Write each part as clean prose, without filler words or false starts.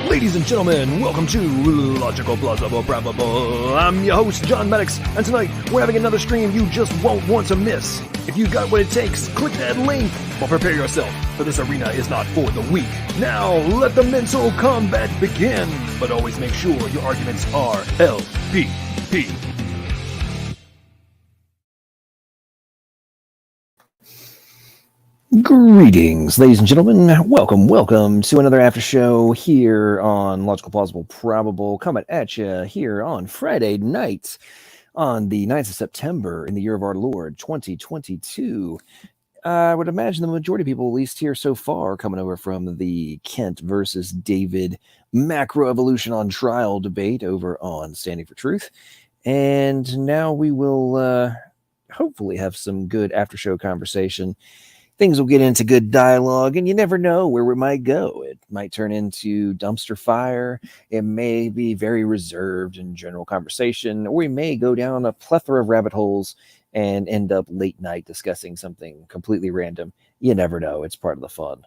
Ladies and gentlemen, welcome to Logical, Plausible, Probable. I'm your host, John Maddox, and tonight we're having another stream you just won't want to miss. If you got what it takes, click that link, but prepare yourself, for this arena is not for the weak. Now, let the mental combat begin, but always make sure your arguments are LPP. Greetings, ladies and gentlemen. Welcome to another after show here on Logical, Plausible, Probable. Coming at you here on Friday night on the 9th of September in the year of our Lord, 2022. I would imagine the majority of people, at least here so far, coming over from the Kent versus David macroevolution on trial debate over on Standing for Truth. And now we will hopefully have some good after show conversation. Things will get into good dialogue, and you never know where we might go. It might turn into dumpster fire. It may be very reserved in general conversation, or we may go down a plethora of rabbit holes and end up late night discussing something completely random. You never know. It's part of the fun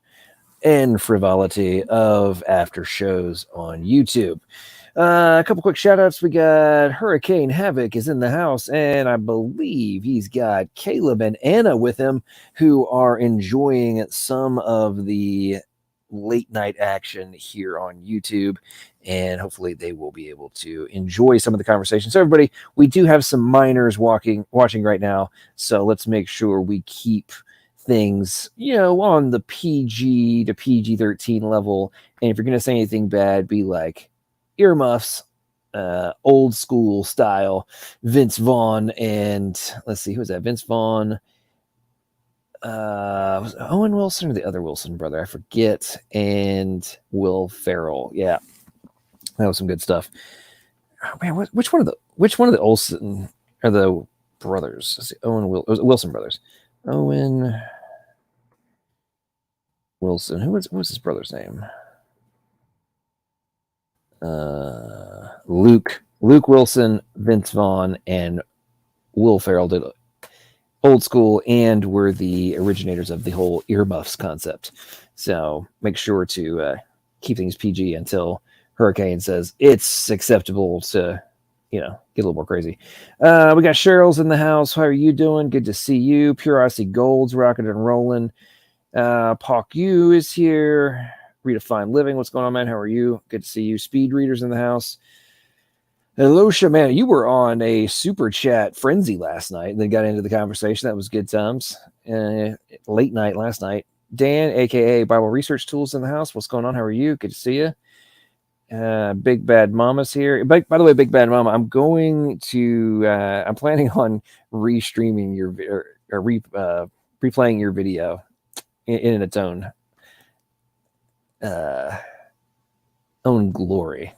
and frivolity of after shows on YouTube. A couple quick shout outs. We got Hurricane Havoc is in the house, and I believe he's got Caleb and Anna with him, who are enjoying some of the late night action here on YouTube, and hopefully they will be able to enjoy some of the conversation. So everybody, we do have some minors watching right now, so let's make sure we keep things, on the PG to PG-13 level. And if you're going to say anything bad, be like earmuffs, old school style, Vince Vaughn, and let's see, who was that? Vince Vaughn, was it Owen Wilson or the other Wilson brother? I forget. And Will Ferrell. Yeah, that was some good stuff. Oh, man, which one of the Olsen are the brothers? Let's see, Wilson brothers. Owen Wilson. What's his brother's name? Luke Wilson, Vince Vaughn, and Will Ferrell did old school and were the originators of the whole earmuffs concept. So make sure to keep things PG until Hurricane says it's acceptable to, get a little more crazy. We got Cheryl's in the house. How are you doing? Good to see you. Pure Icy Gold's rocking and rolling. Pauk Yu is here. Redefined Living. What's going on, man? How are you? Good to see you. Speed Readers in the house. Hello, man. You were on a super chat frenzy last night and then got into the conversation. That was good times. Late night last night. Dan, aka Bible Research Tools, in the house. What's going on? How are you? Good to see you. Big Bad Mama's here. By the way, Big Bad Mama, I'm going to. I'm planning on restreaming your replaying your video in its own glory,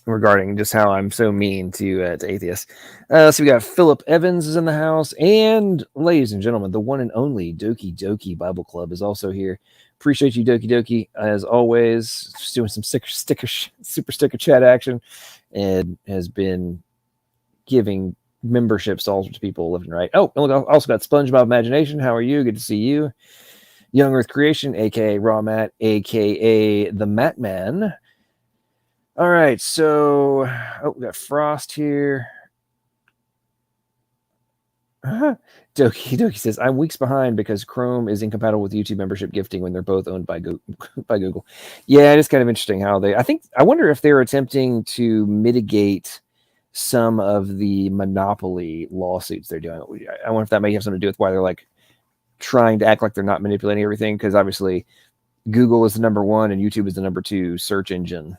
regarding just how I'm so mean to atheists. So we got Philip Evans is in the house, and ladies and gentlemen, the one and only Doki Doki Bible Club is also here. Appreciate you, Doki Doki, as always. Just doing some super sticker chat action, and has been giving memberships to all sorts of people left and right. Oh, and look, I also got SpongeBob Imagination. How are you? Good to see you. Young Earth Creation, aka Raw Matt, aka the Matt Man. All right, so we got Frost here. Doki says, I'm weeks behind because Chrome is incompatible with YouTube membership gifting when they're both owned by Google. Yeah, it is kind of interesting how I wonder if they're attempting to mitigate some of the monopoly lawsuits they're doing. I wonder if that may have something to do with why they're like trying to act like they're not manipulating everything, because obviously Google is the number one and YouTube is the number two search engine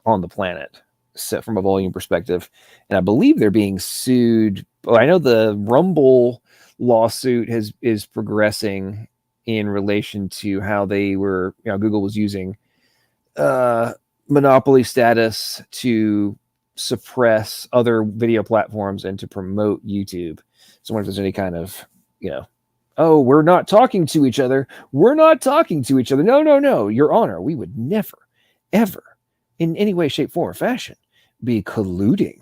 on the planet, so from a volume perspective. And I believe they're being sued. I know the Rumble lawsuit is progressing in relation to how they were, Google was using monopoly status to suppress other video platforms and to promote YouTube. So I wonder if there's any kind of, oh, we're not talking to each other. We're not talking to each other. No, Your Honor, we would never, ever, in any way, shape, form, or fashion, be colluding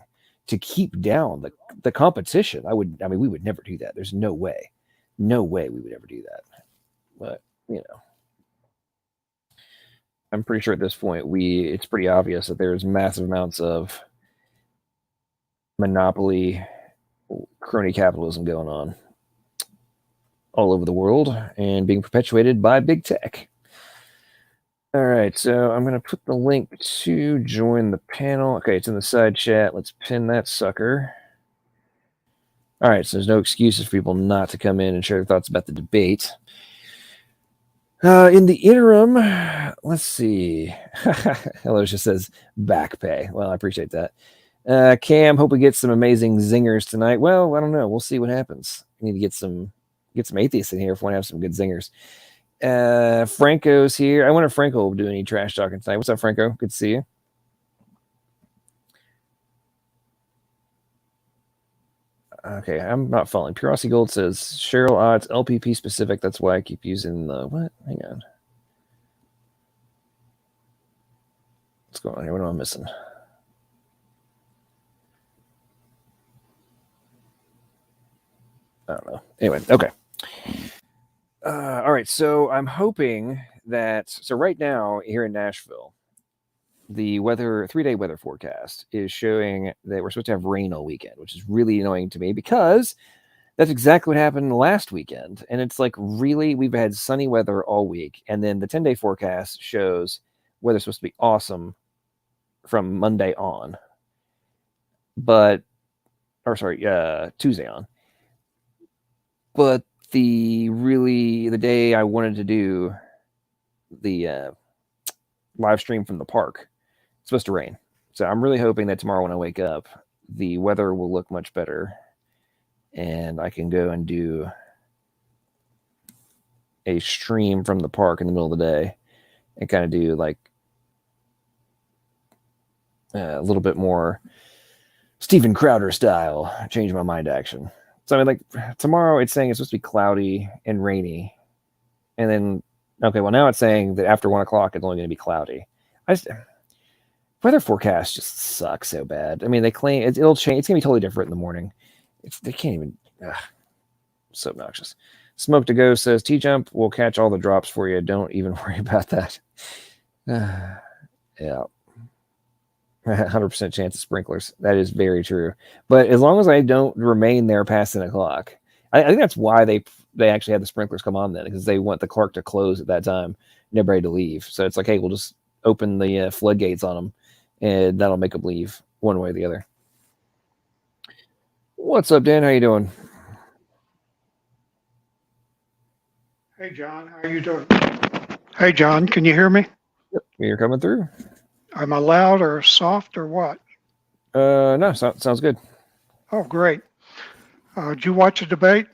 to keep down the competition. We would never do that. There's no way we would ever do that. But, I'm pretty sure at this point, it's pretty obvious that there's massive amounts of monopoly crony capitalism going on all over the world and being perpetuated by big tech. All right, so I'm going to put the link to join the panel. Okay, it's in the side chat. Let's pin that sucker. All right, so there's no excuses for people not to come in and share their thoughts about the debate. In the interim, let's see. Hello, she says back pay. Well, I appreciate that. Cam, hope we get some amazing zingers tonight. Well, I don't know. We'll see what happens. We need to get some atheists in here if we want to have some good zingers. Franco's here. I wonder if Franco will do any trash talking tonight. What's up, Franco? Good to see you. Okay, I'm not following. Purosity Gold says Cheryl odds LPP specific. That's why I keep using the what? Hang on. What's going on here? What am I missing? I don't know. Anyway, okay. All right, so I'm hoping that right now here in Nashville, the 3-day weather forecast is showing that we're supposed to have rain all weekend, which is really annoying to me because that's exactly what happened last weekend. And it's like, really, we've had sunny weather all week. And then the 10-day forecast shows weather's supposed to be awesome from Monday on. Tuesday on. But the day I wanted to do the live stream from the park, it's supposed to rain. So I'm really hoping that tomorrow when I wake up, the weather will look much better and I can go and do a stream from the park in the middle of the day and kind of do like a little bit more Steven Crowder style, change my mind action. So like tomorrow it's saying it's supposed to be cloudy and rainy. And then, okay, well now it's saying that after 1 o'clock, it's only going to be cloudy. Weather forecast just sucks so bad. I mean, they claim it'll change. It's going to be totally different in the morning. They can't even, so obnoxious. Smoke to Go says T-Jump will catch all the drops for you. Don't even worry about that. Yeah. 100% chance of sprinklers. That is very true. But as long as I don't remain there past 10 o'clock, I think that's why they actually had the sprinklers come on then, because they want the clerk to close at that time and everybody to leave. So it's like, hey, we'll just open the floodgates on them, and that'll make them leave one way or the other. What's up, Dan? How you doing? Hey, John. How are you doing? Hey, John. Can you hear me? Yep, you're coming through. Am I loud or soft or what? No, sounds good. Oh, great. Did you watch the debate?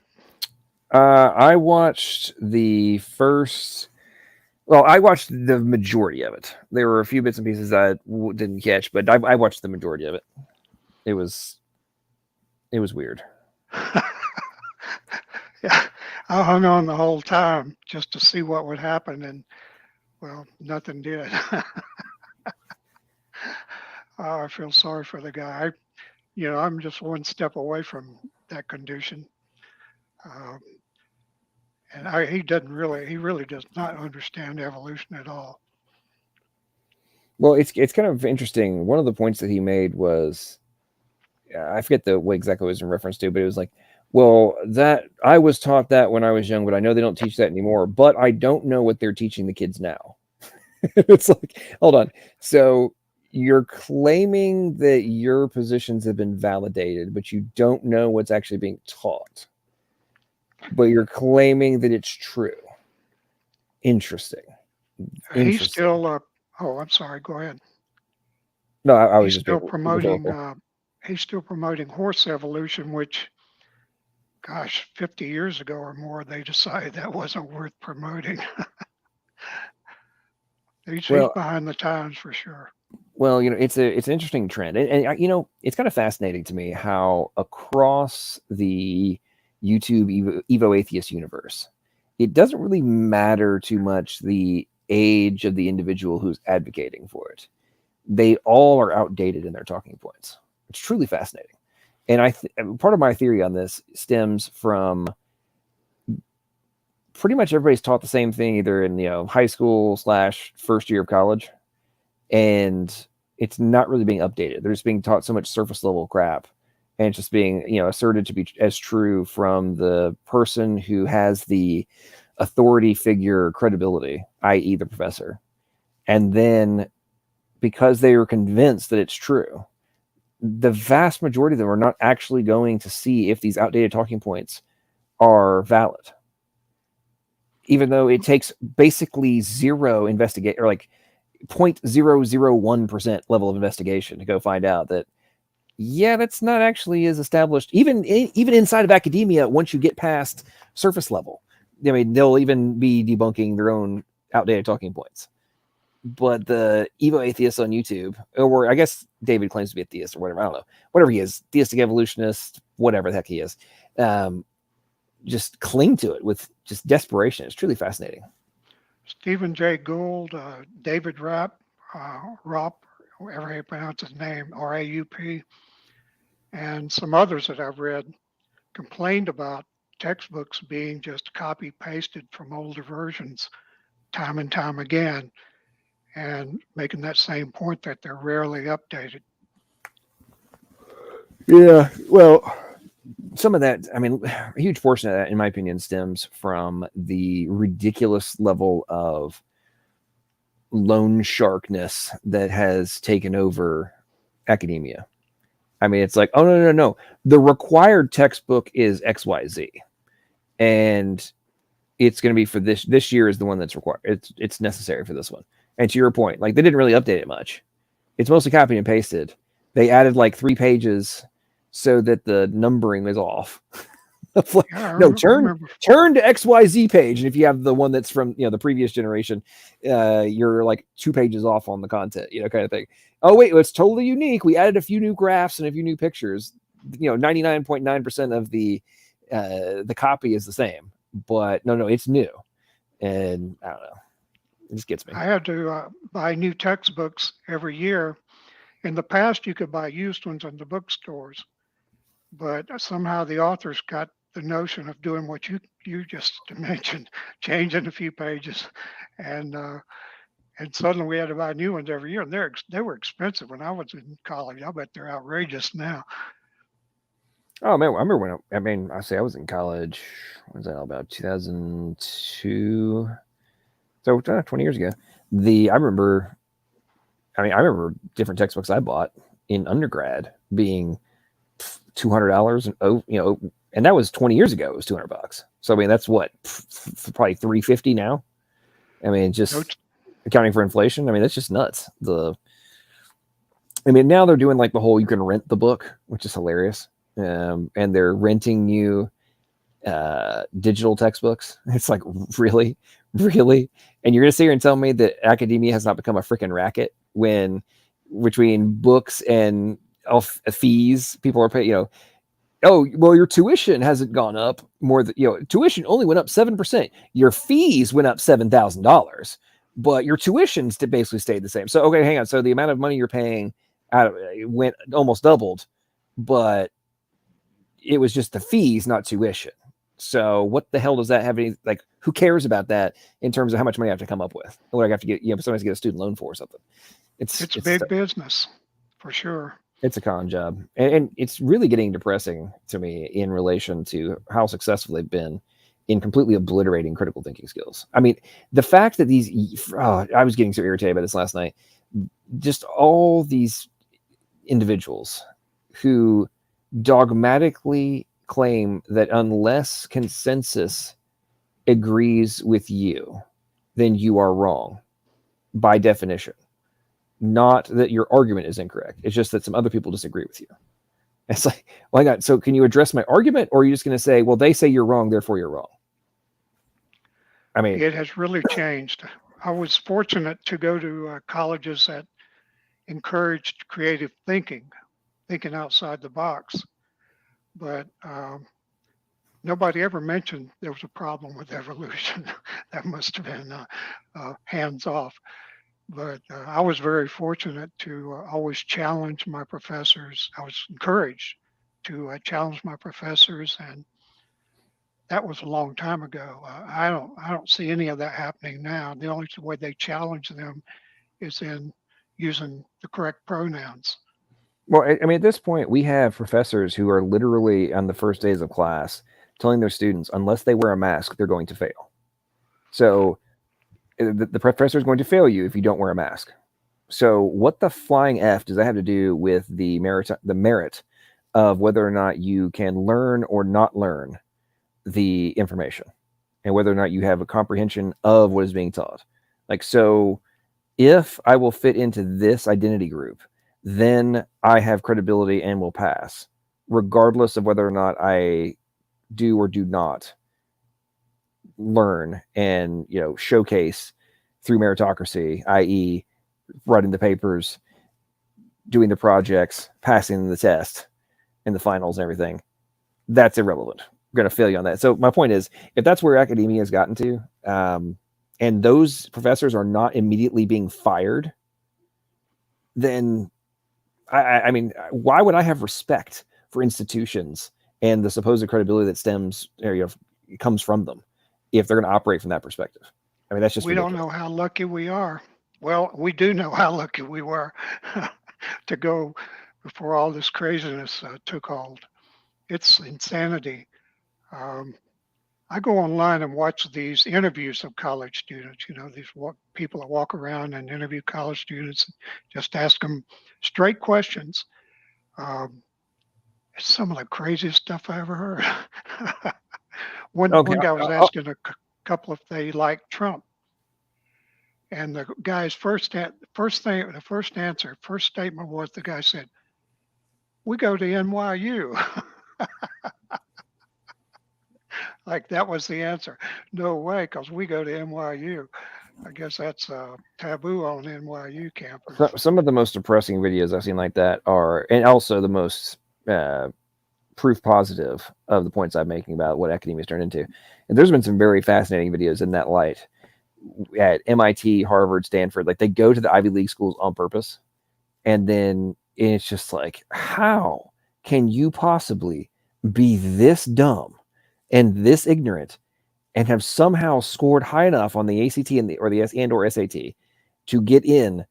I watched the first. Well, I watched the majority of it. There were a few bits and pieces I didn't catch, but I watched the majority of it. It was weird. Yeah, I hung on the whole time just to see what would happen, and well, nothing did. I feel sorry for the guy. I'm just one step away from that condition. And he really does not understand evolution at all. Well, it's kind of interesting. One of the points that he made was, I forget what exactly it was in reference to, but it was like, well, that I was taught that when I was young, but I know they don't teach that anymore. But I don't know what they're teaching the kids now. It's like, hold on. So you're claiming that your positions have been validated, but you don't know what's actually being taught. But you're claiming that it's true. Interesting. He's still. Oh, I'm sorry. Go ahead. No, I was just still promoting. He's still promoting horse evolution, which, gosh, 50 years ago or more, they decided that wasn't worth promoting. He's behind the times for sure. Well, it's an interesting trend, and it's kind of fascinating to me how across the YouTube Evo Atheist universe, it doesn't really matter too much the age of the individual who's advocating for it. They all are outdated in their talking points. It's truly fascinating. And part of my theory on this stems from pretty much everybody's taught the same thing, either in high school / first year of college, and it's not really being updated. They're just being taught so much surface level crap, and it's just being asserted to be as true from the person who has the authority figure credibility, i.e. the professor. And then because they are convinced that it's true, the vast majority of them are not actually going to see if these outdated talking points are valid, even though it takes basically zero investigate, or like 0.001% level of investigation to go find out that, yeah, that's not actually as established, even inside of academia. Once you get past surface level, I mean, they'll even be debunking their own outdated talking points. But the Evo atheists on YouTube, or I guess David claims to be a theist or whatever, I don't know, whatever he is, theistic evolutionist, whatever the heck he is, just cling to it with just desperation. It's truly fascinating. Stephen J. Gould, David Raup, whatever you pronounce his name, RAUP, and some others that I've read complained about textbooks being just copy pasted from older versions time and time again, and making that same point that they're rarely updated. Yeah, well, some of that, I mean, a huge portion of that, in my opinion, stems from the ridiculous level of loan sharkness that has taken over academia. I mean, it's like, oh, no. The required textbook is XYZ. And it's going to be for this year is the one that's required. It's necessary for this one. And to your point, like, they didn't really update it much. It's mostly copy and pasted. They added like 3 pages so that the numbering is off. Like, no, turn to XYZ page, and if you have the one that's from the previous generation, you're like 2 pages off on the content, kind of thing. Oh wait, it's totally unique. We added a few new graphs and a few new pictures. 99.9% of the copy is the same, but no, it's new, and I don't know. It just gets me. I had to buy new textbooks every year. In the past, you could buy used ones in the bookstores, but somehow the authors got the notion of doing what you just mentioned, changing a few pages, and suddenly we had to buy new ones every year, and they were expensive when I was in college. I bet they're outrageous now. Oh man, I remember when I was in college. What was that, about 2002? So 20 years ago. I remember different textbooks I bought in undergrad being $200, and and that was 20 years ago. It was $200. So I mean, that's what, probably $350 now. I mean, just accounting for inflation. I mean, that's just nuts. Now they're doing like the whole you can rent the book, which is hilarious. And they're renting you digital textbooks. It's like, really, and you're gonna sit here and tell me that academia has not become a freaking racket when between books and fees people are paying. Oh well, your tuition hasn't gone up more than tuition only went up 7%. Your fees went up $7,000, but your tuition's basically stayed the same. So okay, hang on. So the amount of money you're paying went almost doubled, but it was just the fees, not tuition. So what the hell does that have any, like, who cares about that in terms of how much money I have to come up with? Or I have to get, sometimes get a student loan for or something. It's big business for sure. It's a con job. And it's really getting depressing to me in relation to how successful they've been in completely obliterating critical thinking skills. I mean, the fact that I was getting so irritated by this last night, just all these individuals who dogmatically claim that unless consensus agrees with you, then you are wrong by definition. Not that your argument is incorrect. It's just that some other people disagree with you. It's like, well, hang on. So can you address my argument, or are you just going to say, well, they say you're wrong, therefore you're wrong? I mean, it has really changed. I was fortunate to go to colleges that encouraged creative thinking outside the box. But nobody ever mentioned there was a problem with evolution. That must have been hands off. But I was very fortunate to always challenge my professors. I was encouraged to challenge my professors, and that was a long time ago. I don't see any of that happening now. The only way they challenge them is in using the correct pronouns. Well, I mean, at this point, we have professors who are literally on the first days of class telling their students, unless they wear a mask, they're going to fail. So the professor is going to fail you if you don't wear a mask. So what the flying F does that have to do with the merit of whether or not you can learn or not learn the information, and whether or not you have a comprehension of what is being taught? Like, so if I will fit into this identity group, then I have credibility and will pass, regardless of whether or not I do or do not learn and showcase through meritocracy, i.e., writing the papers, doing the projects, passing the test, and the finals and everything. That's irrelevant. I'm going to fail you on that. So my point is, if that's where academia has gotten to, and those professors are not immediately being fired, then I mean, why would I have respect for institutions and the supposed credibility that comes from them if they're going to operate from that perspective? I mean, that's just ridiculous. Don't know how lucky we are. Well, we do know how lucky we were to go before all this craziness took hold. It's insanity. I go online and watch these interviews of college students. These people that walk around and interview college students, just ask them straight questions. It's some of the craziest stuff I ever heard. One guy was asking a couple if they liked Trump, and the guy's first statement was, the guy said, "We go to NYU." Like that was the answer. No way, because we go to NYU. I guess that's taboo on NYU campus. Some of the most depressing videos I've seen like that are, and also the most proof positive of the points I'm making about what academia has turned into. And there's been some very fascinating videos in that light at MIT, Harvard, Stanford. Like, they go to the Ivy League schools on purpose. And then it's just like, how can you possibly be this dumb and this ignorant and have somehow scored high enough on the ACT or SAT to get in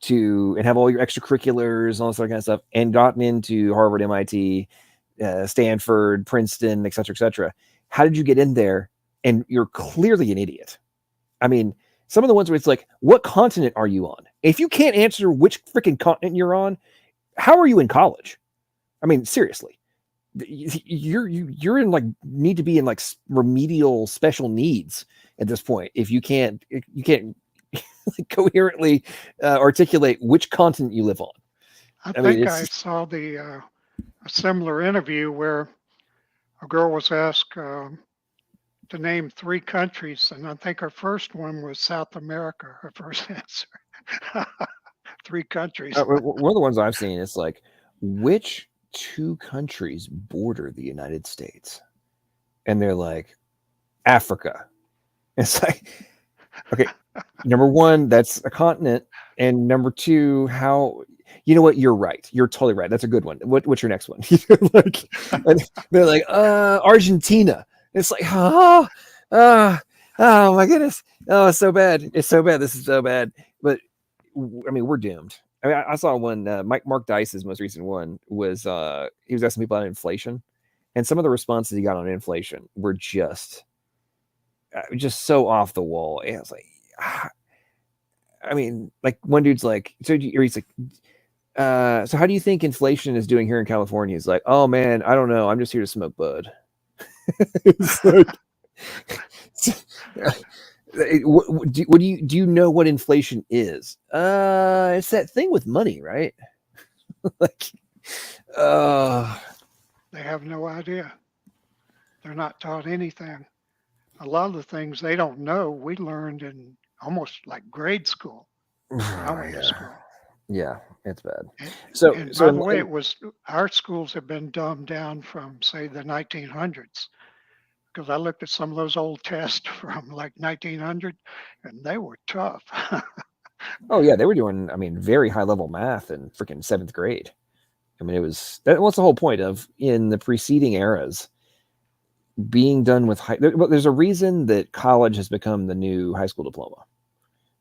to and have all your extracurriculars and all this other kind of stuff and gotten into Harvard, MIT, Stanford, Princeton, et cetera, how did you get in there? And you're clearly an idiot. I mean, some of the ones where it's like, what continent are you on? If you can't answer which freaking continent you're on, how are you in college? I mean, seriously, you're in like need to be in like remedial special needs at this point. If you can't coherently articulate which continent you live on. I think I saw a similar interview where a girl was asked to name 3 countries, and I think her first one was South America, her first answer. 3 countries. One of the ones I've seen is like, which 2 countries border the United States? And they're like, Africa. It's like, okay, number 1, that's a continent. And number 2, how, you know what? You're right. You're totally right. That's a good one. What's your next one? Like, they're like, Argentina. It's like, oh my goodness. Oh, it's so bad. It's so bad. This is so bad. But I mean, we're doomed. I mean, I saw one, Mark Dice's most recent one was, he was asking people about inflation, and some of the responses he got on inflation were just so off the wall. And I was like, I mean, like one dude's like, so he's like, so how do you think inflation is doing here in California? He's like, oh man, I don't know. I'm just here to smoke bud. It's like, do you know what inflation is? It's that thing with money, right? Like, they have no idea. They're not taught anything. A lot of the things they don't know, we learned in almost like grade school. I went to school. Yeah, it's bad. And by the way, our schools have been dumbed down from, say, the 1900s. Because I looked at some of those old tests from like 1900, and they were tough. Oh yeah, they were doing, I mean, very high level math in freaking 7th grade. I mean, what's the whole point of in the preceding eras being done with there's a reason that college has become the new high school diploma.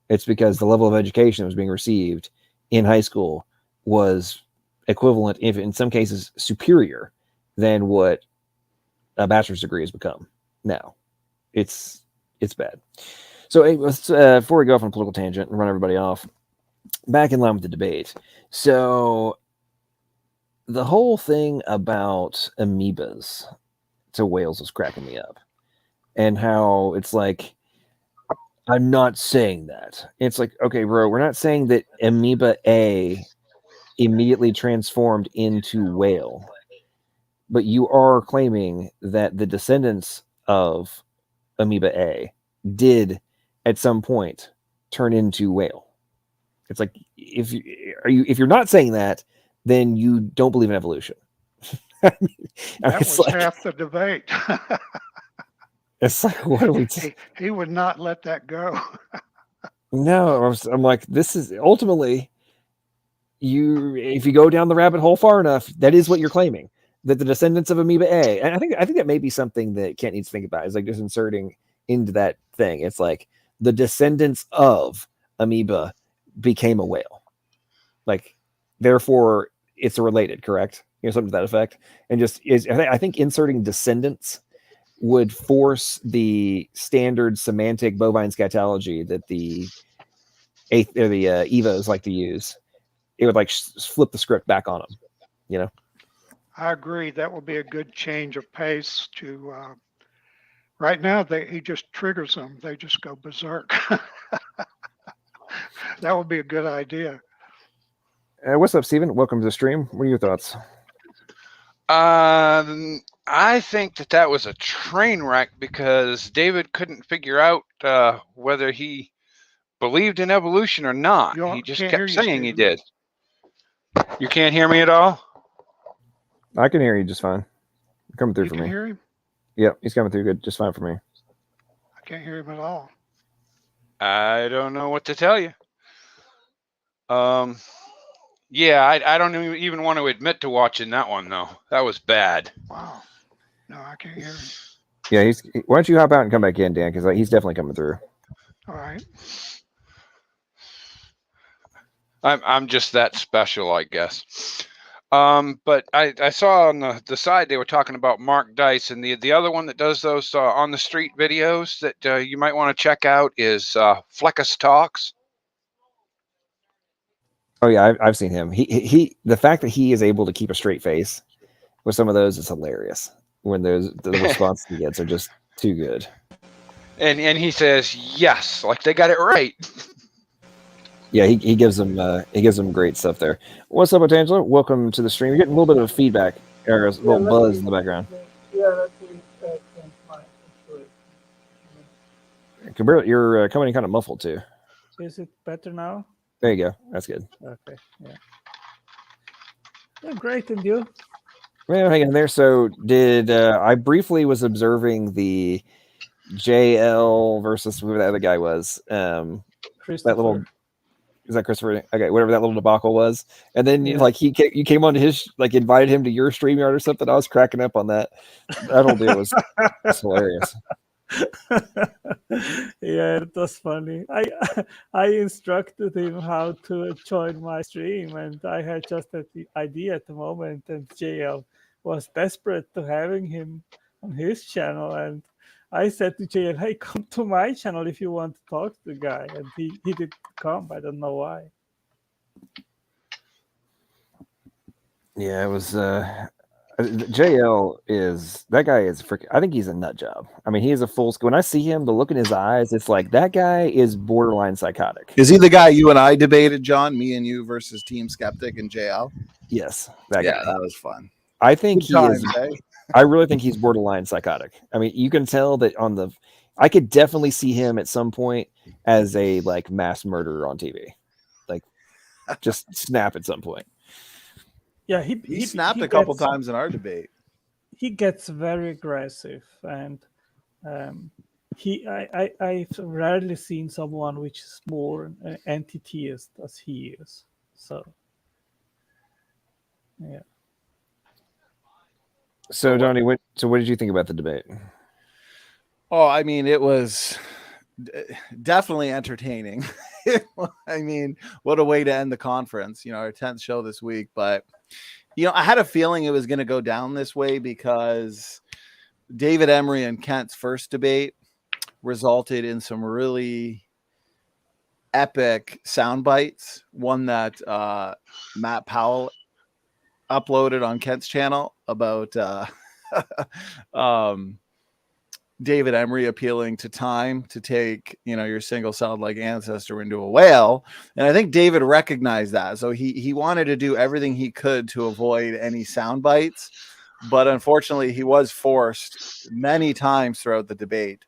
It's because the level of education that was being received in high school was equivalent, if in some cases superior, than what a bachelor's degree has become now. It's bad. So let's, before we go off on a political tangent and run everybody off, back in line with the debate. So the whole thing about amoebas to whales was cracking me up, and how it's like, I'm not saying that. It's like, okay, bro, we're not saying that amoeba A immediately transformed into whale, but you are claiming that the descendants of amoeba A did at some point turn into whale. It's like, if you're not saying that, then you don't believe in evolution. That was like, half the debate. It's like, what are we? He would not let that go. No, I'm like, this is ultimately if you go down the rabbit hole far enough, that is what you're claiming, that the descendants of amoeba A, and I think that may be something that Kent needs to think about, is like just inserting into that thing. It's like the descendants of amoeba became a whale, like therefore it's related, correct? You know, something to that effect. And just is, I think inserting descendants would force the standard semantic bovine scatology that the Evos like to use. It would like flip the script back on them, you know? I agree. That would be a good change of pace to, right now, he just triggers them. They just go berserk. That would be a good idea. What's up, Steven? Welcome to the stream. What are your thoughts? I think that was a train wreck because David couldn't figure out whether he believed in evolution or not. He just kept saying he did. You can't hear me at all? I can hear you just fine. Coming through for me. You can hear him? Yep, he's coming through good, just fine for me. I can't hear him at all. I don't know what to tell you. Yeah, I don't even want to admit to watching that one, though. That was bad. Wow. No, I can't hear him. Yeah, why don't you hop out and come back in, Dan? Because he's definitely coming through. All right. I'm just that special, I guess. But I saw on the side they were talking about Mark Dice, and the other one that does those on the street videos that you might want to check out is Fleckus Talks. Oh yeah, I've seen him. He the fact that he is able to keep a straight face with some of those is hilarious. When the responses he gets are just too good. And he says yes, like they got it right. Yeah, he gives them great stuff there. What's up, Angela? Welcome to the stream. You're getting a little bit of feedback or a little buzz in the background. Yeah, that's You're coming in kind of muffled too. Is it better now? There you go. That's good. Okay. Yeah. Yeah, great. And you? Well, hang in there. So did I briefly was observing the JL versus whoever that other guy was. That little. Is that Christopher? Okay, whatever that little debacle was, and then you came onto his invited him to your StreamYard or something. I was cracking up on that. That whole deal was hilarious. Yeah, it was funny. I instructed him how to join my stream, and I had just the idea at the moment, and JL was desperate to having him on his channel, and I said to JL, "Hey, come to my channel if you want to talk to the guy," and he didn't come. I don't know why. Yeah, it was. JL is that guy is freaking. I think he's a nut job. I mean, he is a full. When I see him, the look in his eyes, it's like that guy is borderline psychotic. Is he the guy you and I debated, John? Me and you versus Team Skeptic and JL? Yes, that guy. That was fun. I think he is. I really think he's borderline psychotic. I mean, you can tell that I could definitely see him at some point as a mass murderer on TV, just snap at some point. Yeah, he snapped a couple times in our debate. He gets very aggressive, and I've rarely seen someone which is more anti-theist as he is. So, yeah. So, Donnie, what did you think about the debate? Oh, I mean, it was definitely entertaining. I mean, what a way to end the conference, our 10th show this week. But, I had a feeling it was going to go down this way because David Emery and Kent's first debate resulted in some really epic sound bites. One that Matt Powell uploaded on Kent's channel about David Emery appealing to time to take, your single-celled ancestor into a whale. And I think David recognized that. So he wanted to do everything he could to avoid any sound bites. But unfortunately, he was forced many times throughout the debate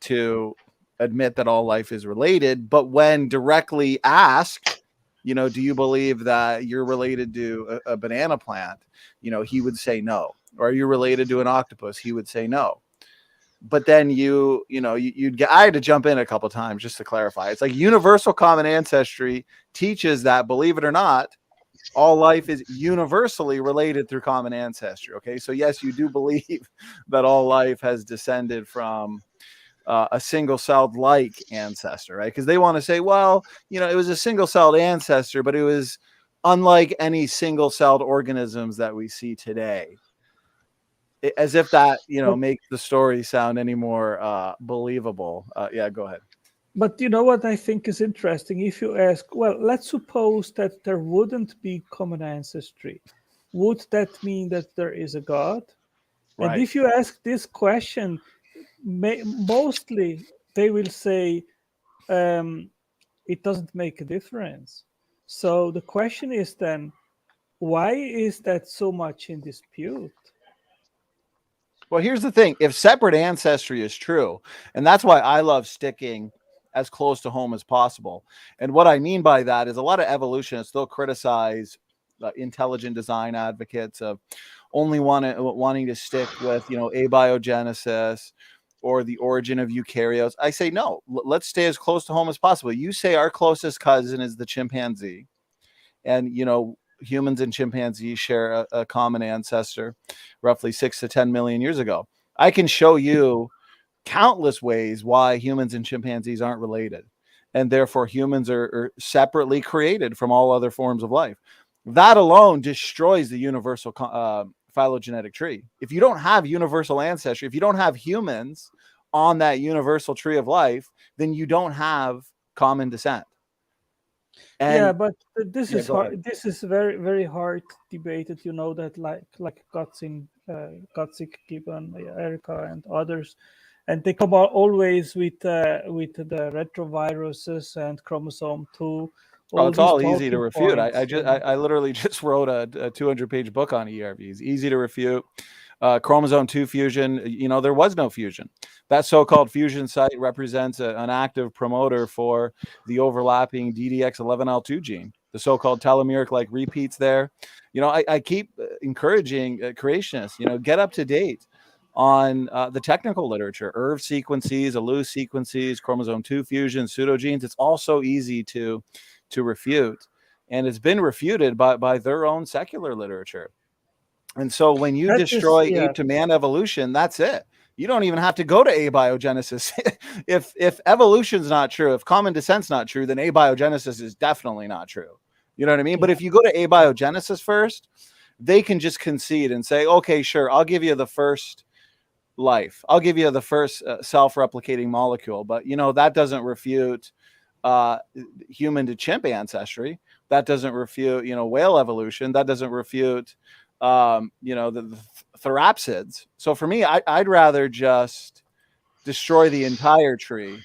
to admit that all life is related. But when directly asked, do you believe that you're related to a banana plant? He would say no. Or are you related to an octopus? He would say no. But then I had to jump in a couple of times just to clarify. It's like universal common ancestry teaches that, believe it or not, all life is universally related through common ancestry. Okay, so yes, you do believe that all life has descended from a single-celled ancestor, right? Because they want to say, well, it was a single-celled ancestor, but it was unlike any single-celled organisms that we see today. As if that, makes the story sound any more believable. Yeah, go ahead. But what I think is interesting? If you ask, well, let's suppose that there wouldn't be common ancestry. Would that mean that there is a God? Right. And if you ask this question, mostly they will say it doesn't make a difference. So the question is then, why is that so much in dispute? Well, here's the thing. If separate ancestry is true, and that's why I love sticking as close to home as possible. And what I mean by that is a lot of evolutionists, they'll criticize intelligent design advocates of only wanting to stick with, abiogenesis or the origin of eukaryotes. I say, no, let's stay as close to home as possible. You say our closest cousin is the chimpanzee, and, humans and chimpanzees share a common ancestor roughly 6 to 10 million years ago. I can show you countless ways why humans and chimpanzees aren't related, and therefore humans are separately created from all other forms of life. That alone destroys the universal phylogenetic tree. If you don't have universal ancestry, if you don't have humans on that universal tree of life, then you don't have common descent. And yeah, but this is hard. This is very, very hard debated. You know that, like Gotzik, Gibbon, Erica, and others, and they come out always with the retroviruses and chromosome 2. Oh, it's all easy to refute. I literally just wrote a 200-page book on ERVs. Easy to refute. Chromosome 2 fusion, there was no fusion. That so-called fusion site represents an active promoter for the overlapping DDX11L2 gene, the so-called telomeric-like repeats there. I keep encouraging creationists, get up to date on the technical literature, ERV sequences, ALU sequences, chromosome 2 fusion, pseudogenes. It's all so easy to refute, and it's been refuted by their own secular literature. And so when you destroy ape to man evolution, that's it. You don't even have to go to abiogenesis. if evolution's not true, if common descent's not true, then abiogenesis is definitely not true. You know what I mean? Yeah. But if you go to abiogenesis first, they can just concede and say, okay, sure, I'll give you the first life. I'll give you the first self-replicating molecule. But, that doesn't refute human to chimp ancestry. That doesn't refute, whale evolution. That doesn't refute the therapsids. So for me, I'd rather just destroy the entire tree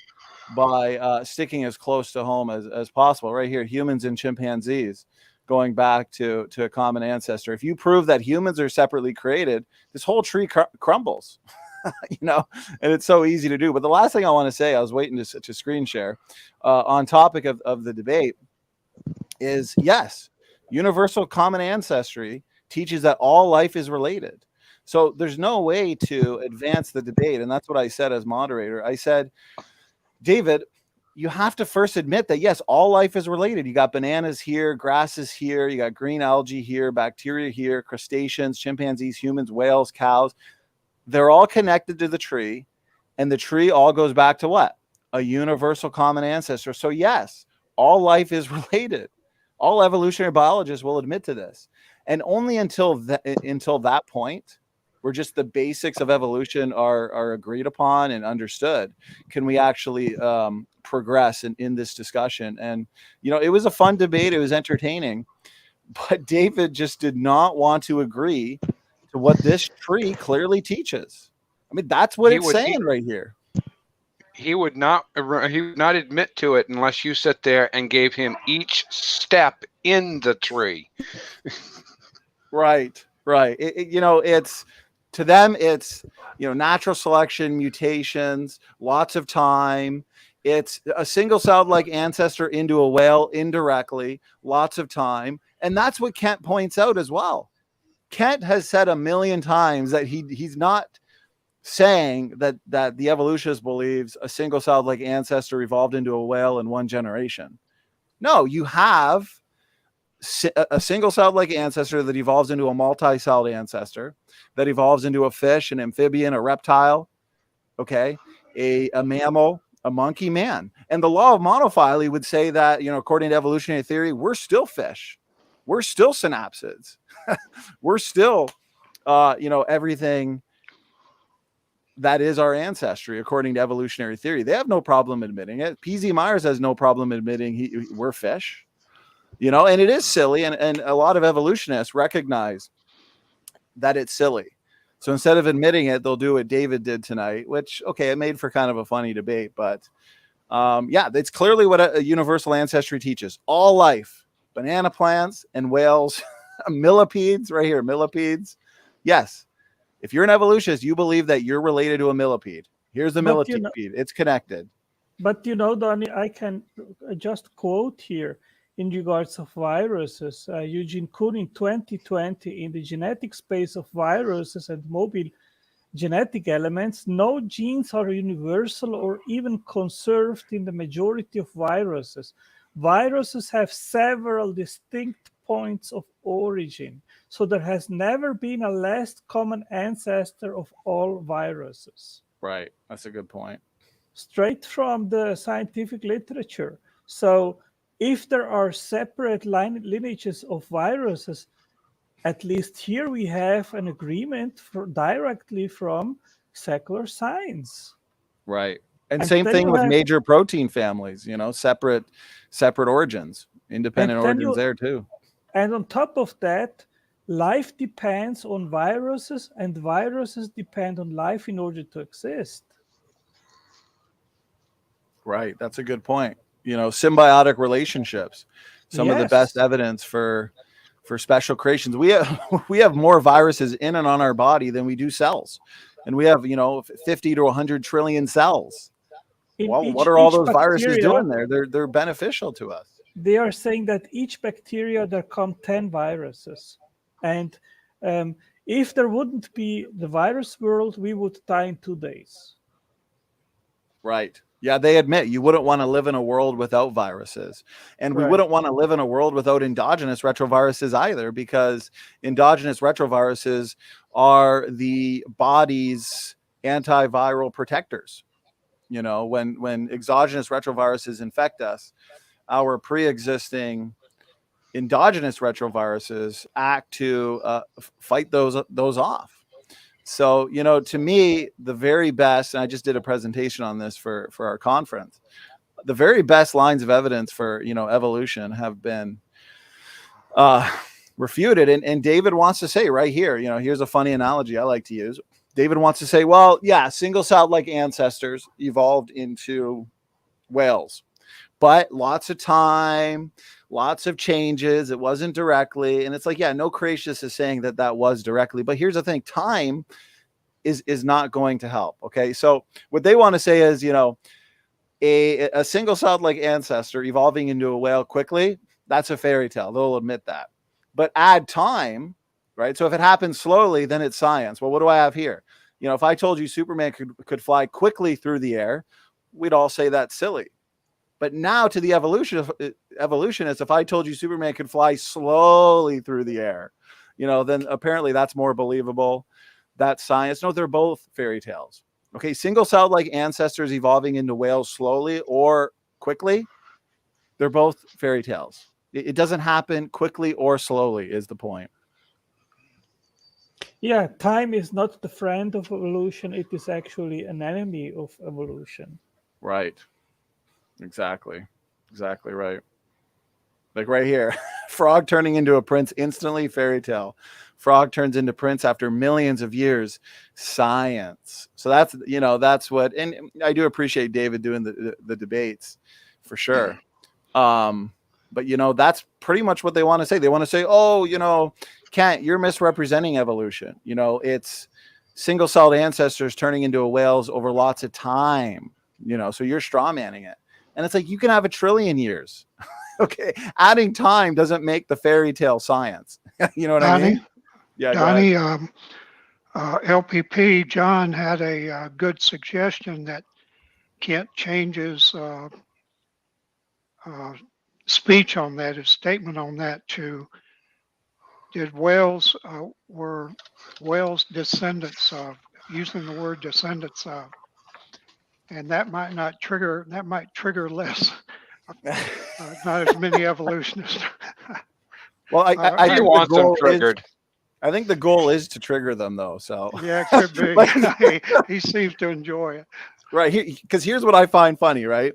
by sticking as close to home as possible. Right here, humans and chimpanzees, going back to a common ancestor. If you prove that humans are separately created, this whole tree crumbles. And it's so easy to do. But the last thing I want to say, I was waiting to screen share on topic of the debate is, yes, universal common ancestry teaches that all life is related. So there's no way to advance the debate. And that's what I said as moderator. I said, David, you have to first admit that, yes, all life is related. You got bananas here, grasses here, you got green algae here, bacteria here, crustaceans, chimpanzees, humans, whales, cows. They're all connected to the tree. And the tree all goes back to what? A universal common ancestor. So yes, all life is related. All evolutionary biologists will admit to this. And only until that point, where just the basics of evolution are agreed upon and understood, can we actually progress in this discussion. And, it was a fun debate. It was entertaining. But David just did not want to agree to what this tree clearly teaches. I mean, that's what it's saying right here. He would not admit to it unless you sit there and gave him each step in the tree. Right. It's, to them, it's, natural selection, mutations, lots of time. It's a single-celled like ancestor into a whale indirectly, lots of time. And that's what Kent points out as well. Kent has said 1,000,000 times that he's not saying that the evolutionist believes a single-celled like ancestor evolved into a whale in one generation. No, you have a single-celled like ancestor that evolves into a multi-celled ancestor, that evolves into a fish, an amphibian, a reptile, okay, a mammal, a monkey, man. And the law of monophily would say that, according to evolutionary theory, we're still fish. We're still synapsids. We're still, everything that is our ancestry, according to evolutionary theory. They have no problem admitting it. P.Z. Myers has no problem admitting we're fish. And it is silly, and a lot of evolutionists recognize that it's silly. So instead of admitting it, they'll do what David did tonight, which, okay, it made for kind of a funny debate, but it's clearly what a universal ancestry teaches. All life, banana plants and whales, millipedes, right here, millipedes. Yes, if you're an evolutionist, you believe that you're related to a millipede. Here's the millipede. It's connected. But, Donnie, I can just quote here. In regards of viruses, Eugene Kuhn in 2020, in the genetic space of viruses and mobile genetic elements, no genes are universal or even conserved in the majority of viruses. Viruses have several distinct points of origin. So there has never been a last common ancestor of all viruses. Right. That's a good point. Straight from the scientific literature. So if there are separate lineages of viruses, at least here we have an agreement directly from secular science. Right. And same thing with major protein families, you know, separate origins, independent origins there too. And on top of that, life depends on viruses, and viruses depend on life in order to exist. Right. That's a good point. You know, symbiotic relationships, some of the best evidence for special creations. We have more viruses in and on our body than we do cells. And we have, 50 to 100 trillion cells. Well, what are all those viruses doing there? They're beneficial to us. They are saying that each bacteria, there come 10 viruses. And if there wouldn't be the virus world, we would die in 2 days. Right. Yeah, they admit you wouldn't want to live in a world without viruses. And we wouldn't want to live in a world without endogenous retroviruses either, because endogenous retroviruses are the body's antiviral protectors. You know, when exogenous retroviruses infect us, our pre-existing endogenous retroviruses act to fight those off. So, to me, the very best, and I just did a presentation on this for our conference, the very best lines of evidence for, evolution have been refuted. And David wants to say right here, here's a funny analogy I like to use. David wants to say, well, yeah, single-celled like ancestors evolved into whales, but lots of time, lots of changes. It wasn't directly. And it's like, yeah, no creationist is saying that was directly. But here's the thing, time is not going to help. Okay. So what they want to say is, a single-celled like ancestor evolving into a whale quickly, that's a fairy tale. They'll admit that. But add time, right? So if it happens slowly, then it's science. Well, what do I have here? If I told you Superman could fly quickly through the air, we'd all say that's silly. But now to the evolutionists, if I told you Superman could fly slowly through the air, then apparently that's more believable. That's science. No, they're both fairy tales. Okay, single-celled like ancestors evolving into whales slowly or quickly, they're both fairy tales. It doesn't happen quickly or slowly is the point. Yeah, time is not the friend of evolution. It is actually an enemy of evolution. Right. Exactly right. Like right here, frog turning into a prince instantly, fairy tale. Frog turns into prince after millions of years, science. So that's what, and I do appreciate David doing the debates for sure. But that's pretty much what they want to say. They want to say, oh, Kent, you're misrepresenting evolution. It's single-celled ancestors turning into whales over lots of time. So you're straw manning it. And it's like, you can have 1 trillion years. Okay. Adding time doesn't make the fairy tale science. You know what I mean? Yeah. Donnie, LPP, John had a good suggestion that Kent changes speech on that, his statement on that to, were whales descendants of, using the word descendants of, and that might trigger less, not as many evolutionists. Well, I do want them triggered. I think the goal is to trigger them, though. So yeah, it could be. He seems to enjoy it. Right, because here's what I find funny. Right,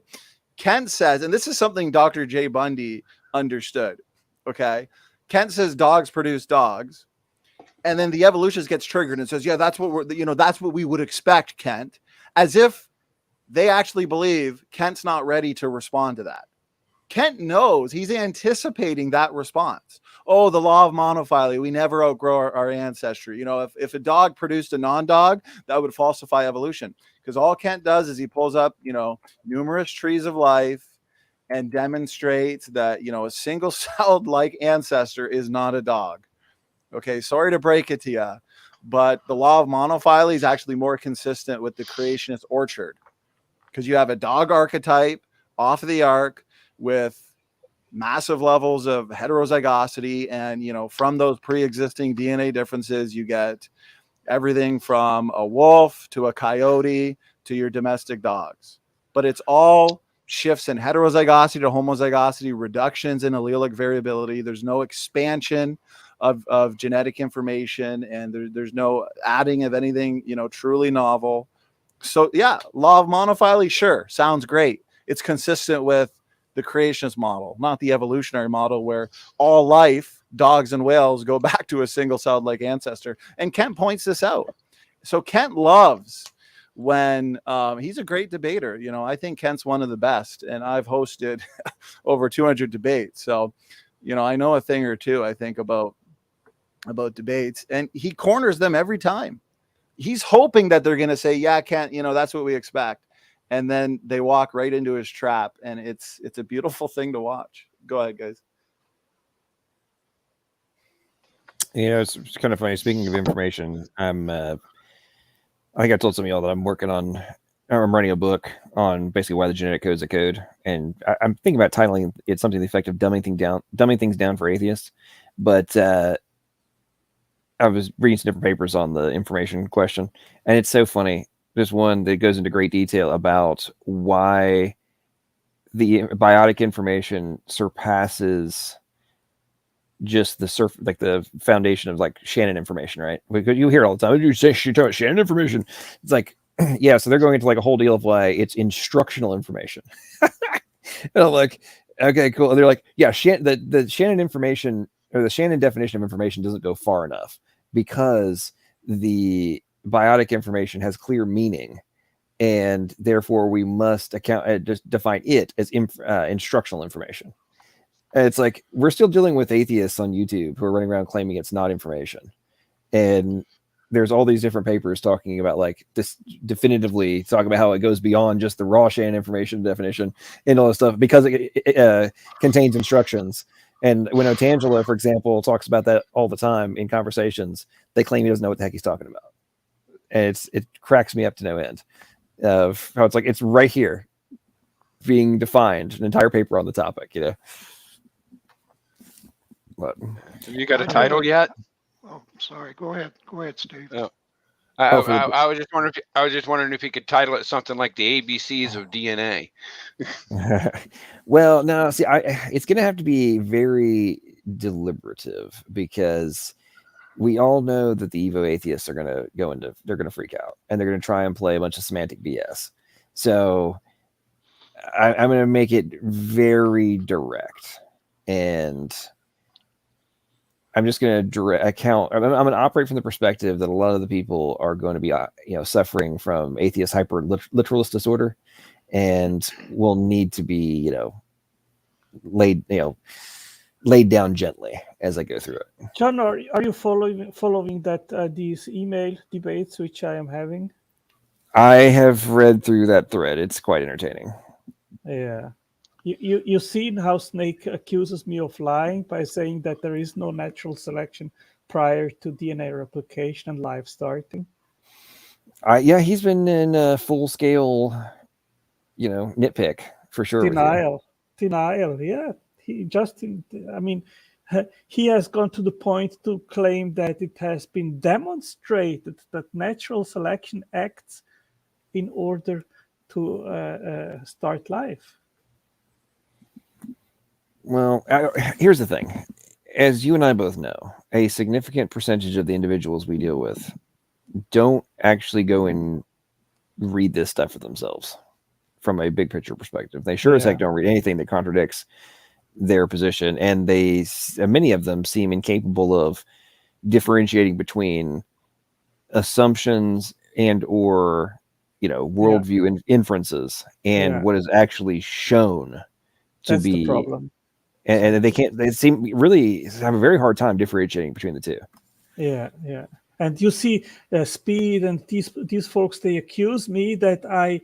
Kent says, and this is something Dr. J. Bundy understood. Okay, Kent says dogs produce dogs, and then the evolutionist gets triggered and says, "Yeah, that's what that's what we would expect, Kent," as if they actually believe Kent's not ready to respond to that. Kent knows, he's anticipating that response. Oh, the law of monophyly, we never outgrow our ancestry. If a dog produced a non-dog, that would falsify evolution. Because all Kent does is he pulls up, numerous trees of life and demonstrates that, a single-celled like ancestor is not a dog. Okay, sorry to break it to you, but the law of monophyly is actually more consistent with the creationist orchard. Because you have a dog archetype off of the ark with massive levels of heterozygosity. And, you know, from those pre-existing DNA differences, you get everything from a wolf to a coyote to your domestic dogs. But it's all shifts in heterozygosity to homozygosity, reductions in allelic variability. There's no expansion of genetic information, and there's no adding of anything, you know, truly novel. So yeah, law of monophily, sure, sounds great. It's consistent with the creationist model, not the evolutionary model where all life, dogs and whales, go back to a single-celled like ancestor. And Kent points this out. So Kent loves when he's a great debater. You know, I think Kent's one of the best, and I've hosted over 200 debates. So, you know, I know a thing or two, I think, about debates, and he corners them every time. He's hoping that they're going to say, yeah, Kent, you know, that's what we expect. And then they walk right into his trap, and it's a beautiful thing to watch. Go ahead, guys. You know, it's kind of funny. Speaking of information, I think I told some of y'all that I'm writing a book on basically why the genetic code is a code. And I'm thinking about titling it something to the effect of dumbing things down for atheists. But I was reading some different papers on the information question, and it's so funny. There's one that goes into great detail about why the biotic information surpasses just the foundation of like Shannon information, right? Because you hear all the time, you say Shannon information. It's like, yeah, so they're going into like a whole deal of why it's instructional information. And I'm like, okay, cool. And they're like, yeah, the Shannon information, or the Shannon definition of information, doesn't go far enough because the biotic information has clear meaning, and therefore we must just define it as instructional information. And it's like, we're still dealing with atheists on YouTube who are running around claiming it's not information. And there's all these different papers talking about like this, definitively talking about how it goes beyond just the raw Shannon information definition and all this stuff because it contains instructions. And when Otangelo, for example, talks about that all the time in conversations, they claim he doesn't know what the heck he's talking about. And it cracks me up to no end of how it's like, it's right here being defined, an entire paper on the topic, you know. But have you got a title yet? Oh, sorry. Go ahead, Steve. Oh. I was just wondering if you could title it something like the ABCs of DNA. Well, no, see, it's going to have to be very deliberative because we all know that the Evo atheists are going to they're going to freak out and they're going to try and play a bunch of semantic BS. So I'm going to make it very direct, and I'm just going to I'm going to operate from the perspective that a lot of the people are going to be, suffering from atheist hyper literalist disorder, and will need to be, laid down gently as I go through it. John, are you following that these email debates which I am having? I have read through that thread. It's quite entertaining. Yeah. You've seen how Snake accuses me of lying by saying that there is no natural selection prior to DNA replication and life starting. Yeah, he's been in full scale, nitpick for sure. Denial. Yeah, he has gone to the point to claim that it has been demonstrated that natural selection acts in order to start life. Well, here's the thing. As you and I both know, a significant percentage of the individuals we deal with don't actually go and read this stuff for themselves from a big picture perspective. They sure as heck don't read anything that contradicts their position, and many of them seem incapable of differentiating between assumptions and or worldview inferences and what is actually shown to That's be the problem. And they seem really have a very hard time differentiating between the two. Yeah. And you see Speed and these folks, they accuse me that I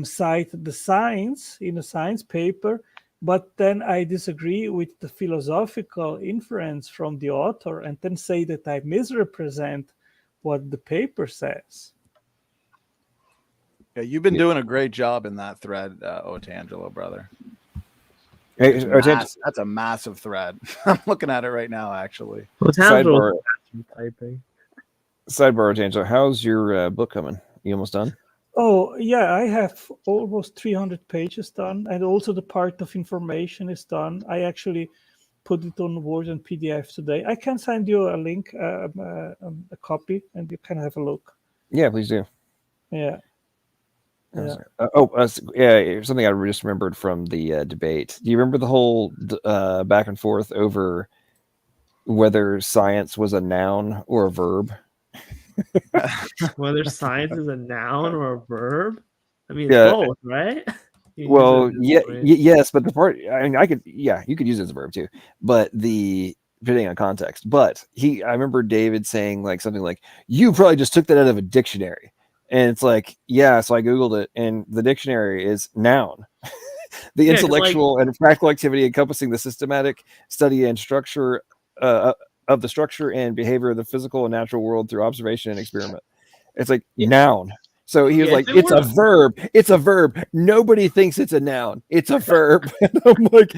cite the science in a science paper, but then I disagree with the philosophical inference from the author and then say that I misrepresent what the paper says. Yeah, you've been doing a great job in that thread, Otangelo, brother. That's a massive thread. I'm looking at it right now, actually. Sidebar, typing. Angela, how's your book coming? You almost done? Oh, yeah, I have almost 300 pages done, and also the part of information is done. I actually put it on Word and PDF today. I can send you a link, a copy, and you can have a look. Yeah, please do. Yeah. Something I just remembered from the debate. Do you remember the whole back and forth over whether science was a noun or a verb? Whether science is a noun or a verb? I mean, both, right? Well, yes, but the part, I mean, you could use it as a verb too, but depending on context. But I remember David saying like something like, "You probably just took that out of a dictionary," and it's like, yeah. So I googled it, and the dictionary is noun. The intellectual and practical activity encompassing the systematic study and structure of the structure and behavior of the physical and natural world through observation and experiment. It's like noun. So he was like, it's a verb. It's a verb. Nobody thinks it's a noun. It's a verb. And I'm like,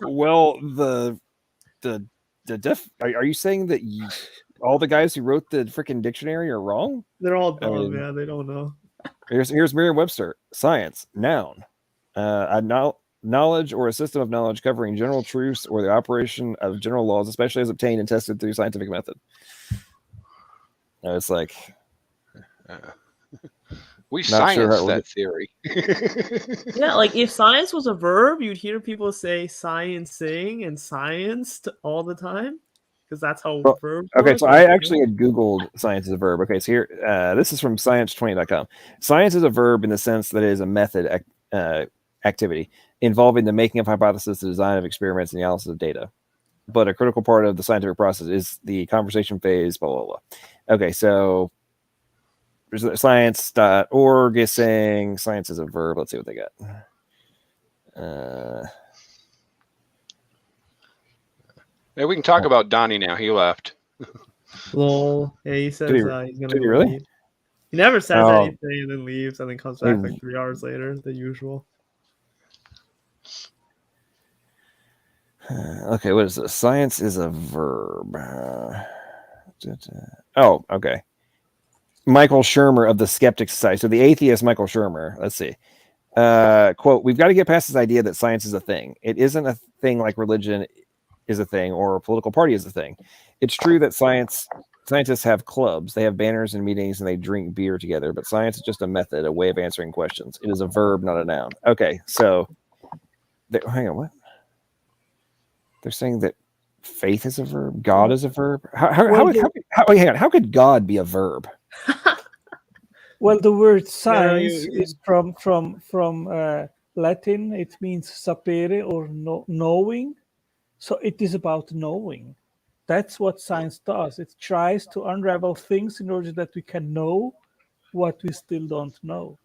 well, are you saying that all the guys who wrote the freaking dictionary are wrong? They're all dumb, man. They don't know. Here's Merriam-Webster. Science, noun. Knowledge or a system of knowledge covering general truths or the operation of general laws, especially as obtained and tested through scientific method. It's like we science that theory. Yeah, like if science was a verb, you'd hear people say sciencing and scienced all the time because that's how verbs work. So I actually had Googled science as a verb. Okay, so here, this is from science20.com. Science is a verb in the sense that it is a method activity involving the making of hypotheses, the design of experiments, and the analysis of data. But a critical part of the scientific process is the conversation phase, blah, blah, blah. Okay, so science.org is saying science is a verb. Let's see what they got. Yeah, we can talk about Donnie now. He left. Lol. Yeah, he says he's going to go really? leave. He never says anything and then leaves and then comes back like 3 hours later, the usual. Okay, what is this? Science is a verb. Okay. Michael Shermer of the Skeptic Society. So the atheist Michael Shermer. Let's see. Quote, "We've got to get past this idea that science is a thing. It isn't a thing like religion is a thing or a political party is a thing. It's true that scientists have clubs. They have banners and meetings and they drink beer together. But science is just a method, a way of answering questions. It is a verb, not a noun." Okay, so hang on, what? They're saying that faith is a verb, God is a verb. Hang on, how could God be a verb? Well, the word science is from Latin. It means sapere or knowing. So it is about knowing. That's what science does. It tries to unravel things in order that we can know what we still don't know.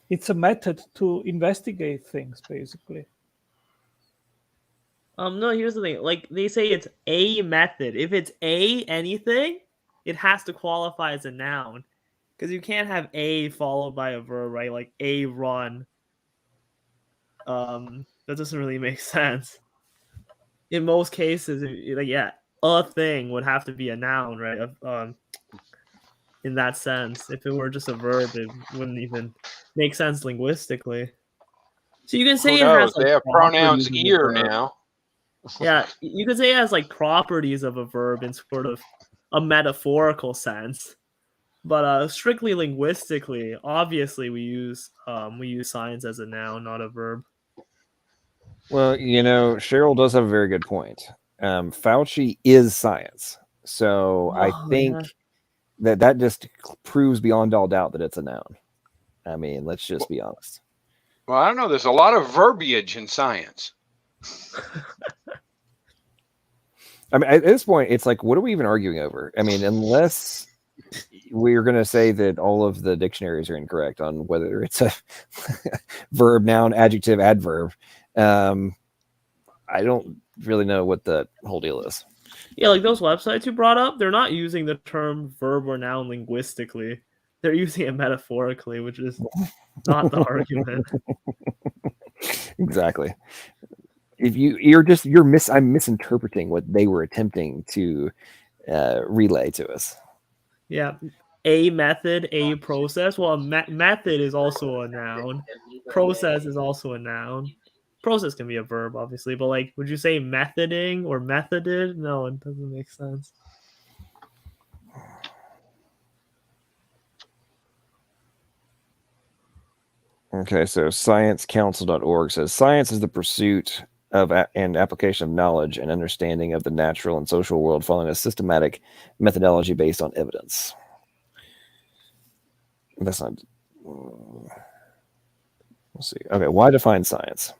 It's a method to investigate things, basically. No, here's the thing. Like, they say it's a method. If it's anything, it has to qualify as a noun. Because you can't have a followed by a verb, right? Like, a run. That doesn't really make sense. In most cases, a thing would have to be a noun, right? In that sense. If it were just a verb, it wouldn't even make sense linguistically. So you can say it has, like, they have pronouns ear now. Yeah, you could say it has like properties of a verb in sort of a metaphorical sense, but strictly linguistically, obviously we use science as a noun, not a verb. Well, Cheryl does have a very good point. Fauci is science, so I think that just proves beyond all doubt that it's a noun. I mean, let's just be honest. Well, I don't know. There's a lot of verbiage in science. I mean, at this point, it's like, what are we even arguing over? I mean, unless we're going to say that all of the dictionaries are incorrect on whether it's a verb, noun, adjective, adverb, I don't really know what the whole deal is. Yeah, like those websites you brought up, they're not using the term verb or noun linguistically. they're using it metaphorically, which is not the argument. Exactly. If I'm misinterpreting what they were attempting to relay to us. Yeah, a method, a process. Well, method is also a noun. Process is also a noun. Process can be a verb, obviously, but like, would you say methoding or methoded? No, it doesn't make sense. Okay, so sciencecouncil.org says science is the pursuit of and application of knowledge and understanding of the natural and social world following a systematic methodology based on evidence. That's not. Let's see. Okay, why define science?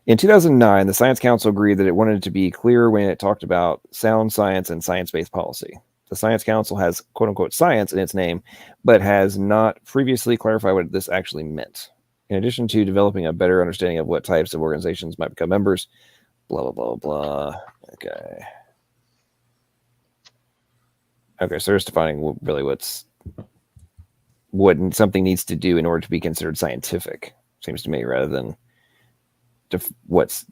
In 2009, the Science Council agreed that it wanted it to be clear when it talked about sound science and science-based policy. The Science Council has quote-unquote science in its name, but has not previously clarified what this actually meant. In addition to developing a better understanding of what types of organizations might become members, blah, blah, blah, blah. Okay. Okay, so it's defining really what something needs to do in order to be considered scientific, seems to me, rather than what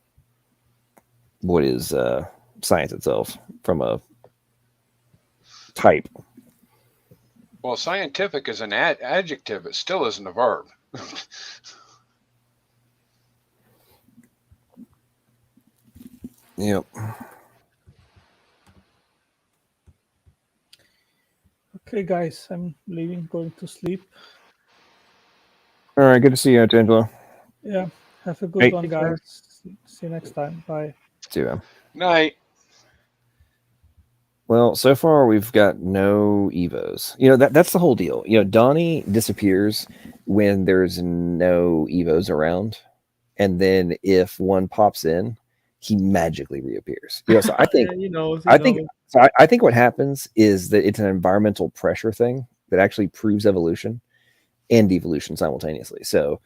is science itself from a type. Well, scientific is an adjective. It still isn't a verb. Yep. Okay, guys, I'm leaving, going to sleep. All right, good to see you, Angelo. Yeah, have a good one, guys. See you next time. Bye. See you. Night. Well, so far we've got no Evos. That's the whole deal. Donnie disappears when there's no Evos around, and then if one pops in, he magically reappears. So I think I think what happens is that it's an environmental pressure thing that actually proves evolution and evolution simultaneously. So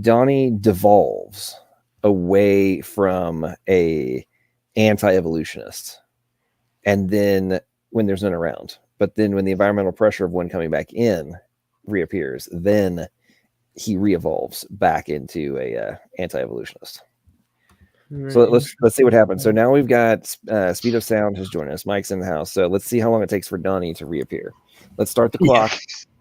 Donnie devolves away from a anti-evolutionist, and then when there's none around, but then when the environmental pressure of one coming back in reappears, then he re-evolves back into a anti-evolutionist. Right. So let's see what happens. So now we've got Speed of Sound has joined us. Mike's in the house. So let's see how long it takes for Donnie to reappear. Let's start the clock.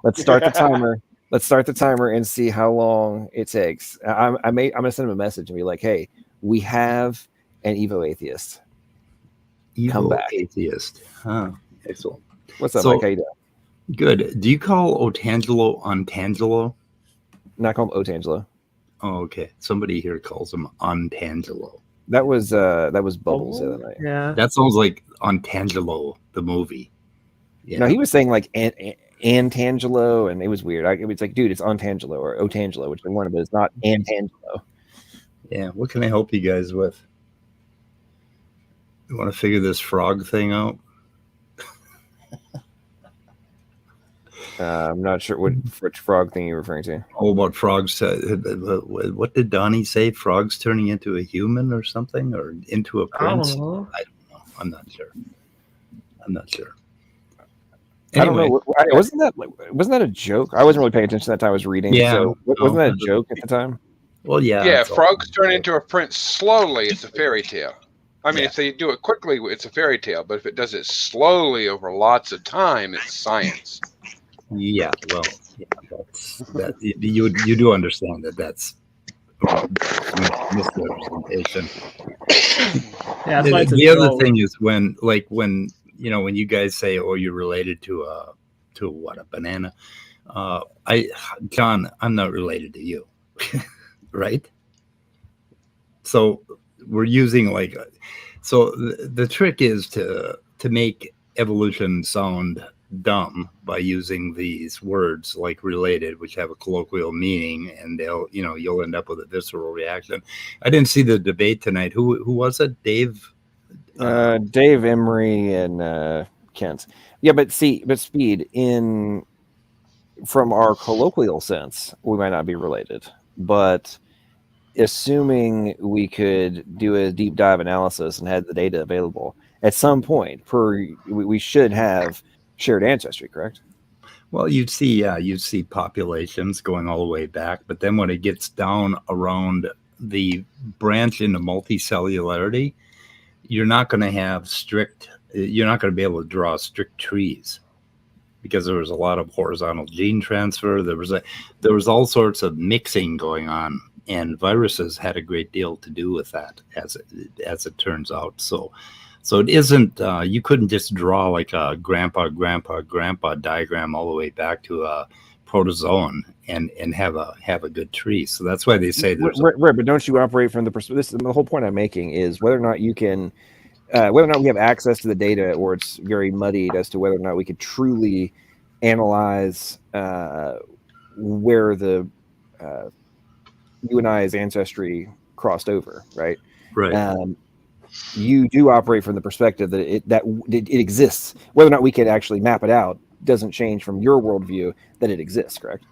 Let's start the timer. Let's start the timer and see how long it takes. I'm gonna send him a message and be like, "Hey, we have an Evo atheist. Come back, atheist." Huh. Excellent. What's up, Mike? How you doing? Good. Do you call Otangelo Untangelo? Not call him Otangelo. Oh, okay. Somebody here calls him Untangelo. That was Bubbles the other night. Yeah. That sounds like Untangelo, the movie. Yeah. No, he was saying like Antangelo, and it was weird. It was like, dude, it's Untangelo or Otangelo, which I wanted, but it's not Antangelo. Yeah. What can I help you guys with? You want to figure this frog thing out? I'm not sure which frog thing you're referring to. Oh, about frogs. What did Donnie say? Frogs turning into a human or something, or into a prince? I don't know. I'm not sure. Anyway, I don't know. Wasn't that a joke? I wasn't really paying attention that time I was reading. Yeah. So wasn't that a joke at the time? Well, yeah. Yeah, frogs turn into a prince slowly. It's a fairy tale. I mean, if they do it quickly, it's a fairy tale. But if it does it slowly over lots of time, it's science. Yeah, well, that you do understand that that's misrepresentation. Yeah, the other thing is when you guys say, "Oh, you're related to a banana," John, I'm not related to you, right? So we're using the trick is to make evolution sound dumb by using these words like related, which have a colloquial meaning, and you'll end up with a visceral reaction. I didn't see the debate tonight. Who was it? Dave Emery and Kent. Yeah, but Speed, from our colloquial sense, we might not be related, but assuming we could do a deep dive analysis and had the data available at some point, we should have shared ancestry, correct? Well, you'd see populations going all the way back, but then when it gets down around the branch into multicellularity, you're not going to be able to draw strict trees because there was a lot of horizontal gene transfer. There was all sorts of mixing going on, and viruses had a great deal to do with that, as it turns out. So it isn't, you couldn't just draw like a grandpa diagram all the way back to a protozoan and have a good tree. So that's why they say there's right, but don't you operate from the perspective? The whole point I'm making is whether or not you can, whether or not we have access to the data, or it's very muddied as to whether or not we could truly analyze where the you and I's ancestry crossed over, right? Right. You do operate from the perspective that it exists. Whether or not we can actually map it out doesn't change from your worldview that it exists, correct?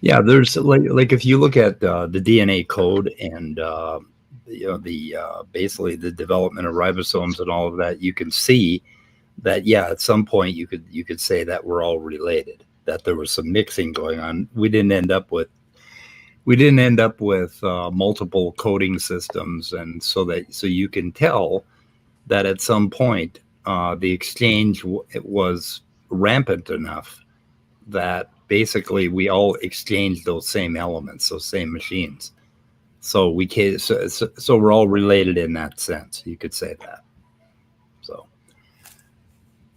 Yeah, there's like if you look at the DNA code and basically the development of ribosomes and all of that, you can see that at some point you could say that we're all related, that there was some mixing going on. We didn't end up with multiple coding systems, and so you can tell that at some point the exchange was rampant enough that basically we all exchanged those same elements, those same machines. So we're all related in that sense. You could say that. So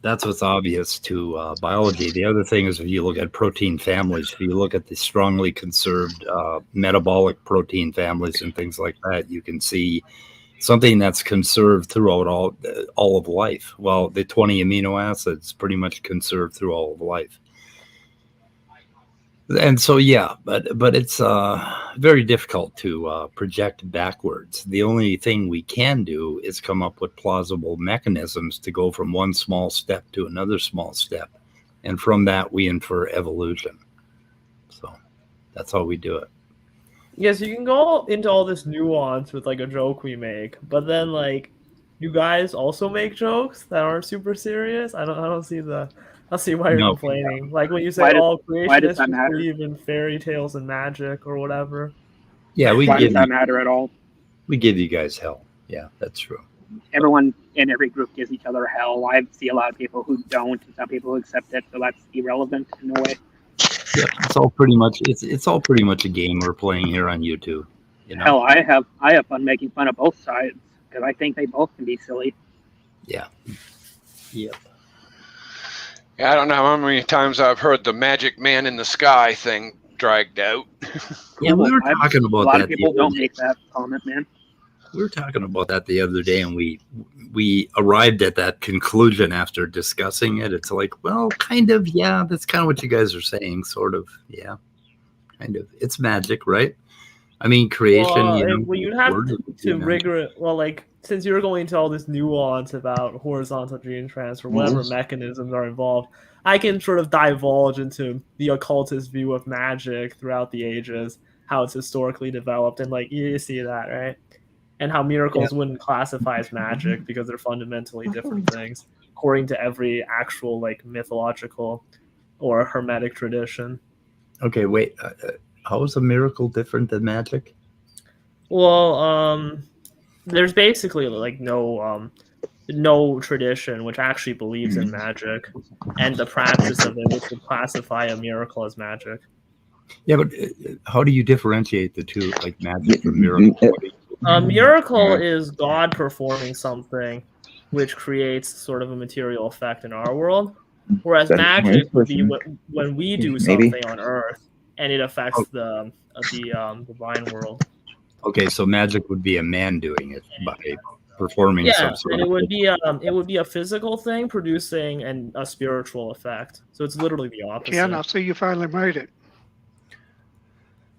that's what's obvious to biology. The other thing is, if you look at protein families, if you look at the strongly conserved metabolic protein families and things like that, you can see something that's conserved throughout all of life. Well, the 20 amino acids pretty much conserved through all of life. And so, but it's very difficult to project backwards. The only thing we can do is come up with plausible mechanisms to go from one small step to another small step. And from that, we infer evolution. So that's how we do it. Yes, you can go into all this nuance with like a joke we make, but then like you guys also make jokes that aren't super serious. I don't see why you're complaining. Like when you say all creationists believe in fairy tales and magic or whatever. Yeah, why does that matter at all? We give you guys hell. Yeah, that's true. Everyone in every group gives each other hell. I see a lot of people who don't, and some people who accept it, so that's irrelevant in a way. Yeah, it's all pretty much a game we're playing here on YouTube. You know? Hell, I have fun making fun of both sides because I think they both can be silly. Yeah. Yep. Yeah, I don't know how many times I've heard the magic man in the sky thing dragged out. Yeah, we were talking about that. A lot of people don't make that comment, man. We were talking about that the other day, and we arrived at that conclusion after discussing it. It's like, well, kind of, yeah, that's kind of what you guys are saying, sort of, yeah, kind of. It's magic, right? I mean, creation. Well, you'd have to rigorous. Well, like since you're going into all this nuance about horizontal gene transfer, whatever mechanisms are involved, I can sort of divulge into the occultist view of magic throughout the ages, how it's historically developed, and like you see that, right? And how miracles wouldn't classify as magic because they're fundamentally different things, according to every actual like mythological or hermetic tradition. Okay, wait. How is a miracle different than magic? Well, there's basically like no tradition which actually believes in magic, and the practice of it which would classify a miracle as magic. Yeah, but how do you differentiate the two, like magic from miracle? A miracle is God performing something which creates sort of a material effect in our world, whereas magic would be when we do something on Earth and it affects the divine world. Okay, so magic would be a man doing it by performing some sort of... Yeah, and it would be a physical thing producing a spiritual effect. So it's literally the opposite. Yeah, and I'll see you finally made it.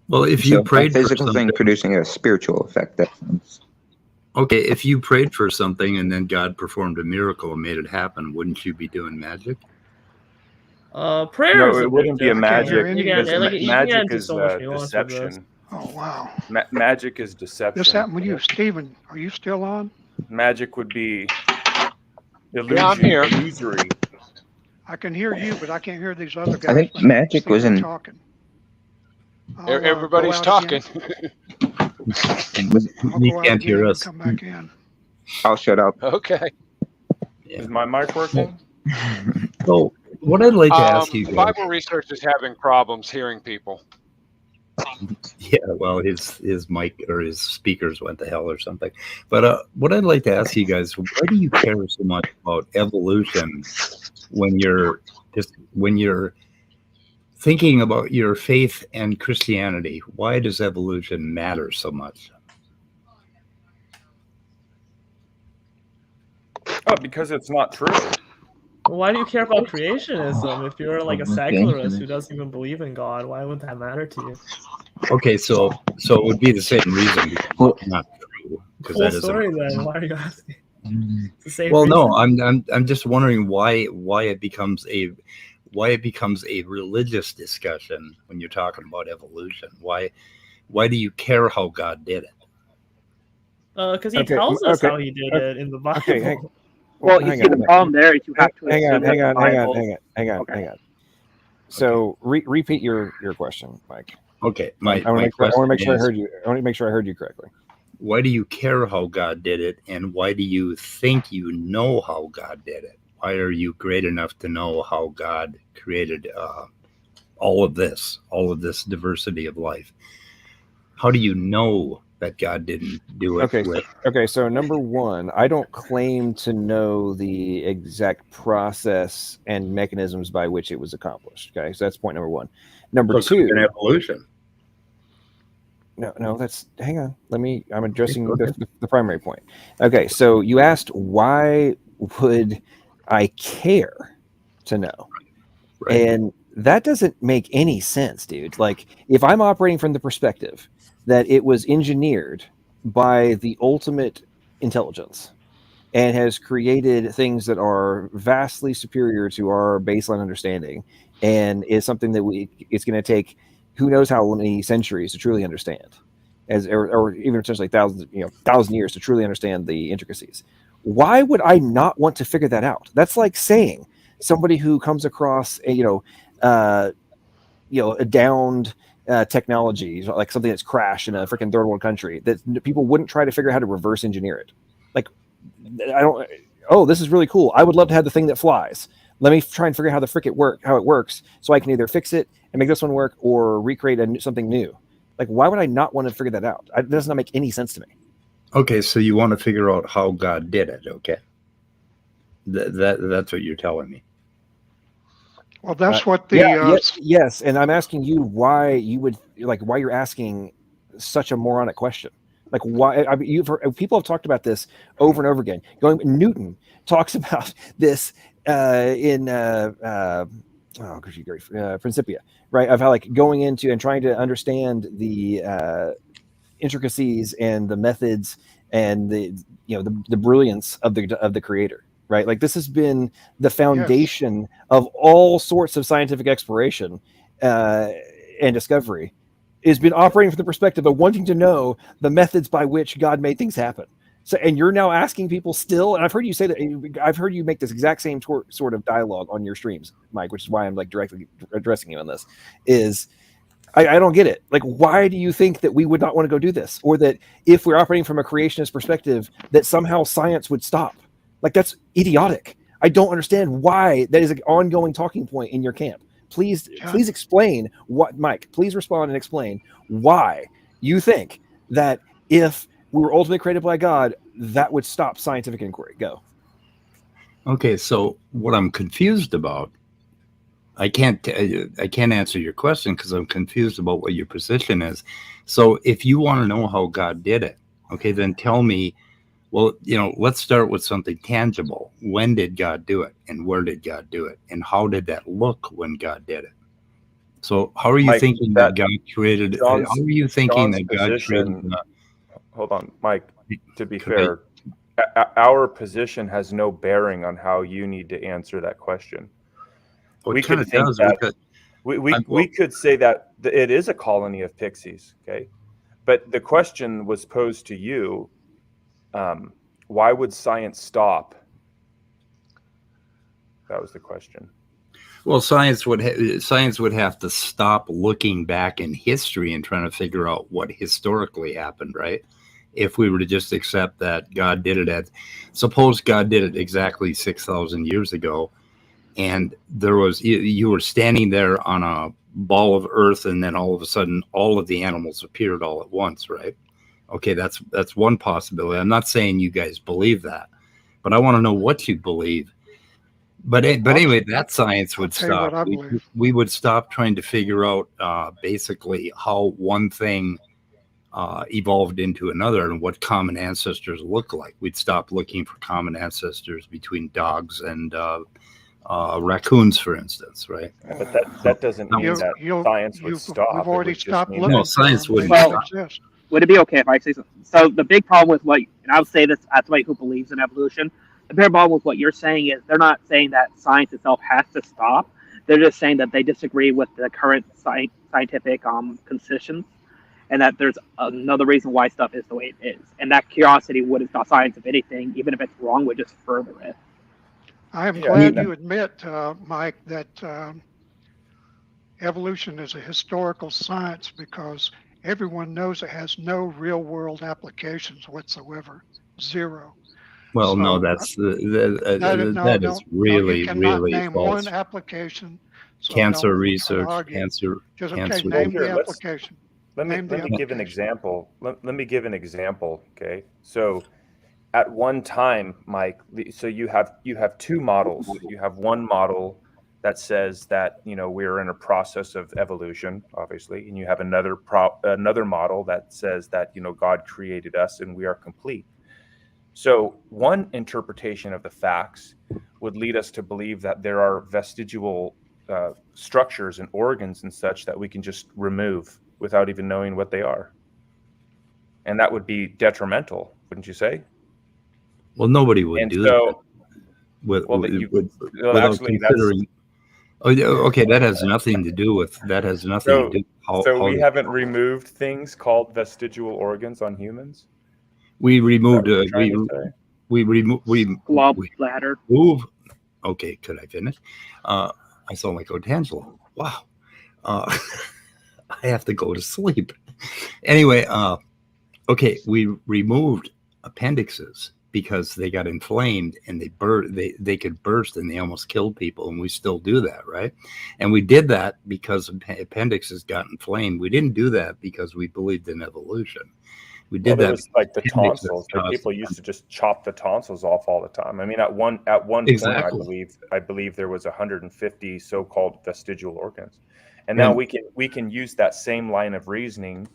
Well, if you prayed for physical thing producing a spiritual effect, that sounds... Okay, if you prayed for something and then God performed a miracle and made it happen, wouldn't you be doing magic? Prayer. No, it wouldn't be a magic. Magic is deception. Oh wow! Magic is deception. This happened with you, Stephen. Are you still on? Magic would be illusion, yeah, I'm here. illusory. I can hear you, but I can't hear these other guys. I think when magic was in. talking. Everybody's talking. You can't hear us. Come back in. I'll shut up. Okay. Yeah. Is my mic working? So, what I'd like to ask you guys, Bible research is having problems hearing people. yeah, well, his mic or his speakers went to hell or something. But what I'd like to ask you guys, why do you care so much about evolution when you're thinking about your faith and Christianity? Why does evolution matter so much? Oh, because it's not true. Well, why do you care about creationism? If you're like a secularist who doesn't even believe in God, why would that matter to you? Okay, so it would be the same reason. Because it's not true. Because Full that story isn't. then. Why are you asking? It's the same Well, reason. no, I'm just wondering why it becomes a religious discussion when you're talking about evolution. Why do you care how God did it? Because he tells us how he did it in the Bible. Okay, Well, you see, the problem there is you have to hang on. assume So repeat your question, Mike. Okay, I want to make sure I heard you. I want to make sure I heard you correctly. Why do you care how God did it, and why do you think you know how God did it? Why are you great enough to know how God created all of this diversity of life? How do you know that God didn't do it? Okay. So number one, I don't claim to know the exact process and mechanisms by which it was accomplished. Okay, so that's point number one. Number two, evolution. No, that's hang on. I'm addressing the primary point. Okay, so you asked why would I care to know? Right. And that doesn't make any sense, dude. Like, if I'm operating from the perspective that it was engineered by the ultimate intelligence and has created things that are vastly superior to our baseline understanding, and is something that it's going to take who knows how many centuries to truly understand, or even potentially thousand years to truly understand the intricacies. Why would I not want to figure that out? That's like saying somebody who comes across a downed technology, like something that's crashed in a freaking third world country, that people wouldn't try to figure out how to reverse engineer it. Like, this is really cool. I would love to have the thing that flies. Let me try and figure out how it works, so I can either fix it and make this one work or recreate something new. Like, why would I not want to figure that out? It does not make any sense to me. Okay, so you want to figure out how God did it, okay? That's what you're telling me. Well, that's what the yes, and I'm asking you why you're asking such a moronic question. Like, why? I mean, people have talked about this over and over again. Newton talks about this in Principia, right? Of how, like, going into and trying to understand the intricacies and the methods and the brilliance of the creator, right? Like, this has been the foundation of all sorts of scientific exploration and discovery. Has been operating from the perspective of wanting to know the methods by which God made things happen. So, and you're now asking people still, and I've heard you say that. I've heard you make this exact same sort of dialogue on your streams, Mike, which is why I'm like directly addressing you on this. I don't get it. Like, why do you think that we would not want to go do this, or that if we're operating from a creationist perspective, that somehow science would stop? Like, that's idiotic. I don't understand why that is an ongoing talking point in your camp. Please explain what, Mike, please respond and explain why you think that if we were ultimately created by God, that would stop scientific inquiry. Go. Okay, so what I'm confused about, I can't answer your question because I'm confused about what your position is. So if you want to know how God did it, okay, then tell me, well, let's start with something tangible. When did God do it? And where did God do it? And how did that look when God did it? So how are you thinking that God created? How are you thinking that God created? Hold on, Mike. To be fair, our position has no bearing on how you need to answer that question. Well, we could think that we could say that it is a colony of pixies, okay? But the question was posed to you. Why would science stop? That was the question. Well, science would have to stop looking back in history and trying to figure out what historically happened, right? If we were to just accept that God did it suppose God did it exactly 6,000 years ago, and there was you were standing there on a ball of earth, and then all of a sudden all of the animals appeared all at once, right? Okay, that's one possibility. I'm not saying you guys believe that, but I want to know what you believe. But anyway, that science would stop. We would stop trying to figure out basically how one thing evolved into another and what common ancestors look like. We'd stop looking for common ancestors between dogs and raccoons, for instance, right? But that doesn't mean that science would stop. We've already stopped looking. No, science wouldn't stop. Would it be okay if I say so? So the big problem with what, and I'll say this as somebody who believes in evolution, the big problem with what you're saying is they're not saying that science itself has to stop. They're just saying that they disagree with the current scientific conditions, and that there's another reason why stuff is the way it is. And that curiosity wouldn't stop science, if anything, even if it's wrong, would just further it. I am glad you admit, Mike, that evolution is a historical science, because everyone knows it has no real-world applications whatsoever. Zero. Well, so, no, that is really name false. One application. So cancer research, cancer. Name the application. Let me give an example. Let me give an example. Okay, so at one time, Mike, so you have two models. You have one model that says that we're in a process of evolution, obviously, and you have another model that says that God created us and we are complete. So one interpretation of the facts would lead us to believe that there are vestigial structures and organs and such that we can just remove without even knowing what they are. And that would be detrimental, wouldn't you say? Well, nobody would do that. Without considering. Okay, that has nothing to do with So we haven't removed things called vestigial organs on humans? We removed gallbladder. Okay, could I finish? I sound like O'Tangelo. Wow. I have to go to sleep. Anyway, okay, we removed appendixes because they got inflamed and they could burst and they almost killed people, and we still do that, right? And we did that because appendixes got inflamed. We didn't do that because we believed in evolution. We did that. Was like the tonsils. Like people used to just chop the tonsils off all the time. I mean, at one point, I believe there was 150 so-called vestigial organs, and now we can use that same line of reasoning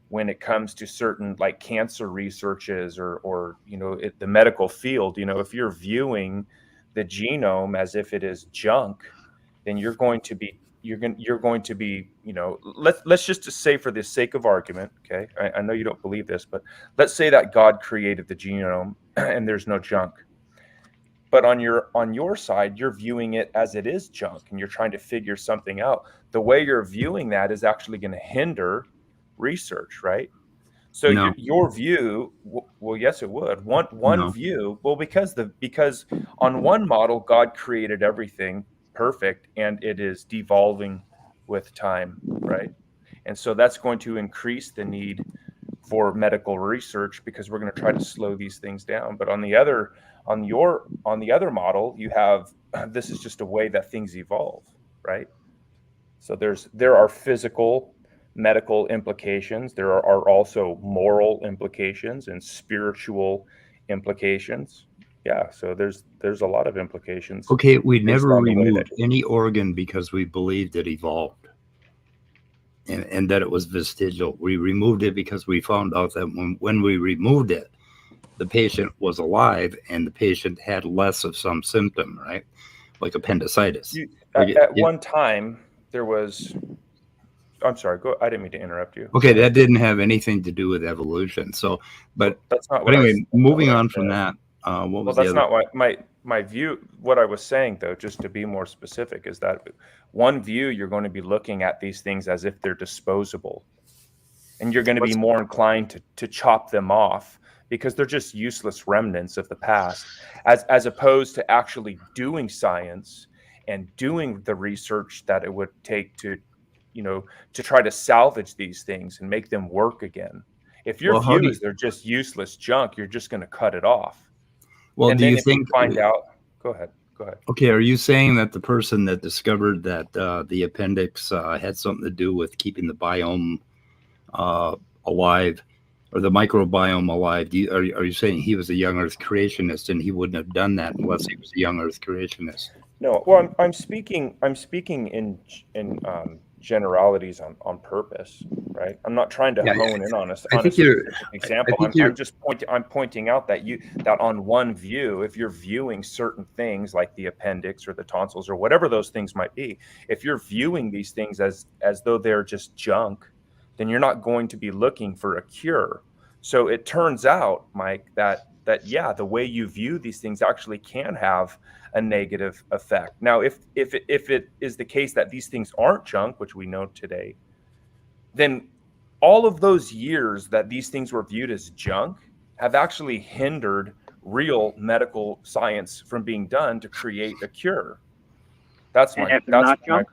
when it comes to certain like cancer researches or the medical field. If you're viewing the genome as if it is junk, then you're going to be let's just say, for the sake of argument, okay, I know you don't believe this, but let's say that God created the genome and there's no junk, but on your side you're viewing it as it is junk and you're trying to figure something out. The way you're viewing that is actually going to hinder research, right? So no. your view, well, yes, it would. One view, well, because on one model God created everything perfect and it is devolving with time, right? And so that's going to increase the need for medical research because we're going to try to slow these things down. But on the other model, you have this is just a way that things evolve, right? So there are physical medical implications. There are also moral implications and spiritual implications. Yeah, so there's a lot of implications. Okay, we never removed any organ because we believed it evolved and that it was vestigial. We removed it because we found out that when we removed it, the patient was alive and the patient had less of some symptom, right? Like appendicitis. At one time, there was... I'm sorry. I didn't mean to interrupt you. Okay, that didn't have anything to do with evolution. So, but that's not. But anyway, moving on from that. What was that's not what my view. What I was saying, though, just to be more specific, is that one view you're going to be looking at these things as if they're disposable, and you're going to be more inclined to chop them off because they're just useless remnants of the past, as opposed to actually doing science and doing the research that it would take to, to try to salvage these things and make them work again. If your view is they're just useless junk, you're just going to cut it off. Well, and do then you if think? You find out. Go ahead. Okay, are you saying that the person that discovered that the appendix had something to do with keeping the biome alive, or the microbiome alive? Are you saying he was a young Earth creationist and he wouldn't have done that unless he was a young Earth creationist? No, well, I'm speaking in generalities on purpose, right? I'm not trying to hone in on a specific example. I'm pointing out that on one view, if you're viewing certain things like the appendix or the tonsils or whatever those things might be, if you're viewing these things as though they're just junk, then you're not going to be looking for a cure. So it turns out, Mike, that the way you view these things actually can have a negative effect. Now, if it is the case that these things aren't junk, which we know today, then all of those years that these things were viewed as junk have actually hindered real medical science from being done to create a cure. That's my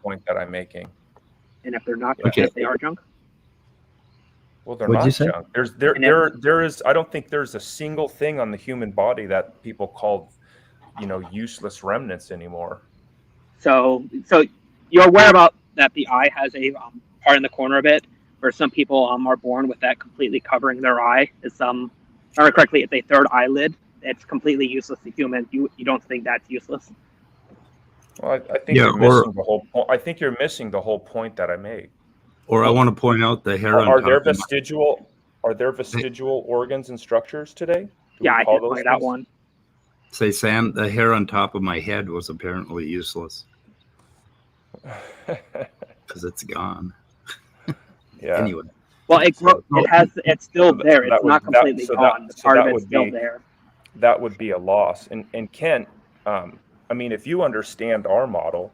point that I'm making. And if they're not junk, if they are junk? Well, they're not junk. There is. I don't think there's a single thing on the human body that people call, useless remnants anymore. So you're aware about that the eye has a part in the corner of it, where some people are born with that completely covering their eye. It's or correctly, it's a third eyelid. It's completely useless to humans. You don't think that's useless? Well, I think you're missing the whole point. I think you're missing the whole point that I made. Or I want to point out the hair. Are there vestigial organs and structures today? I can point out one. Say, Sam, the hair on top of my head was apparently useless because it's gone. Yeah. Anyway. Well, it's still there. It's not completely gone. Part of it's still there. That would be a loss. And Kent, if you understand our model,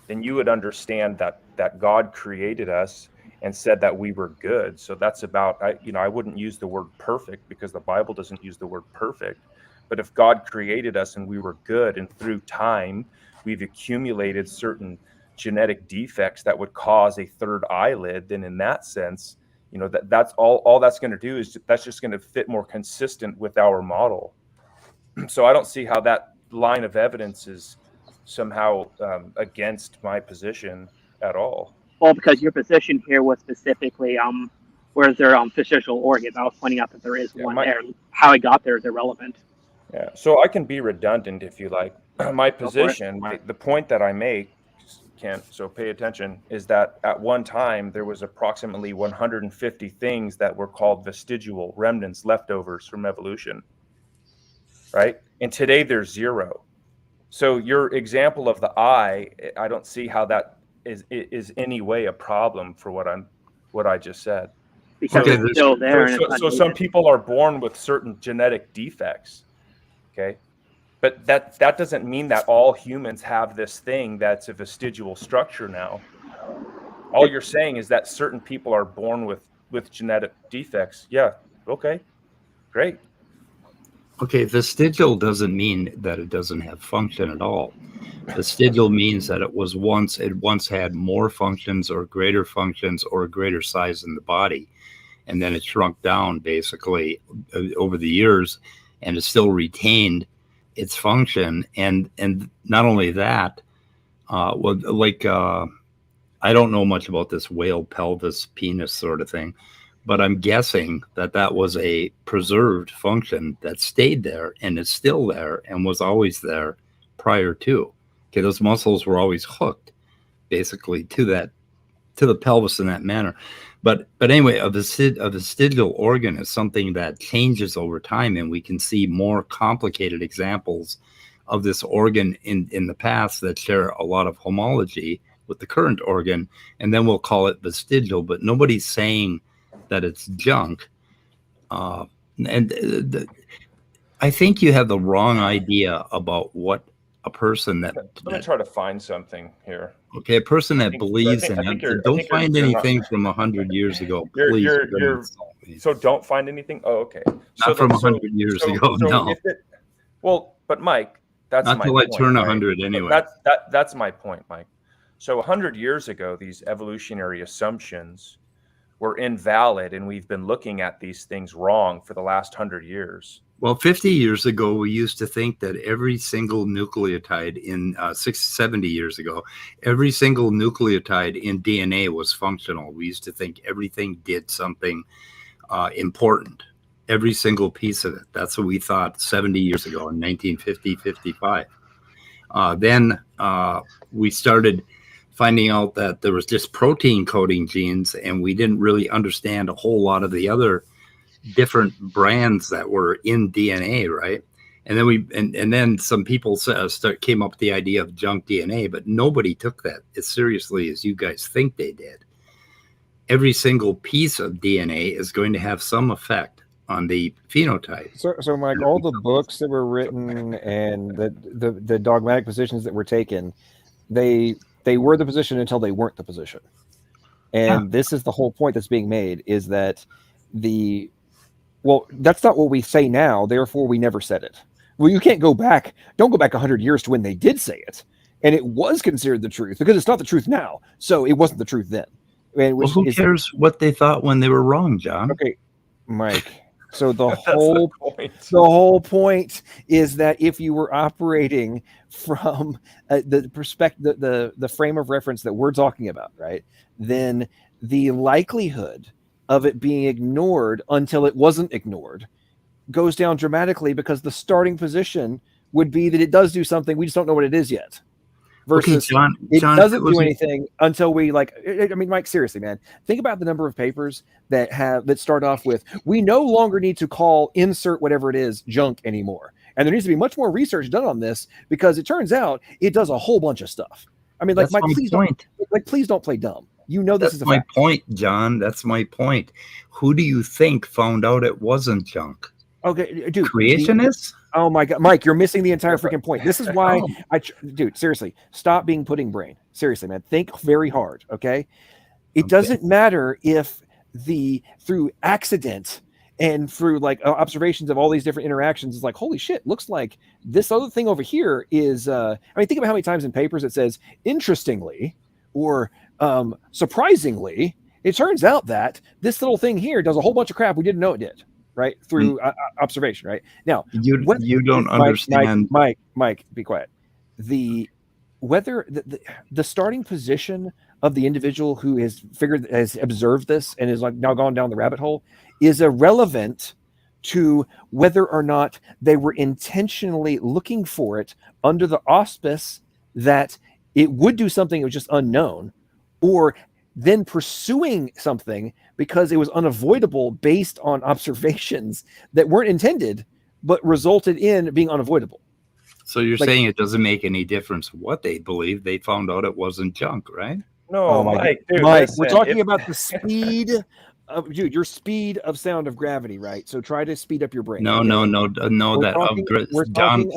then you would understand that God created us and said that we were good. So that's about, I wouldn't use the word perfect because the Bible doesn't use the word perfect. But if God created us and we were good, and through time, we've accumulated certain genetic defects that would cause a third eyelid, then in that sense, that's all that's going to do is that's just going to fit more consistent with our model. So I don't see how that line of evidence is somehow against my position at all. Well, because your position here was specifically where's their vestigial organs. I was pointing out that there is one there. How it got there is irrelevant. Yeah, so I can be redundant if you like. My position, the point that I make, Kent, so pay attention, is that at one time there was approximately 150 things that were called vestigial remnants, leftovers from evolution, right? And today there's 0. So your example of the eye, I don't see how that is any way a problem for what I just said. Because it's still there. So some people are born with certain genetic defects. Okay, but that doesn't mean that all humans have this thing that's a vestigial structure now. All you're saying is that certain people are born with genetic defects. Yeah, okay, great. Okay, vestigial doesn't mean that it doesn't have function at all. Vestigial means that it once had more functions or greater functions or a greater size in the body, and then it shrunk down basically over the years, and it still retained its function. And not only that, I don't know much about this whale pelvis penis sort of thing, but I'm guessing that was a preserved function that stayed there and is still there and was always there prior to. Okay, those muscles were always hooked basically to the pelvis in that manner. But anyway, a vestigial organ is something that changes over time, and we can see more complicated examples of this organ in the past that share a lot of homology with the current organ, and then we'll call it vestigial, but nobody's saying that it's junk. I think you have the wrong idea about what a person that... Let me try to find something here. Okay, a person that believes in it, don't find anything from 100 years ago, please. So don't find anything? Oh, okay. Not from 100 years ago, no. But Mike, That's not my till I point, turn right? 100 So anyway. that's my point, Mike. So 100 years ago, these evolutionary assumptions were invalid, and we've been looking at these things wrong for the last 100 years. Well, 50 years ago, we used to think that every single nucleotide in 70 years ago, every single nucleotide in DNA was functional. We used to think everything did something important, every single piece of it. That's what we thought 70 years ago in 1950, 55. Then we started finding out that there was just protein coding genes, and we didn't really understand a whole lot of the other different brands that were in DNA, right? And then and then some people came up with the idea of junk DNA, but nobody took that as seriously as you guys think they did. Every single piece of DNA is going to have some effect on the phenotype. So Mike, all the books that were written and the dogmatic positions that were taken, they were the position until they weren't the position. And this is the whole point that's being made, is that that's not what we say now, therefore we never said it. Well, you can't go back. Don't go back 100 years to when they did say it. And it was considered the truth, because it's not the truth now. So it wasn't the truth then. Well, who cares what they thought when they were wrong, John? Okay, Mike. So the whole point is that if you were operating from the perspective, the frame of reference that we're talking about, right, then the likelihood of it being ignored until it wasn't ignored goes down dramatically, because the starting position would be that it does do something, we just don't know what it is yet. Versus John, it doesn't do anything until we I mean, Mike, seriously, man, think about the number of papers that start off with, we no longer need to call insert whatever it is junk anymore. And there needs to be much more research done on this, because it turns out it does a whole bunch of stuff. I mean, like, Mike, please don't play dumb. You know, this is my point, John. That's my point. Who do you think found out it wasn't junk? Okay, dude. Creationists? Oh my God, Mike, you're missing the entire freaking point. This is why dude, seriously, stop being pudding brain. Seriously, man, think very hard. Okay. It doesn't matter if through accident and through observations of all these different interactions, is like, holy shit, looks like this other thing over here is, I mean, think about how many times in papers it says, interestingly, or surprisingly, it turns out that this little thing here does a whole bunch of crap we didn't know it did. Right, through observation. Right now, you don't understand. Mike, be quiet. The starting position of the individual who has observed this and is now gone down the rabbit hole is irrelevant to whether or not they were intentionally looking for it under the auspice that it would do something that was just unknown, or then pursuing something because it was unavoidable based on observations that weren't intended, but resulted in being unavoidable. So you're saying it doesn't make any difference what they believe. They found out it wasn't junk, right? No, Mike, we're talking about the speed of, your speed of sound of gravity, right? So try to speed up your brain. No. John,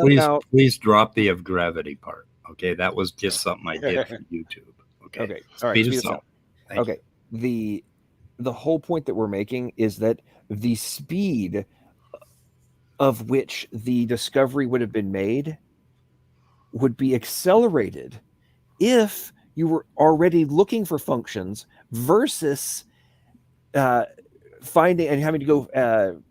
please drop the of gravity part. Okay, that was just something I did for YouTube. Okay. All right. Speed of sound. Okay. The whole point that we're making is that the speed of which the discovery would have been made would be accelerated if you were already looking for functions versus finding and having to go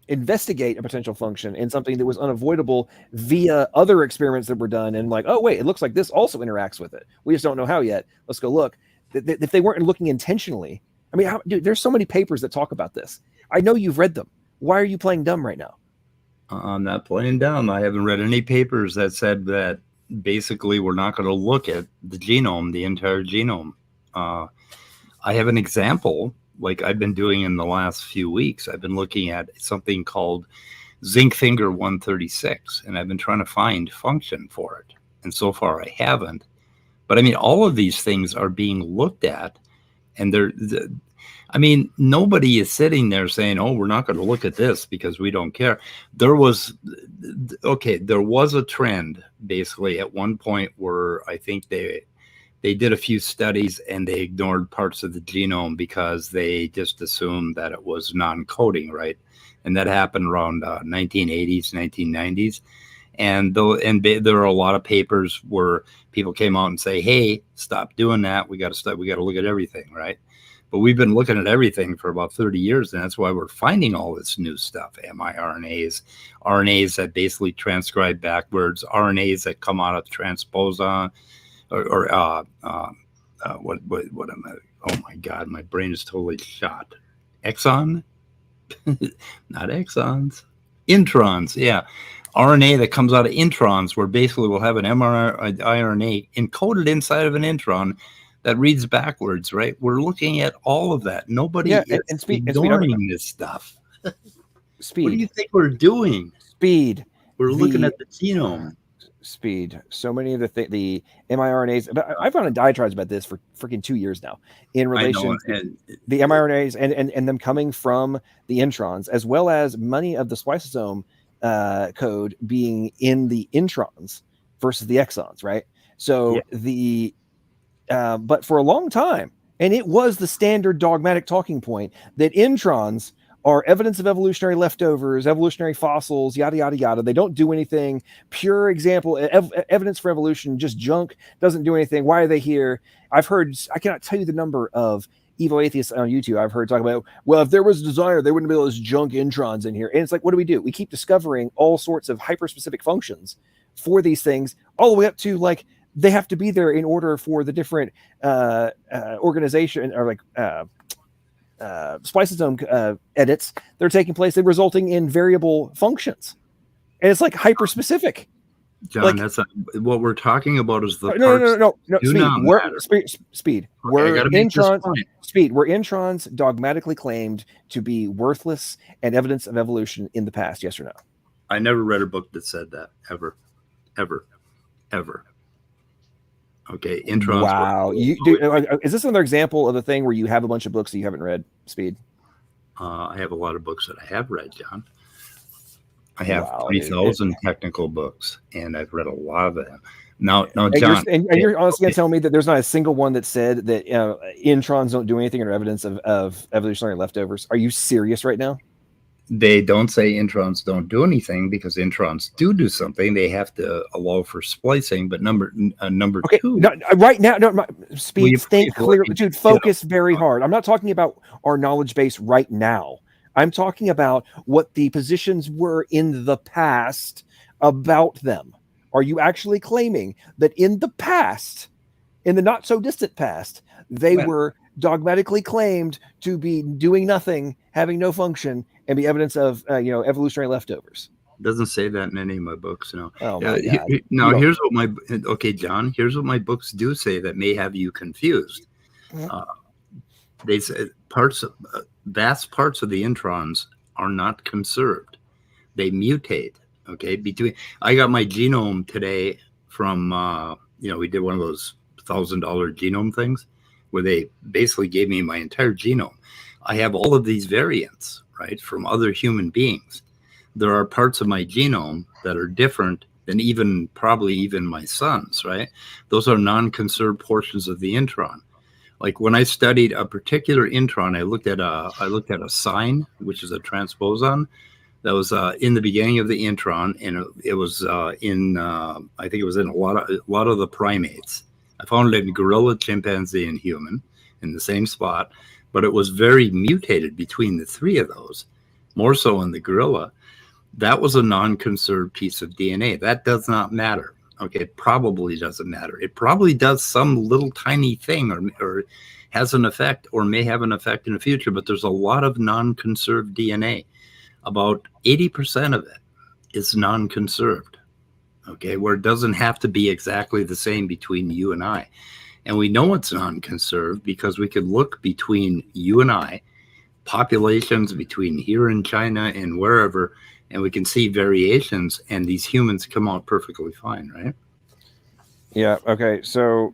investigate a potential function in something that was unavoidable via other experiments that were done, and oh wait, it looks like this also interacts with it. We just don't know how yet. Let's go look. If they weren't looking intentionally, I mean, dude, there's so many papers that talk about this. I know you've read them. Why are you playing dumb right now? I'm not playing dumb. I haven't read any papers that said that basically we're not going to look at the genome, the entire genome. I have an example, like I've been doing in the last few weeks. I've been looking at something called zinc finger 136, and I've been trying to find function for it. And so far I haven't. But I mean, all of these things are being looked at, and nobody is sitting there saying, oh, we're not going to look at this because we don't care. There was a trend basically at one point where I think they did a few studies and they ignored parts of the genome because they just assumed that it was non-coding, right? and that happened around 1980s, 1990s. And there are a lot of papers where people came out and say, "Hey, stop doing that. We got to stop. We got to look at everything, right?" But we've been looking at everything for about 30 years, and that's why we're finding all this new stuff: miRNAs, RNAs that basically transcribe backwards, RNAs that come out of transposon, what am I? Oh my God, my brain is totally shot. Exon, not exons, introns, yeah. RNA that comes out of introns, where basically we'll have an mRNA encoded inside of an intron that reads backwards, right? We're looking at all of that. Nobody is ignoring this stuff. Speed. What do you think we're doing? Speed. We're looking at the genome. Speed. So many of the miRNAs. I've gone on diatribes about this for freaking 2 years now in relation to the miRNAs and them coming from the introns, as well as many of the spliceosome code being in the introns versus the exons, right? So but for a long time, and it was the standard dogmatic talking point that introns are evidence of evolutionary leftovers, evolutionary fossils, yada, yada, yada. They don't do anything. Pure example, evidence for evolution, just junk, doesn't do anything. Why are they here? I've heard, I cannot tell you the number of Evo atheists on YouTube I've heard talk about, well, if there was a desire, they wouldn't be all those junk introns in here. And it's like, what do? We keep discovering all sorts of hyper-specific functions for these things, all the way up to like, they have to be there in order for the different organization or like spliceosome edits that are taking place and resulting in variable functions. And it's like hyper specific. John, like, that's what we're talking about is the no, speed. We're introns. Speed. We're introns dogmatically claimed to be worthless and evidence of evolution in the past. Yes or no? I never read a book that said that ever. Okay, introns. Wow, is this another example of a thing where you have a bunch of books that you haven't read? Speed. I have a lot of books that I have read, John. I have 3,000 technical books, and I've read a lot of them. Now, John, you're honestly going to tell me that there's not a single one that said that introns don't do anything or evidence of evolutionary leftovers? Are you serious right now? They don't say introns don't do anything, because introns do something. They have to allow for splicing. But number two, right now, speed, think clearly, dude. Focus very hard. I'm not talking about our knowledge base right now. I'm talking about what the positions were in the past about them. Are you actually claiming that in the past, in the not so distant past, they were dogmatically claimed to be doing nothing, having no function, and be evidence of evolutionary leftovers? Doesn't say that in any of my books. No. Oh my God. Here's what John. Here's what my books do say that may have you confused. They say vast parts of the introns are not conserved. They mutate. Okay, I got my genome today from we did one of those $1,000 genome things where they basically gave me my entire genome. I have all of these variants, right, from other human beings. There are parts of my genome that are different than probably even my son's, right? Those are non-conserved portions of the intron. Like when I studied a particular intron, I looked at a sign, which is a transposon, that was in the beginning of the intron, and it was I think it was in a lot of the primates. I found it in gorilla, chimpanzee, and human in the same spot, but it was very mutated between the three of those, more so in the gorilla. That was a non-conserved piece of DNA. That does not matter. Okay, it probably doesn't matter. It probably does some little tiny thing or has an effect or may have an effect in the future, but there's a lot of non-conserved DNA. About 80% of it is non-conserved, okay, where it doesn't have to be exactly the same between you and I. And we know it's non-conserved because we could look between you and I, populations between here in China and wherever, and we can see variations, and these humans come out perfectly fine, right? Yeah, okay, so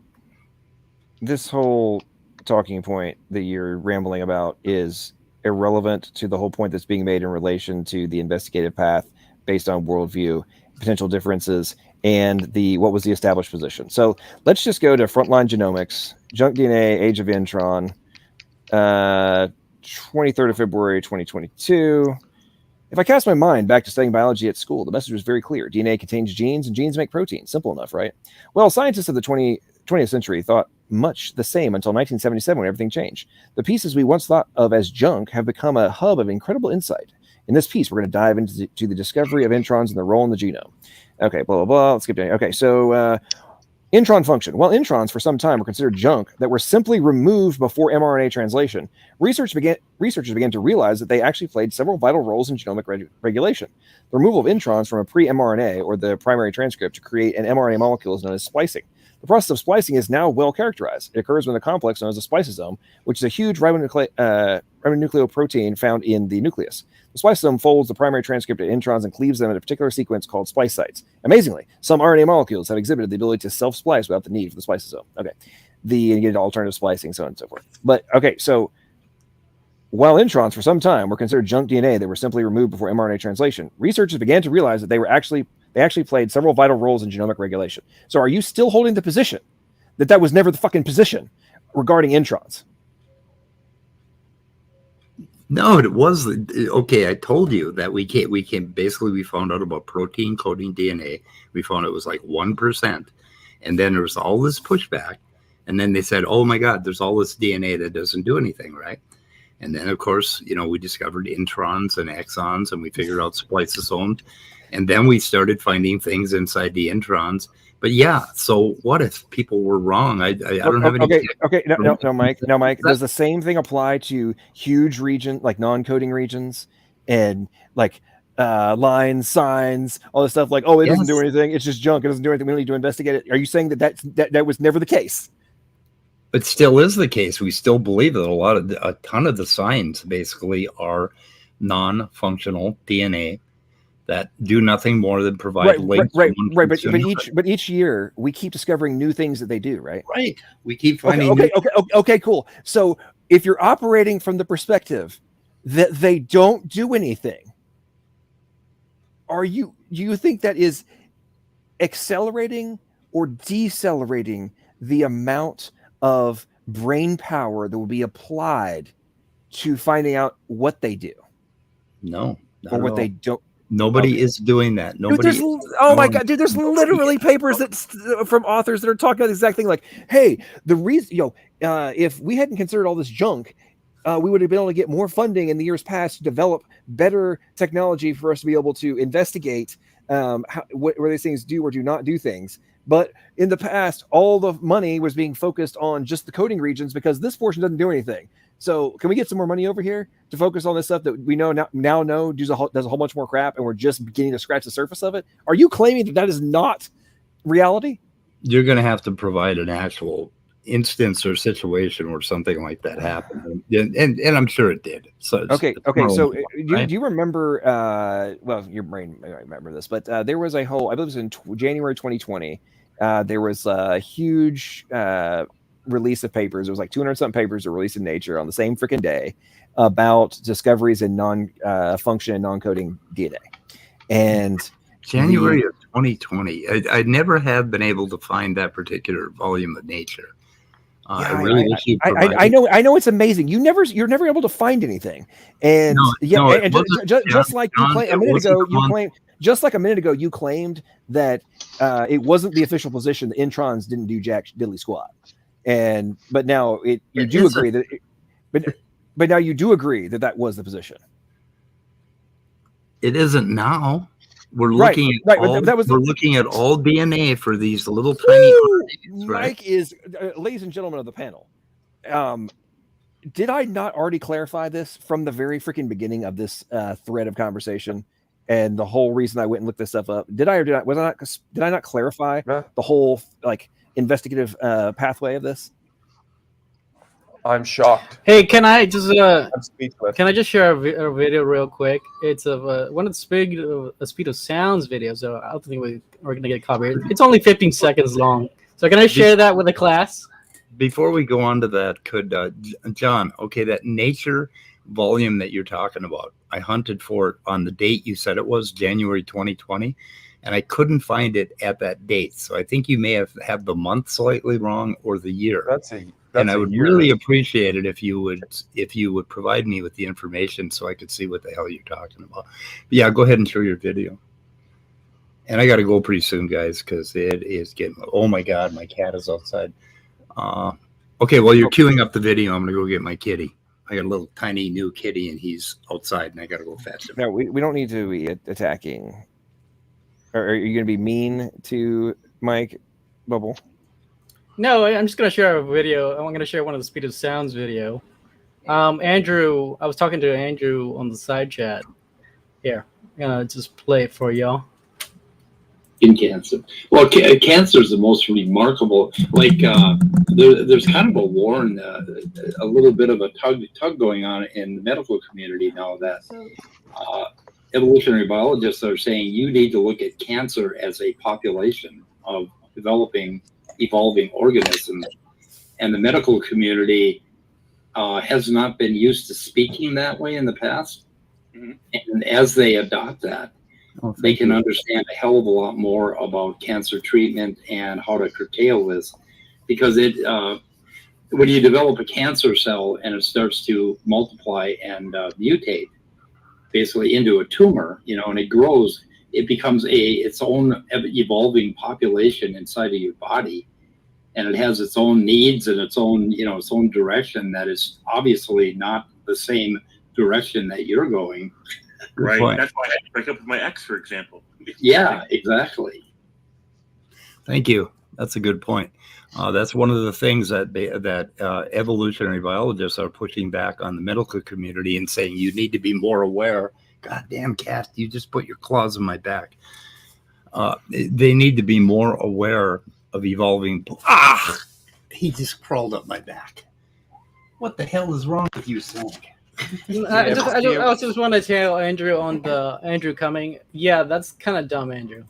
this whole talking point that you're rambling about is irrelevant to the whole point that's being made in relation to the investigative path based on worldview, potential differences, and what was the established position. So let's just go to Frontline Genomics, Junk DNA, Age of Intron, 23rd of February, 2022. If I cast my mind back to studying biology at school, the message was very clear. DNA contains genes and genes make proteins. Simple enough, right? Well, scientists of the 20th century thought much the same until 1977 when everything changed. The pieces we once thought of as junk have become a hub of incredible insight. In this piece, we're going to dive into the discovery of introns and their role in the genome. Okay, blah, blah, blah. Let's skip down. Okay, so intron function. Well, introns for some time were considered junk that were simply removed before mRNA translation. Researchers began to realize that they actually played several vital roles in genomic regulation. The removal of introns from a pre-mRNA, or the primary transcript, to create an mRNA molecule is known as splicing. The process of splicing is now well characterized. It occurs when a complex known as a spliceosome, which is a huge ribonucleoprotein found in the nucleus. The spliceosome folds the primary transcript of introns and cleaves them in a particular sequence called splice sites. Amazingly, some RNA molecules have exhibited the ability to self-splice without the need for the spliceosome. Okay, you get alternative splicing, so on and so forth. But okay, so while introns for some time were considered junk DNA that were simply removed before mRNA translation, researchers began to realize that they actually played several vital roles in genomic regulation. So are you still holding the position that was never the fucking position regarding introns? No, it was okay. I told you that we found out about protein coding DNA. We found it was like 1%, and then there was all this pushback, and then they said, "Oh my God, there's all this DNA that doesn't do anything, right?" And then of course, we discovered introns and exons, and we figured out spliceosomes, and then we started finding things inside the introns. But yeah, so what if people were wrong? I don't have any. Okay. No, Mike. Does the same thing apply to huge region, like non-coding regions, and like lines, signs, all this stuff? Like, oh, it doesn't do anything. It's just junk. It doesn't do anything. We don't need to investigate it. Are you saying that was never the case? It still is the case. We still believe that a ton of the signs basically are non-functional DNA that do nothing more than provide links. Right. But each year we keep discovering new things that they do, right? Right. We keep finding. Okay, cool. So if you're operating from the perspective that they don't do anything, do you think that is accelerating or decelerating the amount of brain power that will be applied to finding out what they do? No. Or what they don't. Nobody is doing that. Nobody. Dude, my God, dude! There's literally papers from authors that are talking about the exact thing. Like, hey, the reason, if we hadn't considered all this junk, we would have been able to get more funding in the years past to develop better technology for us to be able to investigate where these things do or do not do things. But in the past, all the money was being focused on just the coding regions because this portion doesn't do anything. So can we get some more money over here to focus on this stuff that we know now does a whole bunch more crap, and we're just beginning to scratch the surface of it? Are you claiming that is not reality? You're going to have to provide an actual instance or situation where something like that happened, and I'm sure it did. So okay. So do you remember? Well, your brain might remember this, but there was a whole. I believe it was in January 2020. There was a huge release of papers. It was like 200-something papers that were released in Nature on the same freaking day about discoveries in non-function and non-coding DNA. And January of 2020. I never have been able to find that particular volume of Nature. I know it's amazing. You're never able to find anything. And just like you claimed a minute ago, you claimed that it wasn't the official position that introns didn't do jack diddly squat. But now you do agree that was the position. It isn't now. We're looking at all DNA for these little tiny proteins, right? Mike is, ladies and gentlemen of the panel. Did I not already clarify this from the very freaking beginning of this thread of conversation? And the whole reason I went and looked this stuff up, did I not clarify the whole investigative pathway of this? I'm shocked. Hey, can I just share a video real quick? It's of one of the speed of sounds videos. So I don't think we're gonna get copyrighted. It's only 15 seconds long. So can I share that with the class? Before we go on to that, could John? Okay, that Nature volume that you're talking about, I hunted for it on the date you said it was January 2020. And I couldn't find it at that date. So I think you may have the month slightly wrong or the year. And I would really appreciate it if you would provide me with the information so I could see what the hell you're talking about. But yeah, go ahead and show your video. And I got to go pretty soon, guys, because it is getting. Oh my God, my cat is outside. Okay, well you're queuing up the video. I'm gonna go get my kitty. I got a little tiny new kitty, and he's outside, and I got to go fetch him. No, we don't need to be attacking. Or are you going to be mean to Mike, Bubble? No, I'm just going to share a video. I'm going to share one of the Speed of Sounds video. Andrew, I was talking to Andrew on the side chat. Here, I'm going to just play it for y'all. In cancer. Well, cancer is the most remarkable. Like, there's kind of a war and a little bit of a tug going on in the medical community now that evolutionary biologists are saying you need to look at cancer as a population of evolving organisms, and the medical community has not been used to speaking that way in the past. And as they adopt that, they can understand a hell of a lot more about cancer treatment and how to curtail this, because when you develop a cancer cell and it starts to multiply and mutate basically into a tumor, and it grows, it becomes its own evolving population inside of your body, and it has its own needs and its own direction that is obviously not the same direction that you're going. Right. point. That's why I had to break up with my ex, for example. Yeah, exactly. Thank you. That's a good point. That's one of the things that evolutionary biologists are pushing back on the medical community and saying you need to be more aware. Goddamn cat, you just put your claws in my back. They need to be more aware of evolving. He just crawled up my back. What the hell is wrong with you, Snake? I just want to tell Andrew on the Andrew coming. Yeah, that's kind of dumb, Andrew.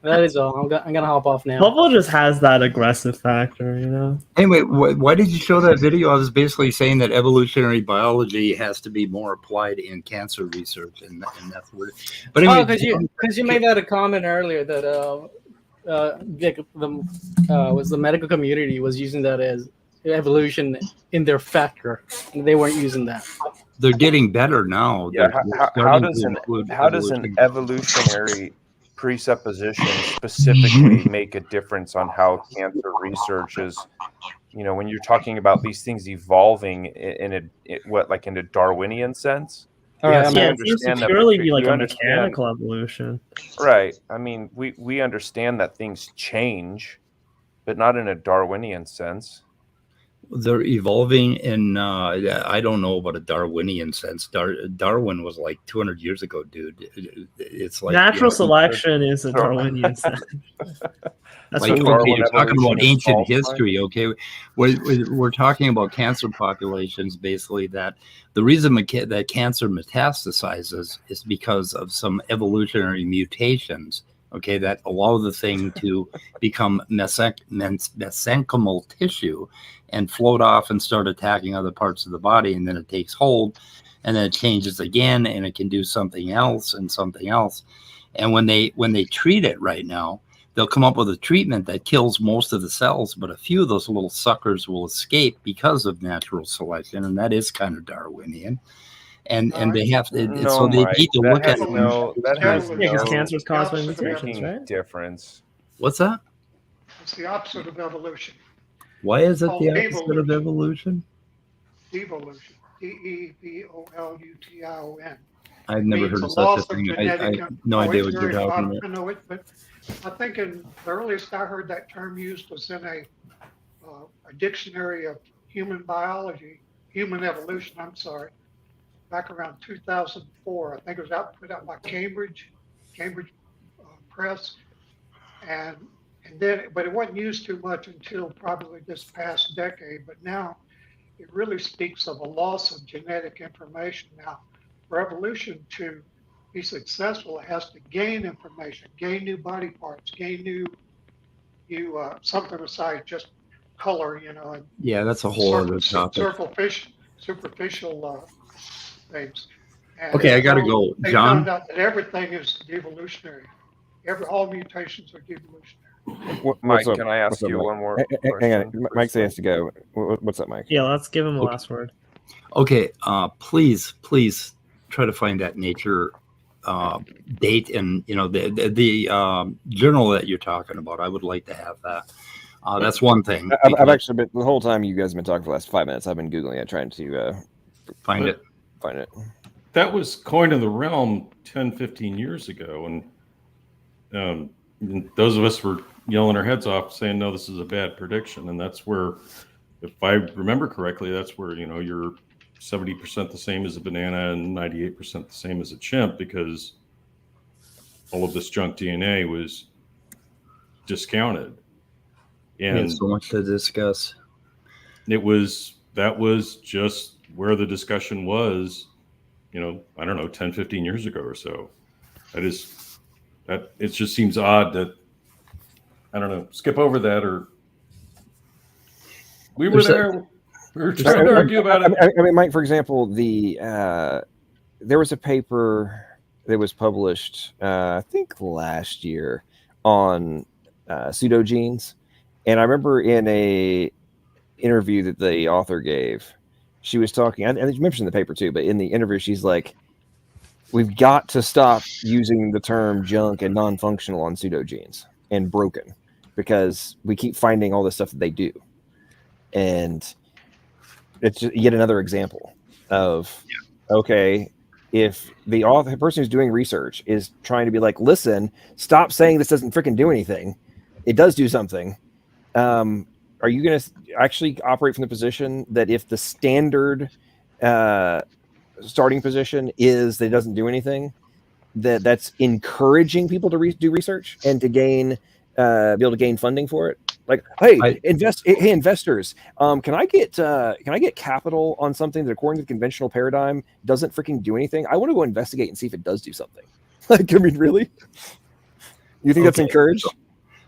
That is all. I'm gonna hop off now. Bubble just has that aggressive factor, Anyway, why did you show that video? I was basically saying that evolutionary biology has to be more applied in cancer research, and that's what. But anyway, because you made that a comment earlier that was the medical community was using that as evolution in their factor, and they weren't using that. They're getting better now. Yeah, how does an evolutionary presupposition specifically make a difference on how cancer research is? When you're talking about these things evolving in a Darwinian sense. All right, it seems to purely be like a mechanical evolution. Right. I mean, we understand that things change, but not in a Darwinian sense. They're evolving in, I don't know about a Darwinian sense. Darwin was like 200 years ago, dude. It's like natural selection is a Darwinian sense. That's like, okay, you're talking about ancient history, okay? We're talking about cancer populations, basically, that the reason that cancer metastasizes is because of some evolutionary mutations, okay, that allow the thing to become mesenchymal tissue and float off and start attacking other parts of the body, and then it takes hold, and then it changes again, and it can do something else and something else. And when they treat it right now, they'll come up with a treatment that kills most of the cells, but a few of those little suckers will escape because of natural selection, and that is kind of Darwinian. And they have to, no, so they Mike, need to look at it. Because cancer is caused by mutations, right? Difference. What's that? It's the opposite of evolution. Why is it the opposite of evolution? Devolution. Devolution. I've never heard of such a thing. I have no idea what you're talking about. I know it, but I think in the earliest I heard that term used was in a dictionary of human biology, human evolution, back around 2004. I think it was put out by Cambridge Press, and then, but it wasn't used too much until probably this past decade. But now it really speaks of a loss of genetic information. Now, for evolution to be successful, it has to gain information, gain new body parts, gain new something besides just color, And yeah, that's a whole other topic. Superficial things. And okay, I gotta go. They John? found out that everything is devolutionary. All mutations are devolutionary. Mike, up? can I ask Up, you Mike? one more Hang on, question? Mike says to go. What's up, Mike? Yeah, let's give him the last word. Okay, please try to find that nature date and the journal that you're talking about. I would like to have that. That's one thing. I've actually been the whole time you guys have been talking for the last 5 minutes. I've been googling it, trying to find it. That was coined in the realm 10, 15 years ago, and those of us were yelling our heads off, saying, "No, this is a bad prediction." And that's where, if I remember correctly, that's where you're 70% the same as a banana and 98% the same as a chimp, because all of this junk DNA was discounted. And so much to discuss. That was just where the discussion was, I don't know, 10, 15 years ago or so. It just seems odd that, I don't know, skip over that, or we were there. We were trying to argue about it. I mean, Mike, for example, there was a paper that was published, I think last year, on pseudogenes. And I remember in a interview that the author gave, she was talking, and you mentioned the paper too, but in the interview, she's like, we've got to stop using the term junk and non-functional on pseudogenes and broken, because we keep finding all this stuff that they do. And it's just yet another example of, okay, if the person who's doing research is trying to be like, listen, stop saying this doesn't freaking do anything. It does do something. Are you going to actually operate from the position that if the standard starting position is that it doesn't do anything, that's encouraging people to do research and to be able to gain funding for it? Like, hey, investors, can I get capital on something that, according to the conventional paradigm, doesn't freaking do anything? I want to go investigate and see if it does do something. Like, I mean, really? You think that's encouraged?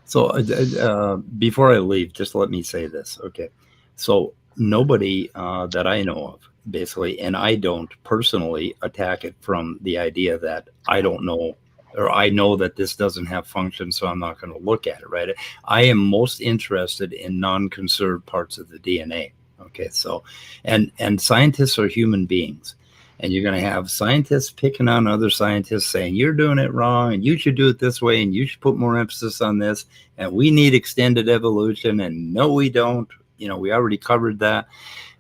So before I leave, just let me say this. Okay. So nobody that I know of, basically, and I don't personally attack it from the idea that I don't know, or I know that this doesn't have function, so I'm not going to look at it, right? I am most interested in non-conserved parts of the DNA. Okay. So, and scientists are human beings. And you're going to have scientists picking on other scientists saying, you're doing it wrong, and you should do it this way, and you should put more emphasis on this, and we need extended evolution, and no, we don't. We already covered that.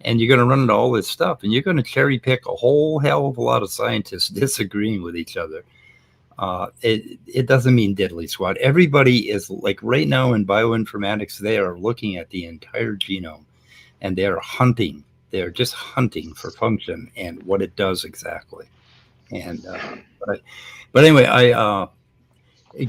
And you're going to run into all this stuff, and you're going to cherry pick a whole hell of a lot of scientists disagreeing with each other. It doesn't mean diddly squat. Everybody is, like, right now in bioinformatics, they are looking at the entire genome, and they are hunting. They're just hunting for function and what it does exactly. And but anyway,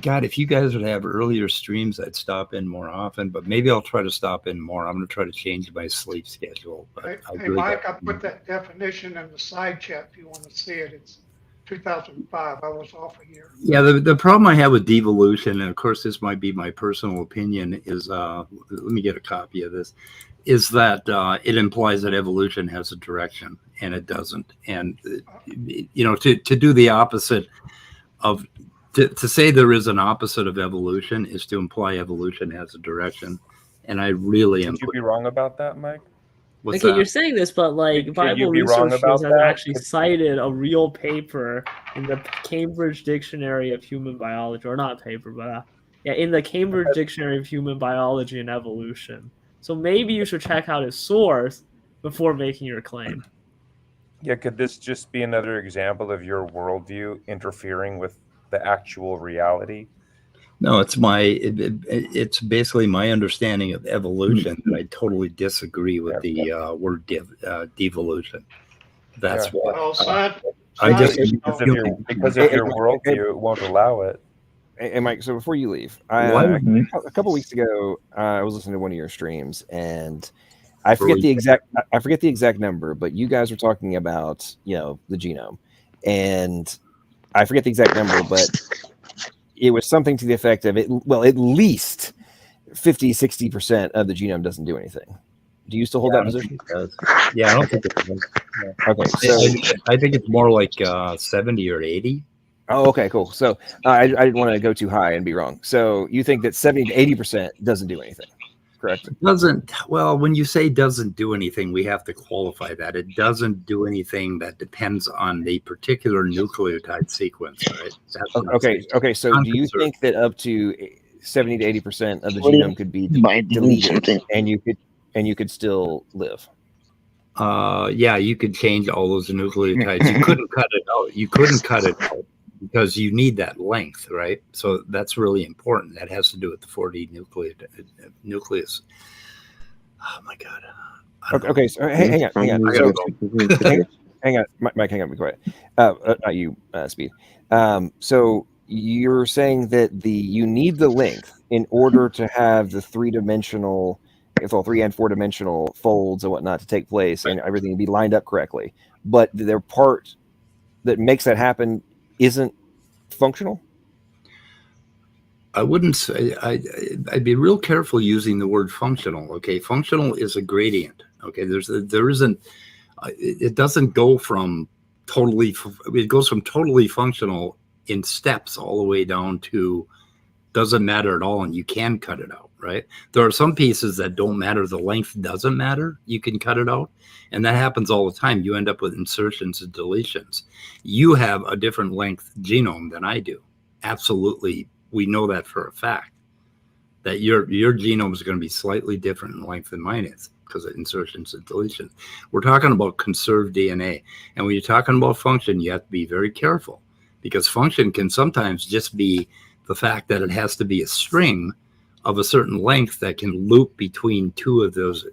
God, if you guys would have earlier streams, I'd stop in more often. But maybe I'll try to stop in more. I'm going to try to change my sleep schedule. But hey, Mike, I put that definition in the side chat if you want to see it. It's 2005. I was off a year. Yeah, the problem I have with devolution, and of course this might be my personal opinion, is let me get a copy of this. Is that it implies that evolution has a direction, and it doesn't. And to do the opposite of to say there is an opposite of evolution is to imply evolution has a direction. And I really am. Could you be wrong about that, Mike? Okay, you're saying this, but like Bible Research has actually cited a real paper in the Cambridge Dictionary of Human Biology, or not paper, but in the Cambridge Dictionary of Human Biology and Evolution. So maybe you should check out his source before making your claim. Yeah, could this just be another example of your worldview interfering with the actual reality? No, it's it's basically my understanding of evolution that I totally disagree with the word devolution. That's what I just because of your worldview, it won't allow it. Hey, Mike, so before you leave, a couple weeks ago, I was listening to one of your streams, and I forget the exact number, but you guys were talking about, the genome, and I forget the exact number, but it was something to the effect of it. Well, at least 50-60% of the genome doesn't do anything. Do you still hold that position? Yeah, I don't think it does. Okay, so I think it's more like 70 or 80. Oh, okay, cool. So I didn't want to go too high and be wrong. So you think that 70 to 80% doesn't do anything, correct? Doesn't, well, when you say doesn't do anything, we have to qualify that. It doesn't do anything that depends on the particular nucleotide sequence, right? That's Okay. So do you think that up to 70 to 80% of the What do you genome could be by doing deleted something? and you could still live? Yeah, you could change all those nucleotides. You couldn't cut it out. You couldn't cut it out because you need that length, right? So that's really important. That has to do with the 4D nucleus. Oh my God. Okay. So hang on. So, hang on, Mike. Hang on. Be quiet. Not you, Speed. So you're saying that you need the length in order to have the 3-dimensional, it's all 3 and 4-dimensional folds and whatnot to take place, and everything to be lined up correctly. But their part that makes that happen isn't functional. I wouldn't say. I'd be real careful using the word functional. Okay, functional is a gradient. Okay, there isn't. It doesn't go from totally. It goes from totally functional in steps all the way down to doesn't matter at all, and you can cut it out. Right? There are some pieces that don't matter. The length doesn't matter. You can cut it out, and that happens all the time. You end up with insertions and deletions. You have a different length genome than I do. Absolutely. We know that for a fact, that your genome is going to be slightly different in length than mine is because of insertions and deletions. We're talking about conserved DNA. And when you're talking about function, you have to be very careful because function can sometimes just be the fact that it has to be a string of a certain length that can loop between two of those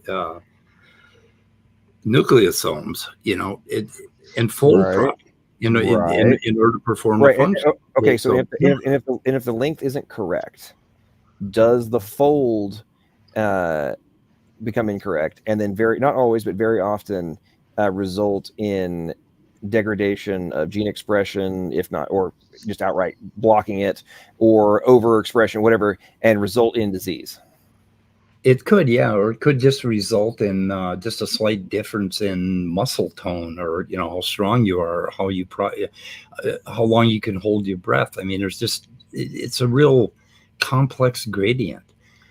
nucleosomes, and fold properly. In order to perform a function. Okay, so if the length isn't correct, does the fold become incorrect, and then not always, but very often result in degradation of gene expression, if not, or just outright blocking it, or overexpression, whatever, and result in disease? It could, yeah, or it could just result in just a slight difference in muscle tone, or how strong you are, how long you can hold your breath. I mean, it's a real complex gradient.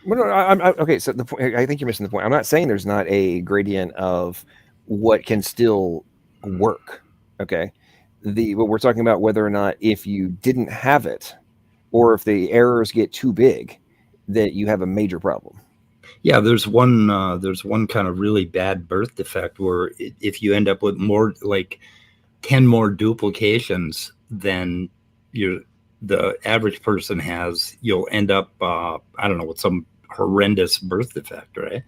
Well, no, okay. So the point, I think you're missing the point. I'm not saying there's not a gradient of what can still work. Okay, what we're talking about whether or not if you didn't have it, or if the errors get too big, that you have a major problem. Yeah, there's one kind of really bad birth defect where if you end up with more like 10 more duplications than the average person has, you'll end up I don't know, with some horrendous birth defect, right?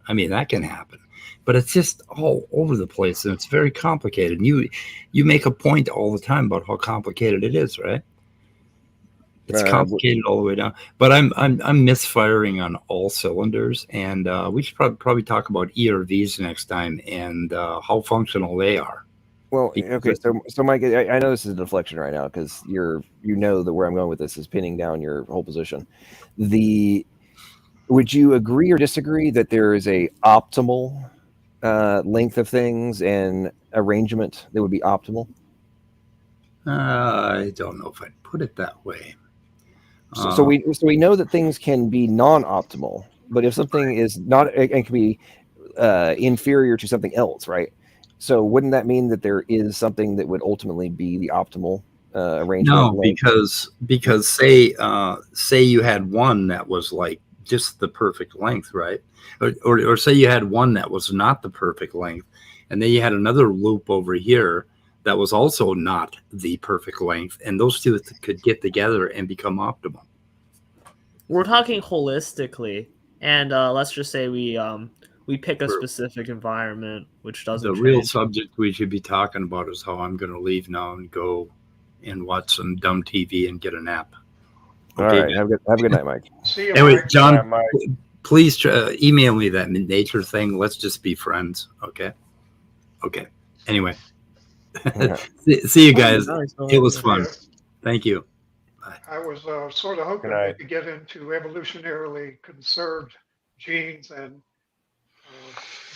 I mean, that can happen, but it's just all over the place and it's very complicated. And you make a point all the time about how complicated it is, right? It's complicated all the way down, but I'm misfiring on all cylinders, and we should probably talk about ERVs next time and how functional they are. Well, okay, so Mike, I know this is a deflection right now because that where I'm going with this is pinning down your whole position. Would you agree or disagree that there is a optimal length of things and arrangement that would be optimal? I don't know if I'd put it that way. So we know that things can be non-optimal, but if something is not, it can be inferior to something else, right? So wouldn't that mean that there is something that would ultimately be the optimal arrangement? No, because say you had one that was like just the perfect length, right? Or say you had one that was not the perfect length, and then you had another loop over here that was also not the perfect length, and those two could get together and become optimal. We're talking holistically, and let's just say we pick a specific environment which doesn't change. Real subject we should be talking about is how I'm going to leave now and go and watch some dumb TV and get a nap. Okay, all right, have a good night, Mike. See you, anyway, Mike. John, please email me that nature thing. Let's just be friends, okay? Okay. Anyway. See you guys. It was fun. Thank you. Bye. I was sort of hoping we could get into evolutionarily conserved genes and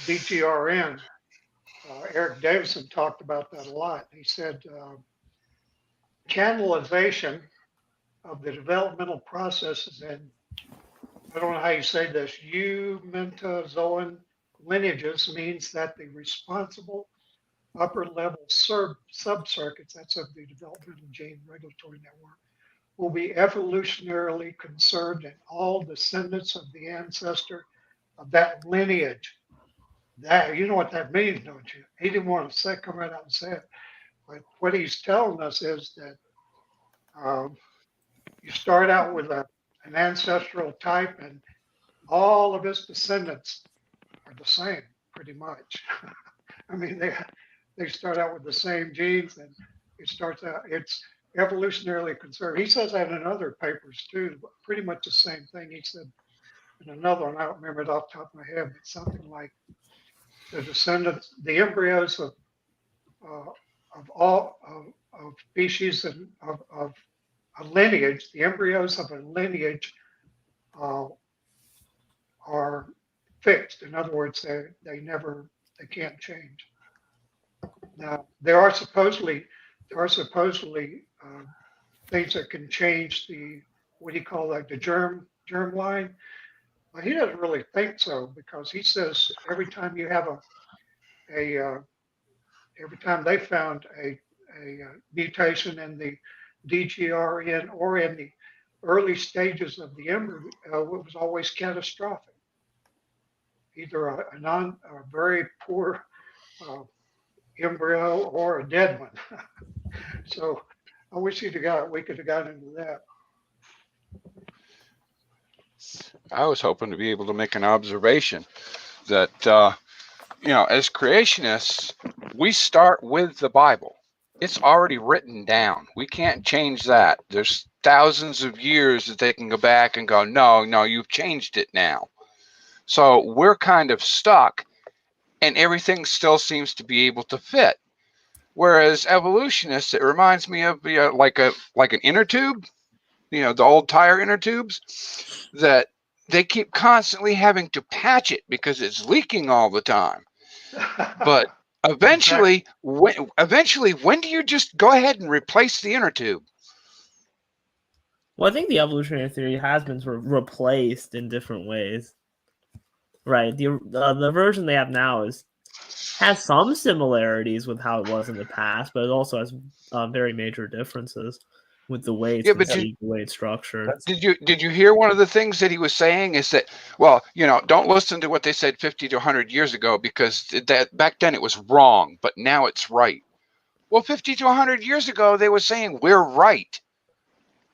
DTRN. Eric Davison talked about that a lot. He said canalization of the developmental processes and I don't know how you say this, eumentazoan lineages means that the responsible upper level subcircuits, that's of the developmental gene regulatory network, will be evolutionarily conserved in all descendants of the ancestor of that lineage. That, you know what that means, don't you? He didn't want to come right out and say it. But what he's telling us is that you start out with an ancestral type and all of his descendants are the same, pretty much. I mean, they start out with the same genes and it's evolutionarily conserved. He says that in other papers too, but pretty much the same thing. He said in another one, I don't remember it off the top of my head, but something like the descendants, the embryos of all species and of a lineage, the embryos of a lineage are fixed. In other words, they can't change. Now there are supposedly things that can change the what do you call that, the germ line. Well, he doesn't really think so because he says every time you have every time they found a mutation in the DGRN or in the early stages of the embryo, it was always catastrophic. Either a very poor embryo or a dead one. So I wish we could have got into that. I was hoping to be able to make an observation that, as creationists, we start with the Bible. It's already written down. We can't change that. There's thousands of years that they can go back and go, no, you've changed it now. So we're kind of stuck and everything still seems to be able to fit. Whereas evolutionists, it reminds me of like an inner tube, the old tire inner tubes, that they keep constantly having to patch it because it's leaking all the time. But eventually, when do you just go ahead and replace the inner tube? Well, I think the evolutionary theory has been sort of replaced in different ways. Right. The version they have now has some similarities with how it was in the past, but it also has very major differences with the way it's conceived, the way it's structured. Did you hear one of the things that he was saying is that, well, don't listen to what they said 50 to 100 years ago because that back then it was wrong, but now it's right. Well, 50 to 100 years ago, they were saying we're right.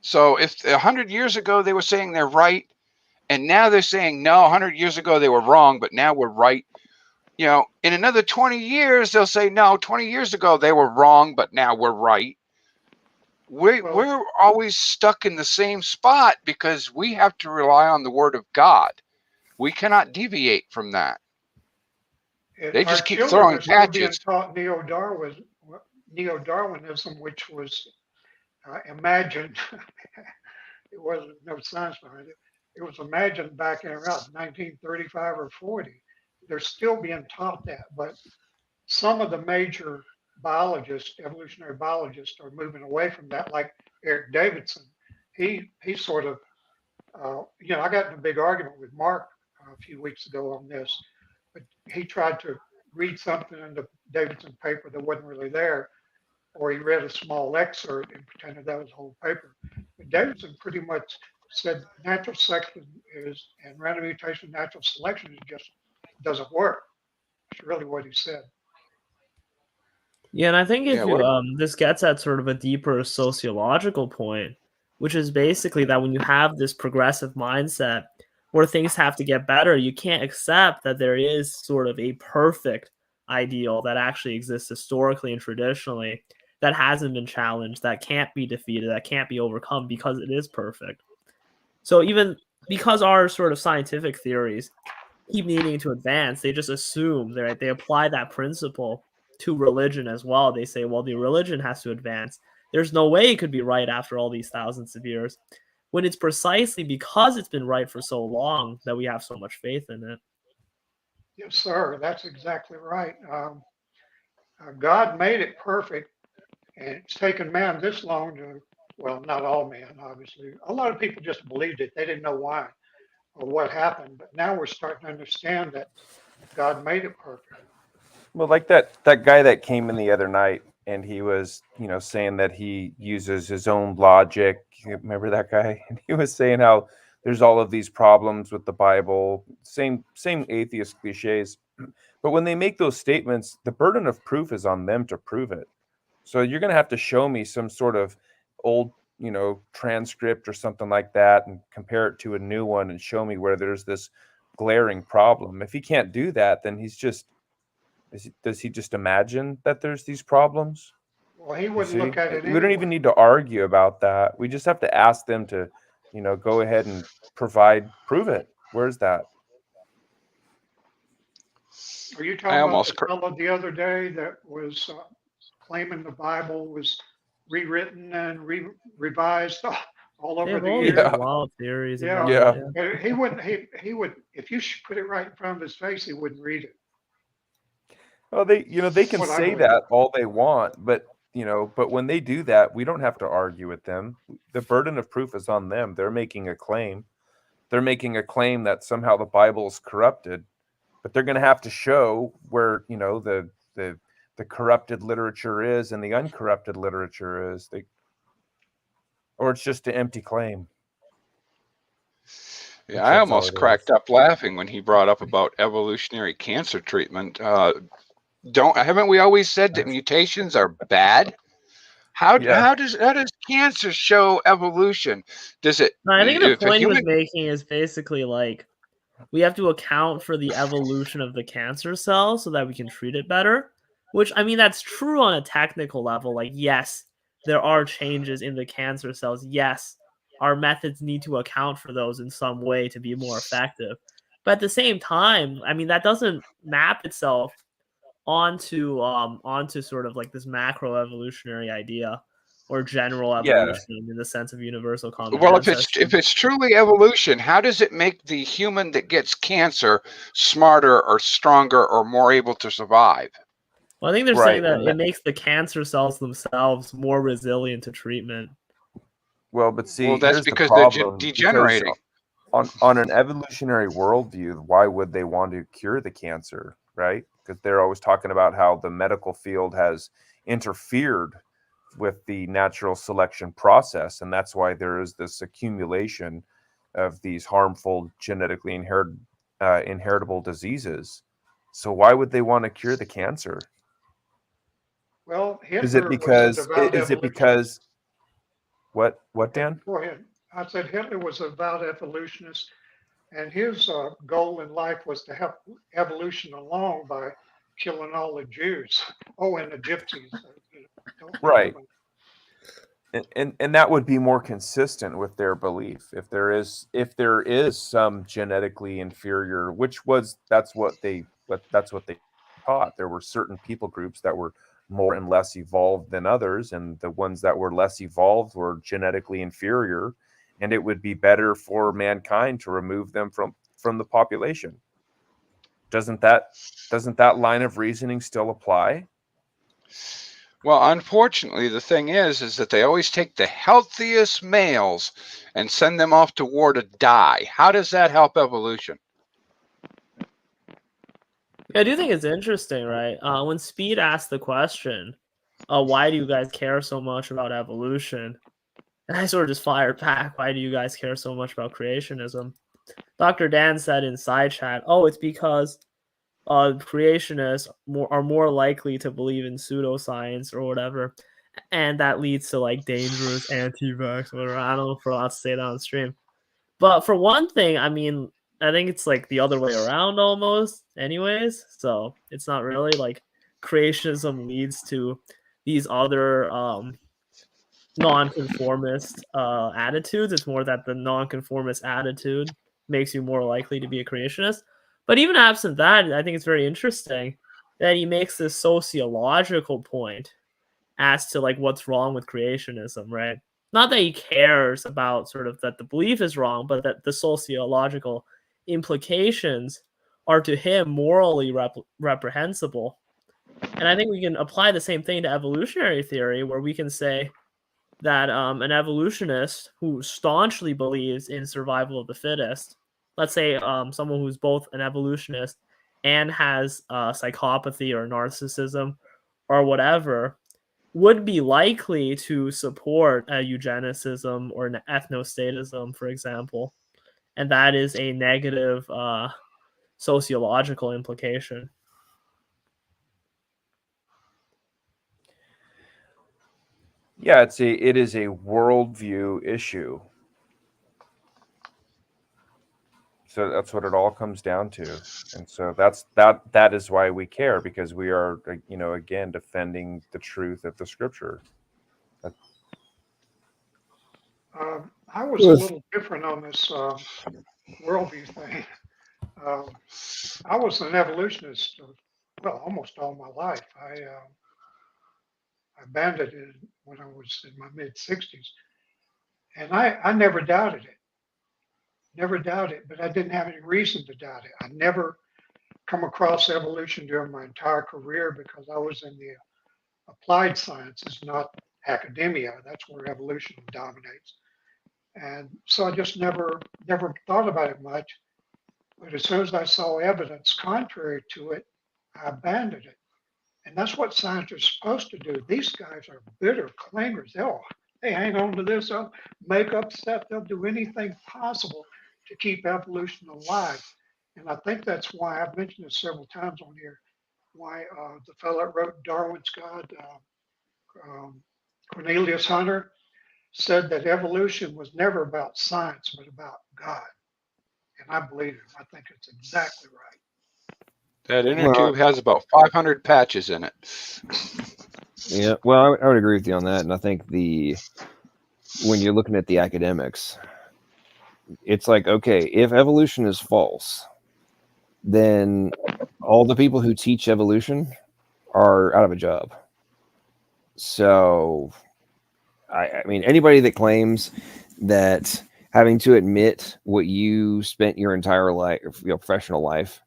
So if 100 years ago they were saying they're right, and now they're saying, no, 100 years ago they were wrong, but now we're right. In another 20 years, they'll say, no, 20 years ago they were wrong, but now we're right. We're always stuck in the same spot because we have to rely on the word of God. We cannot deviate from that. They just keep throwing patches. Taught Neo-Darwinism, which was imagined. It wasn't no science behind it. It was imagined back in around 1935 or 40. They're still being taught that, but some of the major biologists, evolutionary biologists, are moving away from that, like Eric Davidson. He sort of, I got in a big argument with Mark a few weeks ago on this, but he tried to read something in the Davidson paper that wasn't really there, or he read a small excerpt and pretended that was the whole paper. But Davidson pretty much said natural selection and random mutation, natural selection just doesn't work. That's really what he said. Yeah, and I think this gets at sort of a deeper sociological point, which is basically that when you have this progressive mindset where things have to get better, you can't accept that there is sort of a perfect ideal that actually exists historically and traditionally that hasn't been challenged, that can't be defeated, that can't be overcome because it is perfect. So even because our sort of scientific theories keep needing to advance, they just assume that they apply that principle to religion as well. They say, well, the religion has to advance. There's no way it could be right after all these thousands of years, when it's precisely because it's been right for so long that we have so much faith in it. Yes, sir. That's exactly right. God made it perfect And it's taken man this long to, well, not all men, obviously. A lot of people just believed it. They didn't know why or what happened. But now we're starting to understand that God made it perfect. Well, like that guy that came in the other night, and he was, saying that he uses his own logic. Remember that guy? And he was saying how there's all of these problems with the Bible, same atheist cliches. But when they make those statements, the burden of proof is on them to prove it. So you're going to have to show me some sort of old, transcript or something like that, and compare it to a new one and show me where there's this glaring problem. If he can't do that, then does he just imagine that there's these problems? Well, he wouldn't look at it We don't even need to argue about that. We just have to ask them to, go ahead and prove it. Where's that? Are you talking about the fellow the other day that was claiming the Bible was rewritten and revised all over the years? A lot of theories. Yeah. He would, if you put it right in front of his face, he wouldn't read it. Well, they can say that all they want, but when they do that, we don't have to argue with them. The burden of proof is on them. They're making a claim. They're making a claim that somehow the Bible is corrupted, but they're going to have to show where, the corrupted literature is and the uncorrupted literature is. Or it's just an empty claim. Yeah, I almost cracked up laughing when he brought up about evolutionary cancer treatment. Haven't we always said that mutations are bad? How does cancer show evolution? Does it? No, I think the point he was making is basically like we have to account for the evolution of the cancer cell so that we can treat it better. Which, I mean, that's true on a technical level. Like, yes, there are changes in the cancer cells. Yes, our methods need to account for those in some way to be more effective. But at the same time, I mean, that doesn't map itself onto sort of like this macro evolutionary idea or general evolution in the sense of universal common ancestry. If it's truly evolution, how does it make the human that gets cancer smarter or stronger or more able to survive? Well, I think they're saying that it makes the cancer cells themselves more resilient to treatment. Well, but see, that's because they're degenerating. On an evolutionary worldview, why would they want to cure the cancer, right? Because they're always talking about how the medical field has interfered with the natural selection process, and that's why there is this accumulation of these harmful genetically inheritable diseases. So why would they want to cure the cancer? Well, is it because what, Dan? Go ahead. I said Hitler was a devout evolutionist, and his goal in life was to help evolution along by killing all the Jews. Oh, and the gypsies. Right. And that would be more consistent with their belief. If there is some genetically inferior, that's what they taught. There were certain people groups that were more and less evolved than others, and the ones that were less evolved were genetically inferior, and it would be better for mankind to remove them from the population. Doesn't that line of reasoning still apply? Well, unfortunately, the thing is that they always take the healthiest males and send them off to war to die. How does that help evolution? I do think it's interesting, right? When Speed asked the question, why do you guys care so much about evolution? And I sort of just fired back, why do you guys care so much about creationism? Dr. Dan said in side chat, it's because creationists are more likely to believe in pseudoscience or whatever, and that leads to like dangerous anti-vax, whatever. I don't know if we're allowed to say that on stream. But for one thing, I mean, I think it's like the other way around almost anyways. So it's not really like creationism leads to these other non-conformist attitudes. It's more that the non-conformist attitude makes you more likely to be a creationist. But even absent that, I think it's very interesting that he makes this sociological point as to like what's wrong with creationism, right? Not that he cares about sort of that the belief is wrong, but that the sociological implications are to him morally reprehensible. And I think we can apply the same thing to evolutionary theory, where we can say that an evolutionist who staunchly believes in survival of the fittest, let's say someone who's both an evolutionist and has psychopathy or narcissism or whatever, would be likely to support a eugenicism or an ethnostatism, for example. And that is a negative sociological implication. Yeah, it is a worldview issue. So that's what it all comes down to. And so that is why we care, because we are, again, defending the truth of the scripture. I was a little different on this worldview thing. I was an evolutionist, almost all my life. I abandoned it when I was in my mid-60s. And I never doubted it. Never doubted it, but I didn't have any reason to doubt it. I never come across evolution during my entire career because I was in the applied sciences, not academia. That's where evolution dominates. And so I just never thought about it much. But as soon as I saw evidence contrary to it, I abandoned it. And that's what science is supposed to do. These guys are bitter claimers. They hang on to this, they'll make up stuff, they'll do anything possible to keep evolution alive. And I think that's why I've mentioned this several times on here, why the fellow that wrote Darwin's God, Cornelius Hunter, said that evolution was never about science, but about God. And I believe him. I think it's exactly right. That inner tube has about 500 patches in it. Yeah, well, I would agree with you on that. And I think when you're looking at the academics, it's like, okay, if evolution is false, then all the people who teach evolution are out of a job. So, I mean, anybody that claims that having to admit what you spent your entire life, your professional life,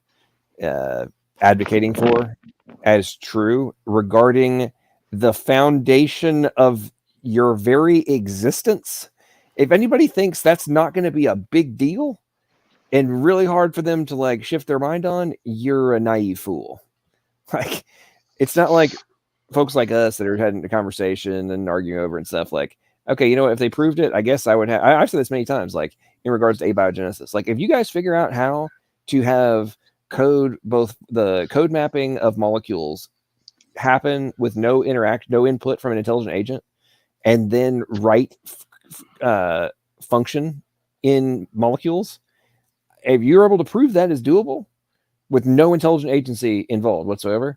advocating for as true regarding the foundation of your very existence, if anybody thinks that's not going to be a big deal and really hard for them to like shift their mind on, you're a naive fool. Like, it's not like folks like us that are having a conversation and arguing over and stuff like, okay, you know what, if they proved it, I guess I would have. I've said this many times, like in regards to abiogenesis. Like, if you guys figure out how to have code, both the code mapping of molecules happen with no input from an intelligent agent, and then right function in molecules, if you're able to prove that is doable with no intelligent agency involved whatsoever,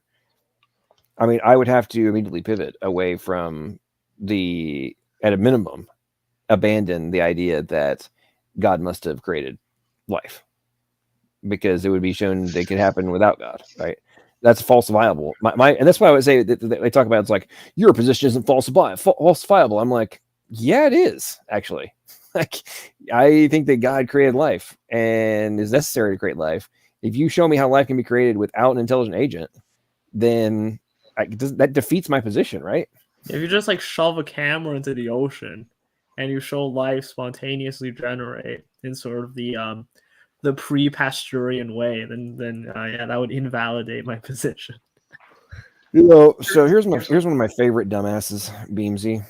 I mean, I would have to immediately pivot away from at a minimum, abandon the idea that God must have created life, because it would be shown they could happen without God, right? That's falsifiable. And that's why I would say that they talk about, it's like, your position isn't falsifiable. I'm like, yeah, it is actually. Like, I think that God created life and is necessary to create life. If you show me how life can be created without an intelligent agent, then that defeats my position, right? If you just like shove a camera into the ocean and you show life spontaneously generate in sort of the pre-Pasteurian way, then yeah, that would invalidate my position. So here's one of my favorite dumbasses, Beamsy.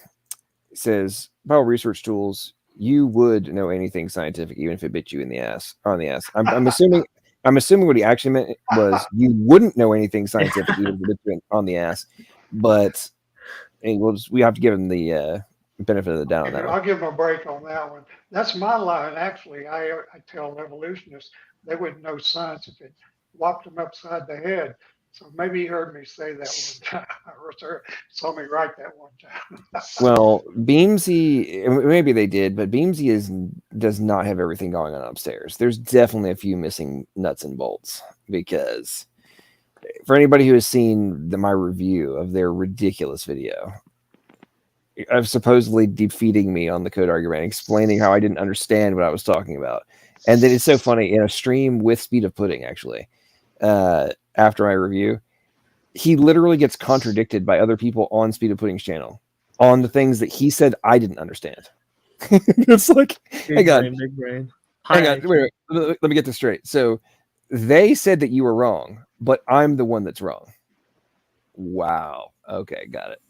It says, Bio research tools, you would know anything scientific even if it bit you in the ass. I'm assuming what he actually meant was you wouldn't know anything scientific even if it bit you on the ass. But we have to give him the benefit of the doubt on that one. I'll give him a break on that one. That's my line, actually. I tell evolutionists they wouldn't know science if it whopped them upside the head. So maybe he heard me say that one time, or saw me write that one time. Well, Beamsy, maybe they did, but Beamsy does not have everything going on upstairs. There's definitely a few missing nuts and bolts, because for anybody who has seen my review of their ridiculous video of supposedly defeating me on the code argument, explaining how I didn't understand what I was talking about. And then it's so funny, in a stream with Speed of Pudding, actually, after my review, he literally gets contradicted by other people on Speed of Pudding's channel on the things that he said I didn't understand. It's like, Big brain. Hang on, wait, let me get this straight. So they said that you were wrong, but I'm the one that's wrong. Wow. Okay, got it.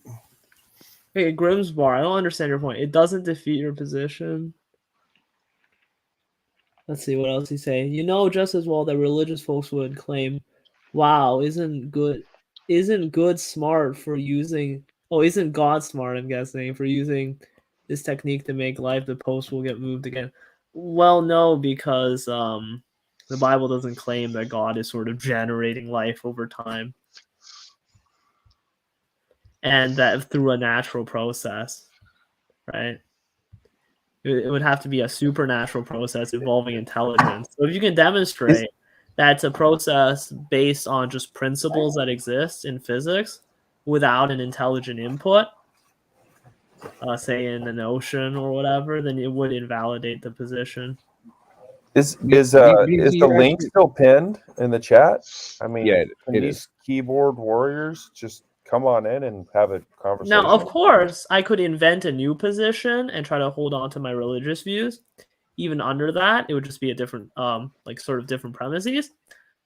Hey, Grimsbar, I don't understand your point. It doesn't defeat your position. Let's see what else he say. You know just as well that religious folks would claim, "Wow, isn't good smart for using? Oh, isn't God smart? I'm guessing for using this technique to make life. The post will get moved again." Well, no, because the Bible doesn't claim that God is sort of generating life over time, and that through a natural process, right? It would have to be a supernatural process involving intelligence. So if you can demonstrate that's a process based on just principles that exist in physics without an intelligent input, say in an ocean or whatever, then it would invalidate the position. Is the link still pinned in the chat? I mean, yeah, can these keyboard warriors just come on in and have a conversation? Now, of course, I could invent a new position and try to hold on to my religious views. Even under that, it would just be a different, like sort of different premises.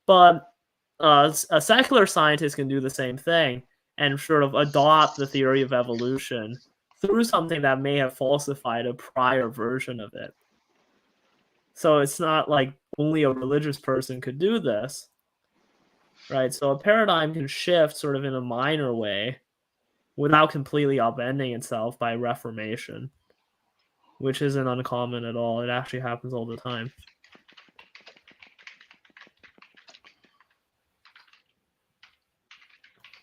But a secular scientist can do the same thing and sort of adopt the theory of evolution through something that may have falsified a prior version of it. So it's not like only a religious person could do this, right? So a paradigm can shift sort of in a minor way without completely upending itself by reformation, which isn't uncommon at all. It actually happens all the time.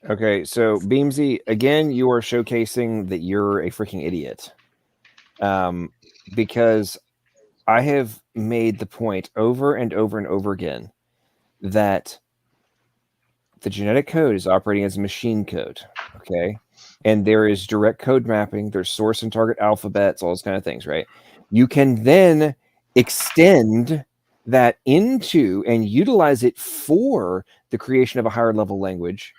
Okay, so Beamsy, again, you are showcasing that you're a freaking idiot. Because I have made the point over and over and over again that the genetic code is operating as a machine code, okay? And there is direct code mapping, there's source and target alphabets, all those kind of things, right? You can then extend that into and utilize it for the creation of a higher level language,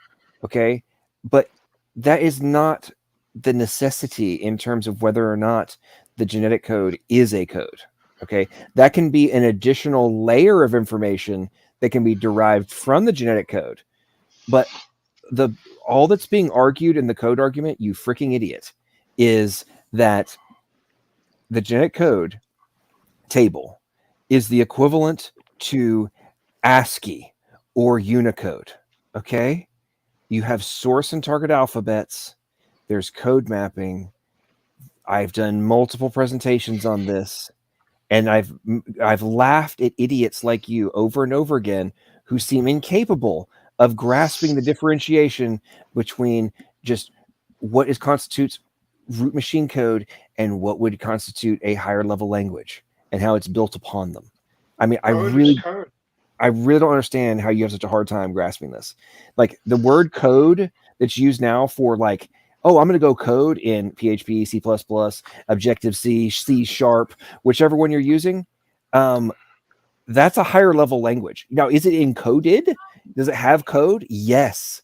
okay? But that is not the necessity in terms of whether or not the genetic code is a code, okay? That can be an additional layer of information that can be derived from the genetic code. But all that's being argued in the code argument, you freaking idiot, is that the genetic code table is the equivalent to ASCII or Unicode, okay? You have source and target alphabets. There's code mapping. I've done multiple presentations on this, and I've laughed at idiots like you over and over again who seem incapable of grasping the differentiation between just what constitutes root machine code and what would constitute a higher level language and how it's built upon them. I mean, I really don't understand how you have such a hard time grasping this. Like the word code that's used now for like, oh, I'm going to go code in PHP, C++, Objective-C, C#, whichever one you're using. That's a higher level language. Now, is it encoded? Does it have code? Yes.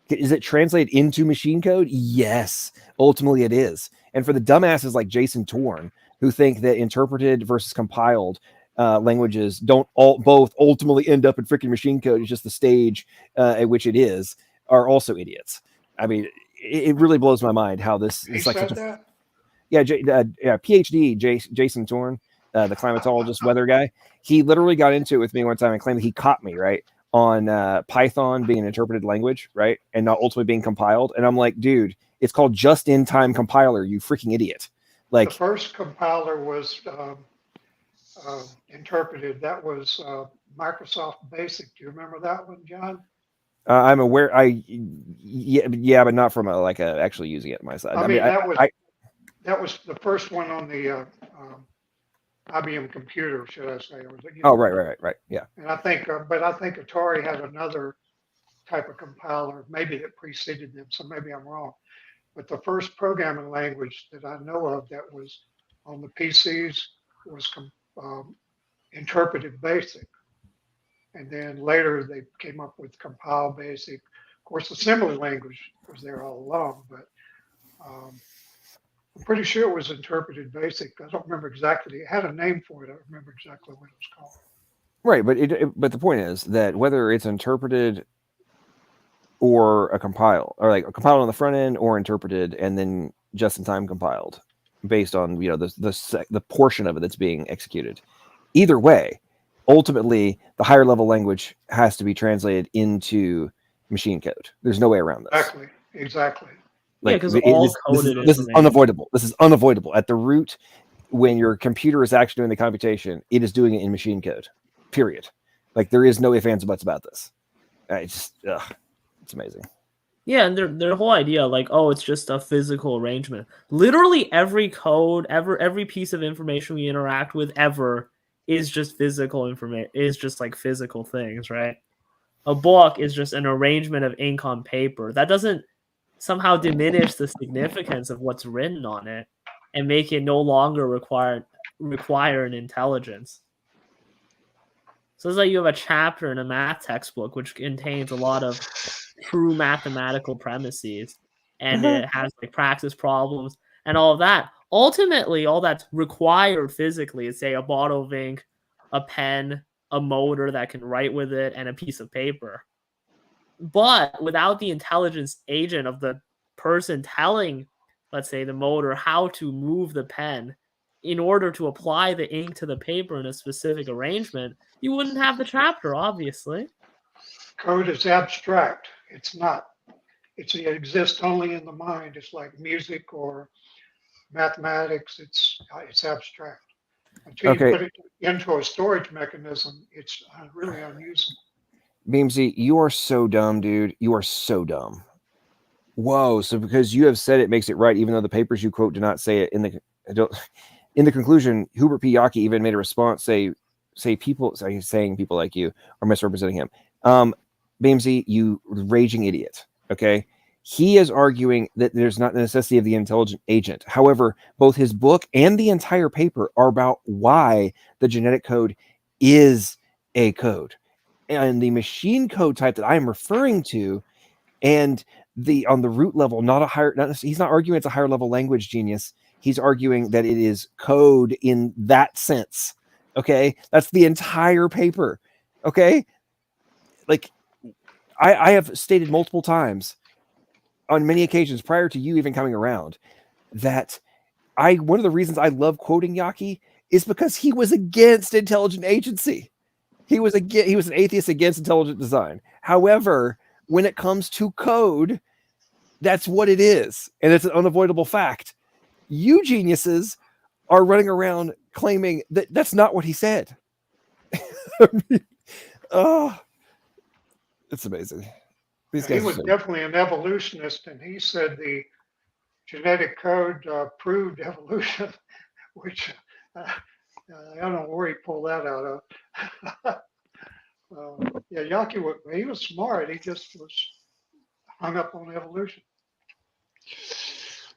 Is it translated into machine code? Yes. Ultimately, it is. And for the dumbasses like Jason Torn, who think that interpreted versus compiled languages don't both ultimately end up in freaking machine code, it's just the stage at which it is, are also idiots. I mean, it really blows my mind how this is like such a... Yeah, PhD Jason Torn, the climatologist weather guy, he literally got into it with me one time and claimed that he caught me, right, on Python being an interpreted language, right, and not ultimately being compiled. And I'm like, dude, it's called just-in-time compiler, you freaking idiot. Like, the first compiler was interpreted. That was Microsoft Basic. Do you remember that one, John? I'm aware. Yeah, but not from actually using it on my side. I mean, that was the first one on the IBM computer, should I say? Right. Yeah. And I think, but I think Atari had another type of compiler, maybe that preceded them. So maybe I'm wrong. But the first programming language that I know of that was on the PCs was interpreted BASIC. And then later they came up with Compile Basic, course, assembly language was there all along, but I'm pretty sure it was interpreted basic. I don't remember exactly. It had a name for it. I don't remember exactly what it was called. Right, but the point is that whether it's interpreted or a compile, or like a compiled on the front end, or interpreted and then just in time compiled, based on the portion of it that's being executed. Either way, ultimately, the higher level language has to be translated into machine code. There's no way around this. Exactly. Like, because all coded this is unavoidable. This is unavoidable. At the root, when your computer is actually doing the computation, it is doing it in machine code. Period. Like, there is no ifs, ands, or buts about this. It's amazing. Yeah, and their whole idea, like, oh, it's just a physical arrangement. Literally every code, every piece of information we interact with ever is just physical information. Is just like physical things, right? A book is just an arrangement of ink on paper. That doesn't somehow diminish the significance of what's written on it and make it no longer require an intelligence. So it's like you have a chapter in a math textbook which contains a lot of true mathematical premises, and it has like praxis problems and all of that. Ultimately, all that's required physically is, say, a bottle of ink, a pen, a motor that can write with it, and a piece of paper. But without the intelligence agent of the person telling, let's say, the motor how to move the pen in order to apply the ink to the paper in a specific arrangement, you wouldn't have the chapter, obviously. Code is abstract. It's not. It exists only in the mind. It's like music or mathematics. It's abstract. Until you put it into a storage mechanism, it's really unusable. Beamsy, you are so dumb, dude. You are so dumb. Whoa! So because you have said it makes it right, even though the papers you quote do not say it. In the conclusion, Hubert P. Yockey even made a response, saying people like you are misrepresenting him. Beamsy, you raging idiot. Okay. He is arguing that there's not the necessity of the intelligent agent. However, both his book and the entire paper are about why the genetic code is a code. And the machine code type that I am referring to, and on the root level, he's not arguing it's a higher level language, genius. He's arguing that it is code in that sense. Okay. That's the entire paper. Okay. Like, I have stated multiple times on many occasions prior to you even coming around that one of the reasons I love quoting Yockey is because he was against intelligent agency. He was an atheist against intelligent design. However, when it comes to code, that's what it is. And it's an unavoidable fact. You geniuses are running around claiming that that's not what he said. It's amazing. He was definitely an evolutionist, and he said the genetic code proved evolution, which I don't know where he pulled that out of. Yockey, he was smart. He just was hung up on evolution.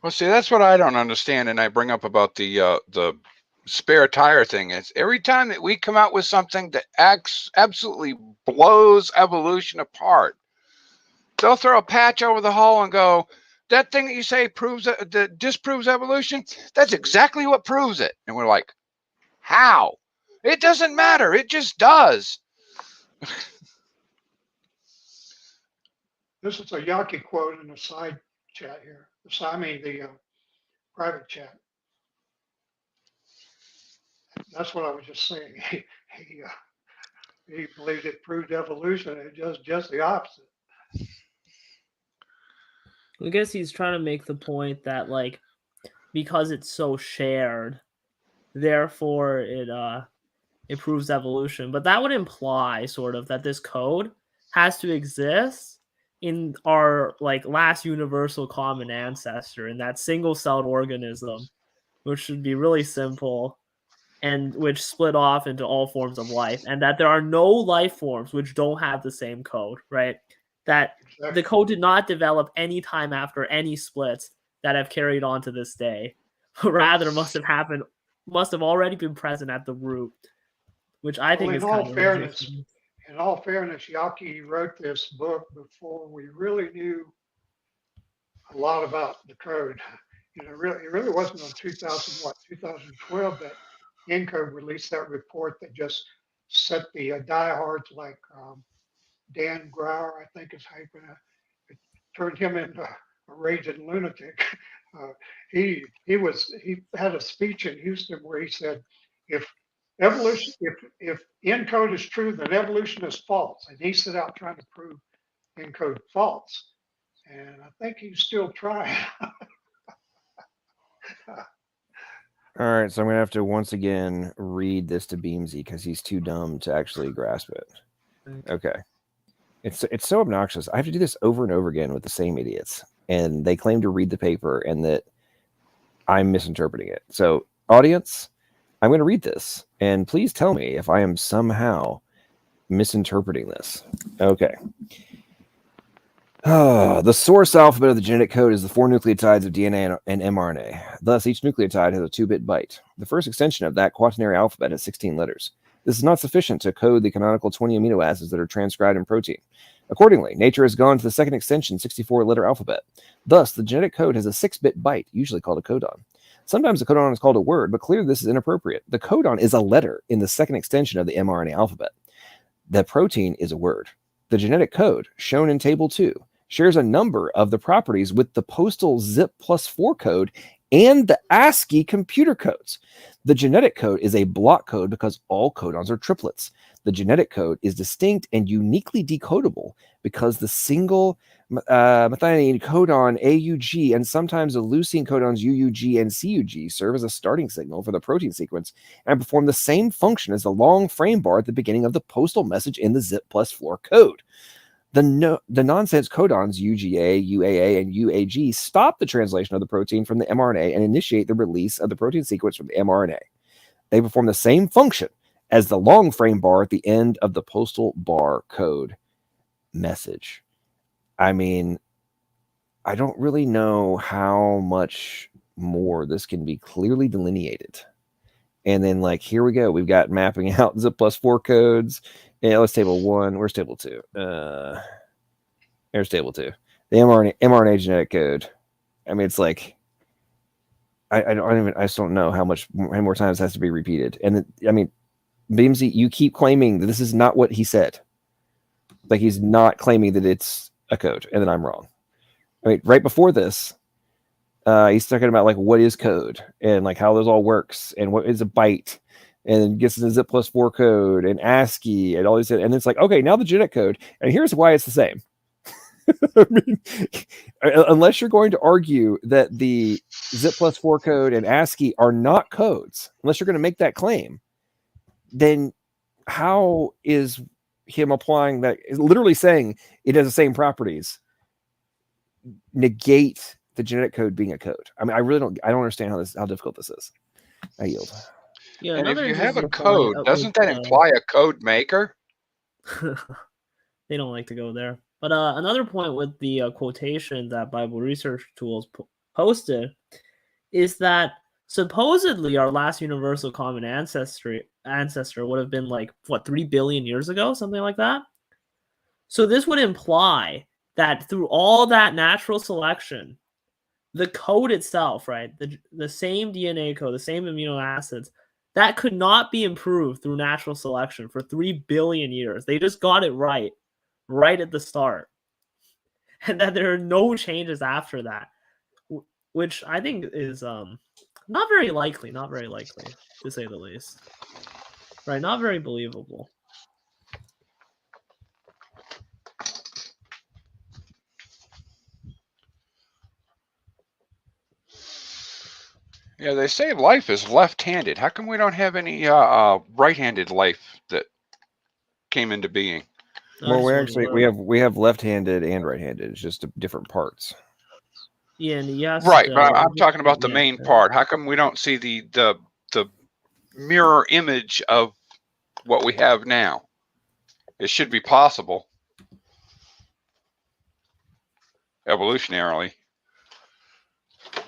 Well, see, that's what I don't understand, and I bring up about the spare tire thing. Is every time that we come out with something that absolutely blows evolution apart, they'll throw a patch over the hole and go, that thing that you say disproves evolution, that's exactly what proves it. And we're like, how? It doesn't matter. It just does. This is a Yockey quote in the side chat here. The private chat. That's what I was just saying. He believed it proved evolution. It just the opposite. I guess he's trying to make the point that, like, because it's so shared, therefore it proves evolution. But that would imply sort of that this code has to exist in our like last universal common ancestor, in that single-celled organism, which should be really simple and which split off into all forms of life, and that there are no life forms which don't have the same code, right? That the code did not develop any time after any splits that have carried on to this day, but rather must have already been present at the root, which I think is in all fairness, in all fairness, Yaki wrote this book before we really knew a lot about the code. You know, it really wasn't on 2012 that ENCODE released that report that just set the diehards like Dan Grauer, I think is how it turned him into a raging lunatic. He had a speech in Houston where he said, if ENCODE is true, then evolution is false. And he set out trying to prove ENCODE false. And I think he's still trying. All right, so I'm gonna have to once again read this to Beamsy because he's too dumb to actually grasp it. Okay. It's so obnoxious. I have to do this over and over again with the same idiots, and they claim to read the paper and that I'm misinterpreting it. So, audience, I'm going to read this, and please tell me if I am somehow misinterpreting this. Okay. The source alphabet of the genetic code is the 4 nucleotides of DNA and mRNA. Thus, each nucleotide has a 2-bit byte. The first extension of that quaternary alphabet has 16 letters. This is not sufficient to code the canonical 20 amino acids that are transcribed in protein. Accordingly, nature has gone to the second extension 64-letter alphabet. Thus, the genetic code has a 6-bit byte, usually called a codon. Sometimes the codon is called a word, but clearly this is inappropriate. The codon is a letter in the second extension of the mRNA alphabet. The protein is a word. The genetic code, shown in Table 2, shares a number of the properties with the postal zip+4 code and the ASCII computer codes. The genetic code is a block code because all codons are triplets. The genetic code is distinct and uniquely decodable because the single methionine codon AUG and sometimes the leucine codons UUG and CUG serve as a starting signal for the protein sequence and perform the same function as the long frame bar at the beginning of the postal message in the zip+4 code. The nonsense codons UGA, UAA, and UAG stop the translation of the protein from the mRNA and initiate the release of the protein sequence from the mRNA. They perform the same function as the long frame bar at the end of the postal bar code message. I mean, I don't really know how much more this can be clearly delineated. And then, like, here we go. We've got mapping out zip+4 codes. Yeah, let's Table 1. Where's Table 2? There's Table 2. The mRNA genetic code. I mean, it's like I just don't know how many more times it has to be repeated. And I mean, Beamsy, you keep claiming that this is not what he said. Like, he's not claiming that it's a code, and that I'm wrong. I mean, right before this, he's talking about like what is code and like how this all works and what is a byte. And then gets the zip+4 code and ASCII and all these, and it's like, okay, now the genetic code, and here's why it's the same. I mean, unless you're going to argue that the zip+4 code and ASCII are not codes, unless you're going to make that claim, then how is him applying that, literally saying it has the same properties, negate the genetic code being a code? I mean, I don't understand how difficult this is. I yield. Yeah, and if you have a code, doesn't that imply a code maker? They don't like to go there. But another point with the quotation that Bible Research Tools posted is that supposedly our last universal common ancestor would have been like, what, 3 billion years ago? Something like that. So this would imply that through all that natural selection, the code itself, right, the same DNA code, the same amino acids, that could not be improved through natural selection for 3 billion years. They just got it right at the start. And that there are no changes after that, which I think is not very likely, to say the least. Right, not very believable. Yeah, they say life is left-handed. How come we don't have any right-handed life that came into being? Well, we have left-handed and right-handed. It's just different parts. Yeah, and yes, right. But I'm talking about the main part. How come we don't see the mirror image of what we have now? It should be possible, evolutionarily.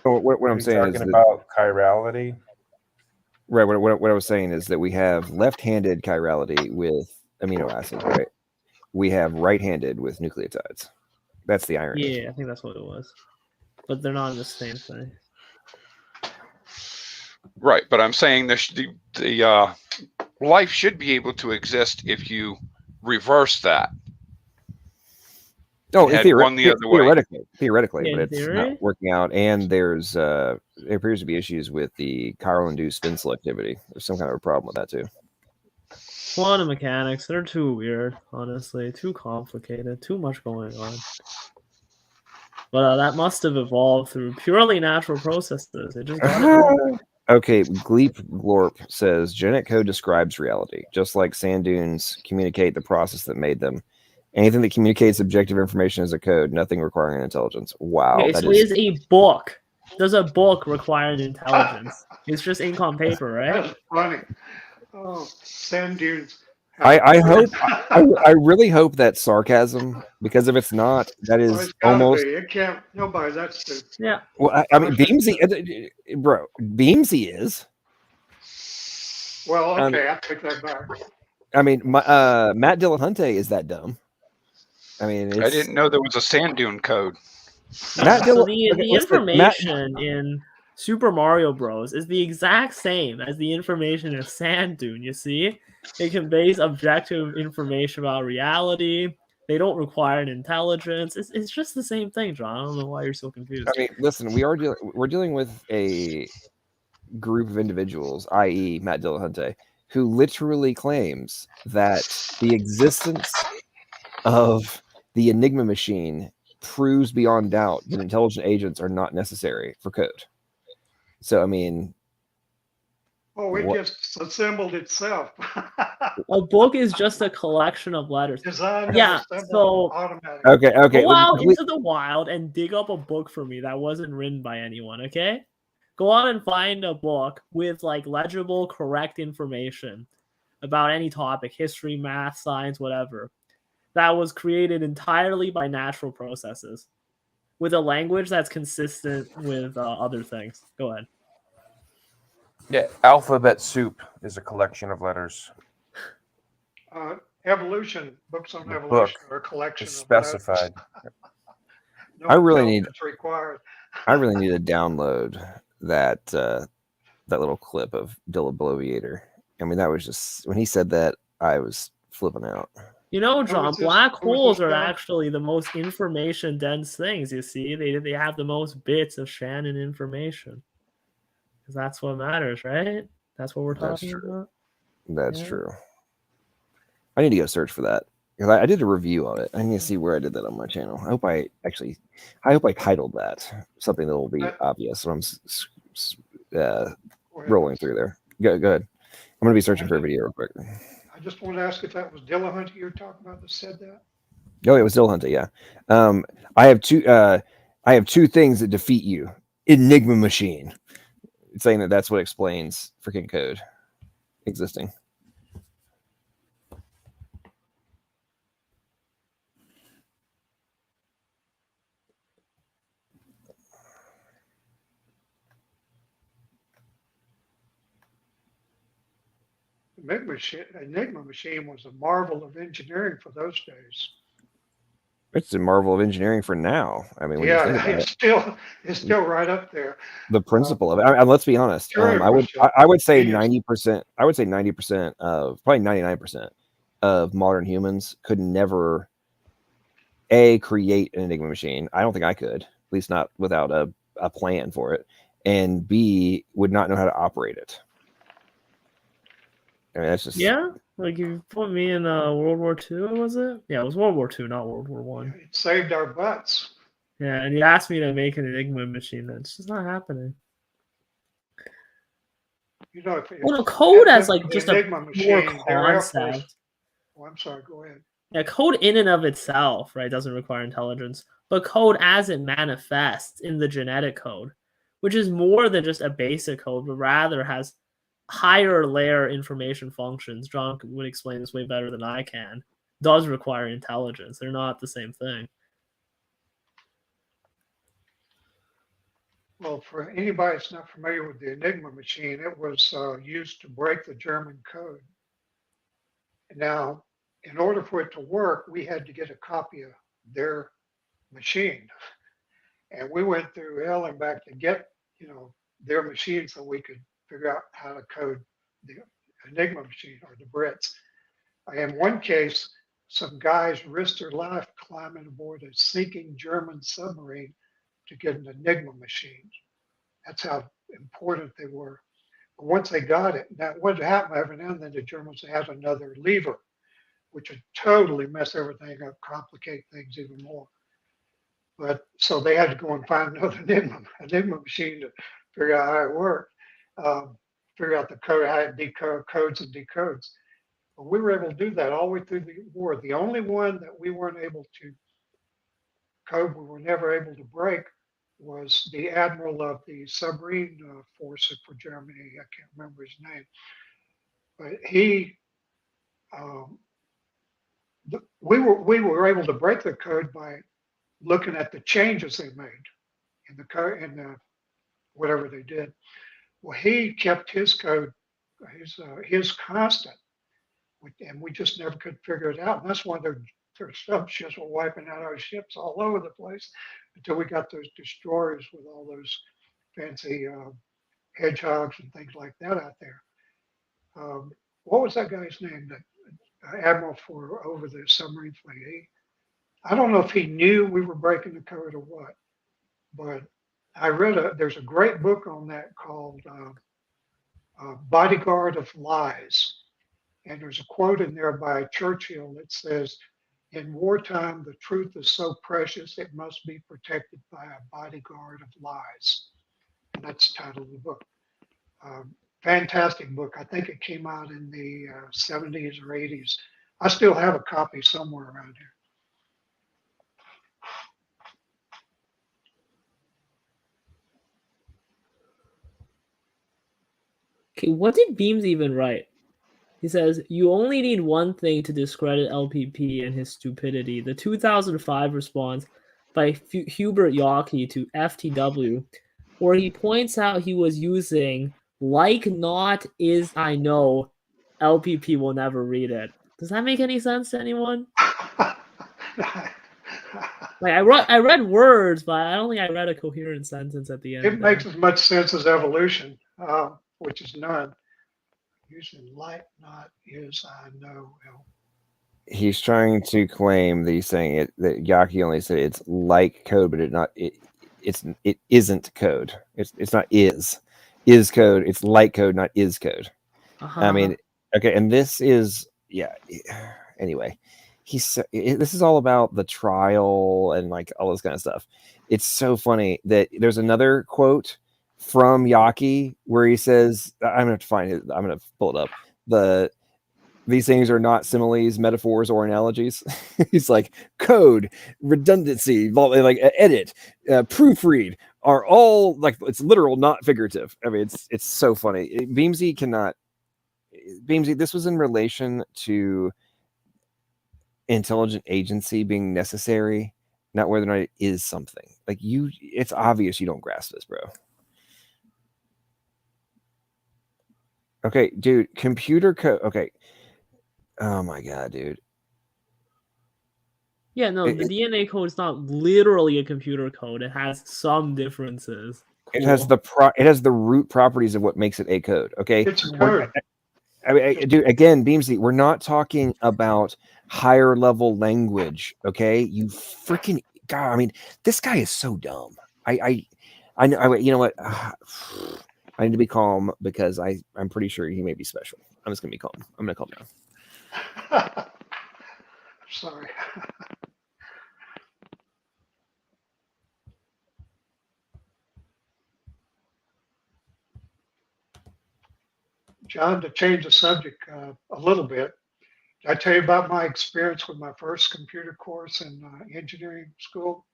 So what I'm saying is about chirality. Right. What I was saying is that we have left-handed chirality with amino acids, right? we have right-handed with nucleotides. That's the irony. Yeah, I think that's what it was. But they're not the same thing. Right, but I'm saying the life should be able to exist if you reverse that. Oh, theoretically, In but it's theory? not working out. And there's there appears to be issues with the chiral-induced spin selectivity. There's some kind of a problem with that too. Quantum mechanics, they're too weird, honestly. Too complicated. Too much going on. But that must have evolved through purely natural processes. It just got it. Okay, Gleep Glorp says genetic code describes reality, just like sand dunes communicate the process that made them. Anything that communicates objective information is a code, nothing requiring intelligence. Wow. Okay, so is a book. Does a book require intelligence? It's just ink on paper, right? That's funny. Oh, sand dunes. I hope I really hope that's sarcasm, because if it's not, that is It's gotta almost be. It can't. Nobody. That's the. Yeah. well. I mean, Beamsy, bro. Beamsy is. Well, okay, I'll take that back. I mean, Matt Dillahunty is that dumb. I mean, I didn't know there was a sand dune code. Matt So the information in Super Mario Bros. Is the exact same as the information in Sand Dune, you see? It conveys objective information about reality. They don't require an intelligence. It's just the same thing, John. I don't know why you're so confused. I mean, listen, we're dealing with a group of individuals, i.e. Matt Dillahunty, who literally claims that the existence of the Enigma machine proves beyond doubt that intelligent agents are not necessary for code. So, I mean... Oh, it just assembled itself. A book is just a collection of letters. Designed Yeah, so... automatically. Okay. Go out into the wild and dig up a book for me that wasn't written by anyone, okay? Go out and find a book with, like, legible, correct information about any topic, history, math, science, whatever, that was created entirely by natural processes with a language that's consistent with other things. Go ahead. Yeah, alphabet soup is a collection of letters. Evolution, books on The evolution book are a collection is of letters. specified. No I really need intelligence required. I really need to download that that little clip of Dilla Bloviator. I mean, that was just when he said that, I was flipping out. You know, John, black holes are actually the most information dense things, you see. They have the most bits of Shannon information. Because that's what matters, right? That's what we're talking about. That's true. I need to go search for that, because I did a review of it. I need to see where I did that on my channel. I hope I titled that something that will be obvious when I'm rolling through there. Go ahead. I'm going to be searching for a video real quick. I just want to ask if that was Dillahunty you were talking about that said that. Oh, it was Dillahunty, yeah. I have two things that defeat you. Enigma machine. It's saying that that's what explains freaking code existing. Enigma machine was a marvel of engineering for those days. It's a marvel of engineering for now. I mean, when you think about it's still right up there. The principle of it. Let's be honest. I would say 90%. I would say 90% of, probably 99% of modern humans could never create an Enigma machine. I don't think I could, at least not without a plan for it. And B, would not know how to operate it. I mean, that's just like you put me in World War II, was it? Yeah, it was World War II, not World War One. It saved our butts. Yeah, and you asked me to make an Enigma machine. That's just not happening. You know, well, code as like just a more concept. Oh, I'm sorry. Go ahead. Yeah, code in and of itself, right, doesn't require intelligence. But code as it manifests in the genetic code, which is more than just a basic code, but rather has higher layer information functions. John would explain this way better than I can. Does require intelligence. They're not the same thing. Well, for anybody that's not familiar with the Enigma machine, it was used to break the German code. Now, in order for it to work, we had to get a copy of their machine. And we went through hell and back to get, their machine so we could figure out how to code the Enigma machine or the Brits. In one case, some guys risked their life climbing aboard a sinking German submarine to get an Enigma machine. That's how important they were. But once they got it, now what happened every now and then, the Germans had another lever, which would totally mess everything up, complicate things even more. But so they had to go and find another Enigma machine to figure out how it worked, figure out the code, how it codes and decodes. But we were able to do that all the way through the war. The only one that we weren't able to code, we were never able to break, was the admiral of the submarine force for Germany. I can't remember his name, but he, we were able to break the code by looking at the changes they made in the code, in whatever they did. Well, he kept his code, his constant, and we just never could figure it out. And that's why their subships were wiping out our ships all over the place until we got those destroyers with all those fancy hedgehogs and things like that out there. What was that guy's name? That admiral for over the submarine fleet. I don't know if he knew we were breaking the code or what, but I read there's a great book on that called Bodyguard of Lies. And there's a quote in there by Churchill that says, in wartime, the truth is so precious, it must be protected by a bodyguard of lies. And that's the title of the book. Fantastic book. I think it came out in the 70s or 80s. I still have a copy somewhere around here. Okay, what did Beams even write? He says, you only need one thing to discredit LPP and his stupidity. The 2005 response by Hubert Yockey to FTW, where he points out he was using like not is I know, LPP will never read it. Does that make any sense to anyone? Like I read words, but I don't think I read a coherent sentence at the end. It makes as much sense as evolution, which is none. Using like not is I know. He's trying to claim that he's saying it that Yockey only said it's like code, but it isn't code. It's not is code. It's like code, not is code. I mean, okay, and this is Anyway, this is all about the trial and like all this kind of stuff. It's so funny that there's another quote from Yockey where he says, I'm gonna have to find it. I'm gonna pull it up. These things are not similes, metaphors, or analogies. He's like code, redundancy, like edit, proofread are all like it's literal, not figurative. I mean, it's so funny. Beamsy cannot. Beamsy, this was in relation to intelligent agency being necessary, not whether or not it is something. Like it's obvious you don't grasp this, bro. Okay, dude, computer code. Okay. Oh my God, dude. Yeah, no, the DNA code is not literally a computer code. It has some differences. Cool. It has the root properties of what makes it a code. Okay. It's a code. I mean, dude, again, Beamsy, we're not talking about higher level language. Okay. You freaking God. I mean, this guy is so dumb. I know. You know what? I need to be calm because I'm pretty sure he may be special. I'm just gonna be calm. I'm gonna calm down. Sorry. John, to change the subject a little bit, did I tell you about my experience with my first computer course in engineering school?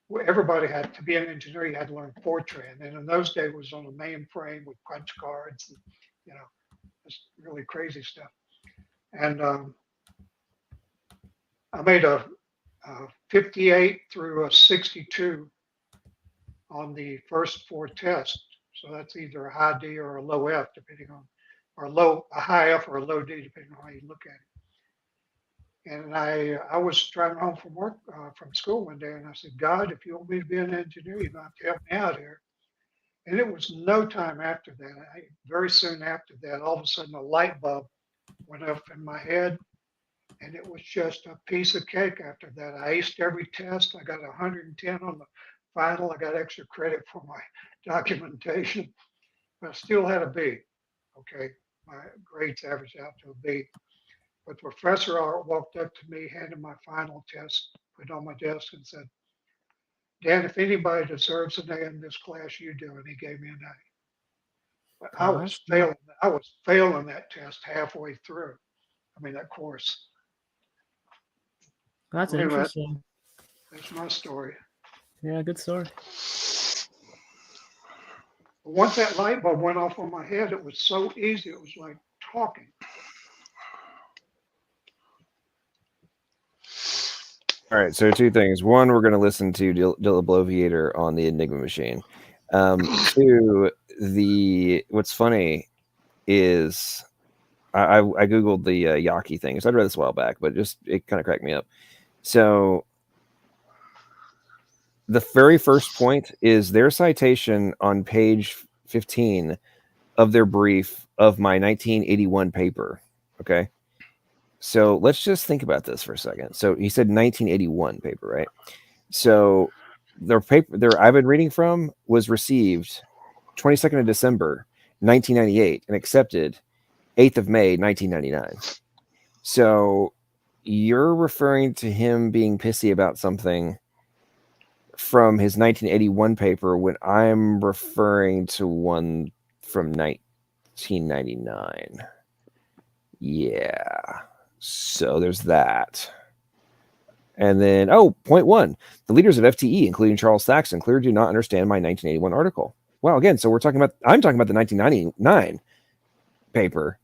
Well, everybody had to be an engineer. You had to learn Fortran, and in those days, it was on a mainframe with punch cards, and just really crazy stuff. And I made a 58 through a 62 on the first 4 tests. So that's either a high D or a low F, depending on, or a high F or a low D, depending on how you look at it. And I was driving home from work, from school one day, and I said, God, if you want me to be an engineer, you're going to have to help me out here. And it was no time after that. Very soon after that, all of a sudden a light bulb went up in my head, and it was just a piece of cake after that. I aced every test. I got 110 on the final. I got extra credit for my documentation, but I still had a B. Okay, my grades averaged out to a B. But the professor walked up to me, handed my final test, put it on my desk, and said, Dan, if anybody deserves an A in this class, you do. And he gave me an A. But I was failing that test halfway through. I mean, that course. That's Anyway, interesting. That's my story. Yeah, good story. But once that light bulb went off on my head, it was so easy. It was like talking. All right, so two things. One, we're going to listen to Dilla Bloviator on the Enigma machine. Two, what's funny is I Googled the Yaki thing. So I'd read this a while back, but it kind of cracked me up. So the very first point is their citation on page 15 of their brief of my 1981 paper. Okay. So let's just think about this for a second. So he said 1981 paper, right? So their paper I've been reading from was received 22nd of December, 1998 and accepted 8th of May, 1999. So you're referring to him being pissy about something from his 1981 paper when I'm referring to one from 1999. Yeah. So there's that. And then, point one. The leaders of FTE, including Charles Saxon, clearly do not understand my 1981 article. Well, again, so I'm talking about the 1999 paper,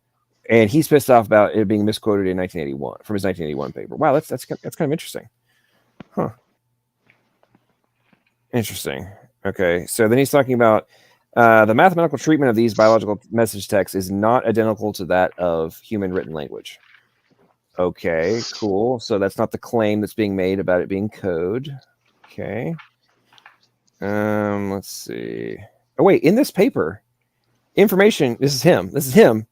and he's pissed off about it being misquoted in 1981 from his 1981 paper. Wow, that's kind of interesting. Huh. Interesting. Okay, so then he's talking about the mathematical treatment of these biological message texts is not identical to that of human written language. Okay, cool. So that's not the claim that's being made about it being code. Okay. Let's see. Oh, wait, in this paper, information, this is him.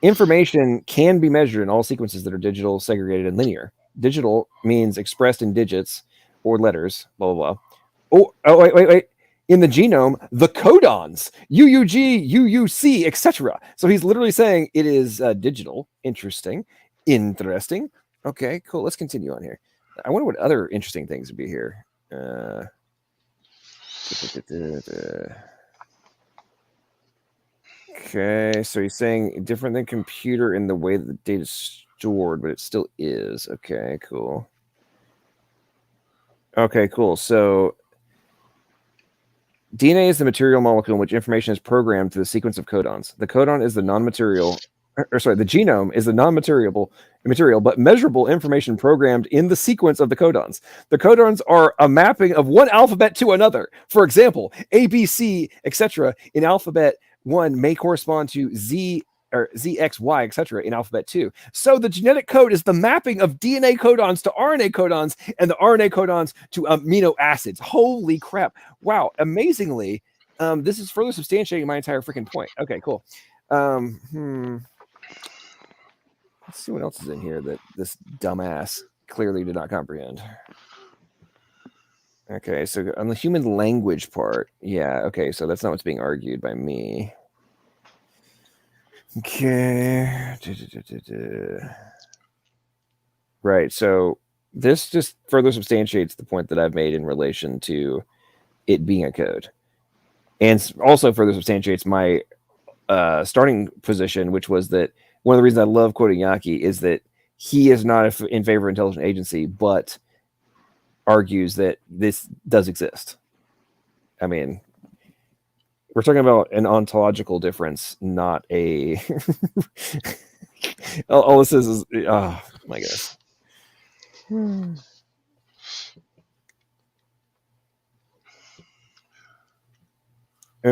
Information can be measured in all sequences that are digital, segregated, and linear. Digital means expressed in digits or letters, blah, blah, blah. Wait. In the genome, the codons, UUG, UUC, etc. So he's literally saying it is digital. Interesting. Okay, cool. Let's continue on here. I wonder what other interesting things would be here. Okay, so he's saying different than computer in the way that the data is stored, but it still is. Okay, cool. So DNA is the material molecule in which information is programmed through the sequence of codons. The codon is the non-material, the genome is the non-material but measurable information programmed in the sequence of the codons. The codons are a mapping of one alphabet to another. For example, A, B, C, etc. in alphabet 1 may correspond to Z or Z, X, Y, etc. in alphabet 2. So the genetic code is the mapping of DNA codons to RNA codons and the RNA codons to amino acids. Holy crap. Wow. Amazingly, this is further substantiating my entire freaking point. Okay, cool. Let's see what else is in here that this dumbass clearly did not comprehend. Okay, so on the human language part, yeah, okay, so that's not what's being argued by me. Okay. Right, so this just further substantiates the point that I've made in relation to it being a code. And also further substantiates my starting position, which was that one of the reasons I love quoting Yaki is that he is not in favor of intelligent agency, but argues that this does exist. I mean, we're talking about an ontological difference, not a... all this is oh my goodness. And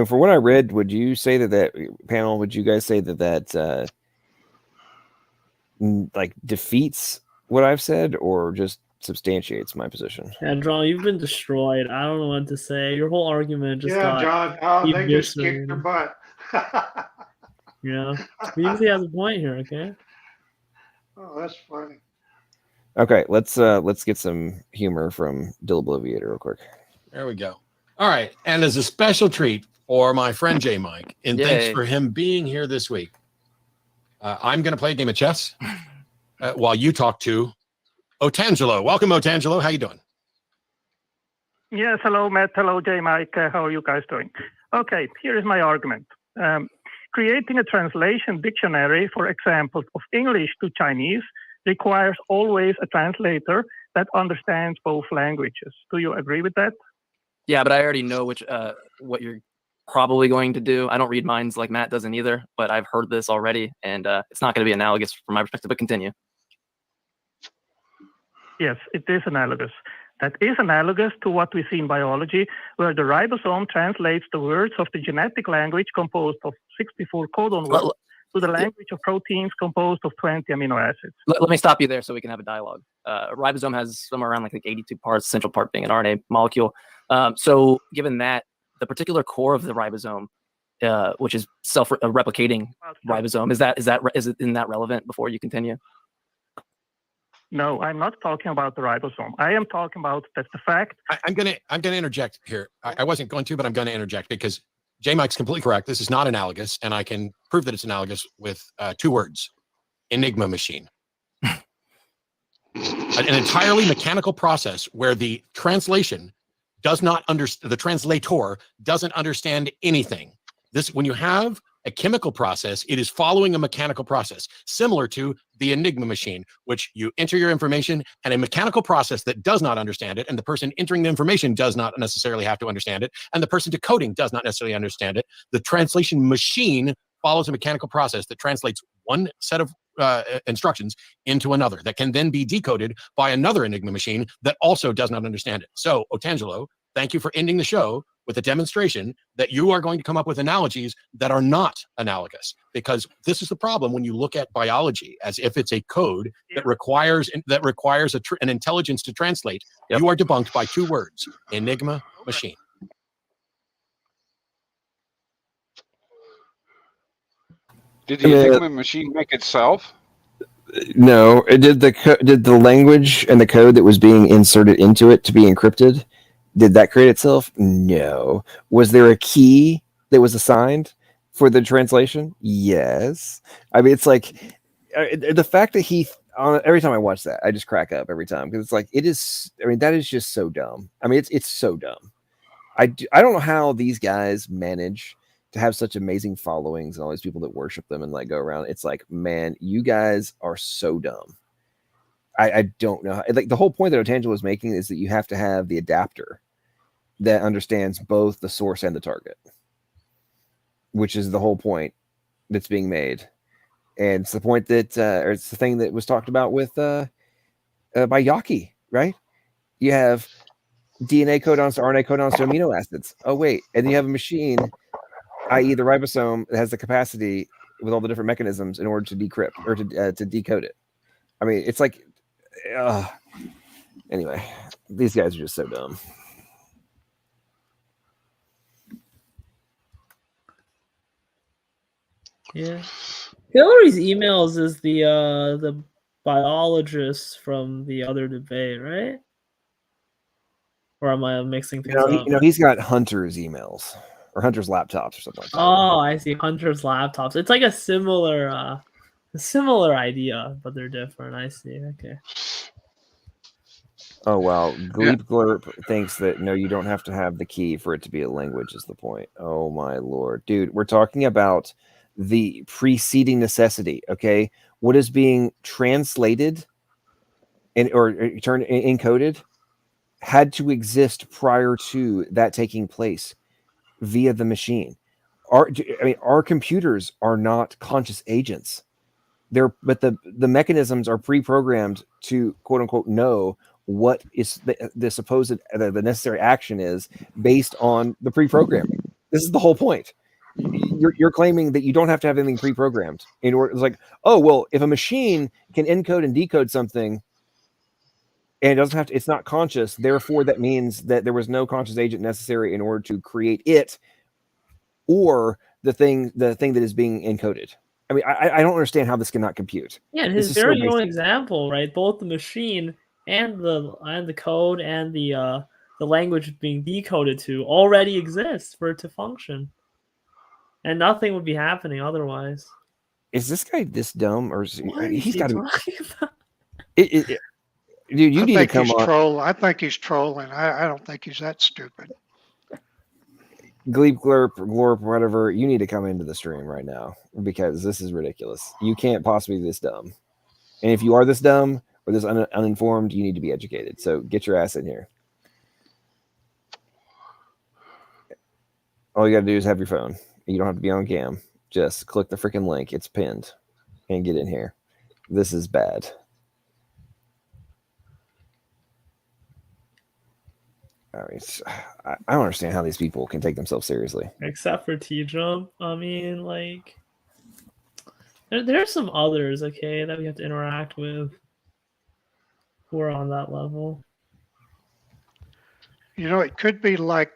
for what I read, would you say that panel, would you guys say that like defeats what I've said, or just substantiates my position? Yeah, John, you've been destroyed. I don't know what to say. Your whole argument just got John. Oh, they just kicked eviscerated. your butt. Yeah, he has a point here. Okay. Oh, that's funny. Okay, let's get some humor from Dilobliviator real quick. There we go. All right, and as a special treat for my friend J Mike, and thanks for him being here this week, I'm going to play a game of chess while you talk to Otangelo. Welcome, Otangelo. How you doing? Yes, hello, Matt. Hello, J Mike. How are you guys doing? Okay, here is my argument. Creating a translation dictionary, for example, of English to Chinese requires always a translator that understands both languages. Do you agree with that? Yeah, but I already know what you're probably going to do. I don't read minds like Matt doesn't either, but I've heard this already, and it's not going to be analogous from my perspective, but continue. Yes, it is analogous. That is analogous to what we see in biology, where the ribosome translates the words of the genetic language composed of 64 codon words to the language of proteins composed of 20 amino acids. Let me stop you there so we can have a dialogue. A ribosome has somewhere around like 82 parts, essential part being an RNA molecule. So given that, the particular core of the ribosome, which is self-replicating ribosome, is it relevant before you continue? No, I'm not talking about the ribosome. I am talking about the fact. I'm gonna interject here. I wasn't going to, but I'm going to interject because J Mike's completely correct. This is not analogous, and I can prove that it's analogous with 2 words: Enigma machine. An entirely mechanical process where the translation does not understand, the translator doesn't understand anything. When you have a chemical process, it is following a mechanical process, similar to the Enigma machine, which you enter your information and a mechanical process that does not understand it, and the person entering the information does not necessarily have to understand it, and the person decoding does not necessarily understand it. The translation machine follows a mechanical process that translates one set of instructions into another that can then be decoded by another Enigma machine that also does not understand it. So, Otangelo, thank you for ending the show with a demonstration that you are going to come up with analogies that are not analogous, because this is the problem when you look at biology as if it's a code that requires an intelligence to translate. Yep. You are debunked by 2 words: Enigma machine. Did the Enigma machine make itself? No, it did. Did the language and the code that was being inserted into it to be encrypted? Did that create itself? No. Was there a key that was assigned for the translation? Yes. I mean, it's like the fact that every time I watch that, I just crack up every time, because it's like, it is. I mean, that is just so dumb. I mean, it's so dumb. I don't know how these guys manage to have such amazing followings and all these people that worship them and like go around. It's like, man, you guys are so dumb. I don't know. Like, the whole point that Otangelo was making is that you have to have the adapter that understands both the source and the target, which is the whole point that's being made. And it's the point that, or it's the thing that was talked about with, by Yaki, right? You have DNA codons to RNA codons to amino acids. Oh, wait. And you have a machine, i.e. the ribosome, that has the capacity with all the different mechanisms in order to decrypt or to decode it. I mean, it's like, anyway, these guys are just so dumb. Yeah, Hillary's emails is the biologist from the other debate, right? Or am I mixing things up? He's got Hunter's emails or Hunter's laptops or something like that. Oh, I see. Hunter's laptops. It's like a similar idea, but they're different. I see. Okay. Oh, wow. Gleep Glurp thinks that, no, you don't have to have the key for it to be a language is the point. Oh, my Lord. Dude, we're talking about the preceding necessity, okay? What is being translated or encoded had to exist prior to that taking place via the machine. Our computers are not conscious agents. But the mechanisms are pre-programmed to, quote unquote, know what is the supposed the necessary action is based on the pre-programming. This is the whole point. You're claiming that you don't have to have anything pre-programmed in order. It's like, oh well, if a machine can encode and decode something And it doesn't have to, it's not conscious. Therefore, that means that there was no conscious agent necessary in order to create it or the thing that is being encoded. I mean, I don't understand how this cannot compute. Yeah, in This his is so very own basic. example, right? Both the machine and the code and the language being decoded to already exists for it to function, and nothing would be happening otherwise. Is this guy this dumb, or is What he's is he got to? talking about? Dude, you need to come on. I think he's trolling. I don't think he's that stupid. Gleep, glorp, whatever. You need to come into the stream right now because this is ridiculous. You can't possibly be this dumb. And if you are this dumb or this uninformed, you need to be educated. So get your ass in here. All you got to do is have your phone. You don't have to be on cam. Just click the freaking link. It's pinned and get in here. This is bad. I don't understand how these people can take themselves seriously. Except for T-Jump. I mean, like, there's some others, okay, that we have to interact with who are on that level. You know, it could be like,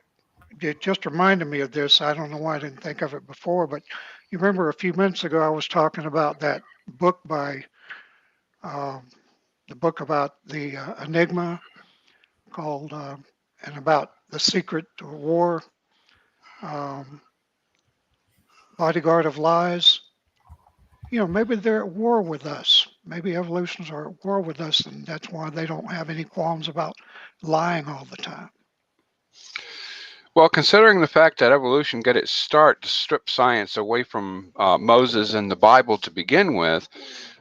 it just reminded me of this. I don't know why I didn't think of it before, but you remember a few minutes ago I was talking about that book by, the book about the Enigma called, and about the secret war, bodyguard of lies. You know, maybe they're at war with us. Maybe evolutionists are at war with us, and that's why they don't have any qualms about lying all the time. Well, considering the fact that evolution got its start to strip science away from Moses and the Bible to begin with,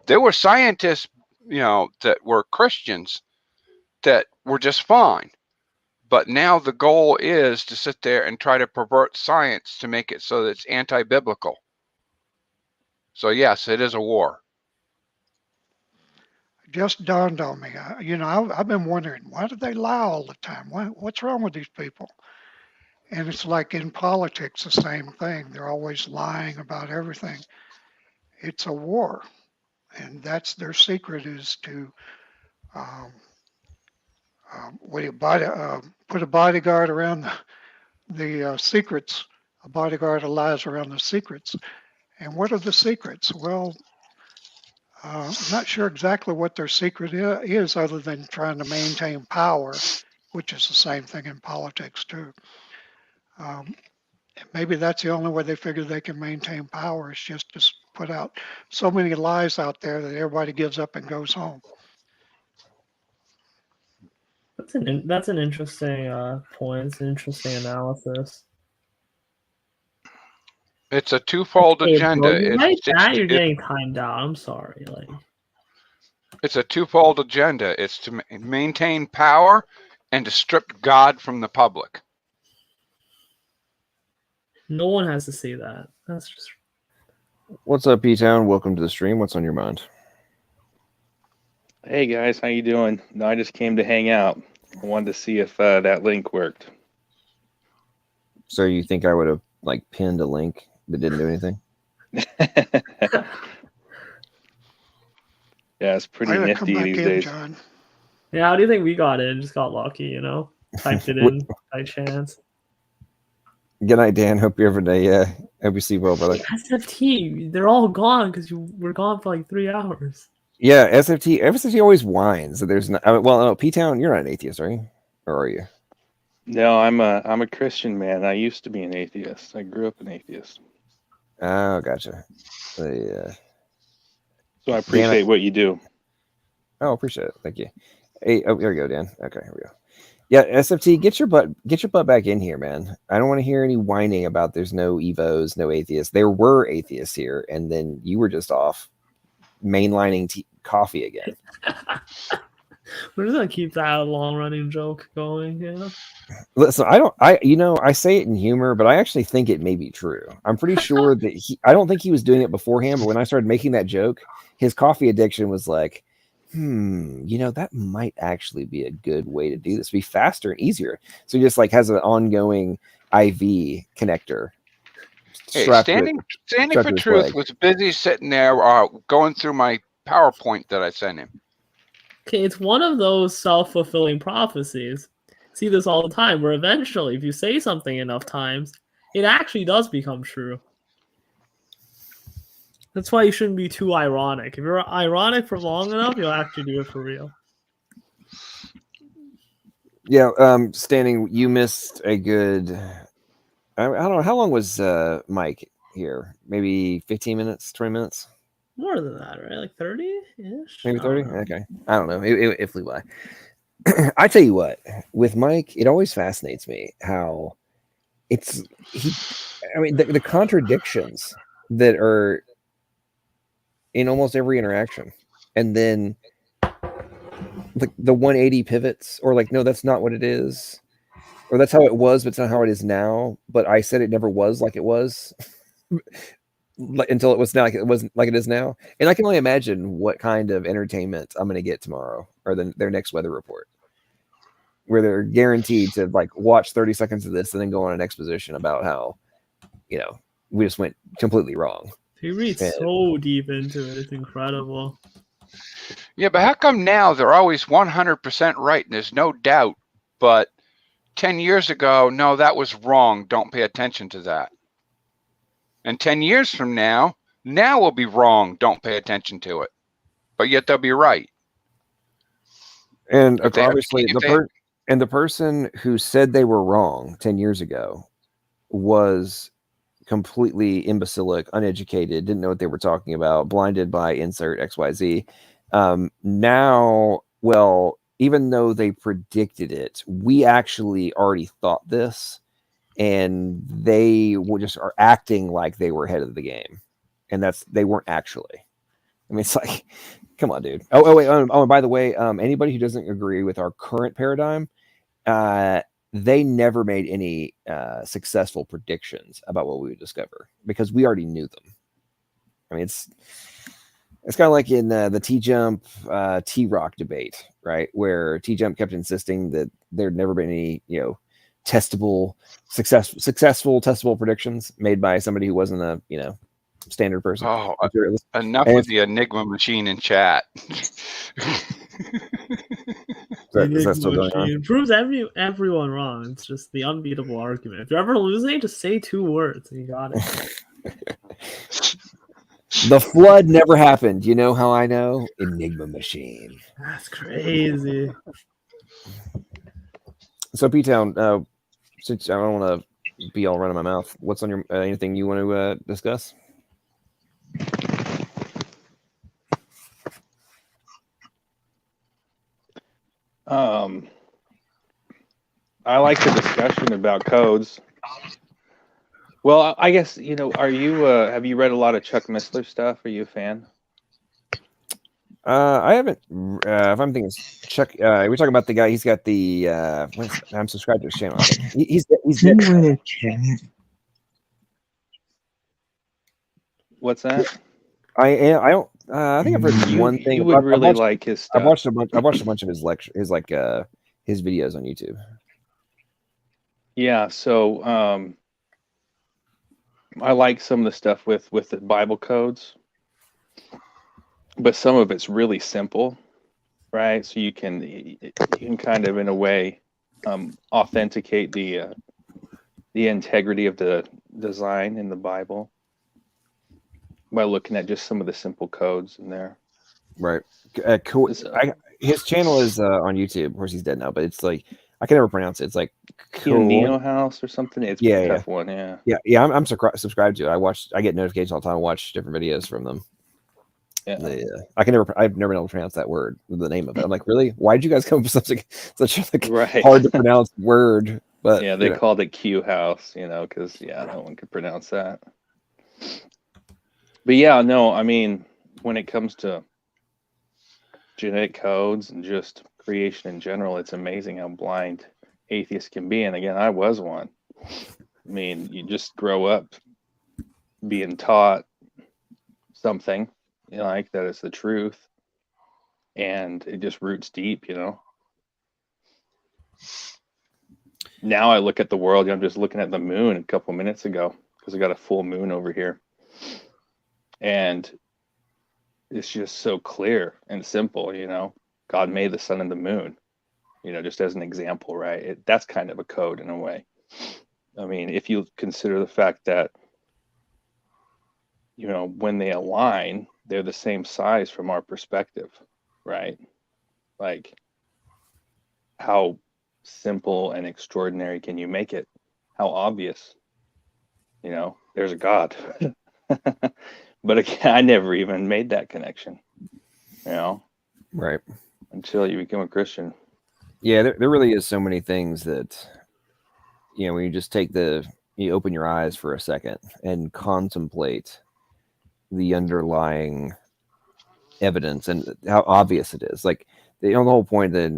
there were scientists, you know, that were Christians that were just fine. But now the goal is to sit there and try to pervert science to make it so that it's anti-biblical. So yes, it is a war. Just dawned on me. You know, I've been wondering, why do they lie all the time? What's wrong with these people? And it's like in politics, the same thing. They're always lying about everything. It's a war. And that's their secret, is to put a bodyguard around the secrets, a bodyguard of lies around the secrets. And what are the secrets? Well, I'm not sure exactly what their secret is other than trying to maintain power, which is the same thing in politics too. Maybe that's the only way they figure they can maintain power, is just to put out so many lies out there that everybody gives up and goes home. That's an interesting point. It's an interesting analysis. It's a twofold agenda. You're getting timed out. I'm sorry. Like, it's a twofold agenda. It's to maintain power and to strip God from the public. No one has to see that. That's just. What's up, P-Town? Welcome to the stream. What's on your mind? Hey guys, how you doing? No, I just came to hang out. I wanted to see if that link worked. So you think I would have like pinned a link that didn't do anything? Yeah, it's pretty nifty these days. John. Yeah, how do you think we got in? Just got lucky, you know? Typed it in by chance. Good night, Dan. Hope you have a day. Hope you sleep well, brother. SFT, they're all gone because we're gone for like 3 hours. Yeah, SFT always whines that there's no. Well, no, P-Town, you're not an atheist, are you? Or are you? No, I'm a Christian man. I used to be an atheist. I grew up an atheist. Oh, gotcha. Yeah. So I appreciate what you do. Oh, appreciate it. Thank you. Hey, oh, here we go, Dan. Okay, here we go. Yeah, SFT, get your butt back in here, man. I don't want to hear any whining about there's no Evos, no atheists. There were atheists here, and then you were just off mainlining coffee again. We're just gonna keep that long-running joke going, yeah. Listen, I say it in humor, but I actually think it may be true. I'm pretty sure that I don't think he was doing it beforehand, but when I started making that joke, his coffee addiction was like, that might actually be a good way to do this. Be faster and easier. So he just like has an ongoing IV connector. Hey, Standing for Truth was busy sitting there going through my PowerPoint that I sent him. Okay, it's one of those self-fulfilling prophecies. See this all the time, where eventually, if you say something enough times, it actually does become true. That's why you shouldn't be too ironic. If you're ironic for long enough, you'll actually do it for real. Yeah, Standing, you missed a good... I don't know, how long was Mike here? Maybe 15 minutes, 20 minutes? More than that, right? Like 30-ish? Maybe 30? Okay. I don't know. It flew by. I tell you what, with Mike, it always fascinates me how the contradictions that are in almost every interaction, and then the 180 pivots, or like, no, that's not what it is, or that's how it was, but it's not how it is now. But I said it never was like it was until it was now, like it wasn't like it is now. And I can only imagine what kind of entertainment I'm going to get tomorrow, or their next weather report, where they're guaranteed to like watch 30 seconds of this and then go on an exposition about how, we just went completely wrong. He reads so deep into it. It's incredible. Yeah, but how come now they're always 100% right and there's no doubt, but 10 years ago, no, that was wrong. Don't pay attention to that. And 10 years from now will be wrong. Don't pay attention to it. But yet they'll be right. And obviously the person who said they were wrong 10 years ago was completely imbecilic, uneducated, didn't know what they were talking about, blinded by insert XYZ. Now, well, even though they predicted it, we actually already thought this, and they are acting like they were ahead of the game, and they weren't actually. I mean, it's like, come on, dude. Wait. And by the way, anybody who doesn't agree with our current paradigm, they never made any successful predictions about what we would discover, because we already knew them. I mean, it's kind of like in the T-Jump T-Rock debate, right? Where T-Jump kept insisting that there'd never been any, successful testable predictions made by somebody who wasn't a, standard person. Oh, enough with the Enigma machine in chat. Is that still going on? It proves everyone wrong. It's just the unbeatable argument. If you're ever losing, just say 2 words and you got it. The flood never happened. You know how I know? Enigma machine. That's crazy. So, P-Town, since I don't want to be all running my mouth, what's on your anything you want to discuss? I like the discussion about codes. Well, I guess, are you, have you read a lot of Chuck Missler stuff? Are you a fan? I haven't, if I'm thinking Chuck, we're talking about the guy, he's got the, I'm subscribed to his channel. He's What's that? I think I've heard one thing. You would really like his stuff. I've watched a bunch of his lecture, his videos on YouTube. Yeah, so I like some of the stuff with the Bible codes, but some of it's really simple, right? So you can kind of, in a way, authenticate the integrity of the design in the Bible by looking at just some of the simple codes in there. Right. Cool. His channel is on YouTube. Of course, he's dead now, but it's like, I can never pronounce it. It's like Neo House or something. It's a tough one. Yeah. I'm subscribed to it. I get notifications all the time. I watch different videos from them. Yeah. I've never been able to pronounce that word, the name of it. I'm like, really? Why did you guys come up with such a hard to pronounce word? But yeah, they called it Q House, because no one could pronounce that. But yeah, no, I mean, when it comes to genetic codes and just creation in general, it's amazing how blind atheists can be. And again, I was one. I mean, you just grow up being taught something, like that is the truth, and it just roots deep, Now I look at the world, I'm just looking at the moon a couple minutes ago because I got a full moon over here. And it's just so clear and simple, God made the sun and the moon, you know, just as an example, right? That's kind of a code in a way. I mean, if you consider the fact that, you know, when they align, they're the same size from our perspective, right? Like, how simple and extraordinary can you make it? How obvious? You know, there's a God. But again, I never even made that connection, you know? Right. Until you become a Christian. Yeah, there really is so many things that, you know, when you just you open your eyes for a second and contemplate the underlying evidence and how obvious it is. Like, you know, the whole point that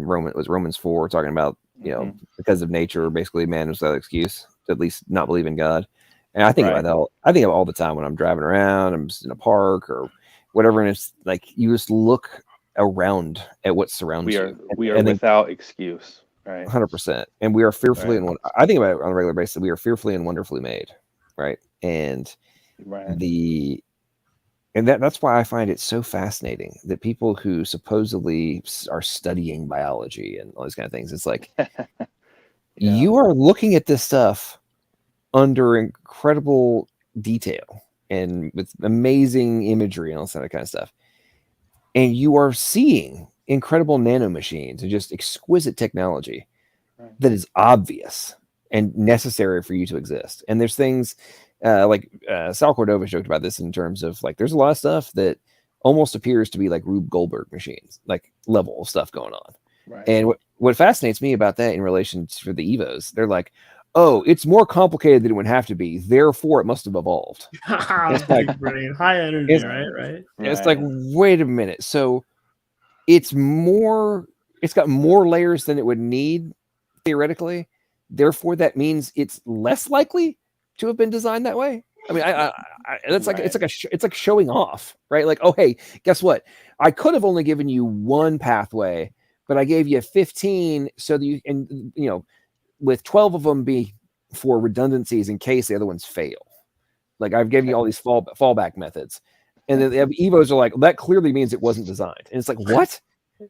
Romans 4 talking about, you know, because of nature, basically man is without excuse to at least not believe in God. And I think about that. I think of it all the time when I'm driving around, I'm just in a park or whatever, and it's like you just look around at what surrounds you. We are without excuse, right? 100%. And we are fearfully and I think about it on a regular basis. We are fearfully and wonderfully made, right? And that's why I find it so fascinating that people who supposedly are studying biology and all these kind of things, it's like you are looking at this stuff under incredible detail and with amazing imagery and all that kind of stuff. And you are seeing incredible nanomachines and just exquisite technology that is obvious and necessary for you to exist. And there's things like Sal Cordova joked about this in terms of like, there's a lot of stuff that almost appears to be like Rube Goldberg machines, like level of stuff going on. Right. And what fascinates me about that in relation to the Evos, they're like, oh, it's more complicated than it would have to be. Therefore, it must have evolved. It's like brain, high energy, right? It's like, wait a minute. So it's got more layers than it would need theoretically. Therefore, that means it's less likely to have been designed that way. I mean, it's like showing off, right? Like, oh, hey, guess what? I could have only given you one pathway, but I gave you 15 so that with 12 of them be for redundancies in case the other ones fail. Like I've given you all these fallback methods. And then the Evos are like, well, that clearly means it wasn't designed. And it's like, what?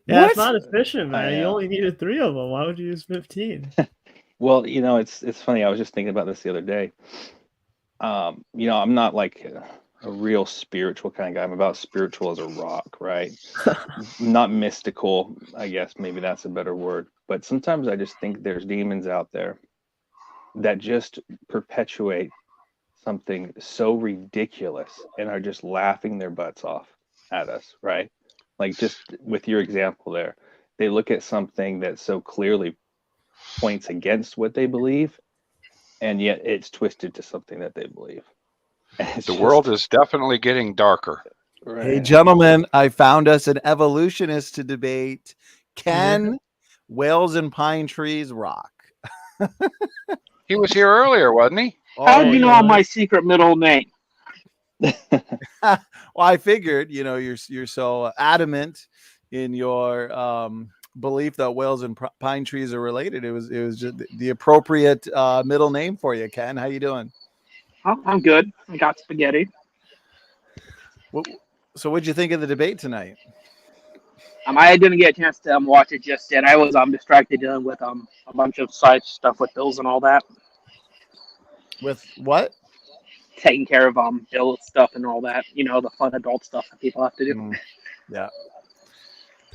Yeah, it's not efficient, man. You only needed 3 of them. Why would you use 15? Well, you know, it's funny. I was just thinking about this the other day. You know, I'm not like a real spiritual kind of guy. I'm about spiritual as a rock, right? Not mystical, I guess. Maybe that's a better word. But sometimes I just think there's demons out there that just perpetuate something so ridiculous and are just laughing their butts off at us, right? Like just with your example there, they look at something that so clearly points against what they believe, and yet it's twisted to something that they believe. The world is definitely getting darker. Right. Hey, gentlemen, I found us an evolutionist to debate. Can whales and pine trees rock? He was here earlier, wasn't he? How do you know my secret middle name? Well, I figured, you know, you're so adamant in your belief that whales and pine trees are related. It was just the appropriate middle name for you, Ken. How you doing? Oh, I'm good. I got spaghetti. So what'd you think of the debate tonight? I didn't get a chance to watch it just yet. I was distracted dealing with a bunch of side stuff with bills and all that. With what? Taking care of bill stuff and all that. You know, the fun adult stuff that people have to do. Yeah.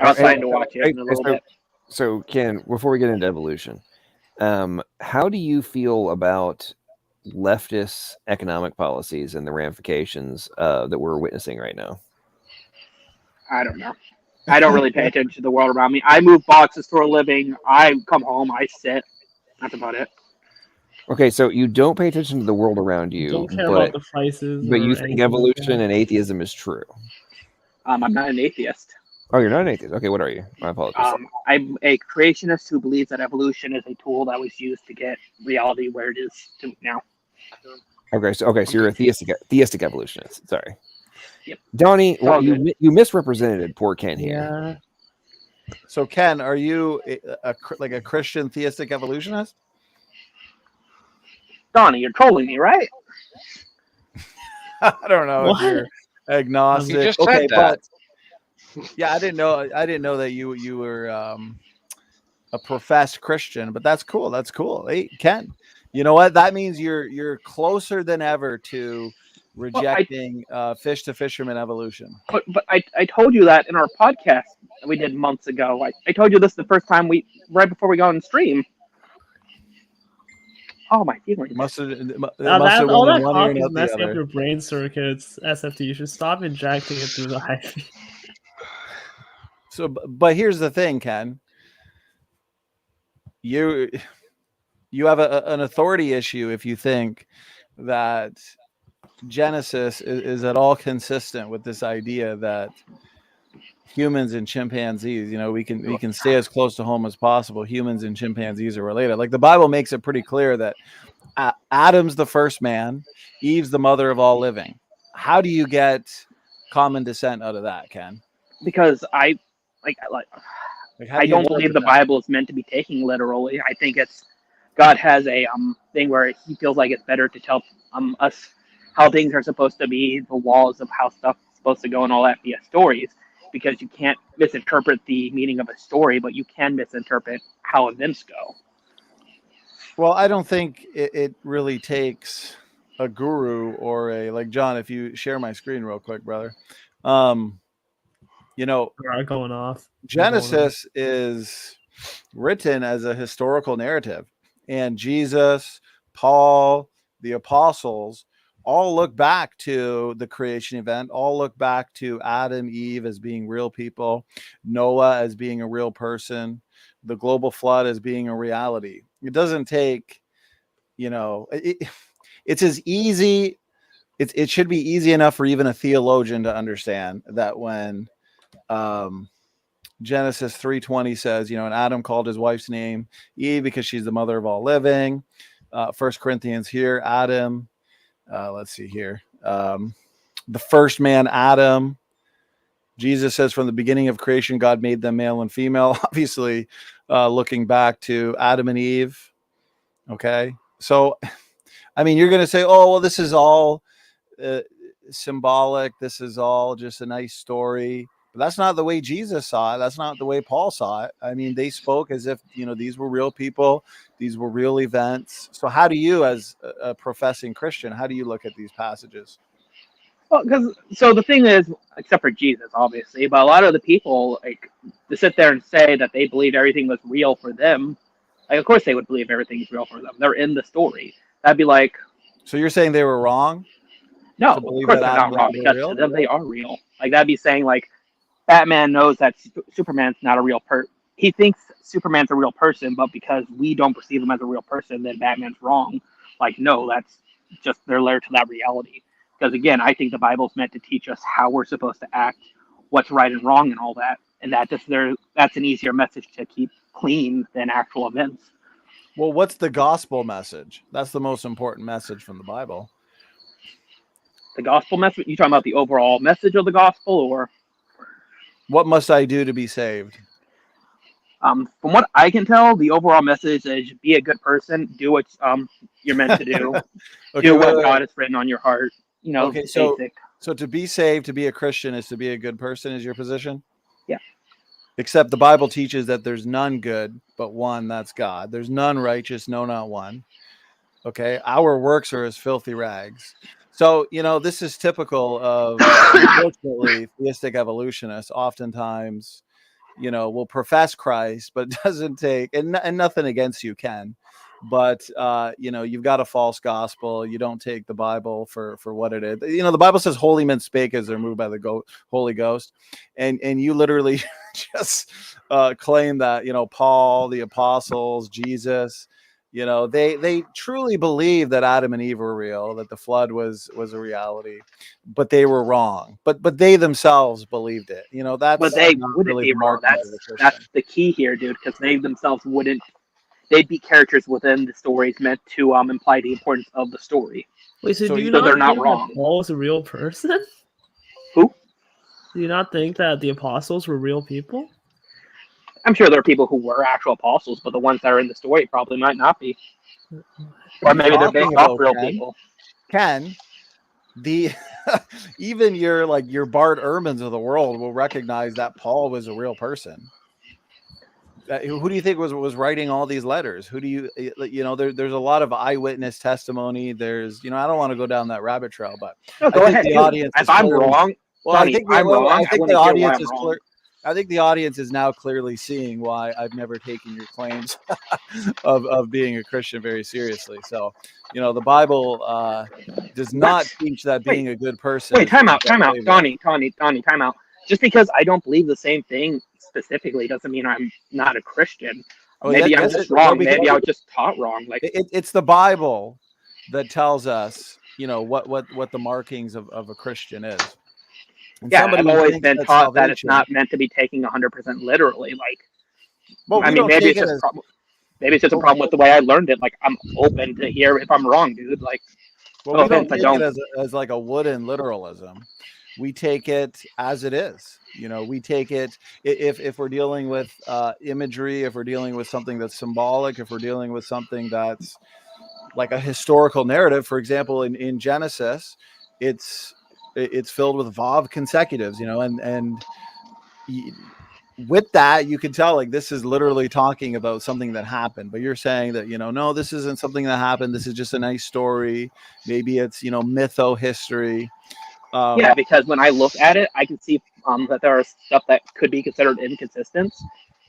I was trying to watch it in a little bit. So, Ken, before we get into evolution, how do you feel about leftist economic policies and the ramifications that we're witnessing right now? I don't know. I don't really pay attention to the world around me. I move boxes for a living. I come home. I sit. That's about it. Okay, so you don't pay attention to the world around you, Don't care about the prices. but you think evolution and atheism is true. I'm not an atheist. Oh, you're not an atheist. Okay, what are you? My apologies. I'm a creationist who believes that evolution is a tool that was used to get reality where it is now. Okay, so you're a theistic evolutionist. Sorry. Yep. Donnie, well, you misrepresented poor Ken here. Yeah. So Ken, are you like a Christian theistic evolutionist? Donnie, you're trolling me, right? I don't know if you're agnostic. You just said that. Yeah, I didn't know that you were a professed Christian, but that's cool. That's cool. Hey, Ken, you know what? That means you're closer than ever to rejecting fish to fisherman evolution. But I told you that in our podcast that we did months ago. I told you this the first time right before we got on stream. Oh, my feelings. All that coffee is messing up your brain circuits. SFT, you should stop injecting it through the IV. So, but here's the thing, Ken. You have an authority issue if you think that Genesis is at all consistent with this idea that humans and chimpanzees, we can stay as close to home as possible. Humans and chimpanzees are related. Like the Bible makes it pretty clear that Adam's the first man, Eve's the mother of all living. How do you get common descent out of that, Ken? Because I don't believe the Bible is meant to be taken literally. I think God has a thing where he feels like it's better to tell us how things are supposed to be, the laws of how stuff's supposed to go and all that via stories, because you can't misinterpret the meaning of a story, but you can misinterpret how events go. Well, I don't think it really takes a guru or like John, if you share my screen real quick, brother. Going off. Genesis is written as a historical narrative, and Jesus, Paul, the apostles all look back to the creation event, all look back to Adam, Eve as being real people, Noah as being a real person, the global flood as being a reality. It doesn't take, it's as easy. It should be easy enough for even a theologian to understand that when Genesis 3:20 says, and Adam called his wife's name Eve because she's the mother of all living. 1 Corinthians here, Adam. Let's see here. The first man, Adam. Jesus says from the beginning of creation, God made them male and female. Obviously, looking back to Adam and Eve. Okay. So, you're going to say, oh, well, this is all symbolic. This is all just a nice story. But that's not the way Jesus saw it. That's not the way Paul saw it. They spoke as if, these were real people. These were real events. So how do you, as a professing Christian, how do you look at these passages? Well, so the thing is, except for Jesus, obviously, but a lot of the people, to sit there and say that they believe everything was real for them, of course they would believe everything's real for them. They're in the story. That'd be like... So you're saying they were wrong? No, of course they're not wrong, because to them they are real. That'd be saying, Batman knows that Superman's not a real person. He thinks Superman's a real person, but because we don't perceive him as a real person, then Batman's wrong. No, that's just they're layered to that reality. Because again, I think the Bible's meant to teach us how we're supposed to act, what's right and wrong, and all that. And that's an easier message to keep clean than actual events. Well, what's the gospel message? That's the most important message from the Bible. The gospel message? You talking about the overall message of the gospel, or? What must I do to be saved? From what I can tell, the overall message is be a good person, do what you're meant to do, do what God has written on your heart. Okay, so to be saved, to be a Christian, is to be a good person, is your position? Yeah. Except the Bible teaches that there's none good, but one, that's God. There's none righteous, no, not one. Okay, our works are as filthy rags. So, this is typical of, unfortunately, theistic evolutionists. Oftentimes, will profess Christ, but doesn't take, and nothing against you, Ken, but, you've got a false gospel. You don't take the Bible for what it is. The Bible says holy men spake as they're moved by the Holy Ghost. And you literally just claim that, Paul, the apostles, Jesus, they truly believe that Adam and Eve were real, that the flood was a reality, but they were wrong. But they themselves believed it. That's but they wouldn't really be wrong. That's the key here, dude, because they themselves wouldn't. They'd be characters within the stories meant to imply the importance of the story. Wait, so they're not wrong. Paul was a real person? Who? Do you not think that the apostles were real people? I'm sure there are people who were actual apostles, but the ones that are in the story probably might not be. Or maybe they're based off real people. Ken, the even your Bart Ehrmans of the world will recognize that Paul was a real person. Who do you think was writing all these letters? Who do you know? There's a lot of eyewitness testimony. There's, you know, I don't want to go down that rabbit trail, but no, go ahead. The audience. If I'm wrong, well, Johnny, I think the audience is clear. I think the audience is now clearly seeing why I've never taken your claims of being a Christian very seriously. So, you know, the Bible does not teach that being a good person. Wait, time out, Donnie, time out. Just because I don't believe the same thing specifically doesn't mean I'm not a Christian. Maybe I'm just wrong. Maybe I was just taught wrong. Like it's the Bible that tells us, you know, what the markings of a Christian is. And yeah, I've always been taught that it's not meant to be taken 100% literally. Like, well, I mean, maybe it's just maybe it's just a problem with the way I learned it. Like, I'm open to hear if I'm wrong, dude. Like, well, we don't take it as like a wooden literalism. We take it as it is. You know, we take it if we're dealing with imagery, if we're dealing with something that's symbolic, if we're dealing with something that's like a historical narrative. For example, in Genesis, it's filled with Vav consecutives, you know, and with that, you can tell like this is literally talking about something that happened. But you're saying that, you know, no, this isn't something that happened. This is just a nice story. Maybe it's, you know, mytho history. Yeah, because when I look at it, I can see that there are stuff that could be considered inconsistent.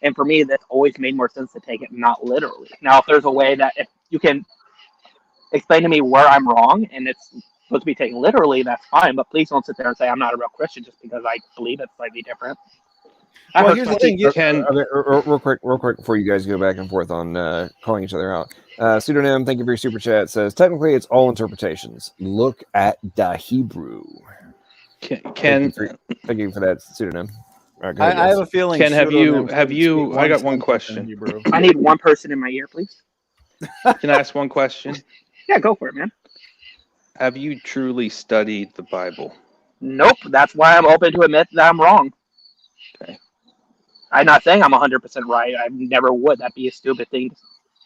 And for me, that's always made more sense to take it not literally. Now, if there's a way that if you can explain to me where I'm wrong and it's supposed to be taken literally, that's fine. But please don't sit there and say I'm not a real Christian just because I believe it's slightly different. Well, here's the thing. You can real quick before you guys go back and forth on calling each other out. Pseudonym, thank you for your super chat. Says technically it's all interpretations. Look at the Hebrew. Thank you for that pseudonym. Right, I have a feeling. Ken, have you? I got one question. I need one person in my ear, please. Can I ask one question? Yeah, go for it, man. Have you truly studied the Bible? Nope. That's why I'm open to admit that I'm wrong. Okay. I'm not saying I'm 100% right. I never would. That'd be a stupid thing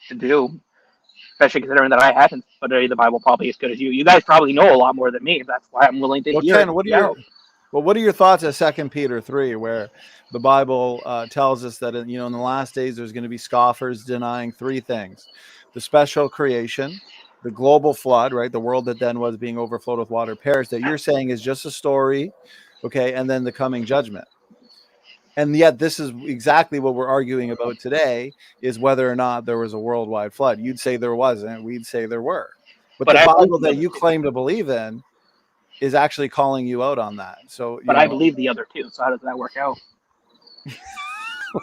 to do, especially considering that I haven't studied the Bible probably as good as you. You guys probably know a lot more than me. That's why I'm willing to hear. Ken, what are your thoughts of 2 Peter 3, where the Bible tells us that in the last days there's going to be scoffers denying three things: the special creation, the global flood, right? The world that then was being overflowed with water perished, that you're saying is just a story, okay, and then the coming judgment. And yet this is exactly what we're arguing about today, is whether or not there was a worldwide flood. You'd say there wasn't. We'd say there were. But the Bible that you claim to believe in is actually calling you out on that. So, but I believe the other two. So how does that work out?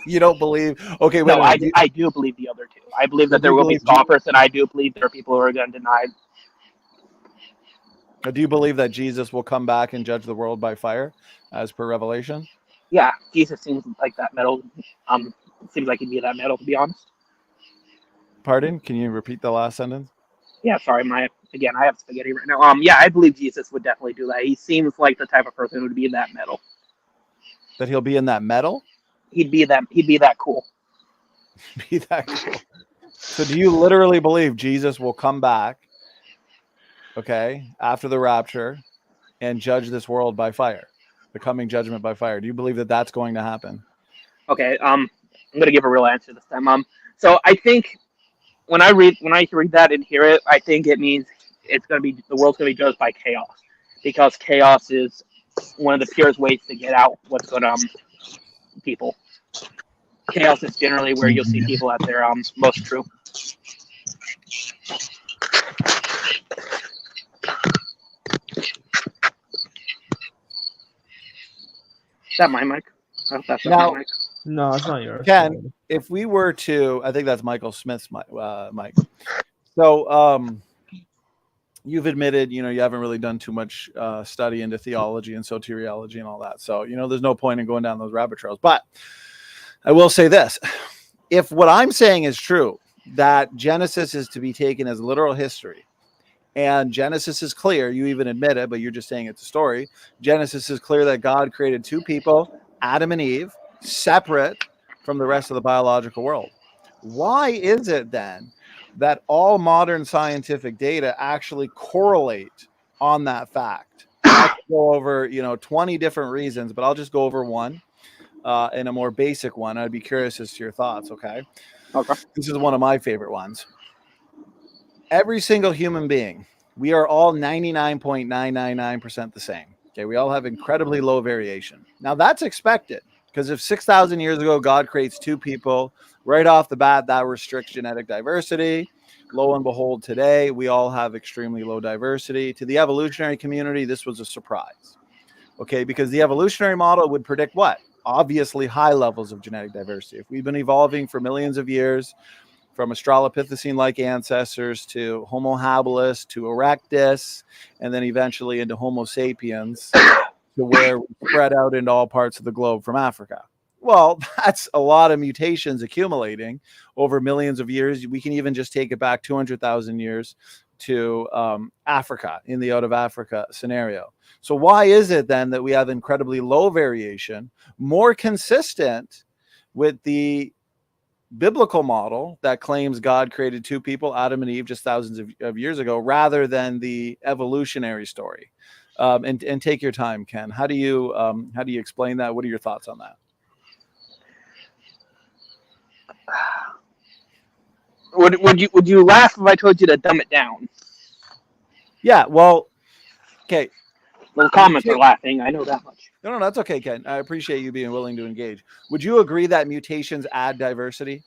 You don't believe? Okay, no, I do believe the other two. I believe that there will be scoffers, and I do believe there are people who are going to deny. Do you believe that Jesus will come back and judge the world by fire, as per Revelation? Yeah, Jesus seems like that metal. Seems like he'd be that metal, to be honest. Pardon? Can you repeat the last sentence? Yeah, sorry. I have spaghetti right now. Yeah, I believe Jesus would definitely do that. He seems like the type of person who would be in that metal. That he'll be in that metal? He'd be that cool. Be that cool. So do you literally believe Jesus will come back, okay, after the rapture and judge this world by fire? The coming judgment by fire. Do you believe that that's going to happen? Okay, I'm going to give a real answer this time. So I think when I read that and hear it, I think it means the world's going to be judged by chaos, because chaos is one of the purest ways to get out what's going on people. Chaos is generally where you'll see people at their most true. Is that my mic? I hope that's not my mic. No, it's not yours. Ken, if we were to, I think that's Michael Smith's mic. So you've admitted, you haven't really done too much study into theology and soteriology and all that. So, there's no point in going down those rabbit trails. But I will say this. If what I'm saying is true, that Genesis is to be taken as literal history, and Genesis is clear, you even admit it, but you're just saying it's a story. Genesis is clear that God created two people, Adam and Eve, separate from the rest of the biological world. Why is it then that all modern scientific data actually correlate on that fact. I could go over 20 different reasons, but I'll just go over one and a more basic one. I'd be curious as to your thoughts. Okay. This is one of my favorite ones. Every single human being, we are all 99.999% the same. Okay, we all have incredibly low variation. Now that's expected, because if 6,000 years ago God creates two people, right off the bat that restricts genetic diversity. Lo and behold, today we all have extremely low diversity. To the evolutionary community, this was a surprise. Okay, because the evolutionary model would predict what? Obviously high levels of genetic diversity. If we've been evolving for millions of years, from Australopithecine-like ancestors to Homo habilis to Erectus, and then eventually into Homo sapiens, to where we spread out into all parts of the globe from Africa. Well, that's a lot of mutations accumulating over millions of years. We can even just take it back 200,000 years to Africa, in the out of Africa scenario. So why is it then that we have incredibly low variation, more consistent with the biblical model that claims God created two people, Adam and Eve, just thousands of years ago, rather than the evolutionary story? And take your time, Ken. How do you explain that? What are your thoughts on that? Would you laugh if I told you to dumb it down? Yeah. Well, okay. Well, comments are laughing. I know that much. No, that's okay, Ken. I appreciate you being willing to engage. Would you agree that mutations add diversity?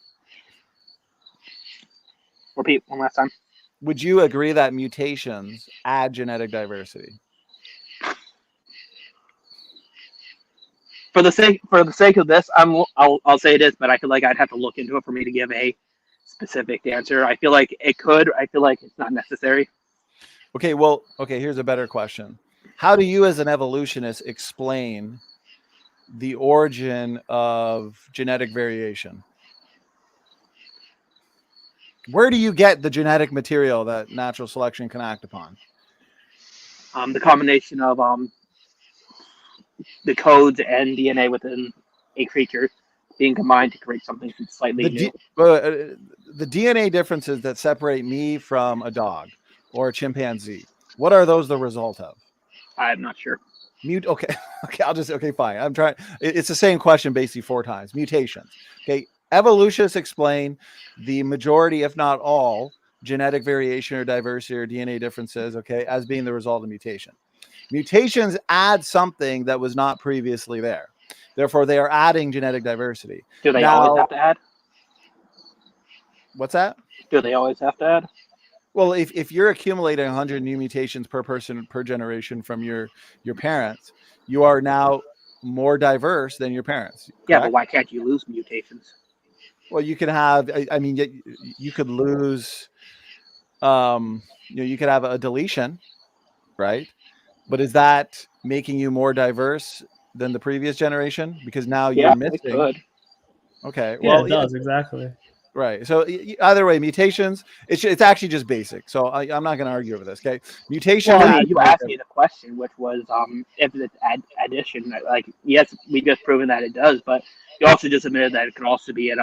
Repeat one last time. Would you agree that mutations add genetic diversity? For the sake of this, I'll say it is, but I feel like I'd have to look into it for me to give a specific answer. I feel like it could. I feel like it's not necessary. Okay, well, here's a better question. How do you as an evolutionist explain the origin of genetic variation? Where do you get the genetic material that natural selection can act upon? The combination of the codes and DNA within a creature being combined to create something slightly new. The DNA differences that separate me from a dog or a chimpanzee, what are those the result of? I'm not sure. Okay, fine. I'm trying. It's the same question basically 4 times. Mutations. Okay. Evolutionists explain the majority, if not all, genetic variation or diversity or DNA differences, okay, as being the result of mutation. Mutations add something that was not previously there. Therefore, they are adding genetic diversity. Do they always have to add? What's that? Do they always have to add? Well, if you're accumulating 100 new mutations per person per generation from your parents, you are now more diverse than your parents. Correct? Yeah, but why can't you lose mutations? Well, you can have. I mean, you could lose. You could have a deletion, right? But is that making you more diverse than the previous generation? Because now you're missing. It could. Okay. Yeah, well, it does exactly. Right. So either way, mutations. It's actually just basic. So I'm not going to argue over this. Okay. Mutation. Well, you asked me the question, which was if it's addition. Like, yes, we just proven that it does, but you also just admitted that it could also be a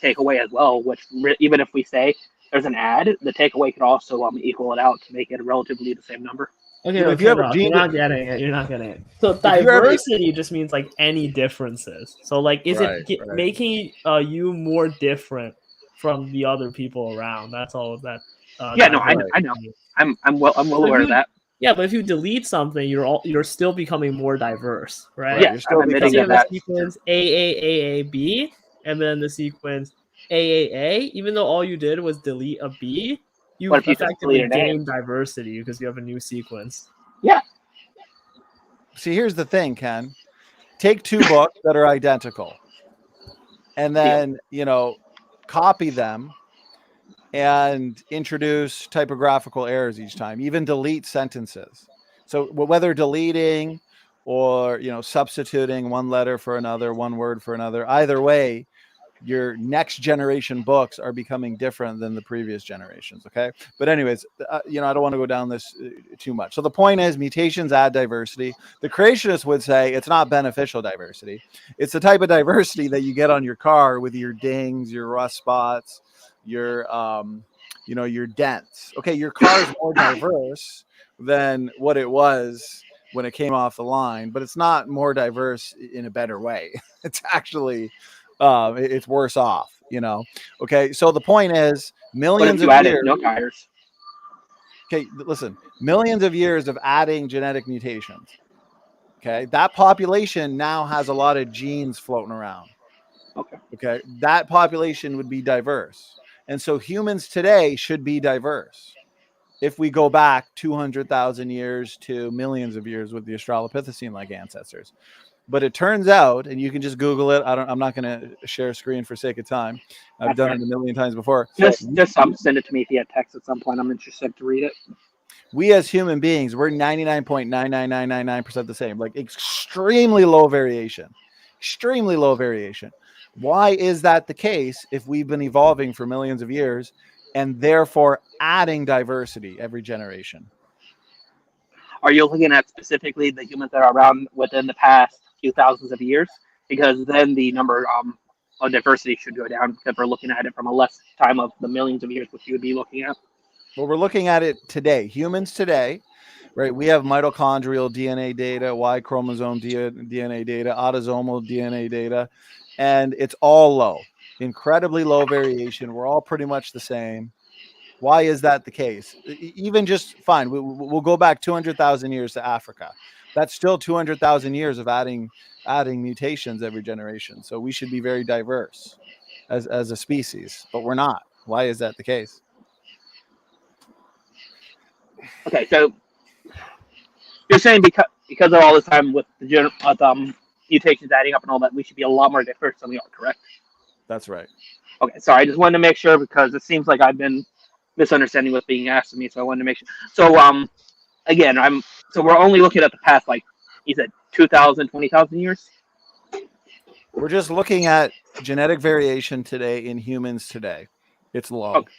takeaway as well. Which even if we say there's an add, the takeaway could also equal it out to make it relatively the same number. Okay, if you have a gene, you're not getting it. You're not getting it. So diversity just means like any differences. So like, is it making you more different from the other people around? That's all that. I know. I'm well aware of that. Yeah, but if you delete something, you're still becoming more diverse, right? Yeah, you're still admitting you have that. The sequence AAAAB and then the sequence AAA. Even though all you did was delete a B, you effectively gain diversity because you have a new sequence. Yeah. See, here's the thing, Ken. Take 2 books that are identical, and then copy them and introduce typographical errors each time, even delete sentences. So whether deleting or substituting one letter for another, one word for another, either way, your next generation books are becoming different than the previous generations. Okay. But anyways, I don't want to go down this too much. So the point is mutations add diversity. The creationists would say it's not beneficial diversity. It's the type of diversity that you get on your car with your dings, your rust spots, your you know, your dents. Okay, your car is more diverse than what it was when it came off the line, but it's not more diverse in a better way. It's actually, it's worse off, you know? Okay, so the point is millions of years. No tires. Okay, listen, millions of years of adding genetic mutations. Okay, that population now has a lot of genes floating around. Okay, that population would be diverse. And so humans today should be diverse. If we go back 200,000 years to millions of years with the Australopithecine-like ancestors. But it turns out, and you can just Google it. I'm not going to share a screen for sake of time. I've done it a million times before. Just send it to me via text at some point. I'm interested to read it. We as human beings, we're 99.99999% the same, like extremely low variation, extremely low variation. Why is that the case if we've been evolving for millions of years and therefore adding diversity every generation? Are you looking at specifically the humans that are around within the past few thousands of years? Because then the number of diversity should go down because we're looking at it from a less time of the millions of years, which you would be looking at. Well, we're looking at it today. Humans today, right? We have mitochondrial DNA data, Y chromosome DNA data, autosomal DNA data, and it's all low, incredibly low variation. We're all pretty much the same. Why is that the case? Even just fine, we'll go back 200,000 years to Africa. That's still 200,000 years of adding mutations every generation. So we should be very diverse as a species, but we're not. Why is that the case? Okay, so you're saying because of all this time with the mutations adding up and all that, we should be a lot more diverse than we are, correct? That's right. Okay, sorry, I just wanted to make sure because it seems like I've been misunderstanding what's being asked of me, so I wanted to make sure. So again, so we're only looking at the past, like you said, 2,000, 20,000 years? We're just looking at genetic variation today in humans today. It's low. Okay.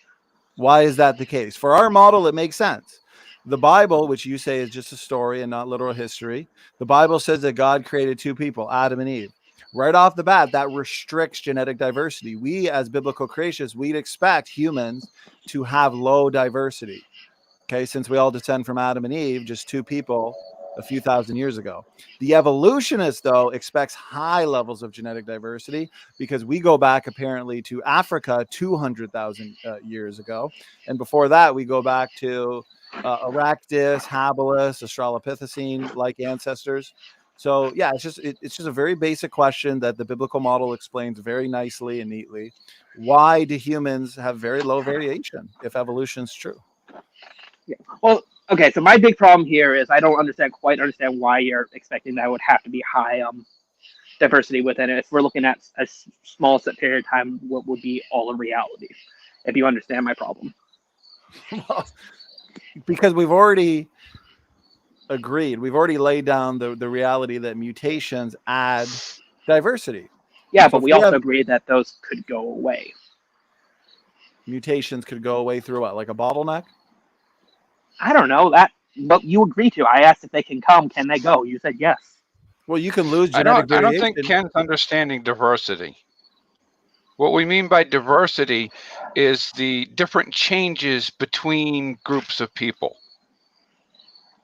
Why is that the case? For our model, it makes sense. The Bible, which you say is just a story and not literal history, the Bible says that God created two people, Adam and Eve. Right off the bat, that restricts genetic diversity. We, as biblical creationists, we'd expect humans to have low diversity. Okay, since we all descend from Adam and Eve, just two people a few thousand years ago. The evolutionist, though, expects high levels of genetic diversity because we go back apparently to Africa 200,000 years ago. And before that, we go back to Erectus, Habilis, Australopithecine-like ancestors. So yeah, it's just a very basic question that the biblical model explains very nicely and neatly. Why do humans have very low variation if evolution's true? Yeah. Well, okay. So my big problem here is I don't quite understand why you're expecting that would have to be high diversity within it. If we're looking at a small set period of time, what would be all of reality? If you understand my problem. Well, because we've already agreed, we've already laid down the reality that mutations add diversity. Yeah, so but we also agreed that those could go away. Mutations could go away through what, like a bottleneck? I don't know that, but you agree to. I asked if they can come. Can they go? You said yes. Well, you can lose genetic variation. I don't think Ken's understanding diversity. What we mean by diversity is the different changes between groups of people.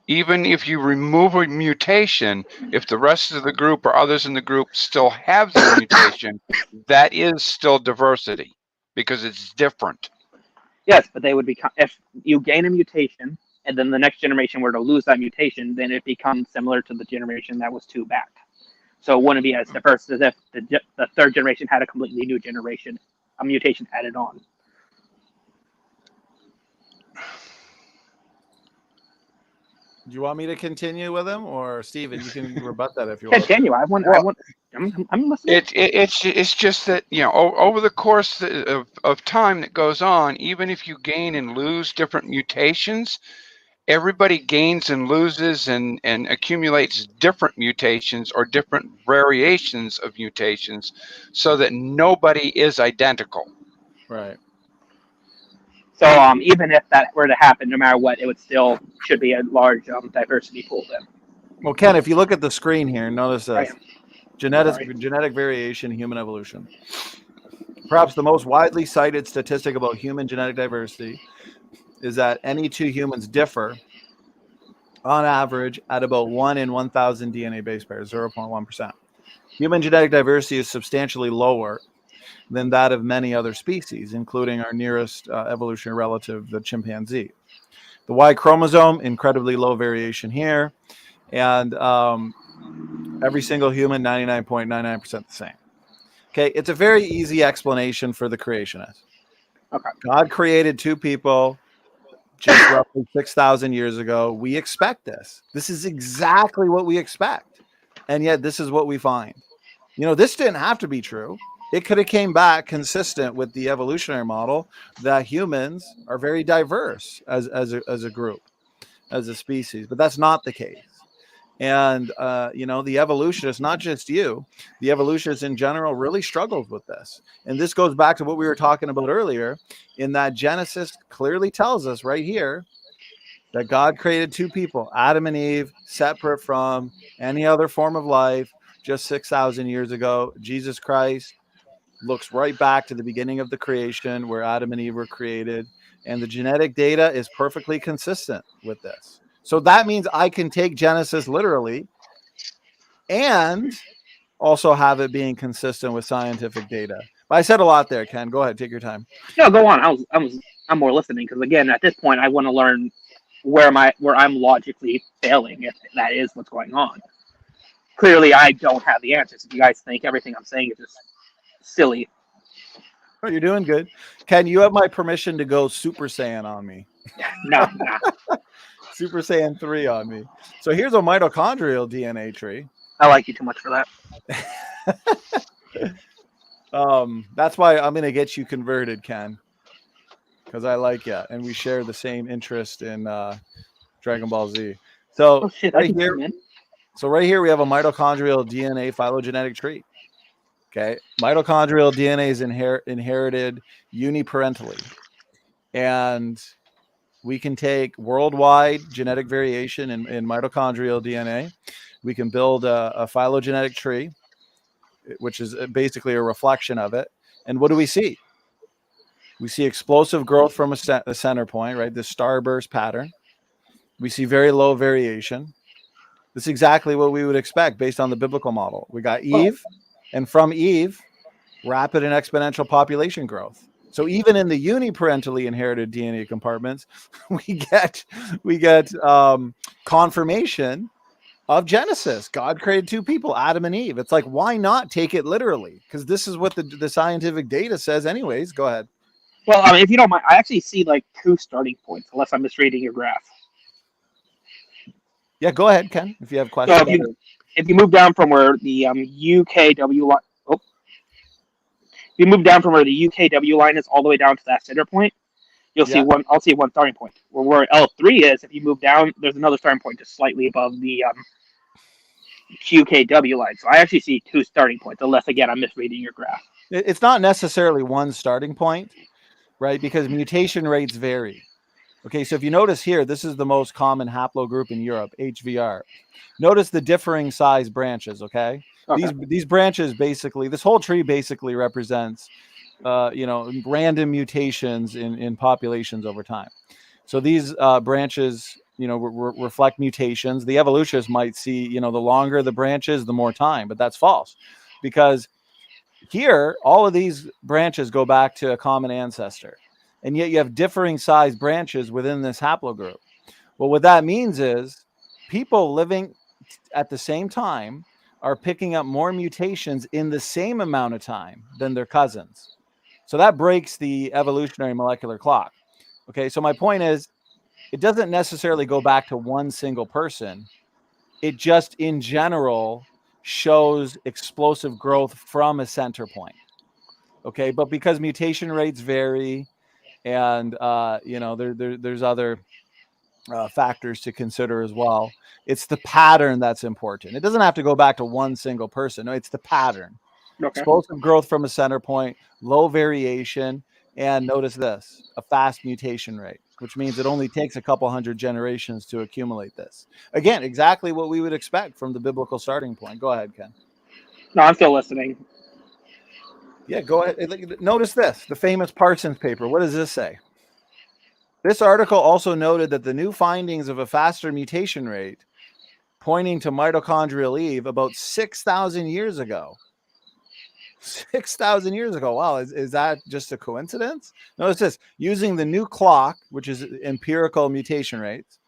Even if you remove a mutation, if the rest of the group or others in the group still have the mutation, that is still diversity because it's different. Yes, but they would become, if you gain a mutation and then the next generation were to lose that mutation, then it becomes similar to the generation that was two back. So it wouldn't be as diverse as if the third generation had a completely new generation, a mutation added on. Do you want me to continue with him, or Stephen? You can rebut that if you want. Continue. I'm listening. It's just that, you know, over the course of time that goes on, even if you gain and lose different mutations, everybody gains and loses and accumulates different mutations or different variations of mutations, so that nobody is identical. Right. So even if that were to happen, no matter what, it would still should be a large diversity pool then. Well, Ken, if you look at the screen here, notice this. Genetic variation, human evolution. Perhaps the most widely cited statistic about human genetic diversity is that any two humans differ on average at about 1 in 1,000 DNA base pairs, 0.1%. Human genetic diversity is substantially lower than that of many other species, including our nearest evolutionary relative, the chimpanzee. The Y chromosome, incredibly low variation here, and every single human, 99.99% the same. Okay, it's a very easy explanation for the creationist. Okay. God created two people just roughly 6,000 years ago. We expect this. This is exactly what we expect. And yet this is what we find. You know, this didn't have to be true. It could have came back consistent with the evolutionary model that humans are very diverse as a group, as a species, but that's not the case. And, you know, the evolutionists, not just you, the evolutionists in general really struggles with this. And this goes back to what we were talking about earlier, in that Genesis clearly tells us right here that God created two people, Adam and Eve, separate from any other form of life just 6,000 years ago. Jesus Christ looks right back to the beginning of the creation where Adam and Eve were created. And the genetic data is perfectly consistent with this. So that means I can take Genesis literally and also have it being consistent with scientific data. But I said a lot there, Ken. Go ahead, take your time. No, go on. I'm more listening because again, at this point, I want to learn where I'm logically failing if that is what's going on. Clearly, I don't have the answers. If you guys think everything I'm saying is just silly. Oh, you're doing good. Ken, you have my permission to go Super Saiyan on me. No. Super Saiyan 3 on me. So here's a mitochondrial DNA tree. I like you too much for that. That's why I'm going to get you converted, Ken, because I like you, and we share the same interest in Dragon Ball Z. So right here we have a mitochondrial DNA phylogenetic tree. Okay, mitochondrial DNA is inherited uniparentally, and we can take worldwide genetic variation in mitochondrial DNA. We can build a phylogenetic tree, which is basically a reflection of it. And what do we see? We see explosive growth from a center point, right? This starburst pattern. We see very low variation. This is exactly what we would expect based on the biblical model. We got Eve, and from Eve, rapid and exponential population growth. So even in the uniparentally inherited DNA compartments, we get confirmation of Genesis. God created two people, Adam and Eve. It's like, why not take it literally? Because this is what the scientific data says anyways. Go ahead. Well, I mean, if you don't mind, I actually see like two starting points, unless I'm misreading your graph. Yeah, go ahead, Ken, if you have questions. So if you move down from where the UKW line, if you move down from where the UKW line is all the way down to that center point, you'll see one. I'll see one starting point. Where L3 is, if you move down, there's another starting point just slightly above the QKW line. So I actually see two starting points, unless again I'm misreading your graph. It's not necessarily one starting point, right? Because mutation rates vary. Okay, so if you notice here, this is the most common haplogroup in Europe, HVR. Notice the differing size branches, okay? These branches basically, this whole tree basically represents, random mutations in populations over time. So these branches, reflect mutations. The evolutionists might see, the longer the branches, the more time, but that's false, because here, all of these branches go back to a common ancestor, and yet you have differing size branches within this haplogroup. Well, what that means is people living at the same time are picking up more mutations in the same amount of time than their cousins. So that breaks the evolutionary molecular clock. Okay, so my point is, it doesn't necessarily go back to one single person. It just, in general, shows explosive growth from a center point. Okay, but because mutation rates vary, and there's other factors to consider as well. It's the pattern that's important. It doesn't have to go back to one single person. No, it's the pattern. Okay. Explosive growth from a center point, low variation, and notice this, a fast mutation rate, which means it only takes a couple hundred generations to accumulate this. Again, exactly what we would expect from the biblical starting point. Go ahead, Ken. No, I'm still listening. Yeah, go ahead. Notice this, the famous Parsons paper. What does this say? This article also noted that the new findings of a faster mutation rate pointing to mitochondrial Eve about 6,000 years ago. 6,000 years ago. Wow, is that just a coincidence? Notice this, using the new clock, which is empirical mutation rates,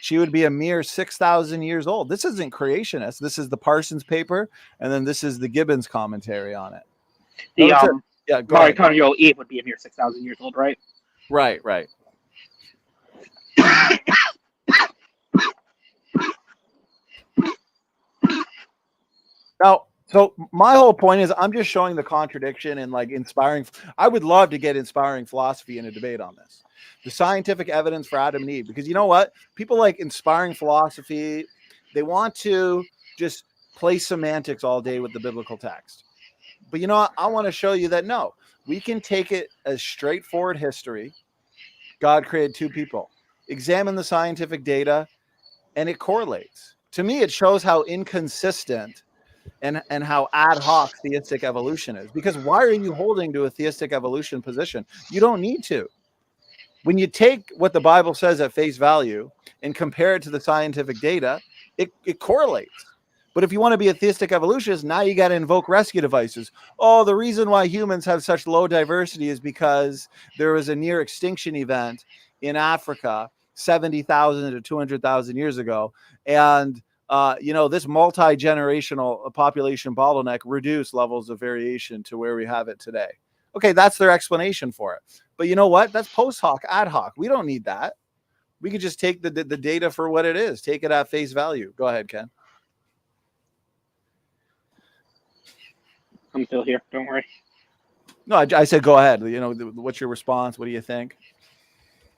she would be a mere 6,000 years old. This isn't creationist. This is the Parsons paper, and then this is the Gibbons commentary on it. The mitochondrial Eve would be a mere 6,000 years old, right? Right. Now, so my whole point is I'm just showing the contradiction and like inspiring. I would love to get inspiring philosophy in a debate on this. The scientific evidence for Adam and Eve, because you know what? People like inspiring philosophy. They want to just play semantics all day with the biblical text. But you know what? I want to show you that no, we can take it as straightforward history. God created two people. Examine the scientific data, and it correlates. To me, it shows how inconsistent and how ad hoc theistic evolution is. Because why are you holding to a theistic evolution position? You don't need to. When you take what the Bible says at face value and compare it to the scientific data, it correlates. But if you want to be a theistic evolutionist, now you got to invoke rescue devices. Oh, the reason why humans have such low diversity is because there was a near extinction event in Africa 70,000 to 200,000 years ago. And, this multi-generational population bottleneck reduced levels of variation to where we have it today. Okay, that's their explanation for it. But you know what? That's post hoc, ad hoc. We don't need that. We could just take the data for what it is. Take it at face value. Go ahead, Ken. I'm still here. Don't worry. No, I said go ahead. What's your response? What do you think?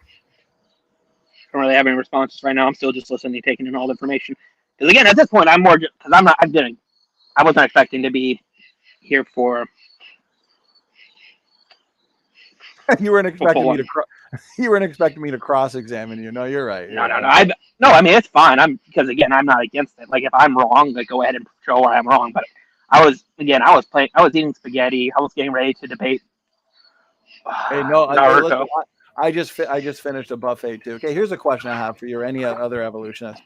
I don't really have any responses right now. I'm still just listening, taking in all the information. Because again, at this point, I'm more because I wasn't expecting to be here for. You weren't expecting me to. You weren't expecting me to cross-examine you. No, you're right. No. I mean, it's fine. Because again, I'm not against it. Like if I'm wrong, like go ahead and show where I'm wrong. But I was eating spaghetti. I was getting ready to debate. Hey, no, I just finished a buffet too. Okay, here's a question I have for you or any other evolutionist.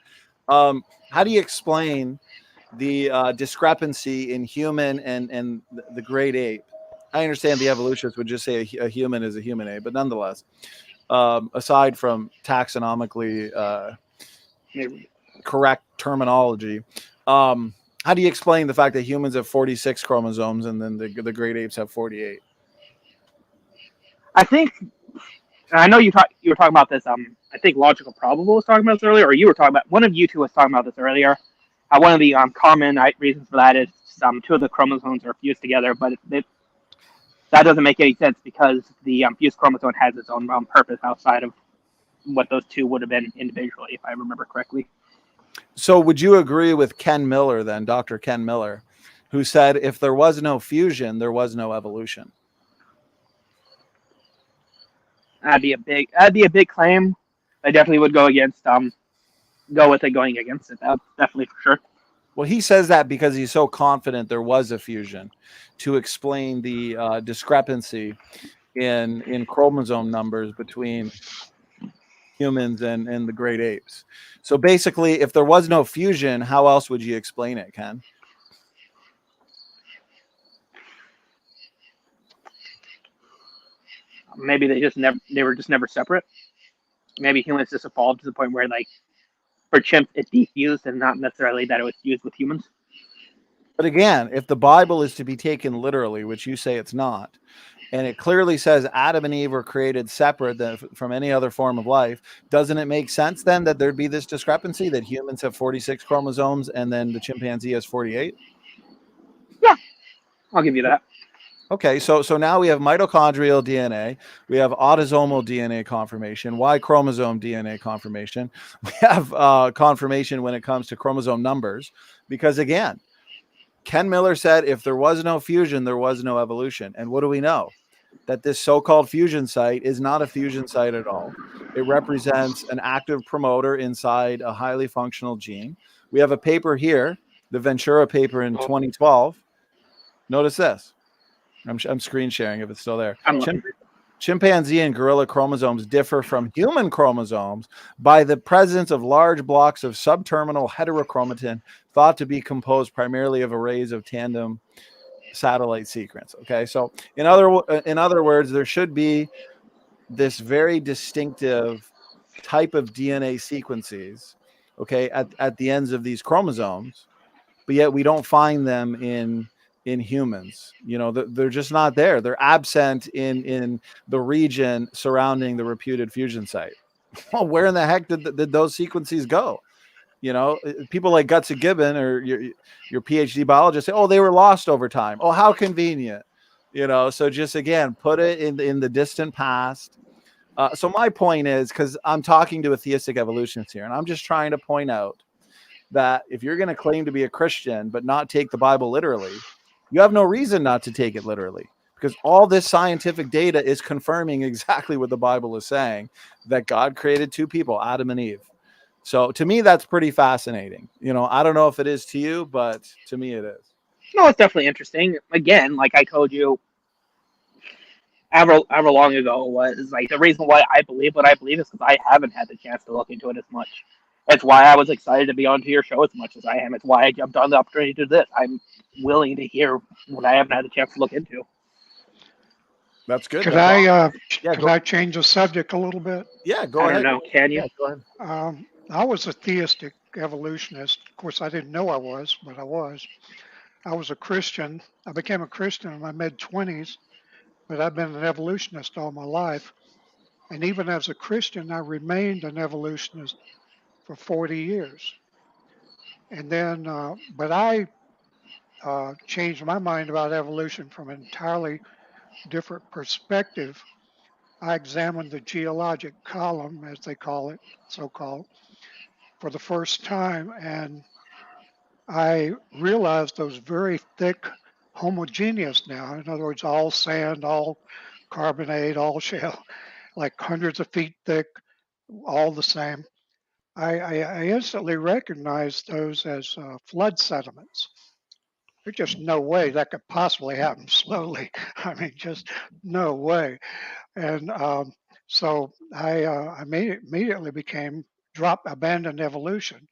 How do you explain the discrepancy in human and the great ape? I understand the evolutionists would just say a human is a human ape, but nonetheless, aside from taxonomically correct terminology, how do you explain the fact that humans have 46 chromosomes and then the great apes have 48? I think, I know you were talking about this. I think Logical Probable was talking about this earlier, or you were talking about, one of you two was talking about this earlier. One of the common reasons for that is two of the chromosomes are fused together, but that doesn't make any sense because the fused chromosome has its own purpose outside of what those two would have been individually, if I remember correctly. So would you agree with Ken Miller then, Dr. Ken Miller, who said if there was no fusion, there was no evolution? That'd be a big claim. I definitely would go with it going against it. That's definitely for sure. Well, he says that because he's so confident there was a fusion to explain the discrepancy in chromosome numbers between humans and the great apes. So basically, if there was no fusion, how else would you explain it, Ken? Maybe they were just never separate. Maybe humans just evolved to the point where, like, for chimps, it defused and not necessarily that it was fused with humans. But again, if the Bible is to be taken literally, which you say it's not, and it clearly says Adam and Eve were created separate from any other form of life, doesn't it make sense then that there'd be this discrepancy that humans have 46 chromosomes and then the chimpanzee has 48? Yeah, I'll give you that. Okay, so now we have mitochondrial DNA, we have autosomal DNA confirmation, Y chromosome DNA confirmation. We have confirmation when it comes to chromosome numbers, because again, Ken Miller said if there was no fusion, there was no evolution. And what do we know? That this so-called fusion site is not a fusion site at all. It represents an active promoter inside a highly functional gene. We have a paper here, the Ventura paper in 2012. Notice this. I'm screen sharing if it's still there. I'm Chimpanzee and gorilla chromosomes differ from human chromosomes by the presence of large blocks of subterminal heterochromatin thought to be composed primarily of arrays of tandem satellite sequence. Okay, so in other words, there should be this very distinctive type of DNA sequences, okay, at the ends of these chromosomes, but yet we don't find them in humans. You know, they're just not there. They're absent in the region surrounding the reputed fusion site. Well, where in the heck did those sequences go? You know, people like Gutsy Gibbon or your PhD biologist say, oh, they were lost over time. Oh, how convenient. You know, so just again, put it in the distant past. So my point is, because I'm talking to a theistic evolutionist here, and I'm just trying to point out that if you're going to claim to be a Christian but not take the Bible literally, you have no reason not to take it literally, because all this scientific data is confirming exactly what the Bible is saying, that God created two people, Adam and Eve. So to me, that's pretty fascinating. You know, I don't know if it is to you, but to me it is. No, it's definitely interesting. Again, like I told you, however long ago it was, like the reason why I believe what I believe is because I haven't had the chance to look into it as much. It's why I was excited to be onto your show as much as I am. It's why I jumped on the opportunity to do this. I'm willing to hear what I haven't had the chance to look into. That's good. Could I change the subject a little bit? Yeah, go ahead. I don't know. Can you? Yeah, go ahead. I was a theistic evolutionist. Of course, I didn't know I was, but I was. I was a Christian. I became a Christian in my mid-20s, but I've been an evolutionist all my life. And even as a Christian, I remained an evolutionist for 40 years. And then, but I changed my mind about evolution from an entirely different perspective. I examined the geologic column, as they call it, so-called, for the first time, and I realized those very thick, homogeneous now. In other words, all sand, all carbonate, all shale, like hundreds of feet thick, all the same. I instantly recognized those as flood sediments. There's just no way that could possibly happen slowly. I mean, just no way. And so I immediately abandoned evolution,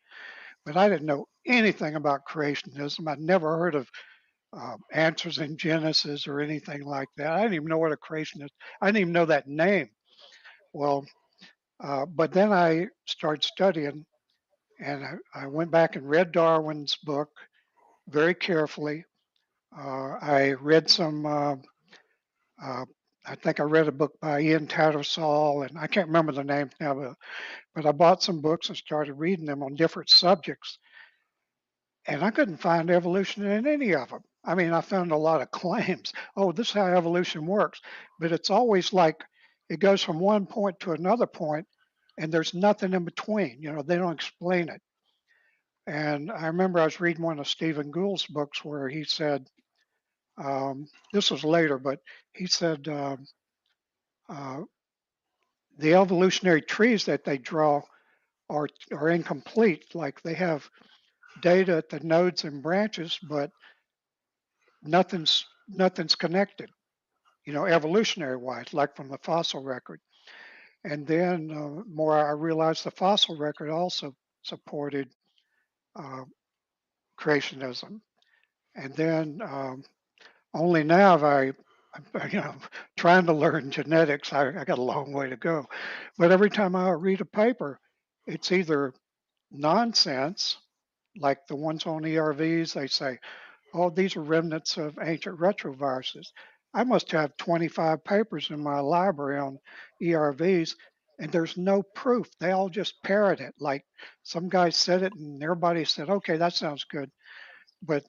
but I didn't know anything about creationism. I'd never heard of answers in Genesis or anything like that. I didn't even know what a creationist. I didn't even know that name. Well, but then I started studying, and I went back and read Darwin's book very carefully. I read some. I think I read a book by Ian Tattersall, and I can't remember the name now, but I bought some books and started reading them on different subjects, and I couldn't find evolution in any of them. I mean, I found a lot of claims. Oh, this is how evolution works, but it's always like it goes from one point to another point, and there's nothing in between. You know, they don't explain it. And I remember I was reading one of Stephen Gould's books where he said, this was later, but he said the evolutionary trees that they draw are incomplete. Like they have data at the nodes and branches, but nothing's connected, you know, evolutionary wise, like from the fossil record. And then more I realized the fossil record also supported creationism. And then only now have you know, trying to learn genetics. I got a long way to go. But every time I read a paper, it's either nonsense, like the ones on ERVs, they say, oh, these are remnants of ancient retroviruses. I must have 25 papers in my library on ERVs, and there's no proof. They all just parrot it. Like some guy said it, and everybody said, okay, that sounds good. But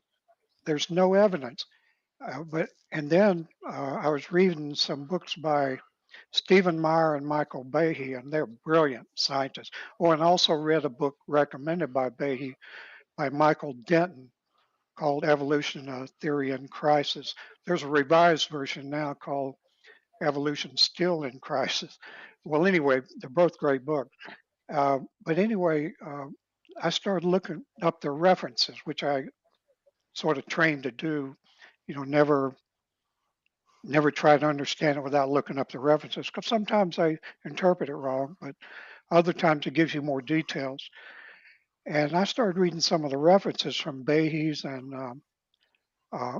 there's no evidence. And then I was reading some books by Stephen Meyer and Michael Behe, and they're brilliant scientists. Oh, and also read a book recommended by Behe by Michael Denton called Evolution, a Theory in Crisis. There's a revised version now called Evolution Still in Crisis. Well, anyway, they're both great books. But anyway, I started looking up their references, which I sort of trained to do, you know, never never try to understand it without looking up the references, because sometimes I interpret it wrong, but other times it gives you more details. And I started reading some of the references from Behe's and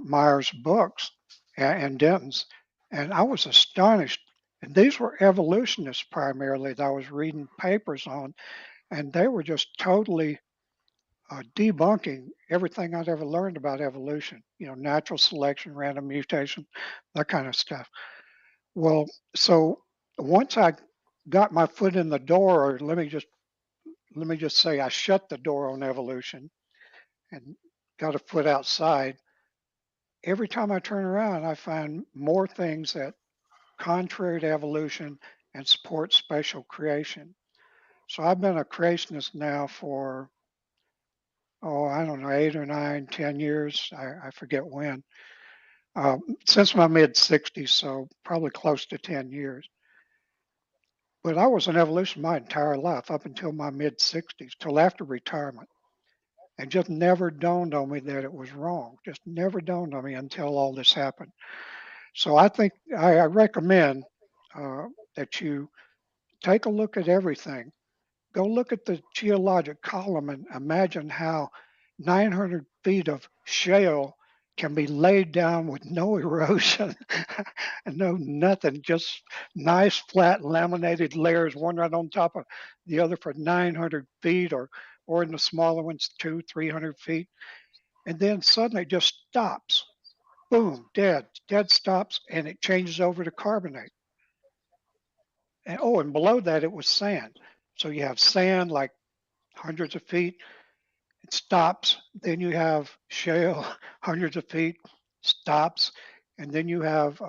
Myers' books and Denton's, and I was astonished. And these were evolutionists primarily that I was reading papers on, and they were just totally debunking everything I'd ever learned about evolution, natural selection, random mutation, that kind of stuff. Well, so once I got my foot in the door, or let me just say I shut the door on evolution and got a foot outside, every time I turn around, I find more things that contrary to evolution and support spatial creation. So I've been a creationist now for, I don't know, 8 or 9, 10 years. I forget when. Since my mid-60s, so probably close to 10 years. But I was an evolutionist my entire life, up until my mid-60s, till after retirement. And just never dawned on me that it was wrong. Just never dawned on me until all this happened. So I think I recommend that you take a look at everything. Go look at the geologic column and imagine how 900 feet of shale can be laid down with no erosion and no nothing, just nice flat laminated layers, one right on top of the other for 900 feet, or in the smaller ones, 200-300 feet. And then suddenly it just stops. Boom, dead stops, and it changes over to carbonate. And below that it was sand. So you have sand like hundreds of feet, it stops. Then you have shale, hundreds of feet, stops. And then you have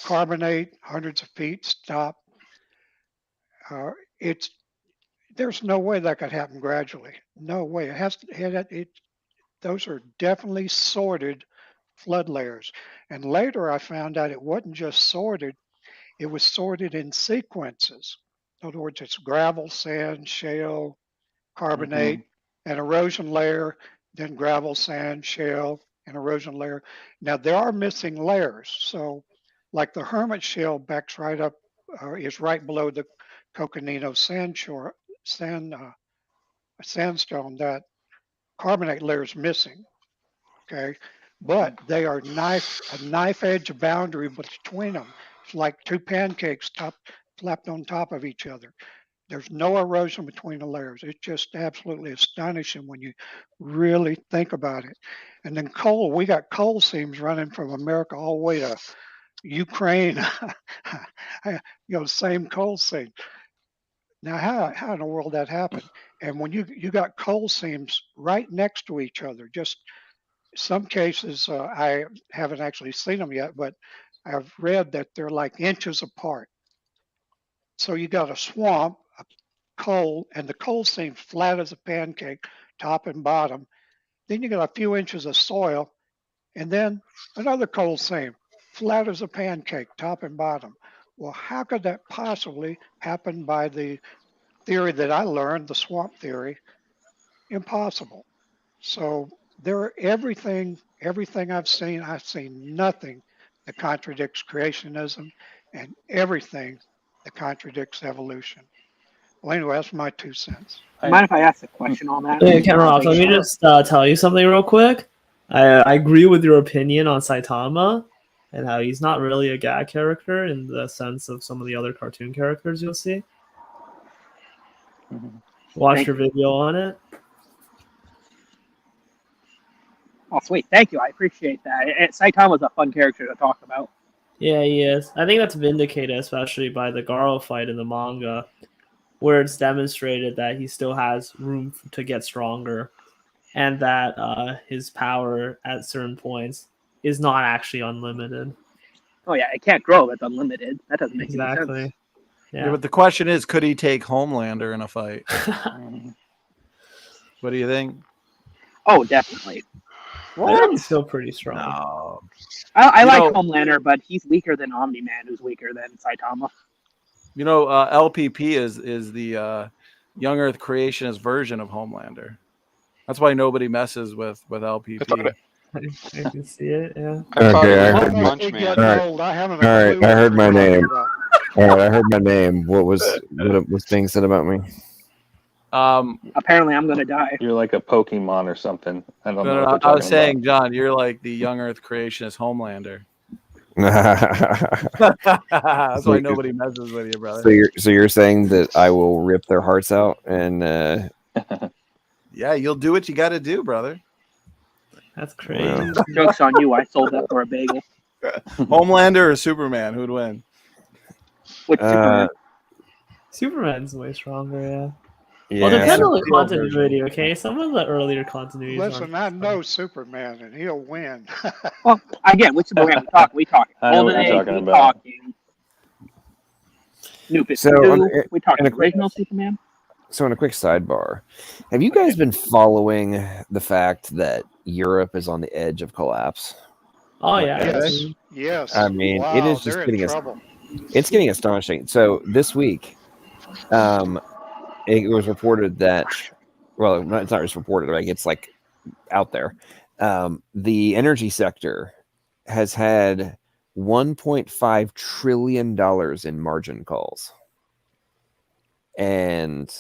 carbonate, hundreds of feet, stop. There's no way that could happen gradually. No way. Those are definitely sorted flood layers. And later I found out it wasn't just sorted, it was sorted in sequences. In other words, it's gravel, sand, shale, carbonate, and erosion layer, then gravel, sand, shale, and erosion layer. Now there are missing layers. So like the Hermit Shale backs right up, is right below the Coconino sandstone. That carbonate layer is missing, okay? But they are a knife edge boundary between them. It's like two pancakes flapped on top of each other. There's no erosion between the layers. It's just absolutely astonishing when you really think about it. And then coal, we got coal seams running from America all the way to Ukraine, the same coal seam. Now, how in the world that happened? And when you got coal seams right next to each other, just some cases, I haven't actually seen them yet, but I've read that they're like inches apart. So you got a swamp, a coal, and the coal seems flat as a pancake, top and bottom. Then you got a few inches of soil, and then another coal seam, flat as a pancake, top and bottom. Well, how could that possibly happen by the theory that I learned, the swamp theory? Impossible. So everything I've seen nothing that contradicts creationism, and everything that contradicts evolution. Well, anyway, that's my 2 cents. Mind if I ask a question on that? Hey, Kenroff, let me just tell you something real quick. I agree with your opinion on Saitama and how he's not really a gag character in the sense of some of the other cartoon characters you'll see. Watch your video on it. Oh, sweet. Thank you. I appreciate that. Saitama's a fun character to talk about. Yeah, he is. I think that's vindicated, especially by the Garo fight in the manga, where it's demonstrated that he still has room to get stronger, and that his power at certain points is not actually unlimited. Oh yeah, it can't grow. It's unlimited. That doesn't make any sense. Yeah, but the question is, could he take Homelander in a fight? What do you think? Oh, definitely. What? He's still pretty strong. No. I like Homelander, but he's weaker than Omni-Man, who's weaker than Saitama. LPP is the Young Earth creationist version of Homelander. That's why nobody messes with LPP. I can see it. Yeah. Okay, I heard Must be getting old. I haven't All right, a clue I heard what my you're talking name. about. All right, I heard my name. What was being said about me? Apparently, I'm gonna die. You're like a Pokemon or something. I don't know. No, What I they're was talking saying, John, you're like the young Earth creationist Homelander. That's why nobody messes with you, brother. So you're saying that I will rip their hearts out and yeah, you'll do what you got to do, brother. That's crazy. Joke's on you. I sold that for a bagel. Homelander or Superman? Who'd win? Which Superman? Superman's way stronger, yeah. Yeah, Well, depends on the Superman continuity, okay? Some of the earlier continuities. Listen, I know Superman, and he'll win. Well, again, which Superman we talking? I know what Golden you're Age, talking we about. talking. New 52, So, we talking original Superman. So, in a quick sidebar, have you guys been following the fact that Europe is on the edge of collapse? Oh yeah. Yes. Yes. I mean, wow, it is just they're getting in trouble. It's getting astonishing. So this week, it was reported that, well, it's not just reported, like it's like out there. The energy sector has had $1.5 trillion in margin calls. And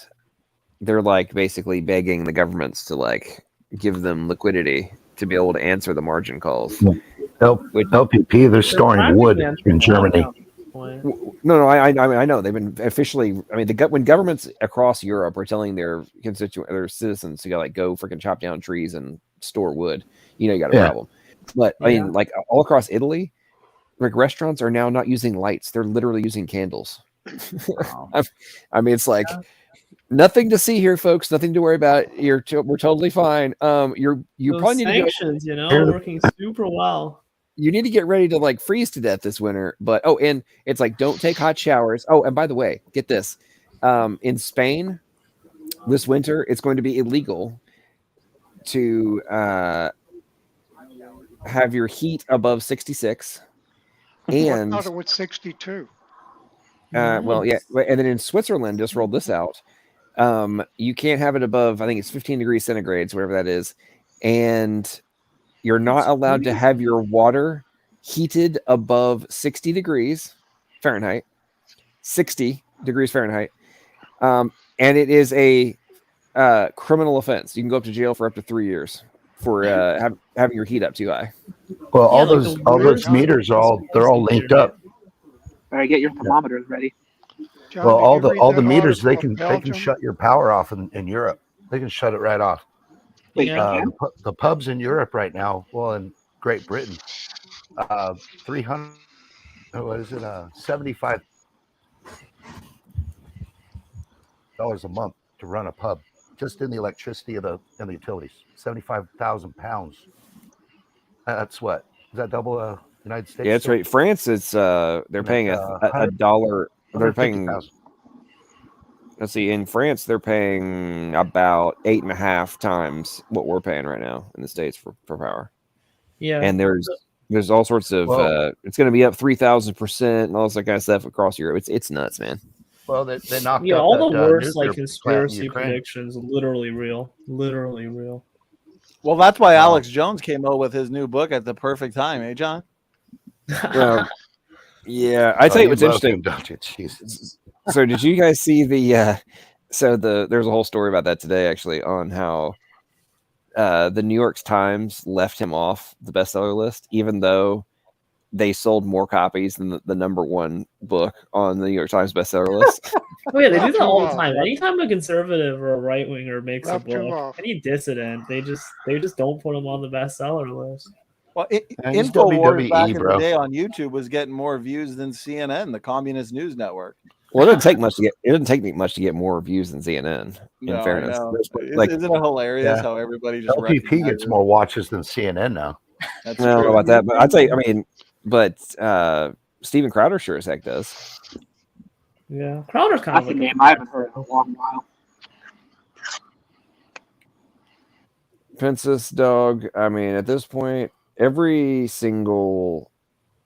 they're like basically begging the governments to like give them liquidity to be able to answer the margin calls. LPP, they're storing wood in Germany. No, I know they've been officially. I mean, when governments across Europe are telling their citizens to go freaking chop down trees and store wood, you got a problem. But I mean, like all across Italy, like restaurants are now not using lights; they're literally using candles. Wow. I mean, it's like nothing to see here, folks. Nothing to worry about. We're totally fine. You Those probably need sanctions, to working super well. You need to get ready to like freeze to death this winter. But and it's like don't take hot showers. Oh, and by the way, get this. In Spain this winter, it's going to be illegal to have your heat above 66. And I thought it was 62. well, yeah, and then in Switzerland, just rolled this out. You can't have it above, I think it's 15 degrees centigrade, whatever that is, and you're not allowed to have your water heated above 60 degrees Fahrenheit, 60 degrees Fahrenheit, and it is a criminal offense. You can go up to jail for up to 3 years for having your heat up too high. Well, all those meters they're all linked up. All right, get your thermometers ready. John, Well, did you all read the that meters article they of can Belgium? shut your power off in Europe. They can shut it right off. Wait, The pubs in Europe right now, well, in Great Britain, 300. What is it? $75 a month to run a pub, just in the electricity and the utilities. 75,000 pounds. That's what? Is that double United States? Yeah, that's right. France is they're paying a dollar. They're paying. Let's see. In France, they're paying about 8.5 times what we're paying right now in the States for power. Yeah, and there's all sorts of. It's going to be up 3,000% and all this kind of stuff across Europe. It's nuts, man. Well, they knocked out all the worst like nuclear conspiracy plant in Ukraine. predictions. Literally real. Well, that's why Alex Jones came out with his new book at the perfect time, eh, John? Well, yeah, I tell you what's interesting. Don't you? Jesus. So did you guys see there's a whole story about that today actually on how the New York Times left him off the bestseller list, even though they sold more copies than the number one book on the New York Times bestseller list. Oh yeah, they do that all the time. Anytime a conservative or a right winger makes a Left you book, off. any dissident, they just don't put them on the bestseller list. Well, he's InfoWars back WWE, in the bro. day on YouTube was getting more views than CNN, the Communist News Network. Well, it doesn't take much to get more views than CNN. In No, I fairness, know. like, Isn't it hilarious how everybody just LPP recognizes gets more watches than CNN now. That's I don't know true. about that, but I'd say, but Steven Crowder sure as heck does. Yeah, Crowder's kind That's of a like name I haven't heard in a long while. Princess Dog. I mean, at this point, every single,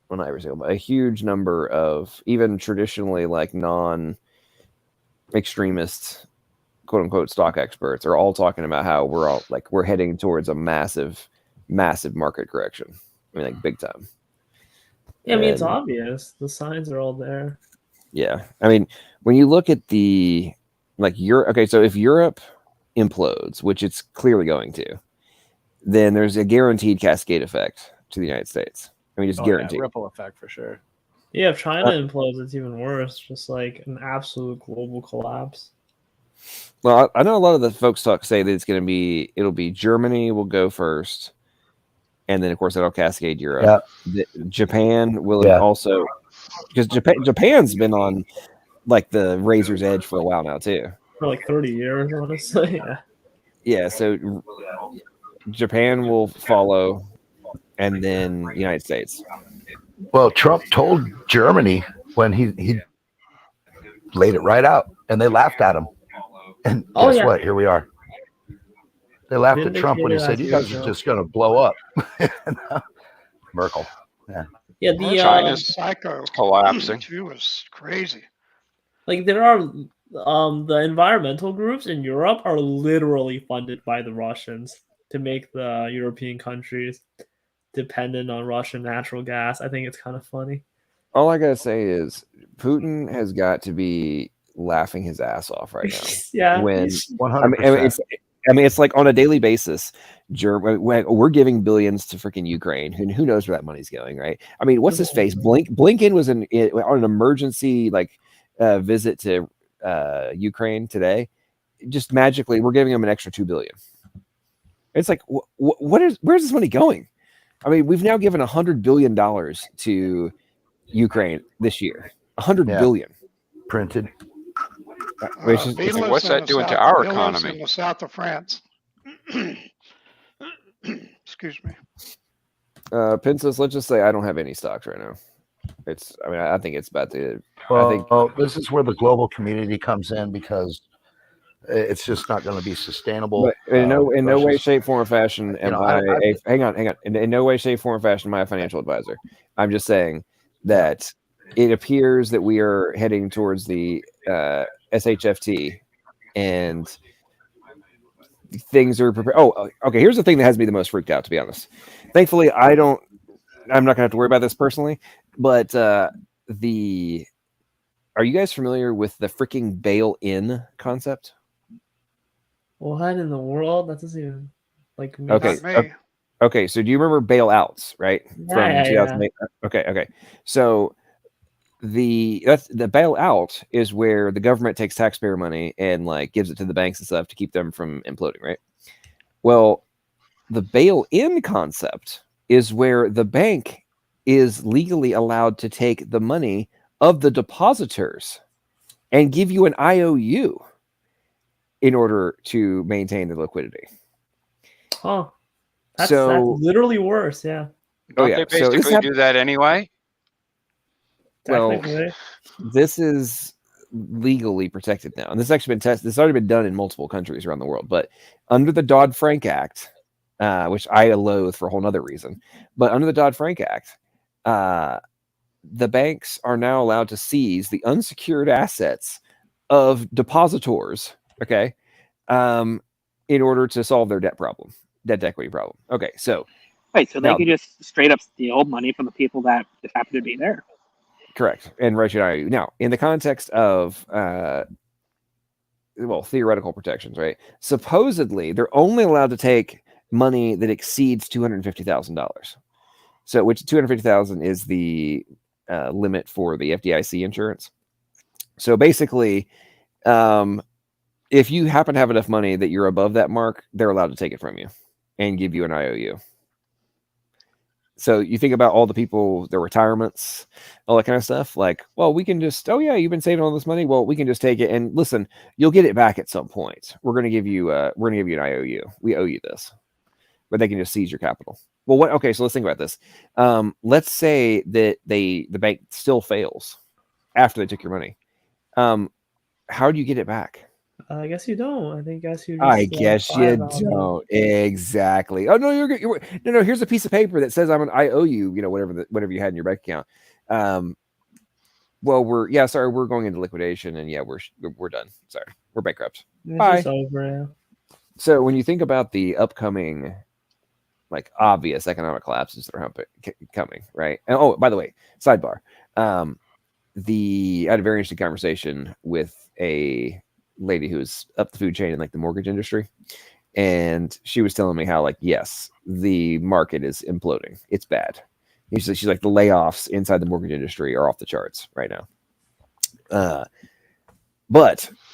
well, not every single, but a huge number of even traditionally like non-extremist, quote unquote, stock experts are all talking about how we're heading towards a massive massive market correction. I mean, like big time. Yeah, I mean, it's And, obvious. The signs are all there. yeah, I mean, when you look at the like Europe, okay, so if Europe implodes, which it's clearly going to, then there's a guaranteed cascade effect to the United States. I mean, just guaranteed. Yeah, ripple effect for sure. Yeah, if China implodes, it's even worse. Just like an absolute global collapse. Well, I know a lot of the folks say that it'll be Germany will go first, and then of course that'll cascade Europe. Japan will also, because Japan's been on like the razor's edge for a while now too. For like 30 years, honestly. Yeah. Yeah, so Japan will follow, and then United States. Well, Trump told Germany when he laid it right out, and they laughed at him. And guess what? Here we are. They laughed at Trump when he said, "You guys are just going to blow up." Merkel. Yeah. Yeah. The China's psycho collapsing. She was crazy. Like there are the environmental groups in Europe are literally funded by the Russians to make the European countries dependent on Russian natural gas. I think it's kind of funny. All I gotta say is Putin has got to be laughing his ass off right now. Yeah, when 100%. I mean, it's like on a daily basis. We're giving billions to freaking Ukraine. Who knows where that money's going, right? I mean, what's his face? Blinken was on an emergency visit to Ukraine today. Just magically, we're giving them an extra $2 billion. It's like, where's this money going? I mean, we've now given $100 billion to Ukraine this year. $100 billion printed. What's that doing to our economy? In the south of France. Excuse me. Princess, let's just say I don't have any stocks right now. I think it's about to. Well, this is where the global community comes in because it's just not going to be sustainable. But in no way, shape, form, or fashion am hang on. In no way, shape, form, or fashion am I a financial advisor. I'm just saying that it appears that we are heading towards the SHFT, and things are prepared. Oh, okay. Here's the thing that has me the most freaked out, to be honest. Thankfully, I'm not going to have to worry about this personally. But are you guys familiar with the freaking bail-in concept? What in the world? That doesn't even Okay. So do you remember bailouts, right? Yeah, 2008. Okay. So the bailout is where the government takes taxpayer money and gives it to the banks and stuff to keep them from imploding, right? Well, the bail-in concept is where the bank is legally allowed to take the money of the depositors and give you an IOU in order to maintain the liquidity. Oh, that's literally worse. Yeah. Don't they basically do that anyway? Well, this is legally protected now, and this has actually been tested. This has already been done in multiple countries around the world. But under the Dodd-Frank Act, which I loathe for a whole other reason, but under the Dodd-Frank Act, the banks are now allowed to seize the unsecured assets of depositors. Okay, in order to solve their debt equity problem. Okay, so right, so they could just straight up steal money from the people that just happen to be there. Correct, and write you an IOU. Now, in the context of theoretical protections, right? Supposedly, they're only allowed to take money that exceeds $250,000. So, which $250,000 is the limit for the FDIC insurance. So basically, if you happen to have enough money that you're above that mark, they're allowed to take it from you and give you an IOU. So you think about all the people, their retirements, all that kind of stuff. We can just, you've been saving all this money. Well, we can just take it and listen, you'll get it back at some point. We're going to give you an IOU. We owe you this, but they can just seize your capital. Well, okay, so let's think about this. Let's say that the bank still fails after they took your money. How do you get it back? I guess you don't. I guess you don't. Exactly. Oh no, no. Here's a piece of paper that says I owe you. Whatever you had in your bank account. We're going into liquidation, and we're done. Sorry, we're bankrupt. It's Bye. just over, yeah. So when you think about the upcoming like obvious economic collapses that are coming, right? And oh, by the way, sidebar. I had a very interesting conversation with a lady who's up the food chain in like the mortgage industry, and she was telling me how, like, yes, the market is imploding. It's bad. She's like, the layoffs inside the mortgage industry are off the charts right now.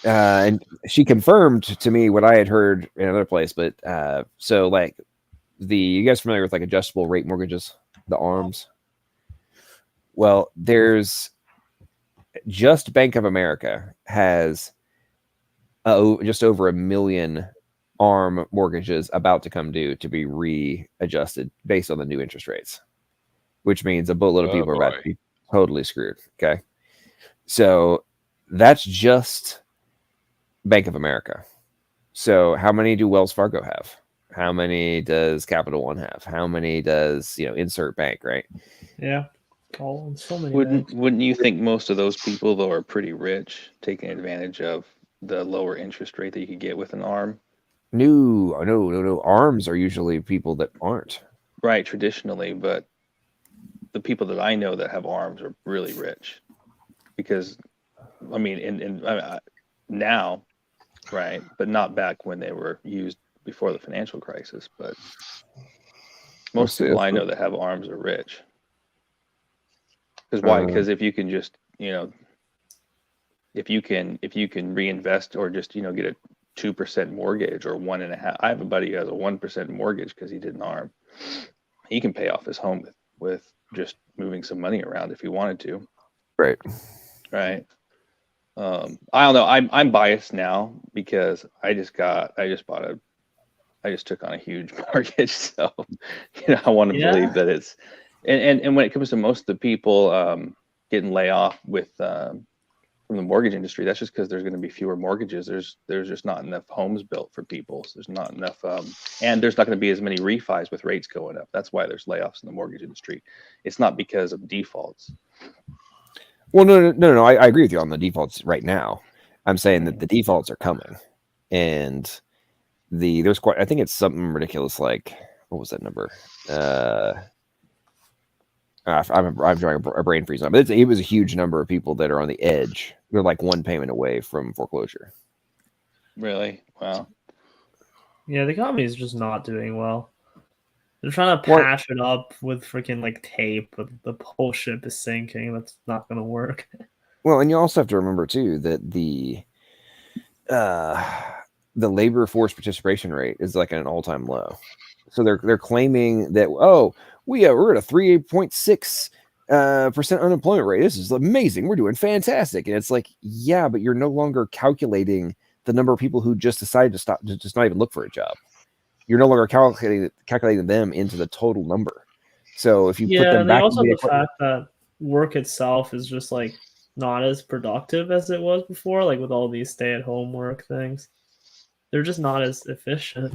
And she confirmed to me what I had heard in another place. But so like you guys familiar with like adjustable rate mortgages, the ARMs? Well, there's just Bank of America has just over 1 million ARM mortgages about to come due to be readjusted based on the new interest rates, which means a boatload of people are about to be totally screwed. Okay. So that's just Bank of America. So how many do Wells Fargo have? How many does Capital One have? How many does, insert bank, right? Yeah. So many. Wouldn't you think most of those people though are pretty rich, taking advantage of the lower interest rate that you could get with an ARM? No. ARMs are usually people that aren't. Right, traditionally, but the people that I know that have ARMs are really rich, because I mean, now, right, but not back when they were used before the financial crisis. But most people I know that have ARMs are rich. Because why? Because if you can just, if you can reinvest or just, get a 2% mortgage or 1.5%. I have a buddy who has a 1% mortgage because he did an ARM. He can pay off his home with just moving some money around if he wanted to. Right. Right. I don't know. I'm biased now because I just took on a huge mortgage. So, I want to believe that it's, and when it comes to most of the people getting laid off from the mortgage industry, that's just because there's going to be fewer mortgages. There's just not enough homes built for people. So there's not enough, and there's not going to be as many refis with rates going up. That's why there's layoffs in the mortgage industry. It's not because of defaults. Well, no. I agree with you on the defaults right now. I'm saying that the defaults are coming, and there's quite. I think it's something ridiculous. Like, what was that number? I'm drawing a brain freeze on, but it was a huge number of people that are on the edge. They're like one payment away from foreclosure. Really? Wow. Yeah, the economy is just not doing well. They're trying to patch it up with freaking like tape, but the whole ship is sinking. That's not going to work. Well, and you also have to remember too that the labor force participation rate is like at an all-time low. So they're claiming that we're at a 3.6% unemployment rate. This is amazing. We're doing fantastic. And it's like, yeah, but you're no longer calculating the number of people who just decided to stop, to just not even look for a job. You're no longer calculating them into the total number. So if you put them back, also the fact that work itself is just like not as productive as it was before, like with all these stay-at-home work things. They're just not as efficient.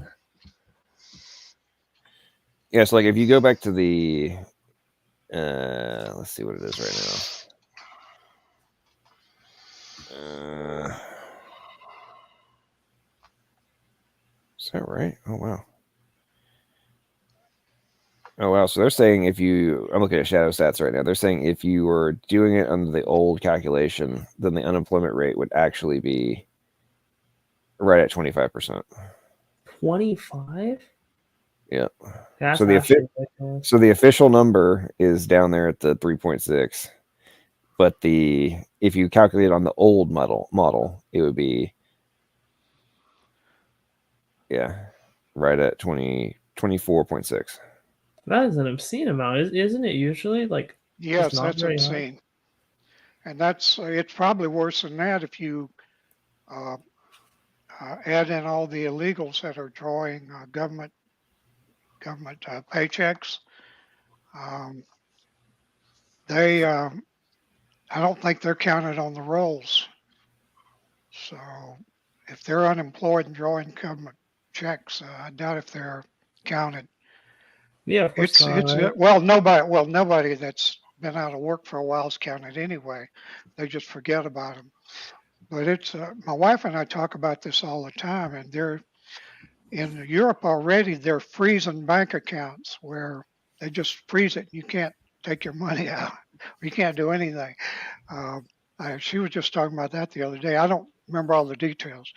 Yeah, so like if you go back to the let's see what it is right now. Is that right? Oh wow. So they're saying I'm looking at Shadow Stats right now. They're saying if you were doing it under the old calculation, then the unemployment rate would actually be right at 25%. 25? Yeah. That's so the official number is down there at the 3.6, but if you calculate on the old model, it would be right at 24.6. That is an obscene amount, isn't it? Usually, like yes, that's insane, and it's probably worse than that if you add in all the illegals that are drawing government paychecks. I don't think they're counted on the rolls. So if they're unemployed and drawing government checks, I doubt if they're counted. Yeah, of course not, right? Nobody that's been out of work for a while is counted anyway. They just forget about them. But it's my wife and I talk about this all the time, and in Europe already, they're freezing bank accounts where they just freeze it. You can't take your money out. You can't do anything. She was just talking about that the other day. I don't remember all the details,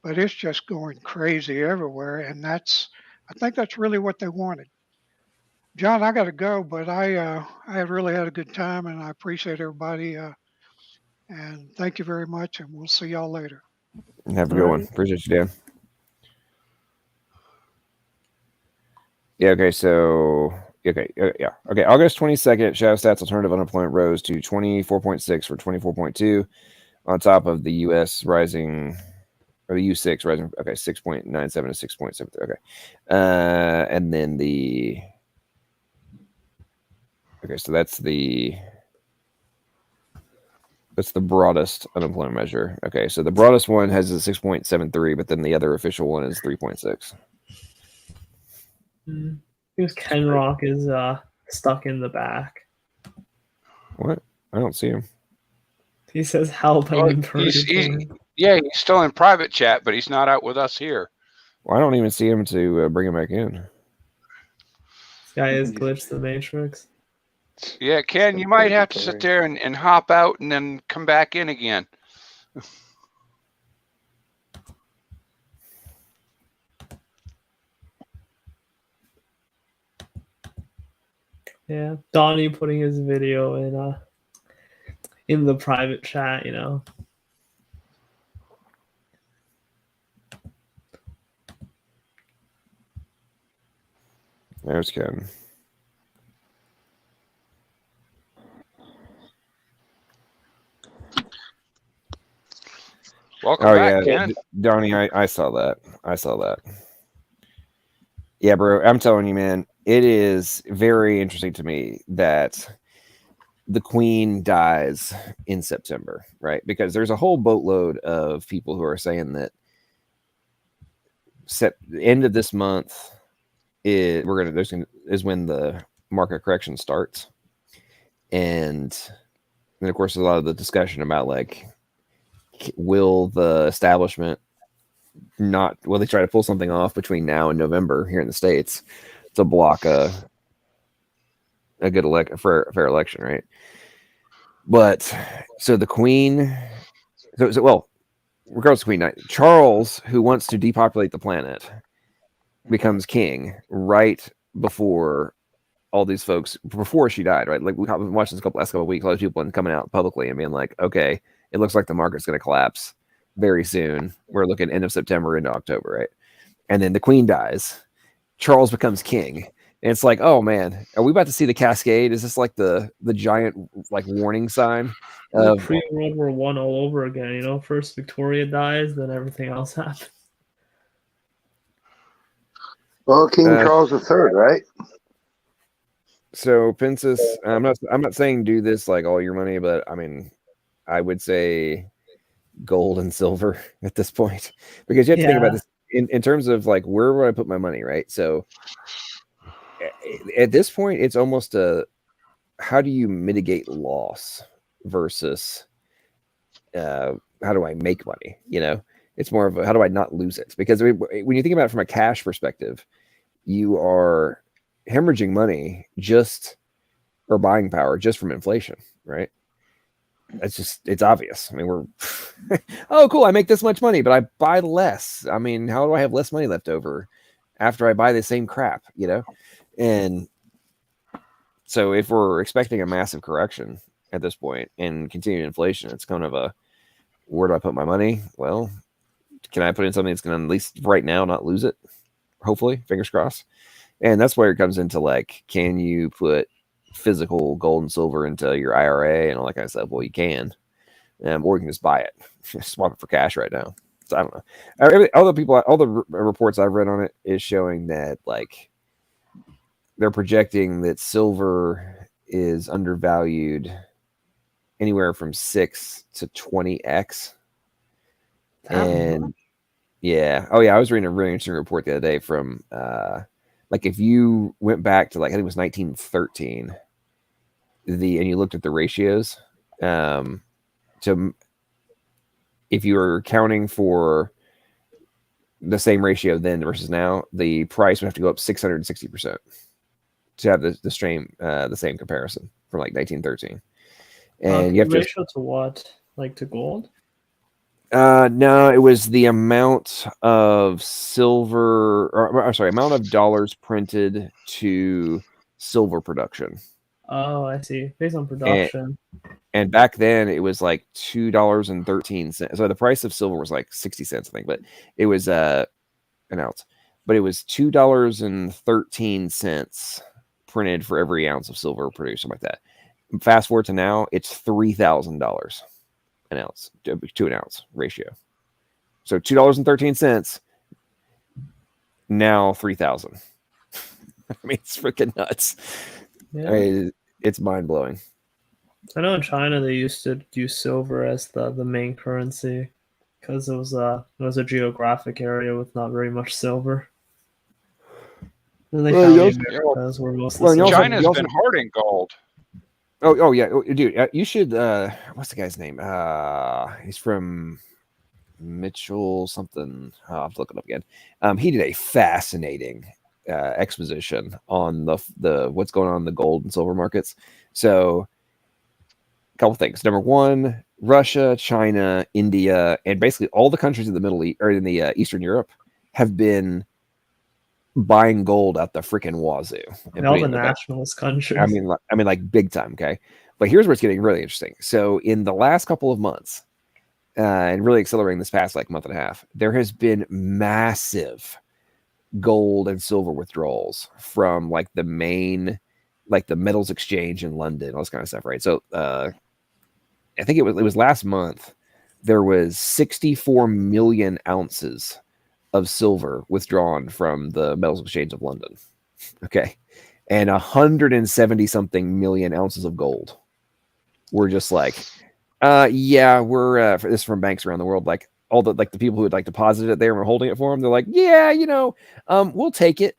but it's just going crazy everywhere. And I think that's really what they wanted. John, I got to go, but I really had a good time, and I appreciate everybody. And thank you very much, and we'll see y'all later. Have a good one. Appreciate you, Dan. Yeah, okay, so, okay, yeah. Okay, August 22nd, shadow stats alternative unemployment rose to 24.6 for 24.2 on top of the U.S. rising, or the U6 rising, okay, 6.97 to 6.73, okay. And then okay, so that's the broadest unemployment measure. Okay, so the broadest one has a 6.73, but then the other official one is 3.6. Because Ken Rock is stuck in the back. What? I don't see him. He says help. Well, he's still in private chat, but he's not out with us here. Well, I don't even see him to bring him back in. This guy is glitched the Matrix. Yeah, Ken, you might have to sit there and hop out and then come back in again. Yeah, Donnie putting his video in the private chat, you know. There's Ken. Welcome yeah, back, Ken. Donnie, I saw that. I saw that. Yeah, bro, I'm telling you, man, it is very interesting to me that the Queen dies in September, right? Because there's a whole boatload of people who are saying that the end of this month is when the market correction starts, and then of course there's a lot of the discussion about like, will the establishment will they try to pull something off between now and November here in the States to block a good fair election, right? But so the Queen, well, regardless of Queen, Charles, who wants to depopulate the planet, becomes king right before all these folks, before she died, right? Like we've been watching this last couple of weeks, a lot of people coming out publicly and being like, okay, it looks like the market's going to collapse very soon. We're looking end of September into October, right? And then the Queen dies. Charles becomes king. And it's like, oh man, are we about to see the cascade? Is this like the giant like warning sign of pre-World War I all over again? You know, first Victoria dies, then everything else happens. Well, King Charles III, right? So Princess, I'm not saying do this like all your money, but I mean, I would say gold and silver at this point, because you have to think about this in terms of like, where would I put my money, right? So at this point, it's almost how do you mitigate loss versus how do I make money? You know, it's more of how do I not lose it? Because when you think about it from a cash perspective, you are hemorrhaging money or buying power just from inflation, right? It's obvious. I mean, we're oh cool, I make this much money, but I buy less. I mean, how do I have less money left over after I buy the same crap, you know? And so if we're expecting a massive correction at this point and continued inflation, it's kind of where do I put my money? Well, can I put in something that's going to, at least right now, not lose it? Hopefully, fingers crossed. And that's where it comes into like, can you put physical gold and silver into your IRA and all that kind of stuff? Well, you can, or you can just buy it, swap it for cash right now. So I don't know. All the reports I've read on it is showing that like they're projecting that silver is undervalued anywhere from 6 to 20x. And yeah, I was reading a really interesting report the other day from like if you went back to like I think it was 1913, and you looked at the ratios, to if you were accounting for the same ratio then versus now, the price would have to go up 660% to have the same comparison from like 1913. And you have to ratio to what? Like to gold? No, it was the amount of silver, or sorry, amount of dollars printed to silver production. Oh, I see. Based on production. And back then it was like $2.13. So the price of silver was like 60 cents, I think, but it was an ounce. But it was $2.13 printed for every ounce of silver produced, something like that. Fast forward to now, it's $3,000 an ounce to an ounce ratio. So $2.13 now 3,000. I mean, it's freaking nuts. Yeah. I mean, it's mind blowing. I know in China they used to use silver as the main currency because it was a geographic area with not very much silver. And they found the Americas were mostly silver. China's been hoarding gold. Oh yeah, dude. You should. What's the guy's name? He's from Mitchell something. I'll have to look it up again. He did a fascinating exposition on the what's going on in the gold and silver markets. So, a couple things. Number one, Russia, China, India, and basically all the countries in the Middle East or in the Eastern Europe have been buying gold out the freaking wazoo. And all the nationalist countries. I mean, like big time. Okay, but here's where it's getting really interesting. So, in the last couple of months, and really accelerating this past like month and a half, there has been massive gold and silver withdrawals from like the main, like the metals exchange in London, all this kind of stuff, right? So, I think it was last month. There was 64 million ounces of silver withdrawn from the metals exchange of London. Okay. And 170 something million ounces of gold. We're just like, yeah, we're for this from banks around the world. Like all the people who had like deposited it there and were holding it for them. They're like, yeah, we'll take it.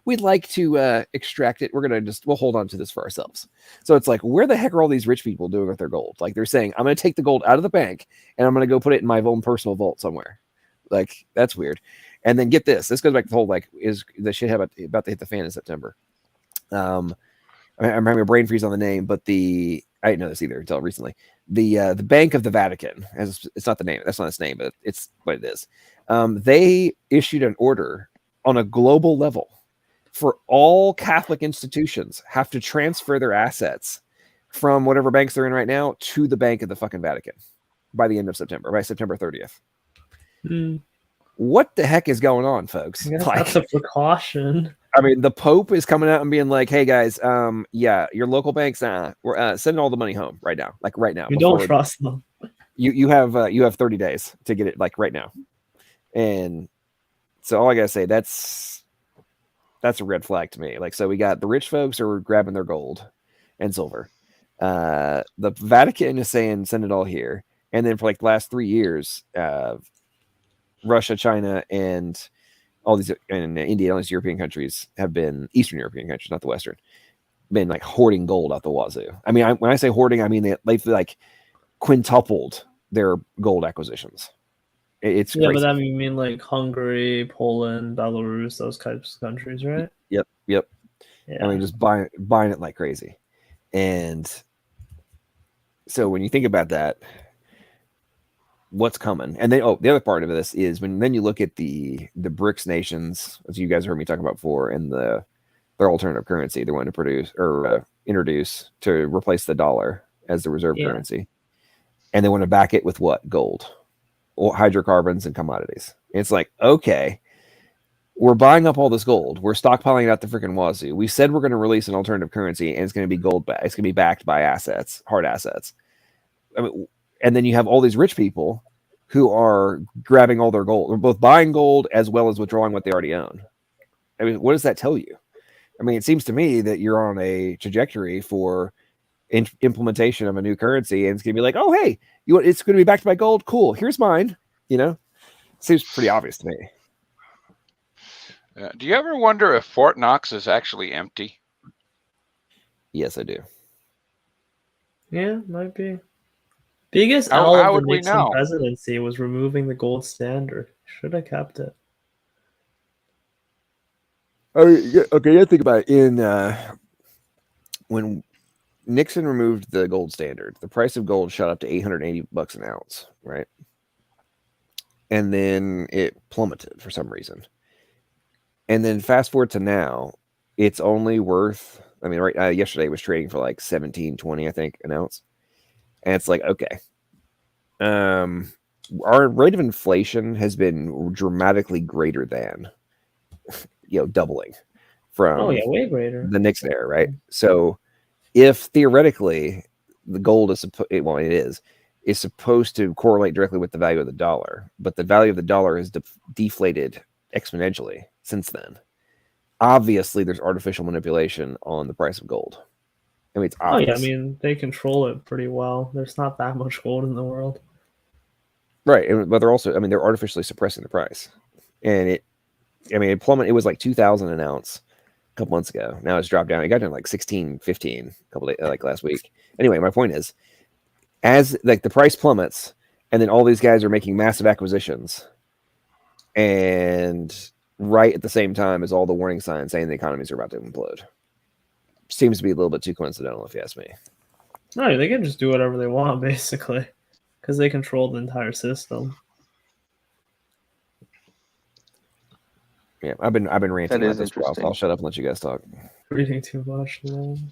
We'd like to extract it. We'll hold on to this for ourselves. So it's like, where the heck are all these rich people doing with their gold? Like they're saying, I'm going to take the gold out of the bank and I'm going to go put it in my own personal vault somewhere. Like that's weird. And then get this. This goes back to the whole like, is the shit about to hit the fan in September? I'm having a brain freeze on the name, but I didn't know this either until recently. The Bank of the Vatican, it's not the name. That's not its name, but it's what it is. They issued an order on a global level for all Catholic institutions have to transfer their assets from whatever banks they're in right now to the Bank of the fucking Vatican by the end of September, by September 30th. What the heck is going on, folks? That's a precaution. I mean, the Pope is coming out and being like, "Hey guys, yeah, your local banks, we're sending all the money home right now, like right now. We don't trust them. You have 30 days to get it, like right now." And so all I gotta say, that's a red flag to me. Like, so we got the rich folks are grabbing their gold and silver. The Vatican is saying send it all here, and then for like the last 3 years, Russia, China, and all these and India, all these European countries have been Eastern European countries, not the Western, been like hoarding gold out the wazoo. I mean, when I say hoarding, I mean they've like quintupled their gold acquisitions. It's crazy. But that mean like Hungary, Poland, Belarus, those types of countries, right? Yep. Yeah. I mean, just buying it like crazy. And so when you think about that, what's coming? And then the other part of this is then you look at the BRICS nations, as you guys heard me talk about before, and their alternative currency they want to produce or introduce to replace the dollar as the reserve currency, and they want to back it with what? Gold or hydrocarbons and commodities. And it's like, okay, we're buying up all this gold, we're stockpiling it out the freaking wazoo. We said we're going to release an alternative currency, and it's going to be gold back. It's going to be backed by assets, hard assets. I mean, and then you have all these rich people who are grabbing all their gold, or both buying gold as well as withdrawing what they already own. I mean, what does that tell you? I mean, it seems to me that you're on a trajectory for implementation of a new currency, and it's going to be like, oh, hey, it's going to be backed by gold. Cool. Here's mine. Seems pretty obvious to me. Do you ever wonder if Fort Knox is actually empty? Yes, I do. Yeah, might be. Biggest How L of would the we Nixon know? presidency was removing the gold standard. Should have kept it. Oh, yeah, okay. You think about it. In when Nixon removed the gold standard, the price of gold shot up to $880 an ounce, right? And then it plummeted for some reason. And then fast forward to now, it's only worth. I mean, right yesterday it was trading for like 17.20, I think, an ounce. And it's like, okay, our rate of inflation has been dramatically greater than, doubling from way greater. the Nixon era, right? So if theoretically the gold is supposed to correlate directly with the value of the dollar, but the value of the dollar has deflated exponentially since then. Obviously, there's artificial manipulation on the price of gold. I mean, it's obvious. I mean, they control it pretty well. There's not that much gold in the world. Right, but they're also, they're artificially suppressing the price. And it plummeted. It was like 2,000 an ounce a couple months ago. Now it's dropped down. It got down to like 16, 15 a couple days, like last week. Anyway, my point is, as like the price plummets, and then all these guys are making massive acquisitions, and right at the same time as all the warning signs saying the economies are about to implode. Seems to be a little bit too coincidental, if you ask me. No, they can just do whatever they want, basically, because they control the entire system. Yeah, I've been ranting That about is this for a while, so interesting. I'll shut up and let you guys talk. Reading too much. Man.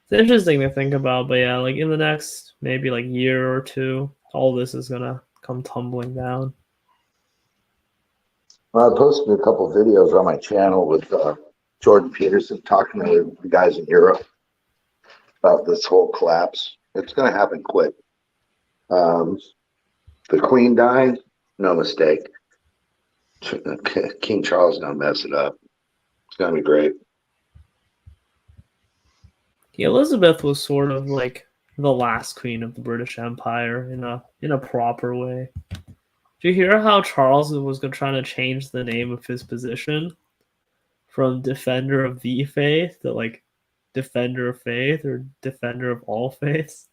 It's interesting to think about, but yeah, like in the next maybe like year or two, all this is gonna come tumbling down. Well, I posted a couple videos on my channel with Jordan Peterson talking to the guys in Europe about this whole collapse. It's going to happen quick. The Queen dying, no mistake. King Charles is going to mess it up. It's going to be great. Yeah, Elizabeth was sort of like the last queen of the British Empire in a proper way. Do you hear how Charles was trying to change the name of his position from Defender of the Faith to like Defender of Faith or Defender of all faiths?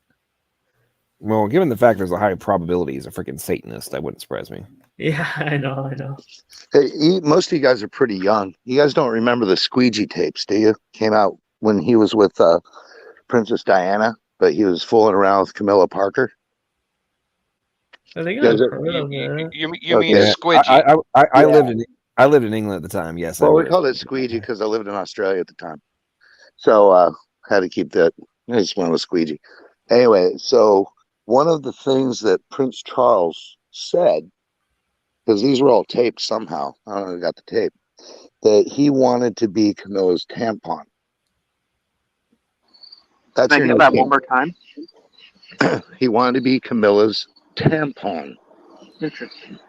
Well, given the fact there's a high probability he's a freaking Satanist, that wouldn't surprise me. Yeah, I know. Hey, most of you guys are pretty young. You guys don't remember the squeegee tapes, do you? Came out when he was with Princess Diana, but he was fooling around with Camilla Parker. I think I've heard of it. You mean a squidgy? I lived in England at the time. Yes. Well, we called it squeegee because I lived in Australia at the time, so had to keep that. I just went with squeegee. Anyway, so one of the things that Prince Charles said, because these were all taped somehow, I don't know who got the tape, that he wanted to be Camilla's tampon. That's Can I get that one more time? He wanted to be Camilla's tampon. Interesting.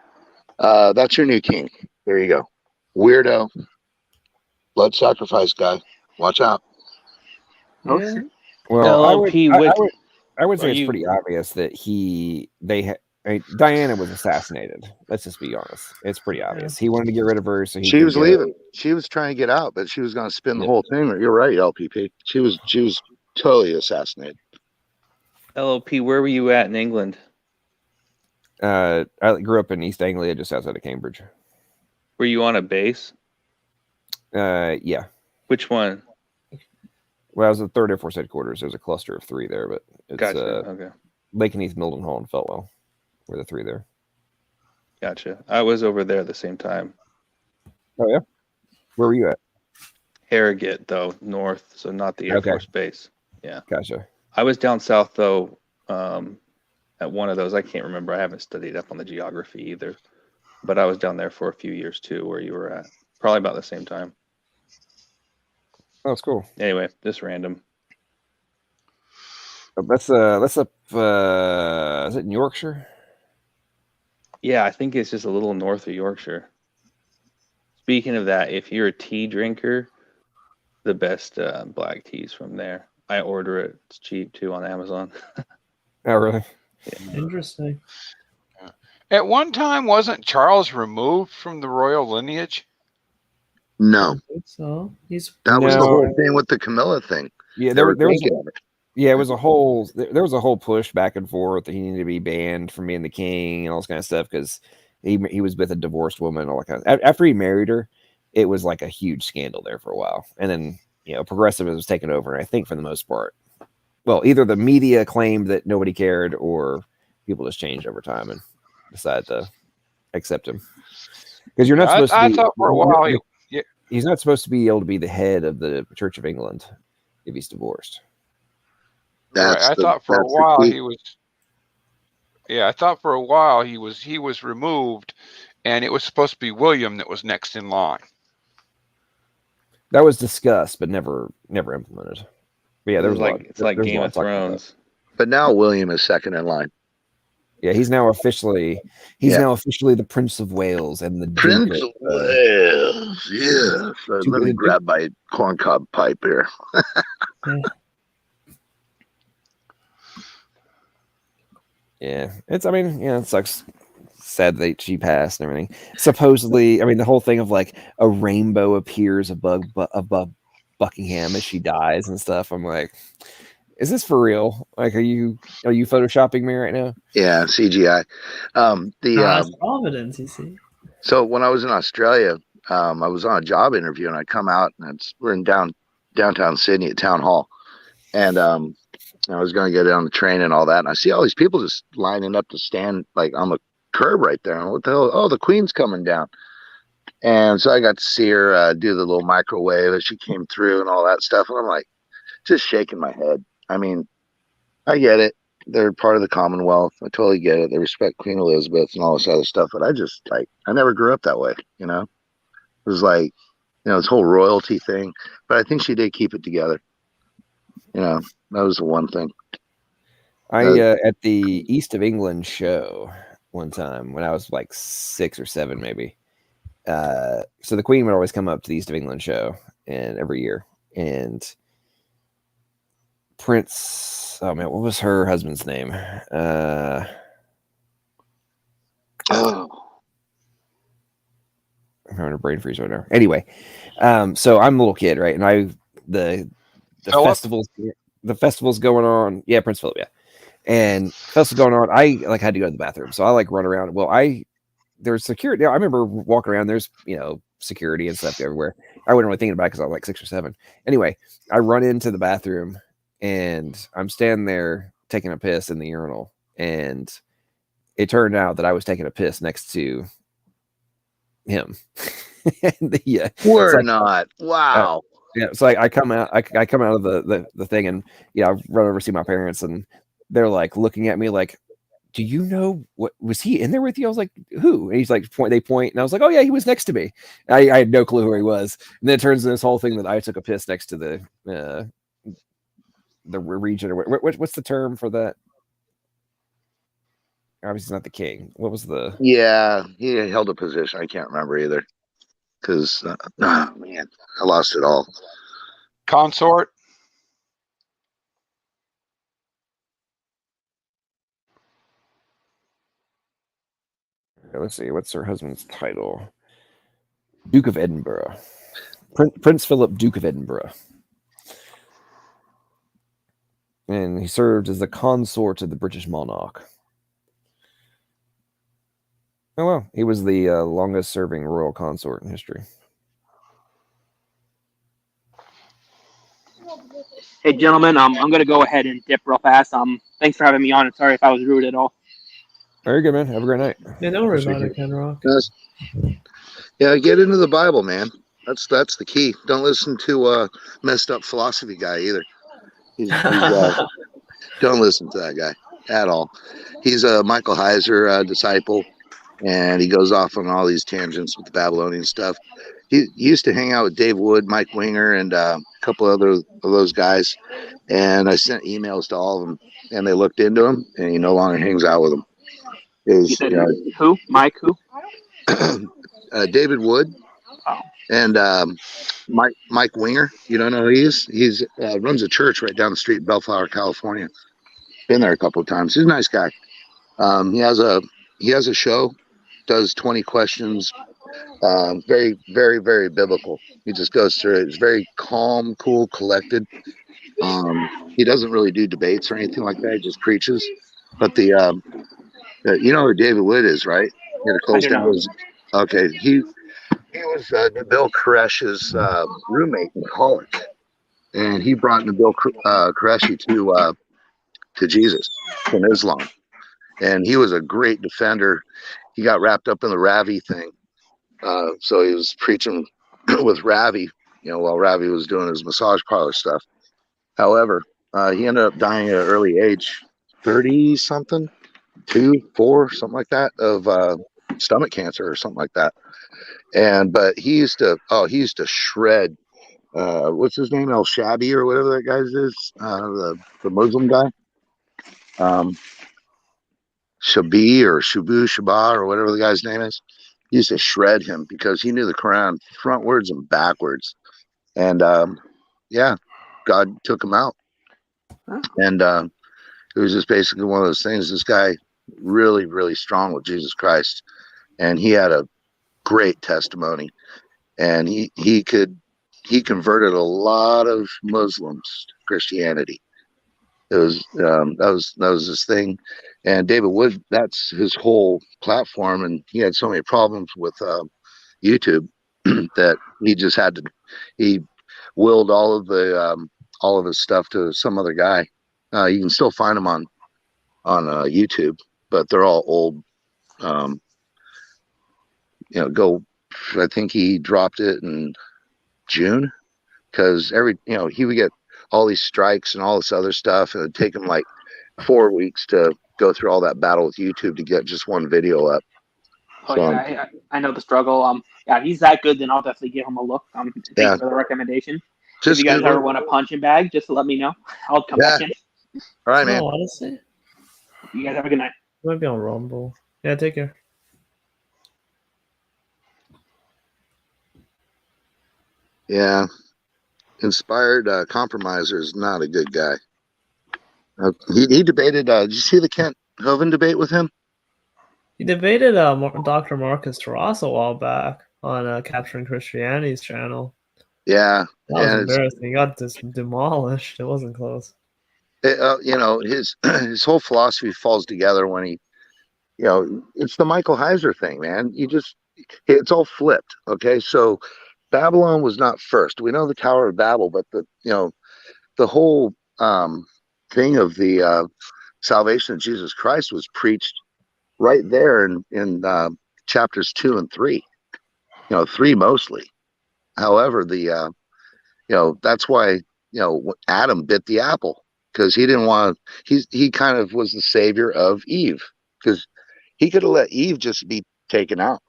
That's your new king. There you go. Weirdo. Blood sacrifice guy. Watch out. Okay. Well, I would say are it's you- pretty obvious that Diana was assassinated. Let's just be honest. It's pretty obvious. He wanted to get rid of her, so he She could was get- leaving. She was trying to get out, but she was going to spin the whole thing. You're right, LPP. She was totally assassinated. LOP, where were you at in England? I grew up in East Anglia, just outside of Cambridge. Were you on a base? Yeah. Which one? Well, I was at 3rd Air Force headquarters. There's a cluster of 3 there, but it's Gotcha. Okay. Lakenheath, Mildenhall, and Feltwell were the 3 there. Gotcha. I was over there at the same time. Oh yeah. Where were you at? Harrogate, though, north, so not the Air Force base. Yeah. Gotcha. I was down south though, at one of those. I can't remember. I haven't studied up on the geography either, but I was down there for a few years too, where you were at. Probably about the same time. Oh, that's cool. Anyway, just random. That's up. Is it in Yorkshire? Yeah, I think it's just a little north of Yorkshire. Speaking of that, if you're a tea drinker, the best black teas from there. I order it. It's cheap too on Amazon. Oh, really? Yeah. Interesting. At one time, wasn't Charles removed from the royal lineage? No. I think so. That was the No. whole thing with the Camilla thing. Yeah, They were there was thinking of it. Yeah, it was a whole. There was a whole push back and forth that he needed to be banned from being the king and all this kind of stuff because he was with a divorced woman. All that kind of. After he married her, it was like a huge scandal there for a while, and then progressivism was taken over. And I think for the most part, well, either the media claimed that nobody cared, or people just changed over time and decided to accept him because you're not supposed to be. I thought for a while he's not supposed to be able to be the head of the Church of England if he's divorced. Right. I thought for a while he was. Yeah, I thought for a while he was removed, and it was supposed to be William that was next in line. That was discussed, but never implemented. But yeah, there was it's like Game of Thrones. But now William is second in line. Yeah, he's now officially the Prince of Wales and the Prince of Wales. Yeah. So let me grab my corncob pipe here. Yeah, it sucks. Sad that she passed and everything. Supposedly, the whole thing of like a rainbow appears above Buckingham as she dies and stuff. I'm like, is this for real? Like, are you photoshopping me right now? Yeah, CGI. That's Providence, you see. So when I was in Australia, I was on a job interview and I come out and we're in downtown Sydney at Town Hall, and I was going to get on the train and all that, and I see all these people just lining up to stand like on the curb right there. And what the hell? Oh, the Queen's coming down. And so I got to see her do the little microwave as she came through and all that stuff. And I'm like, just shaking my head. I mean, I get it. They're part of the Commonwealth. I totally get it. They respect Queen Elizabeth and all this other stuff. But I just I never grew up that way. It was like, this whole royalty thing. But I think she did keep it together. That was the one thing. At the East of England show one time when I was like 6 or 7, maybe. So the Queen would always come up to the East of England show and every year. And Prince, what was her husband's name? I'm having a brain freeze right now. Anyway, so I'm a little kid, right? And the festival's going on. Yeah, Prince Philip, yeah. And festival going on. I had to go to the bathroom. So I run around. Well, there's security. I remember walking around. There's, security and stuff everywhere. I wasn't really thinking about it because I was like 6 or 7. Anyway, I run into the bathroom and I'm standing there taking a piss in the urinal. And it turned out that I was taking a piss next to him. We're not. Wow. Yeah, so I come out. I come out of the thing, and I run over to see my parents, and they're like looking at me like, "Do you know what was he in there with you?" I was like, "Who?" And he's like, They point, and I was like, "Oh yeah, he was next to me." I had no clue who he was, and then it turns into this whole thing that I took a piss next to the region or what's the term for that? Obviously, not the king. What was the? Yeah, he held a position. I can't remember either. Because, man, I lost it all. Consort? Let's see. What's her husband's title? Duke of Edinburgh. Prince Philip, Duke of Edinburgh. And he served as the consort of the British monarch. Oh, well, he was the longest serving royal consort in history. Hey, gentlemen, I'm going to go ahead and dip real fast. Thanks for having me on. And sorry if I was rude at all. Very good, man. Have a great night. Yeah, don't worry about it, Ken Rock. Yeah, get into the Bible, man. That's the key. Don't listen to messed up philosophy guy either. Don't listen to that guy at all. He's a Michael Heiser disciple. And he goes off on all these tangents with the Babylonian stuff. He used to hang out with Dave Wood, Mike Winger, and a couple other of those guys. And I sent emails to all of them, and they looked into him, and he no longer hangs out with them. You said who? Mike who? David Wood and Mike Winger. You don't know who he is? He's runs a church right down the street in Bellflower, California. Been there a couple of times. He's a nice guy. He has a show. Does 20 questions, very, very, very biblical. He just goes through it. It's very calm, cool, collected. He doesn't really do debates or anything like that. He just preaches. But you know who David Wood is, right? He had to close down his. Okay, he was Nabil Qureshi's roommate in college, and he brought Nabil Qureshi to Jesus from Islam, and he was a great defender. He got wrapped up in the Ravi thing, so he was preaching with Ravi, while Ravi was doing his massage parlor stuff. However, he ended up dying at an early age, 30 something, 4, something like that, of stomach cancer or something like that. But he used to shred. What's his name? El Shabi or whatever that guy's is. The Muslim guy. Shabi or Shubu Shabah or whatever the guy's name is. He used to shred him because he knew the Quran frontwards and backwards. And God took him out. And it was just basically one of those things. This guy really, really strong with Jesus Christ, and he had a great testimony, and he converted a lot of Muslims to Christianity. It was that was this thing, and David Wood, that's his whole platform, and he had so many problems with YouTube that he willed all of his stuff to some other guy. You can still find them on YouTube, but they're all old. I think he dropped it in June because he would get all these strikes and all this other stuff, and it'd take him like 4 weeks to go through all that battle with YouTube to get just one video up. Oh, so, yeah, I know the struggle. If he's that good, then I'll definitely give him a look. Thanks for the recommendation. If you guys ever want a punching bag, just let me know. I'll come back in. All right, man. Honestly, you guys have a good night. Might be on Rumble. Yeah, take care. Yeah, Inspired Compromiser is not a good guy. He debated. Did you see the Kent Hovind debate with him? He debated Dr. Marcus Terras a while back on Capturing Christianity's channel. Yeah, that was embarrassing. He got demolished. It wasn't close. His whole philosophy falls together when he, it's the Michael Heiser thing, man. It's all flipped. Okay, so Babylon was not first. We know the Tower of Babel, but the whole thing of the salvation of Jesus Christ was preached right there in chapters 2 and 3. 3 mostly. However, that's why Adam bit the apple, because he didn't want to. He kind of was the savior of Eve, because he could have let Eve just be taken out.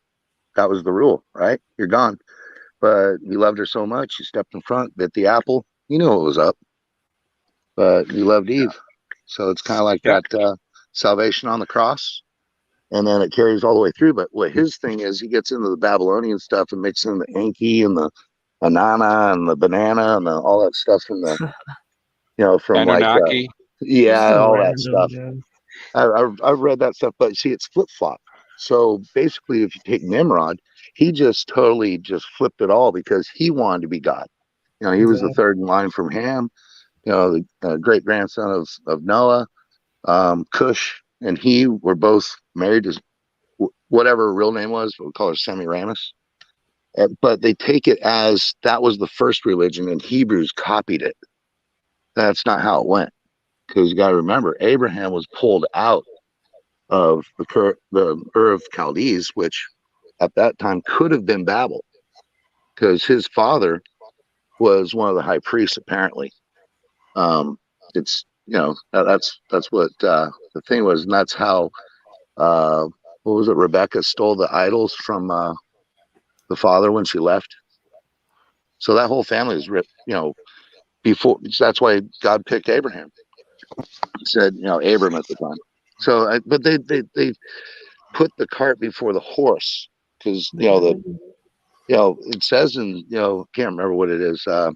That was the rule, right? You're gone. But he loved her so much, he stepped in front, bit the apple. He knew what was up, but he loved Eve. So it's kind of like that salvation on the cross, and then it carries all the way through. But what his thing is, he gets into the Babylonian stuff and mixes in the Enki and the banana and the banana and all that stuff from the, from Anunnaki. all that stuff. I've read that stuff, but see, it's flip flop. So basically, if you take Nimrod, he just totally just flipped it all because he wanted to be God. He was the third in line from Ham, the great grandson of Noah. Cush and he were both married to whatever her real name was. We'll call her Semiramis. But they take it as that was the first religion, and Hebrews copied it. That's not how it went, because you got to remember, Abraham was pulled out of the Ur of Chaldees, which at that time could have been Babel, because his father was one of the high priests, apparently. It's that's what the thing was, and that's how what was it? Rebecca stole the idols from the father when she left. So that whole family was ripped, before. That's why God picked Abraham. He said, Abram at the time. So, but they put the cart before the horse, because it says in can't remember what it is. That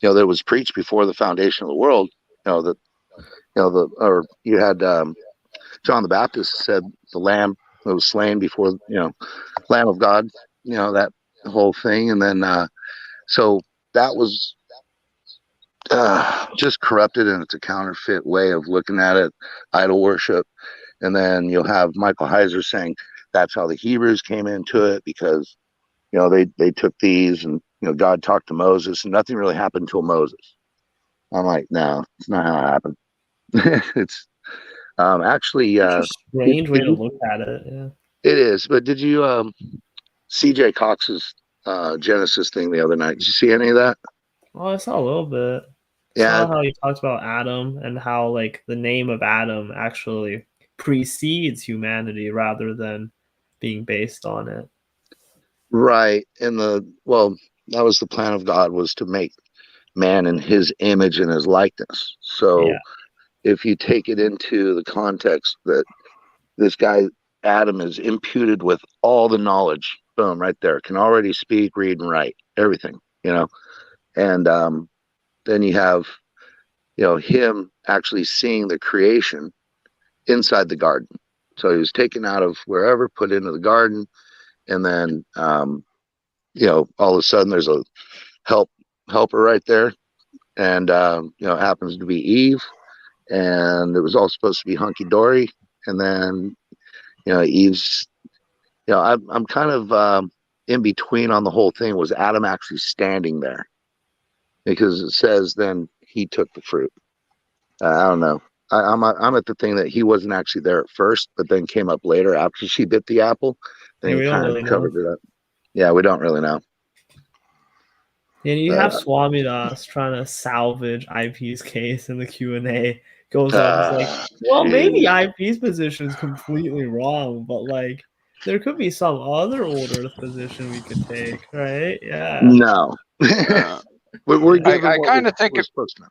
it was preached before the foundation of the world. You had John the Baptist said the lamb that was slain before, Lamb of God, that whole thing. And then, so that was just corrupted, and it's a counterfeit way of looking at it, idol worship. And then you'll have Michael Heiser saying that's how the Hebrews came into it, because they took these, and God talked to Moses, and nothing really happened until Moses. I'm like, no, it's not how it happened. It's actually It's a strange way to look at it. Yeah, it is. But did you CJ Cox's Genesis thing the other night? Did you see any of that? Well, I saw a little bit. Yeah. I saw how he talks about Adam and how like the name of Adam actually precedes humanity rather than being based on it. Right. And that was the plan of God, was to make man in his image and his likeness. So if you take it into the context that this guy Adam is imputed with all the knowledge, boom, right there, can already speak, read, and write, everything, and then you have him actually seeing the creation inside the garden. So he was taken out of wherever, put into the garden, and then all of a sudden there's a helper right there, and it happens to be Eve, and it was all supposed to be hunky-dory, and then Eve's I'm kind of in between on the whole thing. Was Adam actually standing there? Because it says then he took the fruit. I don't know. I'm at the thing that he wasn't actually there at first, but then came up later after she bit the apple. Then he kind of covered it up. Yeah, we don't really know. And you have Swami Das trying to salvage IP's case in the Q&A. Goes on, it's like, well, maybe IP's position is completely wrong, but like there could be some other older position we could take, right? Yeah. No. We're I kind of think supposed to know.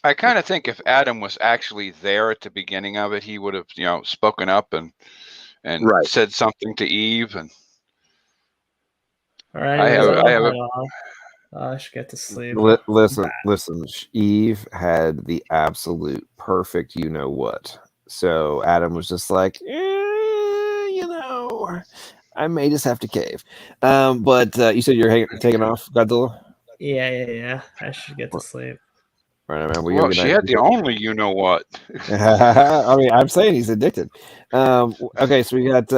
I kind of think if Adam was actually there at the beginning of it, he would have, spoken up and said something to Eve. And all right, I should get to sleep. Listen. Eve had the absolute perfect, what. So Adam was just like, I may just have to cave. But you said you're taking off, Godzilla? Yeah. I should get to sleep. Right, man. Well, she had the only what. I mean, I'm saying he's addicted. Okay, so we got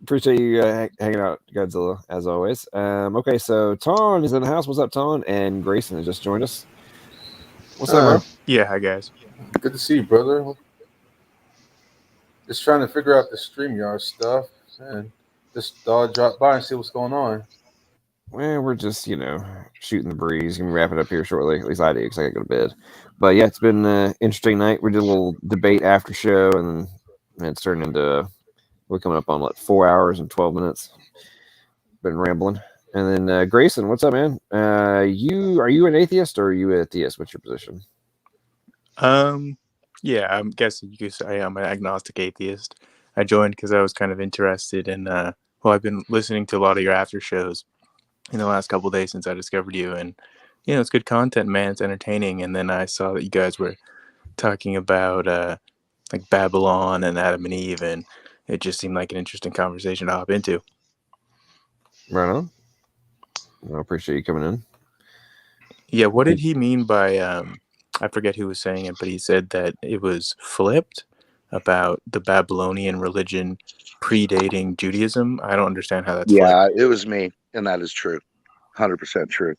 appreciate you hanging out, Godzilla, as always. Okay, so Ton is in the house. What's up, Ton? And Grayson has just joined us. What's up, bro? Yeah, hi guys. Good to see you, brother. Just trying to figure out the StreamYard stuff and just drop by and see what's going on. Well, we're just, shooting the breeze. Gonna wrap it up here shortly. At least I do, because I gotta go to bed. But yeah, it's been an interesting night. We did a little debate after show, and it's turned into we're coming up on 4 hours and 12 minutes. Been rambling. And then Grayson, what's up, man? Are you an atheist or are you a theist? What's your position? Yeah, I'm guessing you could say I'm an agnostic atheist. I joined because I was kind of interested in I've been listening to a lot of your after shows in the last couple of days since I discovered you, and it's good content, man. It's entertaining. And then I saw that you guys were talking about like Babylon and Adam and Eve, and it just seemed like an interesting conversation to hop into. Right on. I appreciate you coming in. Yeah, what did he mean by I forget who was saying it, but he said that it was flipped about the Babylonian religion predating Judaism. I don't understand how that's flipped. It was me, and that is true. 100% true.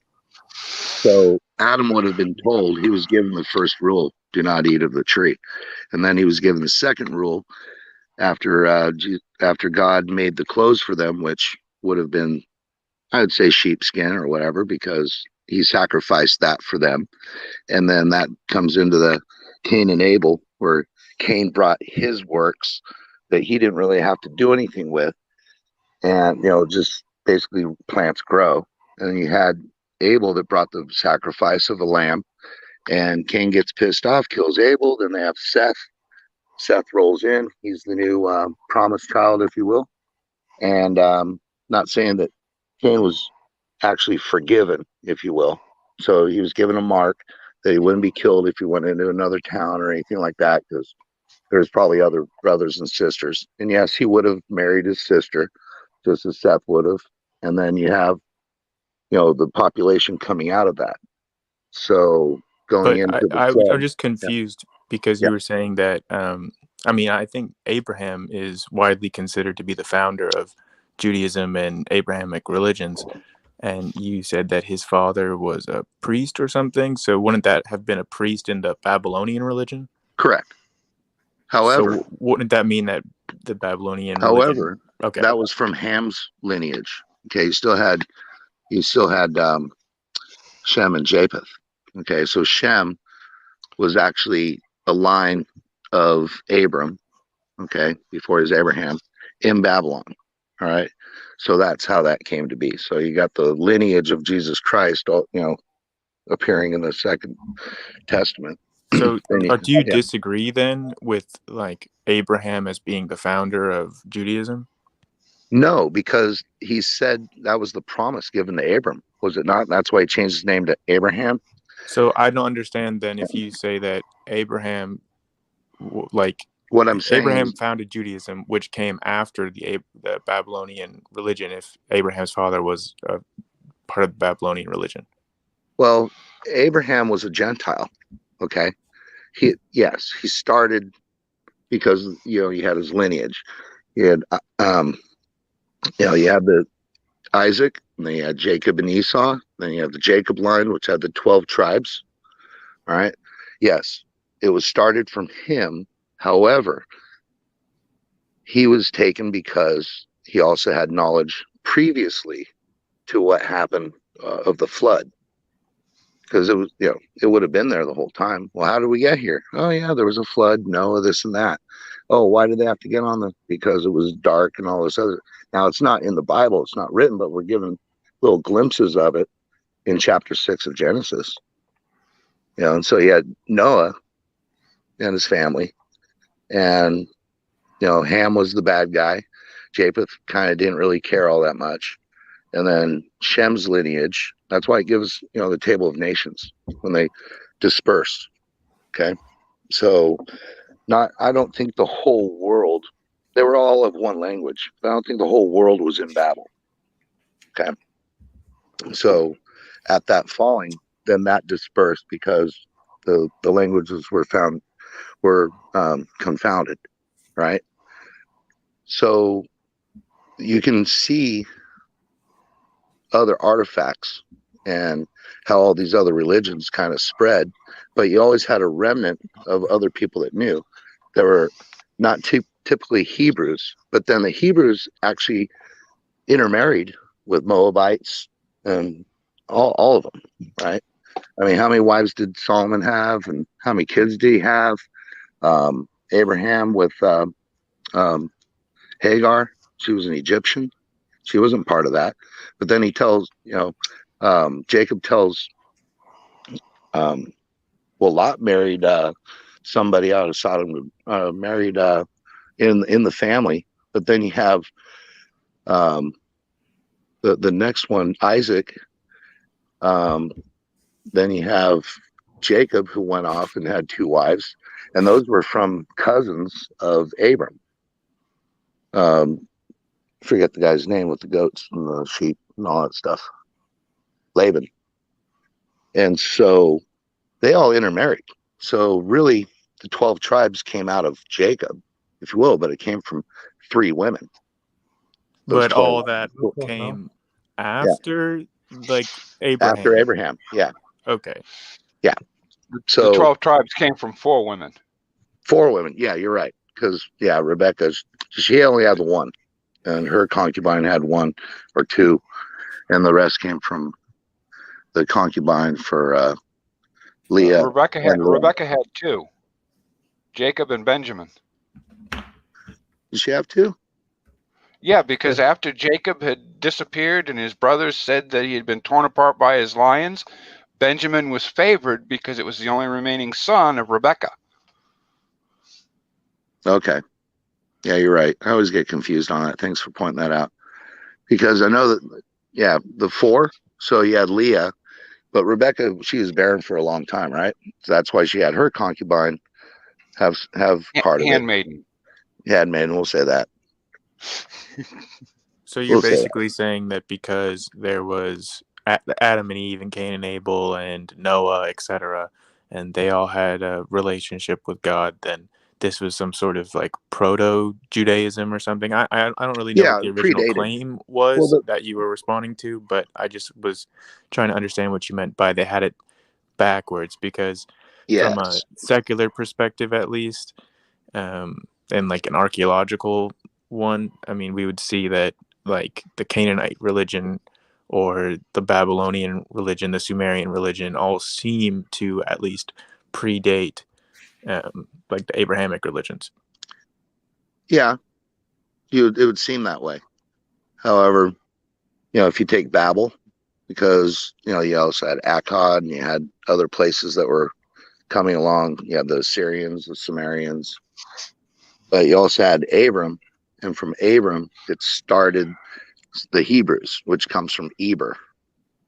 So Adam would have been told, he was given the first rule, do not eat of the tree. And then he was given the second rule after God made the clothes for them, which would have been, I would say, sheepskin or whatever, because he sacrificed that for them. And then that comes into the Cain and Abel, where Cain brought his works that he didn't really have to do anything with. And, just basically plants grow. And then you had Abel that brought the sacrifice of a lamb, and Cain gets pissed off, kills Abel. Then they have Seth. Seth rolls in. He's the new promised child, if you will. And not saying that Cain was actually forgiven, if you will. So he was given a mark that he wouldn't be killed if he went into another town or anything like that, because there's probably other brothers and sisters. And yes, he would have married his sister, just as Seth would have. And then you have, the population coming out of that. So going But into the I'm flood, just confused because Yeah. you were saying that. I mean, I think Abraham is widely considered to be the founder of Judaism and Abrahamic religions, and you said that his father was a priest or something. So wouldn't that have been a priest in the Babylonian religion? Correct. However, so wouldn't that mean that the Babylonian however, religion? Okay, that was from Ham's lineage. Okay, you still had Shem and Japheth. Okay, so Shem was actually a line of Abram, okay, before his Abraham, in Babylon. All right, so that's how that came to be. So you got the lineage of Jesus Christ, appearing in the Second Testament. So do you Yeah. disagree then with like Abraham as being the founder of Judaism? No, because he said that was the promise given to Abram, was it not? That's why he changed his name to Abraham. So I don't understand then if you say that Abraham, like what I'm saying, Abraham founded Judaism, which came after the Babylonian religion. If Abraham's father was part of the Babylonian religion, well, Abraham was a Gentile. Okay, he started because he had his lineage. He had you had the Isaac, and then you had Jacob and Esau. Then you have the Jacob line, which had the 12 tribes. All right. Yes, it was started from him. However, he was taken because he also had knowledge previously to what happened of the flood. Because it was, it would have been there the whole time. Well, how did we get here? Oh, yeah, there was a flood. Noah, this and that. Oh, why did they have to get on because it was dark and all this other. Now, it's not in the Bible. It's not written, but we're given little glimpses of it in chapter 6 of Genesis. And so he had Noah and his family. And, Ham was the bad guy. Japheth kind of didn't really care all that much. And then Shem's lineage, that's why it gives, the table of nations when they disperse. Okay. So I don't think the whole world, they were all of one language, but I don't think the whole world was in Babel. Okay. So at that falling, then that dispersed because the languages were confounded. Right. So you can see other artifacts and how all these other religions kind of spread, but you always had a remnant of other people that knew. There were not typically Hebrews, but then the Hebrews actually intermarried with Moabites and all of them, right? I mean, how many wives did Solomon have, and how many kids did he have? Abraham with Hagar, she was an Egyptian. She wasn't part of that. But then he tells, Jacob tells, Lot married somebody out of Sodom, married in the family. But then you have the next one, Isaac. Then you have Jacob, who went off and had 2 wives, and those were from cousins of Abram. Forget the guy's name with the goats and the sheep and all that stuff. Laban. And so they all intermarried. So really the 12 tribes came out of Jacob, if you will, but it came from 3 women. But all that came after, like Abraham. After Abraham, yeah. Okay. Yeah. So the 12 tribes came from 4 women. 4 women, yeah, you're right. Because Rebecca, she only had the one, and her concubine had 1 or 2, and the rest came from the concubine for Leah. Rebecca had 2, Jacob and Benjamin. Did she have 2? Yeah, because after Jacob had disappeared and his brothers said that he had been torn apart by his lions, Benjamin was favored because it was the only remaining son of Rebecca. Okay. Yeah, you're right. I always get confused on that. Thanks for pointing that out. Because I know that, the 4, so you had Leah, but Rebecca, she was barren for a long time, right? So that's why she had her concubine have part of it. Handmaiden. Handmaiden, we'll say that. So you're basically saying that because there was Adam and Eve and Cain and Abel and Noah, etc., and they all had a relationship with God, then this was some sort of like proto-Judaism or something. I don't really know what the original claim was that you were responding to, but I just was trying to understand what you meant by they had it backwards, because from a secular perspective, at least, and like an archaeological one, I mean, we would see that like the Canaanite religion or the Babylonian religion, the Sumerian religion, all seem to at least predate like the Abrahamic religions. Yeah, it would seem that way. However, if you take Babel, because you also had Akkad and you had other places that were coming along. You had the Assyrians, the Sumerians, but you also had Abram, and from Abram it started the Hebrews, which comes from Eber,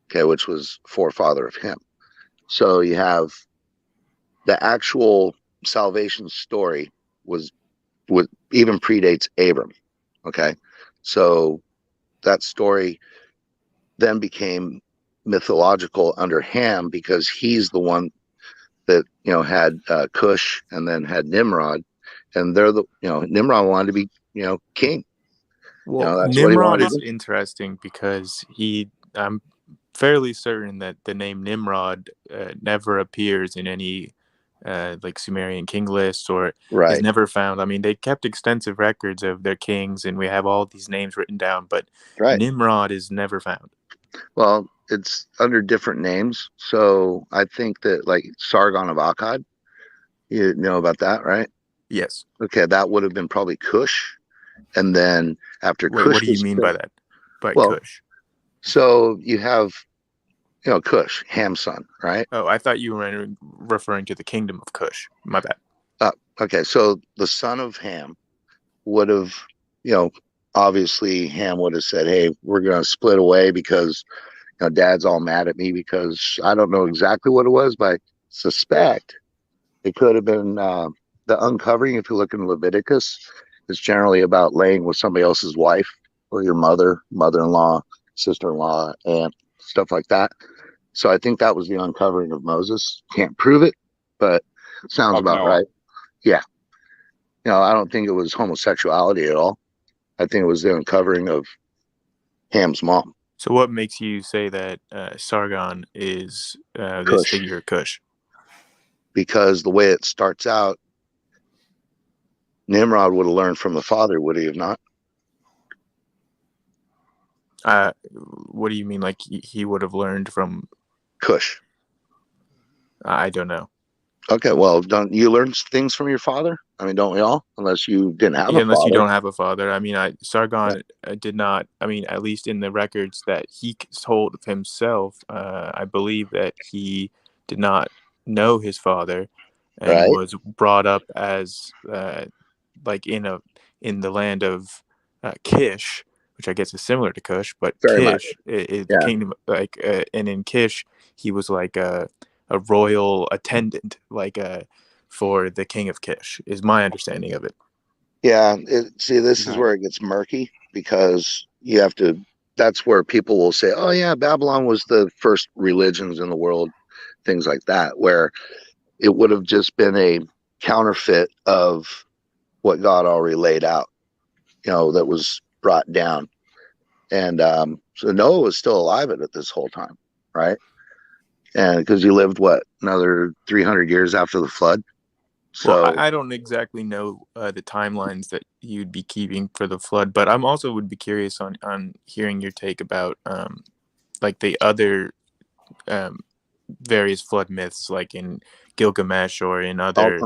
okay, which was forefather of him. So you have the actual salvation story was even predates Abram, okay? So that story then became mythological under Ham, because he's the one that had Cush and then had Nimrod, and they're the Nimrod wanted to be king. Well, that's Nimrod what he is interesting because I'm fairly certain that the name Nimrod never appears in any like Sumerian king lists, or is never found. I mean, they kept extensive records of their kings, and we have all these names written down, but Nimrod is never found. Well, it's under different names. So I think that like Sargon of Akkad, you know about that, right? Yes. Okay, that would have been probably Cush. And then after Cush, what do you mean by that? By Cush? So you have, Cush, Ham's son, right? Oh, I thought you were referring to the kingdom of Cush. My bad. Okay, so the son of Ham would have, obviously Ham would have said, hey, we're going to split away because, dad's all mad at me because I don't know exactly what it was, but I suspect it could have been the uncovering. If you look in Leviticus, it's generally about laying with somebody else's wife or your mother-in-law, sister-in-law, aunt, stuff like that. So I think that was the uncovering of Moses. Can't prove it, but sounds about right. Yeah. I don't think it was homosexuality at all. I think it was the uncovering of Ham's mom. So what makes you say that Sargon is this figure Cush? Because the way it starts out, Nimrod would have learned from the father, would he have not? What do you mean? Like he would have learned from Cush? I don't know. Okay, well, don't you learn things from your father? I mean, don't we all? Unless you didn't have a father. Unless you don't have a father. I mean, Sargon did not. I mean, at least in the records that he told of himself, I believe that he did not know his father and was brought up as like in the land of Kish, which I guess is similar to Cush, but Kish is the kingdom. Like, and in Kish, he was like a royal attendant, like for the king of Kish, is my understanding of it. Yeah, this is where it gets murky, because you have to. That's where people will say, "Oh yeah, Babylon was the first religions in the world," things like that, where it would have just been a counterfeit of what God already laid out, that was brought down. And so Noah was still alive at this whole time, right? And because he lived another 300 years after the flood. So well, I don't exactly know the timelines that you'd be keeping for the flood, but I'm also would be curious on hearing your take about like the other various flood myths, like in Gilgamesh or in other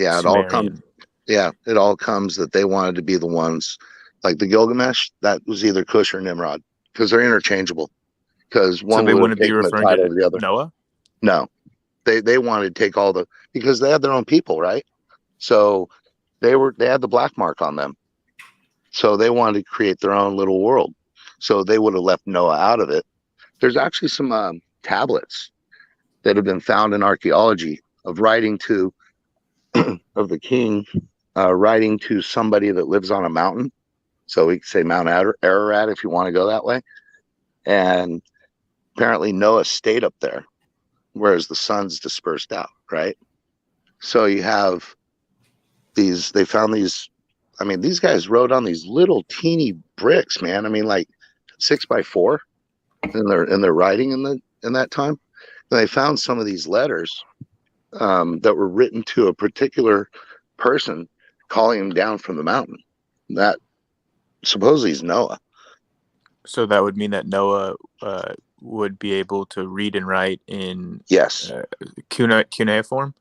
Sumerian. It all comes that they wanted to be the ones, like the Gilgamesh, that was either Cush or Nimrod, because they're interchangeable. Because one they would wouldn't have be taken the referring title to of the other. Noah? No, they wanted to take all because they had their own people, right? So they had the black mark on them, so they wanted to create their own little world. So they would have left Noah out of it. There's actually some tablets that have been found in archaeology of writing to of the king, writing to somebody that lives on a mountain. So we could say Mount Ararat if you want to go that way. And apparently Noah stayed up there, whereas the sons dispersed out, right? So you have these, they found these, I mean, these guys wrote on these little teeny bricks, man. I mean, like 6x4 in their writing in that time. And they found some of these letters that were written to a particular person calling him down from the mountain. That supposedly is Noah. So that would mean that Noah would be able to read and write in yes cuneiform.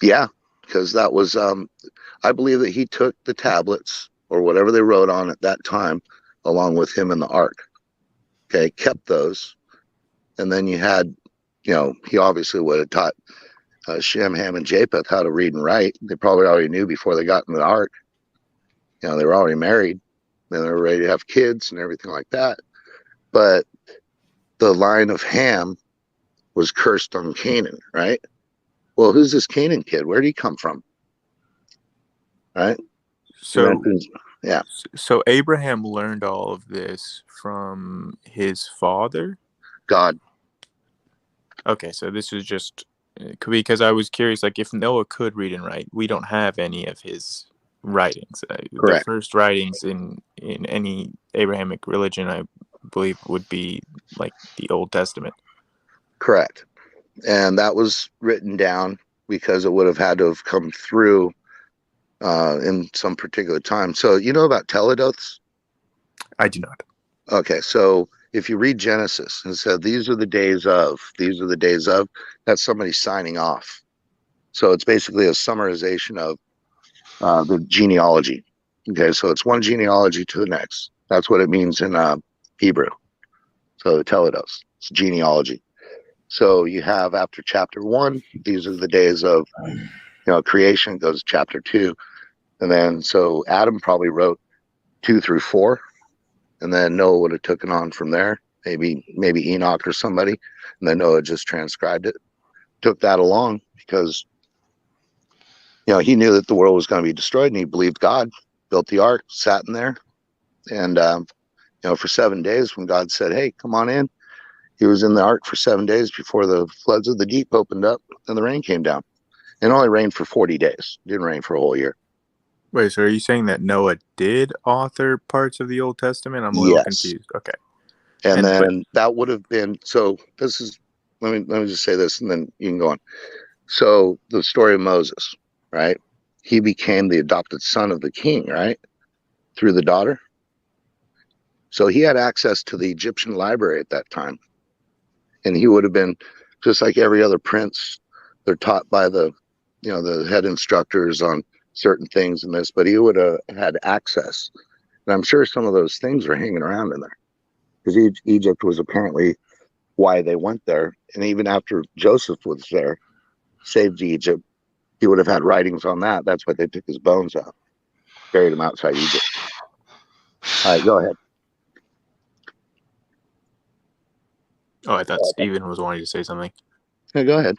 Yeah, because that was I believe that he took the tablets or whatever they wrote on at that time along with him in the ark. Okay, kept those, and then you had, he obviously would have taught Shem, Ham, and Japheth how to read and write. They probably already knew before they got in the ark. They were already married, and they were ready to have kids and everything like that. But the line of Ham was cursed on Canaan, right? Well, who's this Canaan kid? Where did he come from? Right? So, yeah. So Abraham learned all of this from his father? God. Okay, so this is just because I was curious, like if Noah could read and write, we don't have any of his writings. Correct. The first writings in any Abrahamic religion, I believe, would be like the Old Testament. Correct. And that was written down because it would have had to have come through in some particular time. So you know about teledoths? I do not. Okay, so if you read Genesis and said these are the days of, that's somebody signing off. So it's basically a summarization of the genealogy. Okay, so it's one genealogy to the next. That's what it means in Hebrew. So the teledos, it's genealogy. So you have after chapter 1, these are the days of creation, goes to chapter 2. And then so Adam probably wrote 2 through 4. And then Noah would have taken on from there, maybe Enoch or somebody. And then Noah just transcribed it, took that along because he knew that the world was going to be destroyed, and he believed God, built the ark, sat in there. And for 7 days when God said, hey, come on in, he was in the ark for 7 days before the floods of the deep opened up and the rain came down. It only rained for 40 days. It didn't rain for a whole year. Wait, so are you saying that Noah did author parts of the Old Testament? I'm a little confused. Okay. And then that would have been, so this is, let me just say this and then you can go on. So the story of Moses, right? He became the adopted son of the king, right? Through the daughter. So he had access to the Egyptian library at that time. And he would have been just like every other prince. They're taught by the head instructors on certain things in this, but he would have had access. And I'm sure some of those things are hanging around in there because Egypt was apparently why they went there. And even after Joseph was there, saved Egypt, he would have had writings on that. That's why they took his bones out, buried him outside Egypt. All right, go ahead. Oh, I thought Steven was wanting to say something. Yeah, go ahead.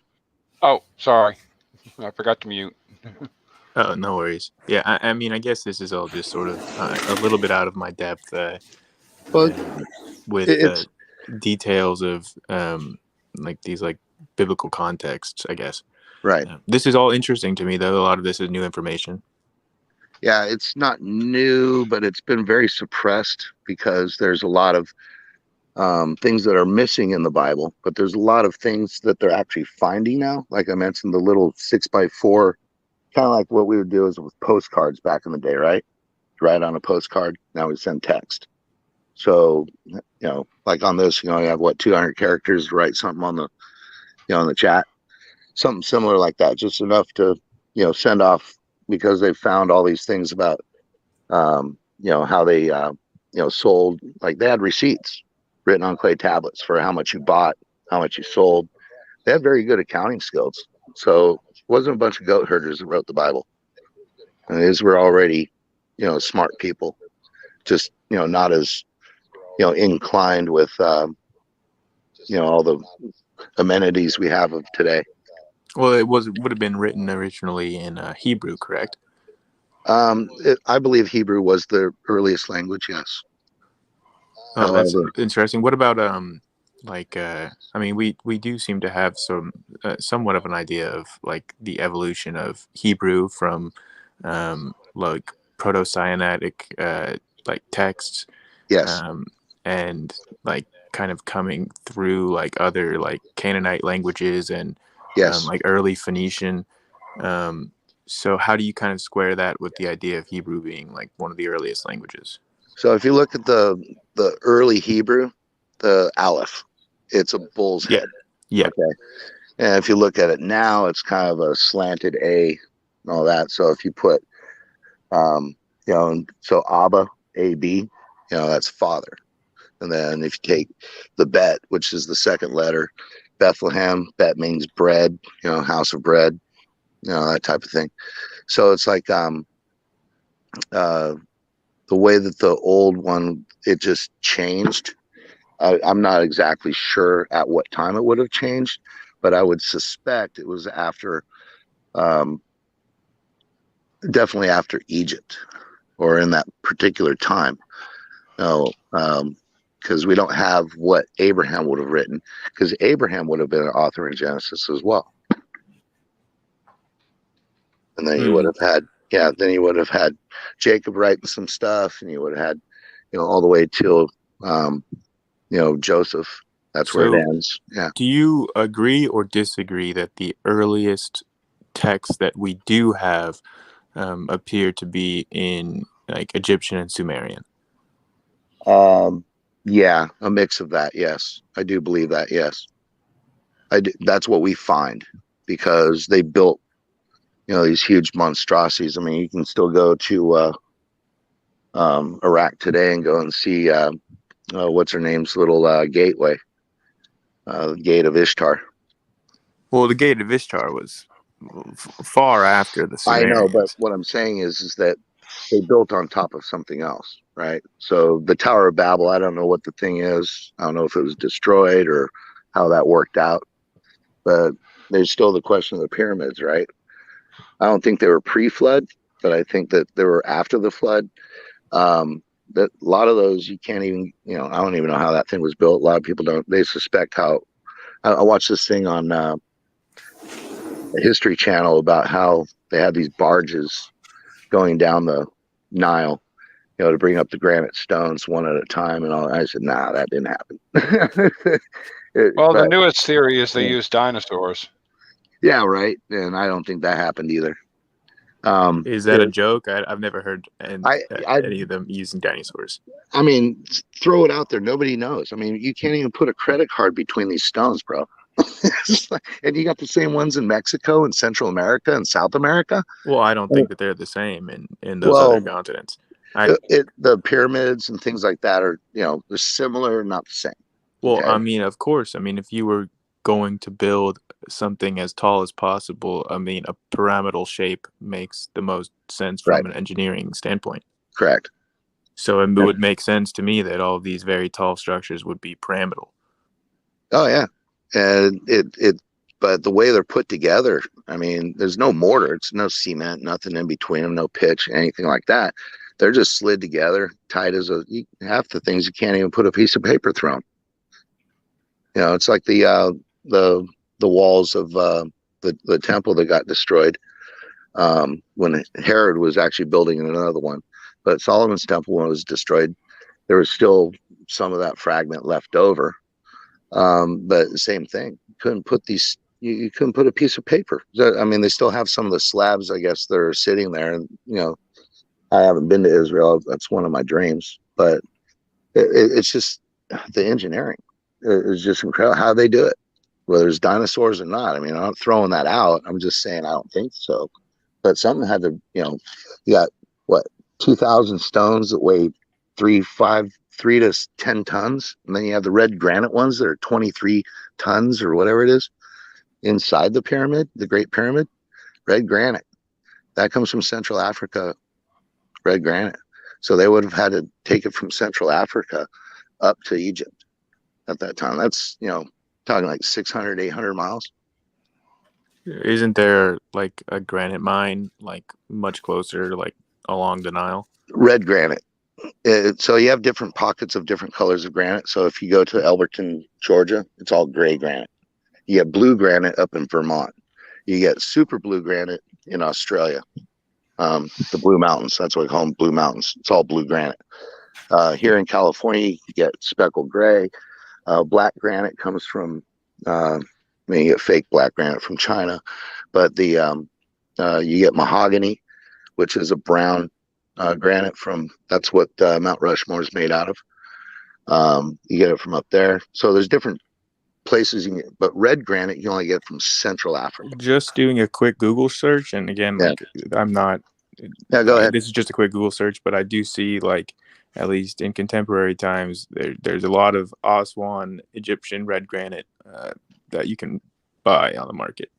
Oh, sorry. I forgot to mute. Oh, no worries. Yeah, I mean, I guess this is all just sort of a little bit out of my depth with details of like these like biblical contexts, I guess. Right. This is all interesting to me, though. A lot of this is new information. Yeah, it's not new, but it's been very suppressed because there's a lot of things that are missing in the Bible, but there's a lot of things that they're actually finding now. Like I mentioned, the little 6x4, kind of like what we would do is with postcards back in the day, right? Write on a postcard. Now we send text. So, like on this, you have 200 characters to write something on the, in the chat, something similar like that, just enough to, send off because they found all these things about, how they, sold, like they had receipts written on clay tablets for how much you bought, how much you sold. They had very good accounting skills. So it wasn't a bunch of goat herders that wrote the Bible. And these were already, smart people, just, not as, inclined with, all the amenities we have of today. Well, it would have been written originally in Hebrew, correct? I believe Hebrew was the earliest language, yes. Oh, that's interesting. What about like I mean, we do seem to have some somewhat of an idea of like the evolution of Hebrew from like proto-Sinaitic like texts, Yes. and like kind of coming through like other like Canaanite languages and Yes. like early Phoenician. So how do you kind of square that with the idea of Hebrew being like one of the earliest languages? So if you look at the early Hebrew, the Aleph, it's a bull's head. Yeah. Okay. And if you look at it now, it's kind of a slanted A and all that. So if you put, you know, so Abba, A-B, you know, that's father. And then if you take the Bet, which is the second letter, Bethlehem, Bet means bread, you know, house of bread, you know, that type of thing. So it's like the way that the old one, it just changed. I'm not exactly sure at what time it would have changed, but I would suspect it was after, definitely after Egypt, or in that particular time. No, because we don't have what Abraham would have written, because Abraham would have been an author in Genesis as well. And then you would have had, then you would have had Jacob writing some stuff, and you would have had, you know, all the way till, you know, Joseph. That's where it ends. Yeah. Do you agree or disagree that the earliest texts that we do have appear to be in like Egyptian and Sumerian? Yeah, a mix of that. Yes, I do believe that. Yes, that's what we find, because they built, you know, these huge monstrosities. I mean, you can still go to Iraq today and go and see what's her name's little gateway, the Gate of Ishtar. Well, the Gate of Ishtar was far after the Sumerians. I know, but what I'm saying is that they built on top of something else, right? So the Tower of Babel, I don't know what the thing is. I don't know if it was destroyed or how that worked out, but there's still the question of the pyramids, right? I don't think they were pre-flood, but I think that they were after the flood. That a lot of those you can't even, you know, I don't even know how that thing was built. A lot of people don't. They suspect how. I watched this thing on the History Channel about how they had these barges going down the Nile, you know, to bring up the granite stones one at a time, and all. I said, nah, that didn't happen. Well, the newest theory is they used dinosaurs. Yeah, right. And I don't think that happened either. Is that a joke? I've never heard any of them using dinosaurs. I mean, throw it out there. Nobody knows. I mean, you can't even put a credit card between these stones, bro. And you got the same ones in Mexico and Central America and South America. Well, I don't think that they're the same in those other continents. The pyramids and things like that are, you know, they're similar, not the same. Well, okay? I mean, of course. I mean, if you were going to build something as tall as possible, I mean, a pyramidal shape makes the most sense from an engineering standpoint. Correct. So it would make sense to me that all of these very tall structures would be pyramidal. Oh yeah, and but the way they're put together, I mean, there's no mortar, it's no cement, nothing in between them, no pitch, anything like that. They're just slid together, tight as half the things you can't even put a piece of paper through them. You know, it's like the walls of the temple that got destroyed when Herod was actually building another one. But Solomon's temple, when it was destroyed, there was still some of that fragment left over. But the same thing, you couldn't put these. You couldn't put a piece of paper. I mean, they still have some of the slabs, I guess, that are sitting there. And you know, I haven't been to Israel. That's one of my dreams. But it's just the engineering. It's just incredible how they do it, whether it's dinosaurs or not. I mean, I'm not throwing that out. I'm just saying I don't think so. But something had to, you know, you got what, 2,000 stones that weigh 3 to 10 tons, and then you have the red granite ones that are 23 tons or whatever it is inside the pyramid, the Great Pyramid. Red granite that comes from Central Africa. Red granite, so they would have had to take it from Central Africa up to Egypt at that time. That's, you know, talking like 600, 800 miles. Isn't there like a granite mine like much closer, like along the Nile? Red granite. So you have different pockets of different colors of granite. So if you go to Elberton, Georgia, it's all gray granite. You get blue granite up in Vermont. You get super blue granite in Australia. The Blue Mountains, that's what we call them, Blue Mountains. It's all blue granite. Here in California, you get speckled gray. Black granite comes from, you get fake black granite from China, but you get mahogany, which is a brown granite from, that's what Mount Rushmore is made out of. You get it from up there. So there's different places you can get, but red granite you only get from Central Africa. Just doing a quick Google search, and again, like I'm not. Yeah, go ahead. This is just a quick Google search, but I do see, like, at least in contemporary times, there's a lot of Aswan Egyptian red granite that you can buy on the market.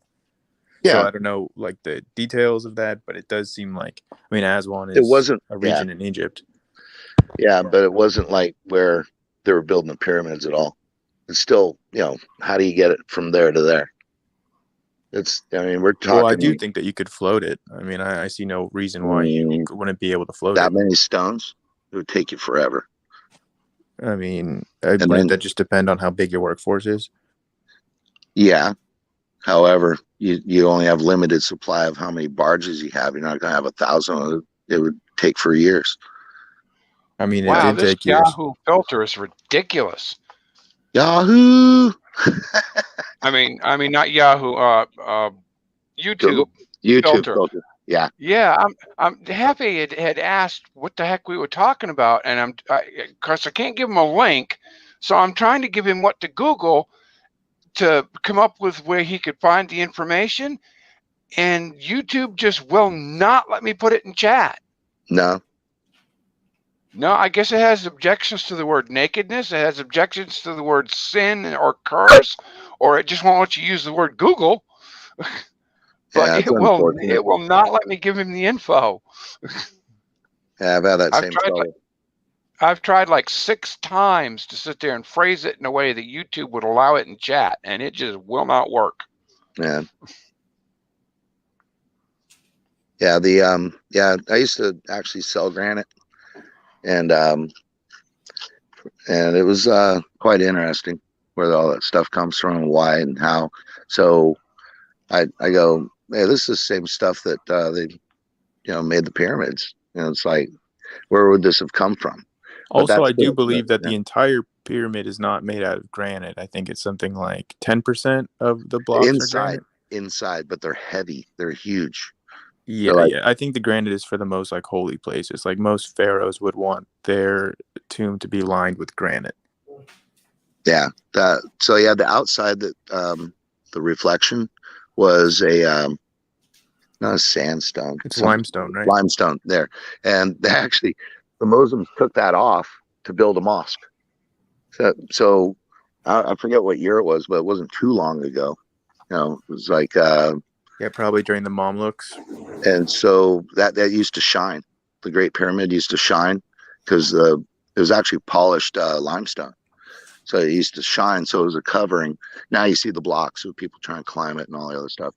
Yeah. So I don't know, like, the details of that, but it does seem like, I mean, Aswan is It wasn't a region in Egypt. Yeah, but it wasn't like where they were building the pyramids at all. It's still, how do you get it from there to there? We're talking. Well, I do think that you could float it. I mean, I see no reason why you wouldn't be able to float that it. many stones. It would take you forever. I mean, wouldn't that just depend on how big your workforce is? Yeah. However, you only have limited supply of how many barges you have. You're not going to have 1,000. It would take for years. I mean, wow, it did this take years. Yahoo filter is ridiculous. Yahoo. I mean, not Yahoo. YouTube filter. Yeah. Yeah, I'm happy it had asked what the heck we were talking about, and of course I can't give him a link, so I'm trying to give him what to Google to come up with where he could find the information, and YouTube just will not let me put it in chat. No, I guess it has objections to the word nakedness. It has objections to the word sin or curse, or it just won't let you use the word Google. But it will not let me give him the info. Yeah, I've had that same trouble. I've tried like 6 times to sit there and phrase it in a way that YouTube would allow it in chat, and it just will not work. Yeah. Yeah, I used to actually sell granite, and it was quite interesting where all that stuff comes from and why and how. So I go, hey, this is the same stuff that they made the pyramids. It's like, where would this have come from? Also, I do believe that the entire pyramid is not made out of granite. I think it's something like 10% of the blocks are granite. Inside, but they're heavy. They're huge. Yeah, yeah. I think the granite is for the most like holy places. Like most pharaohs would want their tomb to be lined with granite. Yeah. So the outside that the reflection was not a sandstone. It's limestone, right? Limestone there. And they actually, the Muslims took that off to build a mosque. So I forget what year it was, but it wasn't too long ago. It was like probably during the Mamluks. And so that used to shine. The Great Pyramid used to shine because it was actually polished limestone. So it used to shine. So it was a covering. Now you see the blocks of people trying to climb it and all the other stuff.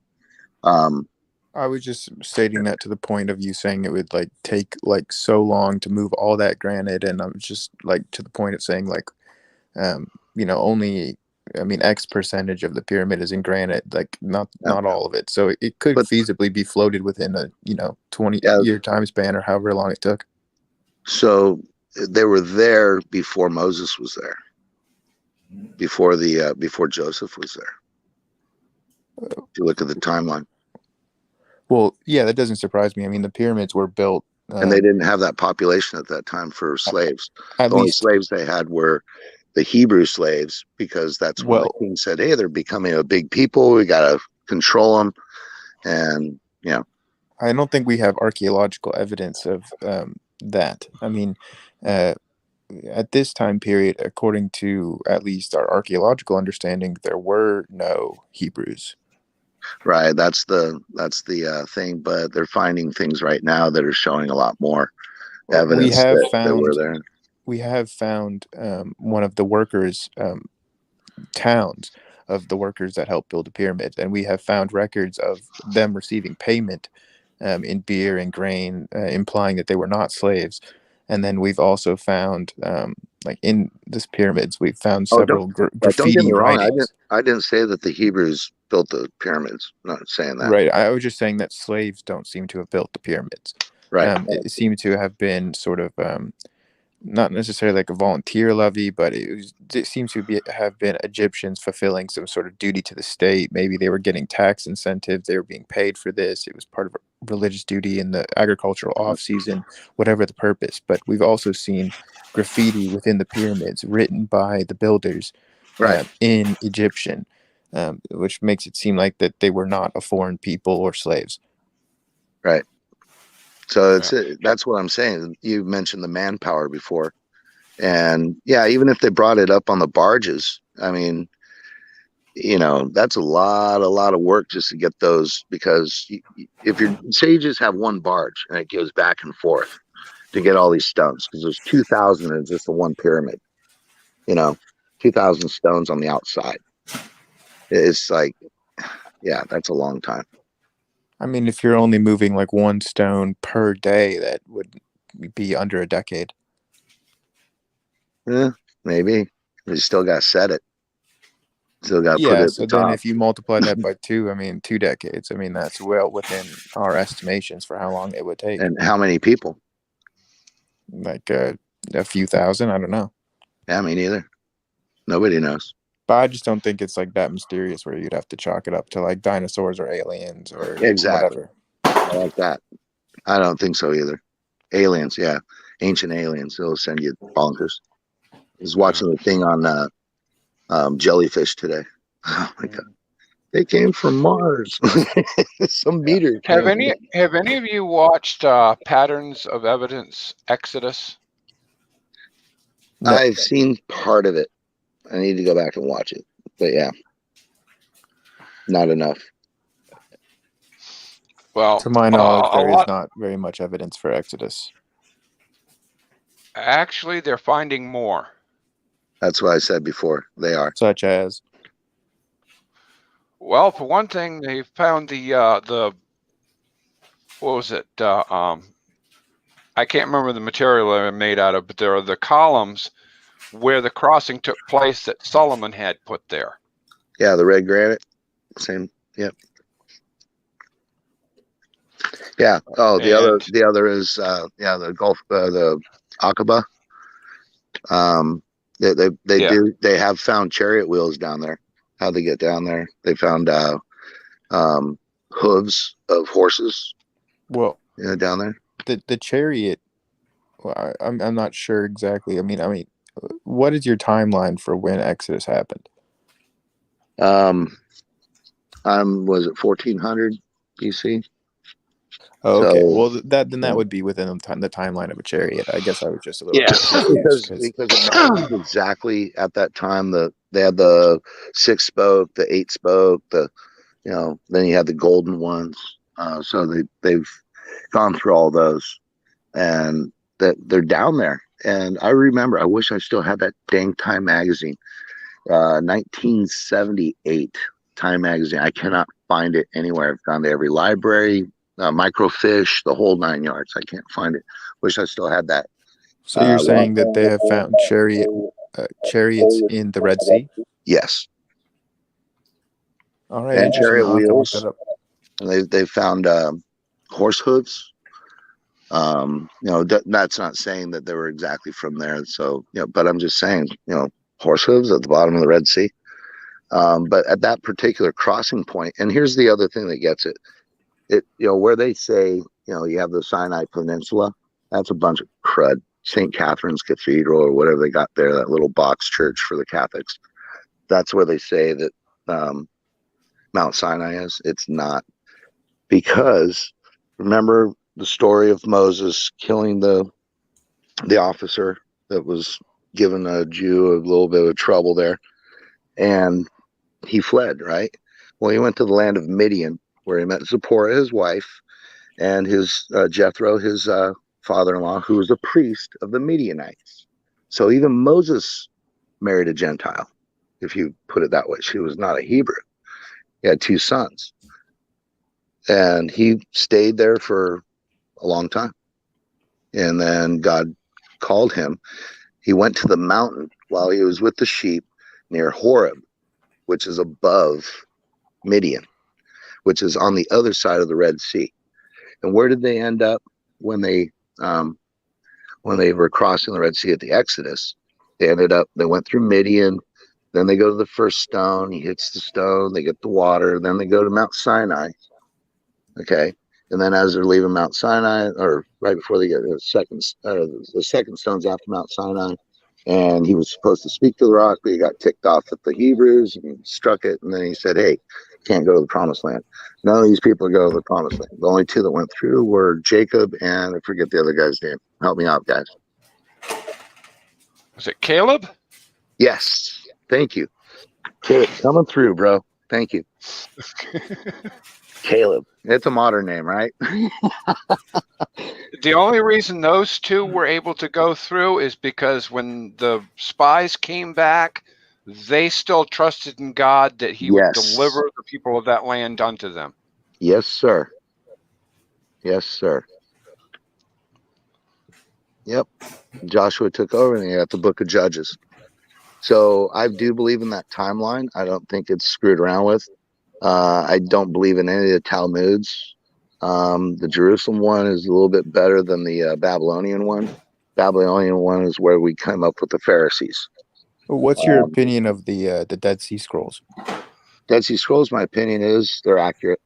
I was just stating that to the point of you saying it would like take like so long to move all that granite, and I'm just like to the point of saying like, only X percentage of the pyramid is in granite, like not all of it. So it could feasibly be floated within a 20-year time span or however long it took. So they were there before Moses was there, before Joseph was there. If you look at the timeline. Well, yeah, that doesn't surprise me. I mean, the pyramids were built, and they didn't have that population at that time for slaves. The only slaves they had were the Hebrew slaves, because that's when the king said, "Hey, they're becoming a big people. We got to control them." And I don't think we have archaeological evidence of that. I mean, at this time period, according to at least our archaeological understanding, there were no Hebrews. Right, that's the thing, but they're finding things right now that are showing a lot more evidence that were there. We have found one of the workers' towns of the workers that helped build the pyramids, and we have found records of them receiving payment in beer and grain, implying that they were not slaves. And then we've also found, like in this pyramids, we've found Oh, several don't get graffiti me wrong. writings. I didn't say that the Hebrews built the pyramids. I'm not saying that. Right. I was just saying that slaves don't seem to have built the pyramids. Right. It seemed to have been sort of not necessarily like a volunteer levy, but it seems to have been Egyptians fulfilling some sort of duty to the state. Maybe they were getting tax incentives. They were being paid for this. It was part of a religious duty in the agricultural off season, whatever the purpose. But we've also seen graffiti within the pyramids written by the builders in Egyptian, which makes it seem like that they were not a foreign people or slaves. Right. So that's what I'm saying. You mentioned the manpower before, and yeah, even if they brought it up on the barges, I mean, you know, that's a lot of work just to get those, because if you say you just have one barge and it goes back and forth to get all these stones, because there's 2,000 in just the one pyramid, you know, 2,000 stones on the outside. It's like, yeah, that's a long time. I mean, if you're only moving like one stone per day, that would be under a decade. Yeah, maybe. You still got to set it. Still got to put it at so the top. then if you multiply that by 2, I mean, 2 decades. I mean, that's well within our estimations for how long it would take. And how many people? Like a few thousand, I don't know. Yeah, me neither. Nobody knows. But I just don't think it's like that mysterious where you'd have to chalk it up to like dinosaurs or aliens or Exactly. whatever. I like that. I don't think so either. Aliens, yeah. Ancient aliens. They'll send you bonkers. I was watching the thing on jellyfish today. Oh my God. They came from Mars. Some meteor. Have any of you watched Patterns of Evidence Exodus? No. I've seen part of it. I need to go back and watch it. But yeah, not enough. Well, to my knowledge, there is not very much evidence for Exodus. Actually, they're finding more. That's what I said before. They are. Such as? Well, for one thing, they found the what was it? I can't remember the material they're made out of, but there are the columns where the crossing took place that Solomon had put there. Yeah, the red granite. Same. Yep. Yeah. Oh, the other is the Gulf, the Aqaba. They have found chariot wheels down there. How'd they get down there? They found hooves of horses. Well, down there. The chariot. Well, I'm not sure exactly. I mean, what is your timeline for when Exodus happened? Was it 1400 BC? Oh, okay. Well, that would be within the timeline of a chariot. I guess I was just a little because it exactly at that time they had the 6-spoke, the 8-spoke, then you had the golden ones. So they've gone through all those, and that they're down there. And I remember, I wish I still had that dang Time magazine, 1978 Time magazine. I cannot find it anywhere. I've gone to every library, microfiche, the whole 9 yards. I can't find it. Wish I still had that. So you're saying that they have found chariots in the Red Sea? Yes. All right. And chariot wheels. That up. And they found horse hooves. That's not saying that they were exactly from there. So, but I'm just saying, horse hooves at the bottom of the Red Sea. But at that particular crossing point, and here's the other thing that gets it, where they say, you have the Sinai Peninsula, that's a bunch of crud. St. Catherine's Cathedral or whatever they got there, that little box church for the Catholics. That's where they say that Mount Sinai is. It's not. Because remember the story of Moses killing the officer that was giving a Jew a little bit of trouble there, and he fled, right? Well, he went to the land of Midian, where he met Zipporah, his wife, and his Jethro, his father-in-law, who was a priest of the Midianites. So even Moses married a Gentile, if you put it that way. She was not a Hebrew. He had 2 sons. And he stayed there for a long time. And then God called him. He went to the mountain while he was with the sheep near Horeb, which is above Midian, which is on the other side of the Red Sea. And where did they end up when they were crossing the Red Sea at the Exodus? They went through Midian, then they go to the first stone. He hits the stone, they get the water, then they go to Mount Sinai. Okay. And then as they're leaving Mount Sinai, or right before they get the second stone's after Mount Sinai, and he was supposed to speak to the rock, but he got ticked off at the Hebrews and struck it. And then he said, hey, can't go to the promised land. None of these people go to the promised land. The only two that went through were Jacob and I forget the other guy's name. Help me out, guys. Was it Caleb? Yes. Thank you. Caleb, coming through, bro. Thank you. Caleb. It's a modern name, right? The only reason those two were able to go through is because when the spies came back, they still trusted in God that he would deliver the people of that land unto them. Yes, sir. Yes, sir. Yep. Joshua took over and he got the book of Judges. So I do believe in that timeline. I don't think it's screwed around with. I don't believe in any of the Talmuds. The Jerusalem one is a little bit better than the Babylonian one. Babylonian one is where we come up with the Pharisees. What's your opinion of the Dead Sea Scrolls? Dead Sea Scrolls, my opinion is they're accurate.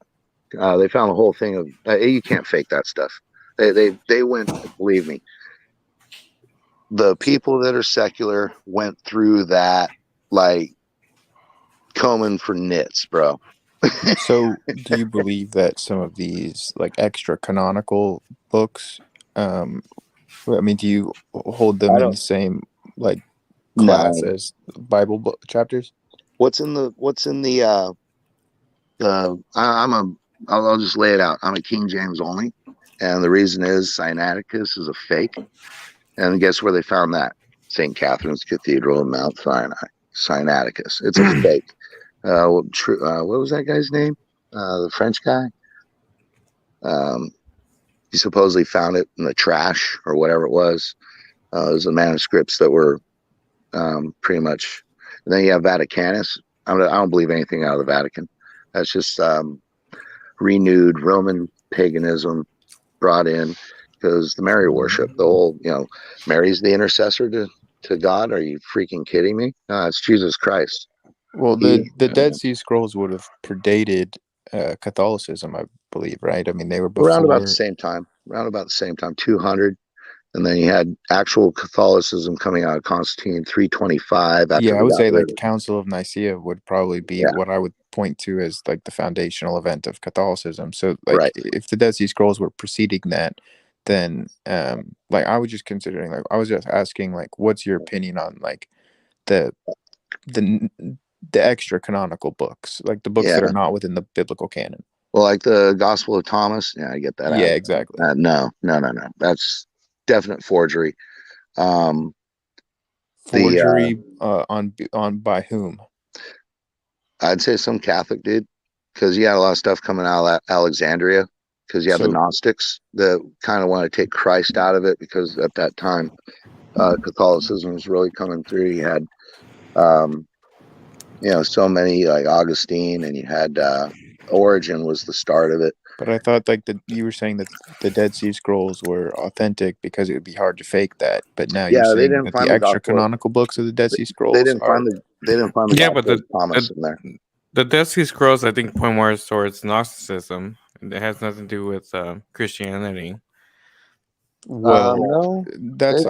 They found the whole thing of you can't fake that stuff. They went, believe me. The people that are secular went through that like combing for nits, bro. So do you believe that some of these like extra canonical books, I mean, do you hold them in the same like class as Bible book chapters? I'll just lay it out. I'm a King James only, and the reason is Sinaiticus is a fake. And guess where they found that? St. Catherine's Cathedral in Mount Sinai. Sinaiticus. It's a fake. What was that guy's name? The French guy. He supposedly found it in the trash or whatever it was. It was the manuscripts that were pretty much. And then you have Vaticanus. I don't believe anything out of the Vatican. That's just renewed Roman paganism brought in because the Mary worship, the whole, Mary's the intercessor to God. Are you freaking kidding me? No, it's Jesus Christ. Well, the Dead Sea Scrolls would have predated Catholicism, I believe, right? I mean, they were before. Around about the same time, 200. And then you had actual Catholicism coming out of Constantine 325. Yeah, I would say like the Council of Nicaea would probably be what I would point to as like the foundational event of Catholicism. So like if the Dead Sea Scrolls were preceding that, then like I was just considering, like I was just asking, like, what's your opinion on like the extra canonical books, like the books that are not within the biblical canon? Well, like the Gospel of Thomas. Yeah, I get that. Yeah, exactly. No. That's definite forgery. Forgery on by whom? I'd say some Catholic dude, because you had a lot of stuff coming out of Alexandria, because you had the Gnostics that kind of want to take Christ out of it, because at that time Catholicism was really coming through. You had so many like Augustine, and you had Origen was the start of it. But I thought like you were saying that the Dead Sea Scrolls were authentic because it would be hard to fake that. But now you're saying that the extra canonical books of the Dead Sea Scrolls they didn't find the Gospel of Thomas in there. The Dead Sea Scrolls, I think, point more towards Gnosticism. It has nothing to do with Christianity. Well, no,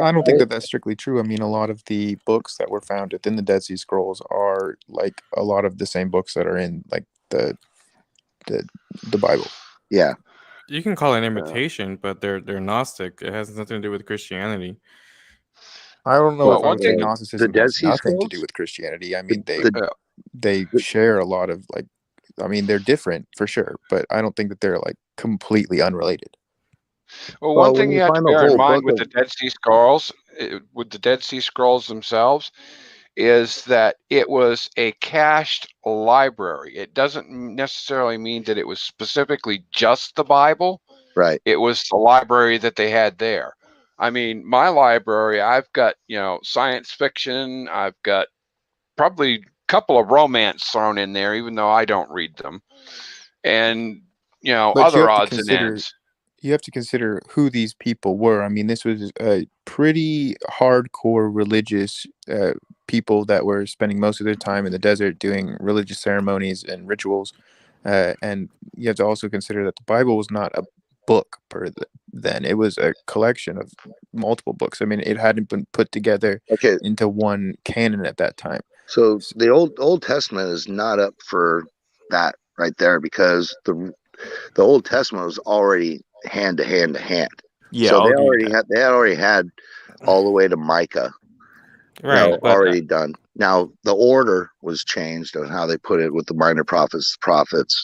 I don't think that's strictly true. I mean, a lot of the books that were found within the Dead Sea Scrolls are like a lot of the same books that are in like the Bible. Yeah, you can call it imitation, but they're Gnostic. It has nothing to do with Christianity. I don't know if I would say Gnosticism has nothing to do with Christianity. I mean, they share a lot of like, I mean, they're different for sure, but I don't think that they're like completely unrelated. Well, one thing you have to bear in mind with the Dead Sea Scrolls, themselves, is that it was a cached library. It doesn't necessarily mean that it was specifically just the Bible. Right. It was the library that they had there. I mean, my library, I've got, science fiction. I've got probably a couple of romance thrown in there, even though I don't read them. And, But other odds and ends. you have to consider who these people were. I mean, this was a pretty hardcore religious people that were spending most of their time in the desert doing religious ceremonies and rituals. And you have to also consider that the Bible was not a book then. It was a collection of multiple books. I mean, it hadn't been put together into one canon at that time. So the Old Testament is not up for that right there, because the Old Testament was already hand to hand to hand. Yeah, so I'll they agree with already had all the way to Micah, Right, but already done. Now the order was changed on how they put it with the minor prophets,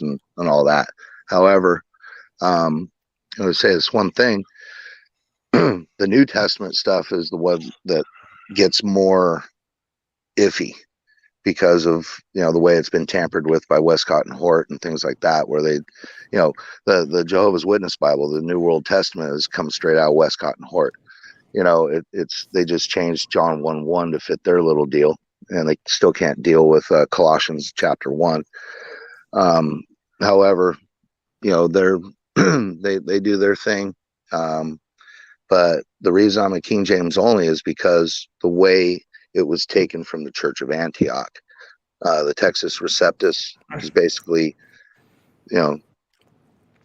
and all that. However, I would say this one thing: the New Testament stuff is the one that gets more iffy, because of the way it's been tampered with by Westcott and Hort and things like that, where they, the Jehovah's Witness Bible, the New World Testament, has come straight out of Westcott and Hort. They just changed John 1:1 to fit their little deal, and they still can't deal with Colossians chapter 1. However, they're they do their thing. But the reason I'm a King James only is because the way it was taken from the Church of Antioch. The Textus Receptus is basically,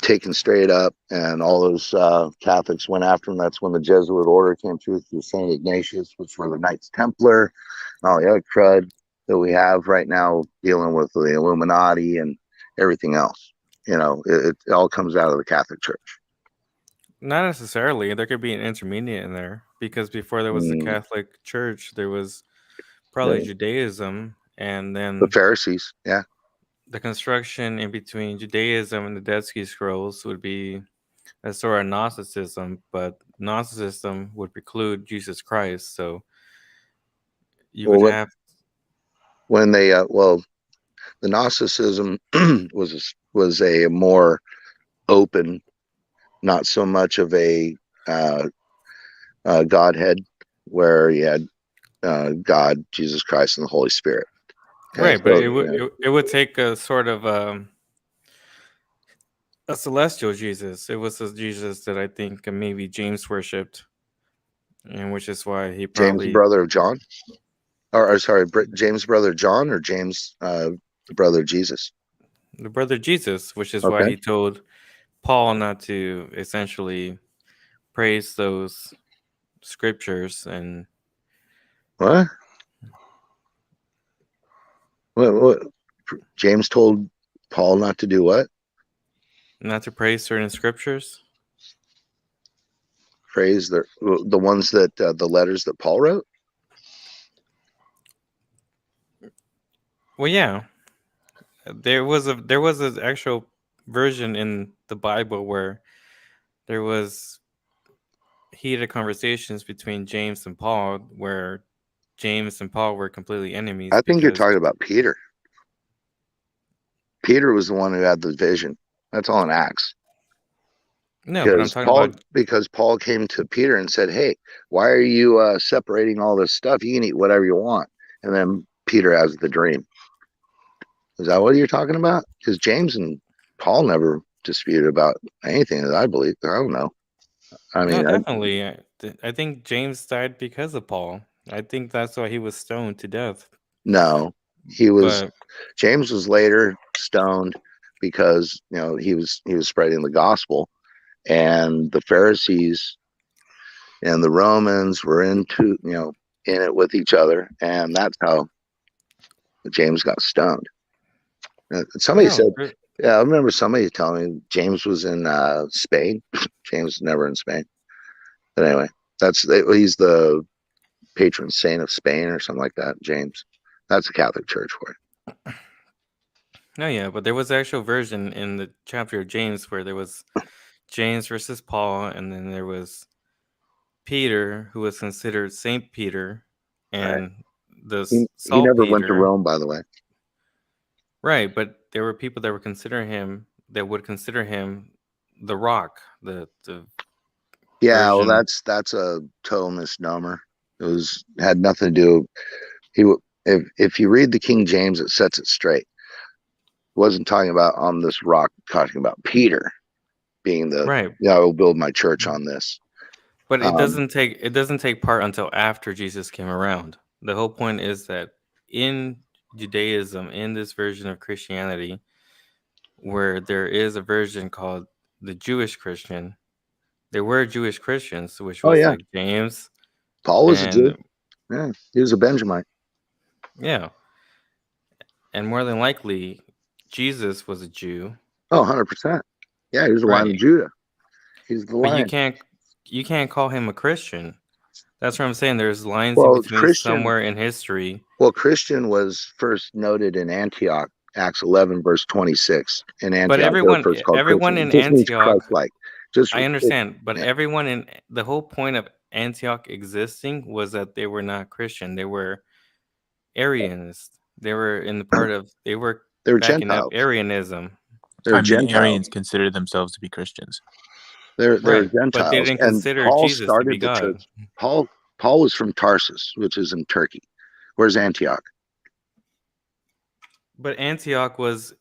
taken straight up, and all those Catholics went after them. That's when the Jesuit order came through St. Ignatius, which were the Knights Templar, and all the other crud that we have right now dealing with the Illuminati and everything else. It all comes out of the Catholic Church. not necessarily. There could be an intermediate in there, because before there was the Catholic Church, there was probably Judaism, and then the Pharisees. Yeah. The construction in between Judaism and the Dead Sea Scrolls would be a sort of Gnosticism, but Gnosticism would preclude Jesus Christ. So you would have when they the Gnosticism was a more open, not so much of a Godhead, where you had God, Jesus Christ, and the Holy Spirit. Right, but it would take a sort of a celestial Jesus. It was a Jesus that I think maybe James worshipped, and which is why he probably James, brother of John, or sorry, James, brother of John, or James, the brother of Jesus. The brother Jesus, which is why he told Paul not to essentially praise those scriptures. And what James told Paul not to do what? Not to praise certain scriptures. Praise the ones that the letters that Paul wrote. Well, yeah, there was an actual version in the Bible where there was heated conversations between James and Paul, where James and Paul were completely enemies. I think you're talking about Peter. Peter was the one who had the vision. That's all in Acts. No, but I'm talking about because Paul came to Peter and said, "Hey, why are you separating all this stuff? You can eat whatever you want." And then Peter has the dream. Is that what you're talking about? Because James and Paul never disputed about anything that I believe. I don't know. I mean, no, definitely. I think James died because of Paul. I think that's why he was stoned to death. No, he was. James was later stoned because he was spreading the gospel, and the Pharisees and the Romans were in it with each other, and that's how James got stoned. Somebody said, I remember somebody telling me James was in Spain. James was never in Spain, but anyway, he's the patron saint of Spain or something like that. James, that's the Catholic Church for it. No, yeah, but there was an actual version in the chapter of James where there was James versus Paul, and then there was Peter, who was considered Saint Peter, and he never went to Rome, by the way. Right, but there were people that would consider him the rock, the Yeah, well, version. that's a total misnomer. It had nothing to do. If you read the King James, it sets it straight. It wasn't talking about on this rock, talking about Peter being Right. I will build my church on this. But it doesn't take part until after Jesus came around. The whole point is that in Judaism, in this version of Christianity, where there is a version called the Jewish Christian, there were Jewish Christians, which was like James. Paul was a Jew. Yeah, he was a Benjamite. Yeah. And more than likely, Jesus was a Jew. Oh, 100%. Yeah, he was the Lion of Judah. He's the Lion. But you can't call him a Christian. That's what I'm saying. There's lines in between somewhere in history. Well, Christian was first noted in Antioch, Acts 11, verse 26. In Antioch, but everyone in Antioch, just I understand. But everyone in the whole point of Antioch existing was that they were not Christian. They were Arians. They were they were backing up Arianism. They're Arians consider themselves to be Christians. They're Gentiles, but they didn't consider Paul Jesus started to be the God. church. Paul was from Tarsus, which is in Turkey. Where's Antioch? But Antioch was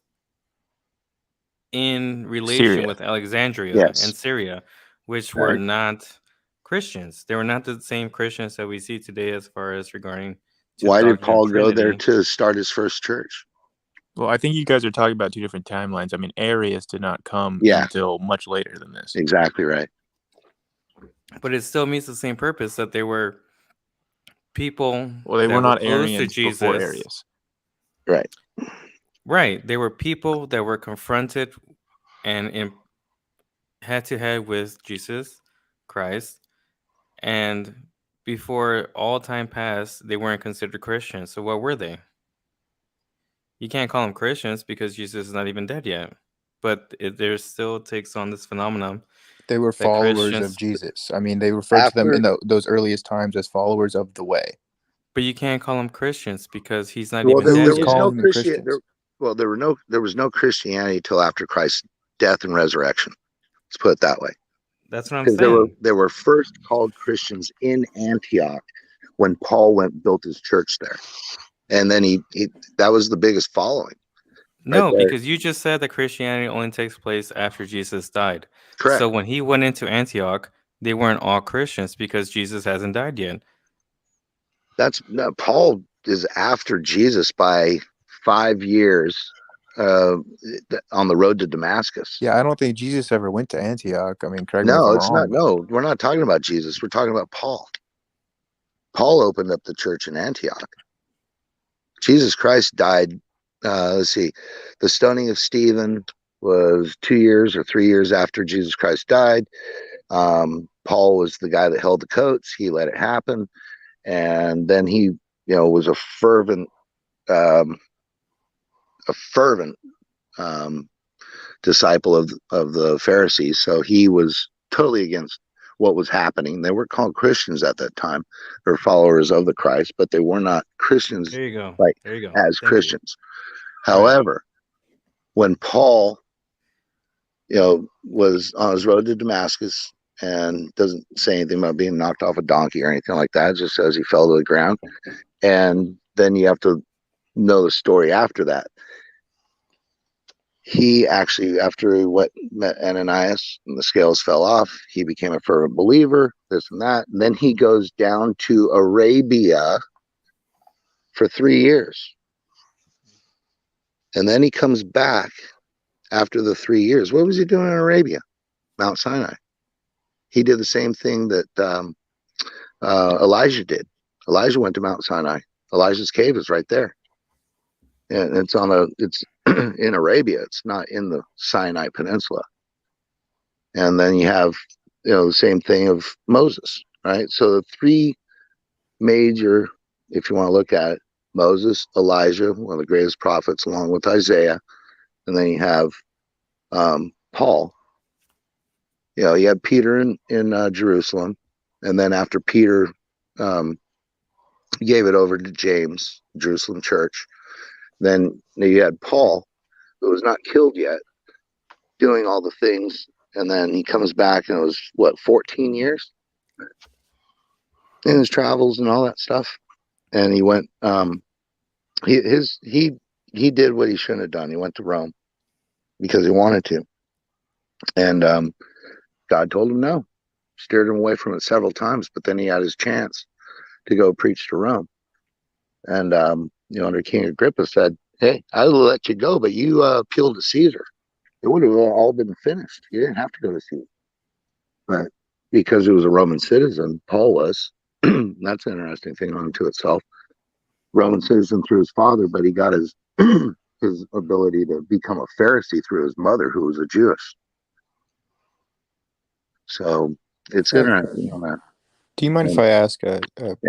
in relation Syria. with Alexandria Yes. and Syria, which were not Christians. They were not the same Christians that we see today as far as regarding. Why did Paul go there to start his first church? Well, I think you guys are talking about two different timelines. I mean, Arius did not come until much later than this. Exactly right. But it still meets the same purpose that they were people. Well, they that were not close Arians to Jesus. before Arius. Right. Right. They were people that were confronted and in head to head with Jesus Christ. And before all time passed, they weren't considered Christians. So what were they? You can't call them Christians because Jesus is not even dead yet. But there still takes on this phenomenon. They were followers of Jesus. I mean, they referred to them in those earliest times as followers of the way. But you can't call them Christians because he's not Well, even there dead was yet. no Christian. There was no Christianity till after Christ's death and resurrection. Let's put it that way. That's what I'm saying. They were first called Christians in Antioch when Paul built his church there, and then he that was the biggest following. No, right there. because you just said that Christianity only takes place after Jesus died. Correct. So when he went into Antioch, they weren't all Christians because Jesus hasn't died yet. Paul is after Jesus by 5 years on the road to Damascus. Yeah, I don't think Jesus ever went to Antioch. I mean, correct me No, if I'm it's wrong, not. No, we're not talking about Jesus. We're talking about Paul. Paul opened up the church in Antioch. Jesus Christ died. Let's see. The stoning of Stephen was 2 years or 3 years after Jesus Christ died. Paul was the guy that held the coats. He let it happen. And then he, was a fervent disciple of the Pharisees. So he was totally against what was happening. They were called Christians at that time. They were followers of the Christ, but they were not Christians. There you go. Like There you go. as Thank Christians. However, when Paul, was on his road to Damascus and doesn't say anything about being knocked off a donkey or anything like that, it just says he fell to the ground. And then you have to know the story after that. He actually, after he met Ananias and the scales fell off, he became a fervent believer, this and that. And then he goes down to Arabia for 3 years. And then he comes back after the 3 years. What was he doing in Arabia? Mount Sinai. He did the same thing that Elijah did. Elijah went to Mount Sinai. Elijah's cave is right there. And it's in Arabia. It's not in the Sinai Peninsula. And then you have, the same thing of Moses, right? So the three major, if you want to look at it, Moses, Elijah, one of the greatest prophets, along with Isaiah. And then you have Paul. You had Peter in Jerusalem. And then after Peter gave it over to James, Jerusalem church, then you had Paul, who was not killed yet, doing all the things And then he comes back, and it was what, 14 years in his travels and all that stuff. And he went, he did what he shouldn't have done. He went to Rome because he wanted to. And God told him no, steered him away from it several times, but then he had his chance to go preach to Rome. And, under King Agrippa said, hey, I'll let you go, but you appealed to Caesar. It would have all been finished. You didn't have to go to Caesar. But because he was a Roman citizen, Paul was, that's an interesting thing unto itself. Roman citizen through his father, but he got his his ability to become a Pharisee through his mother, who was a Jewess. So it's interesting on that. Do you mind if I ask a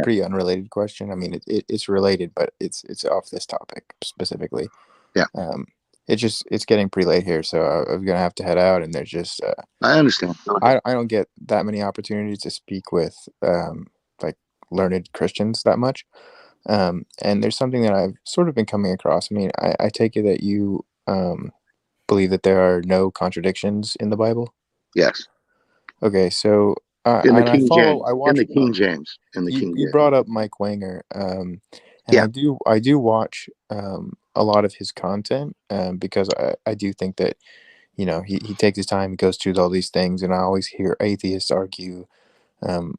pretty unrelated question? I mean, it's related, but it's off this topic specifically. Yeah. It's getting pretty late here, so I'm gonna have to head out. And there's just I understand. I don't get that many opportunities to speak with like learned Christians that much. And there's something that I've sort of been coming across. I mean, I take it that you believe that there are no contradictions in the Bible. Yes. Okay, so In the and King James. watch, In the King James. In the King you James. brought up Mike Wanger, and I do watch a lot of his content because I do think that he takes his time, goes through all these things, and I always hear atheists argue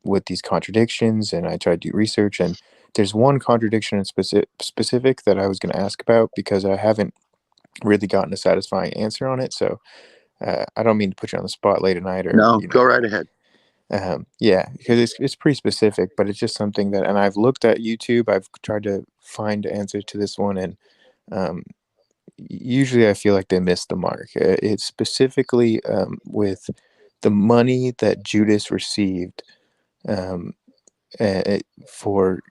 with these contradictions, and I try to do research, and there's one contradiction in specific that I was going to ask about because I haven't really gotten a satisfying answer on it. So I don't mean to put you on the spot late at night, or no, go right ahead. Yeah, because it's pretty specific, but it's just something that, and I've looked at YouTube, I've tried to find answers to this one, and usually I feel like they miss the mark. It's specifically with the money that Judas received for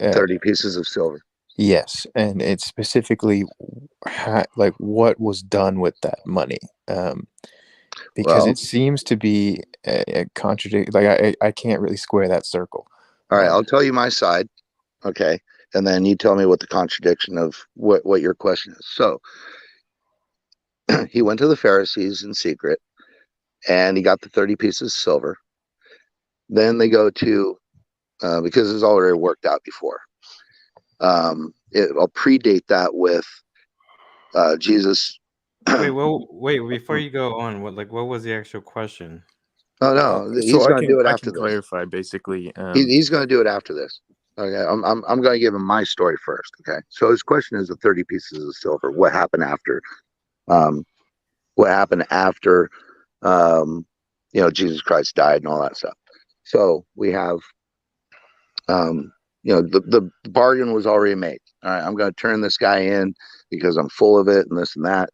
30 pieces of silver. Yes, and it's specifically like what was done with that money. Because it seems to be a contradict. Like I can't really square that circle. All right, I'll tell you my side, okay, and then you tell me what the contradiction of what your question is. So he went to the Pharisees in secret, and he got the 30 pieces of silver. Then they go to because it's already worked out before. I'll predate that with Jesus. Wait, before you go on, what was the actual question? Oh no, he's going to do it after this. Clarify basically. He's going to do it after this. Okay, I'm going to give him my story first. Okay, so his question is the 30 pieces of silver. What happened after? What happened after? Jesus Christ died and all that stuff. So we have, the bargain was already made. All right, I'm going to turn this guy in because I'm full of it and this and that.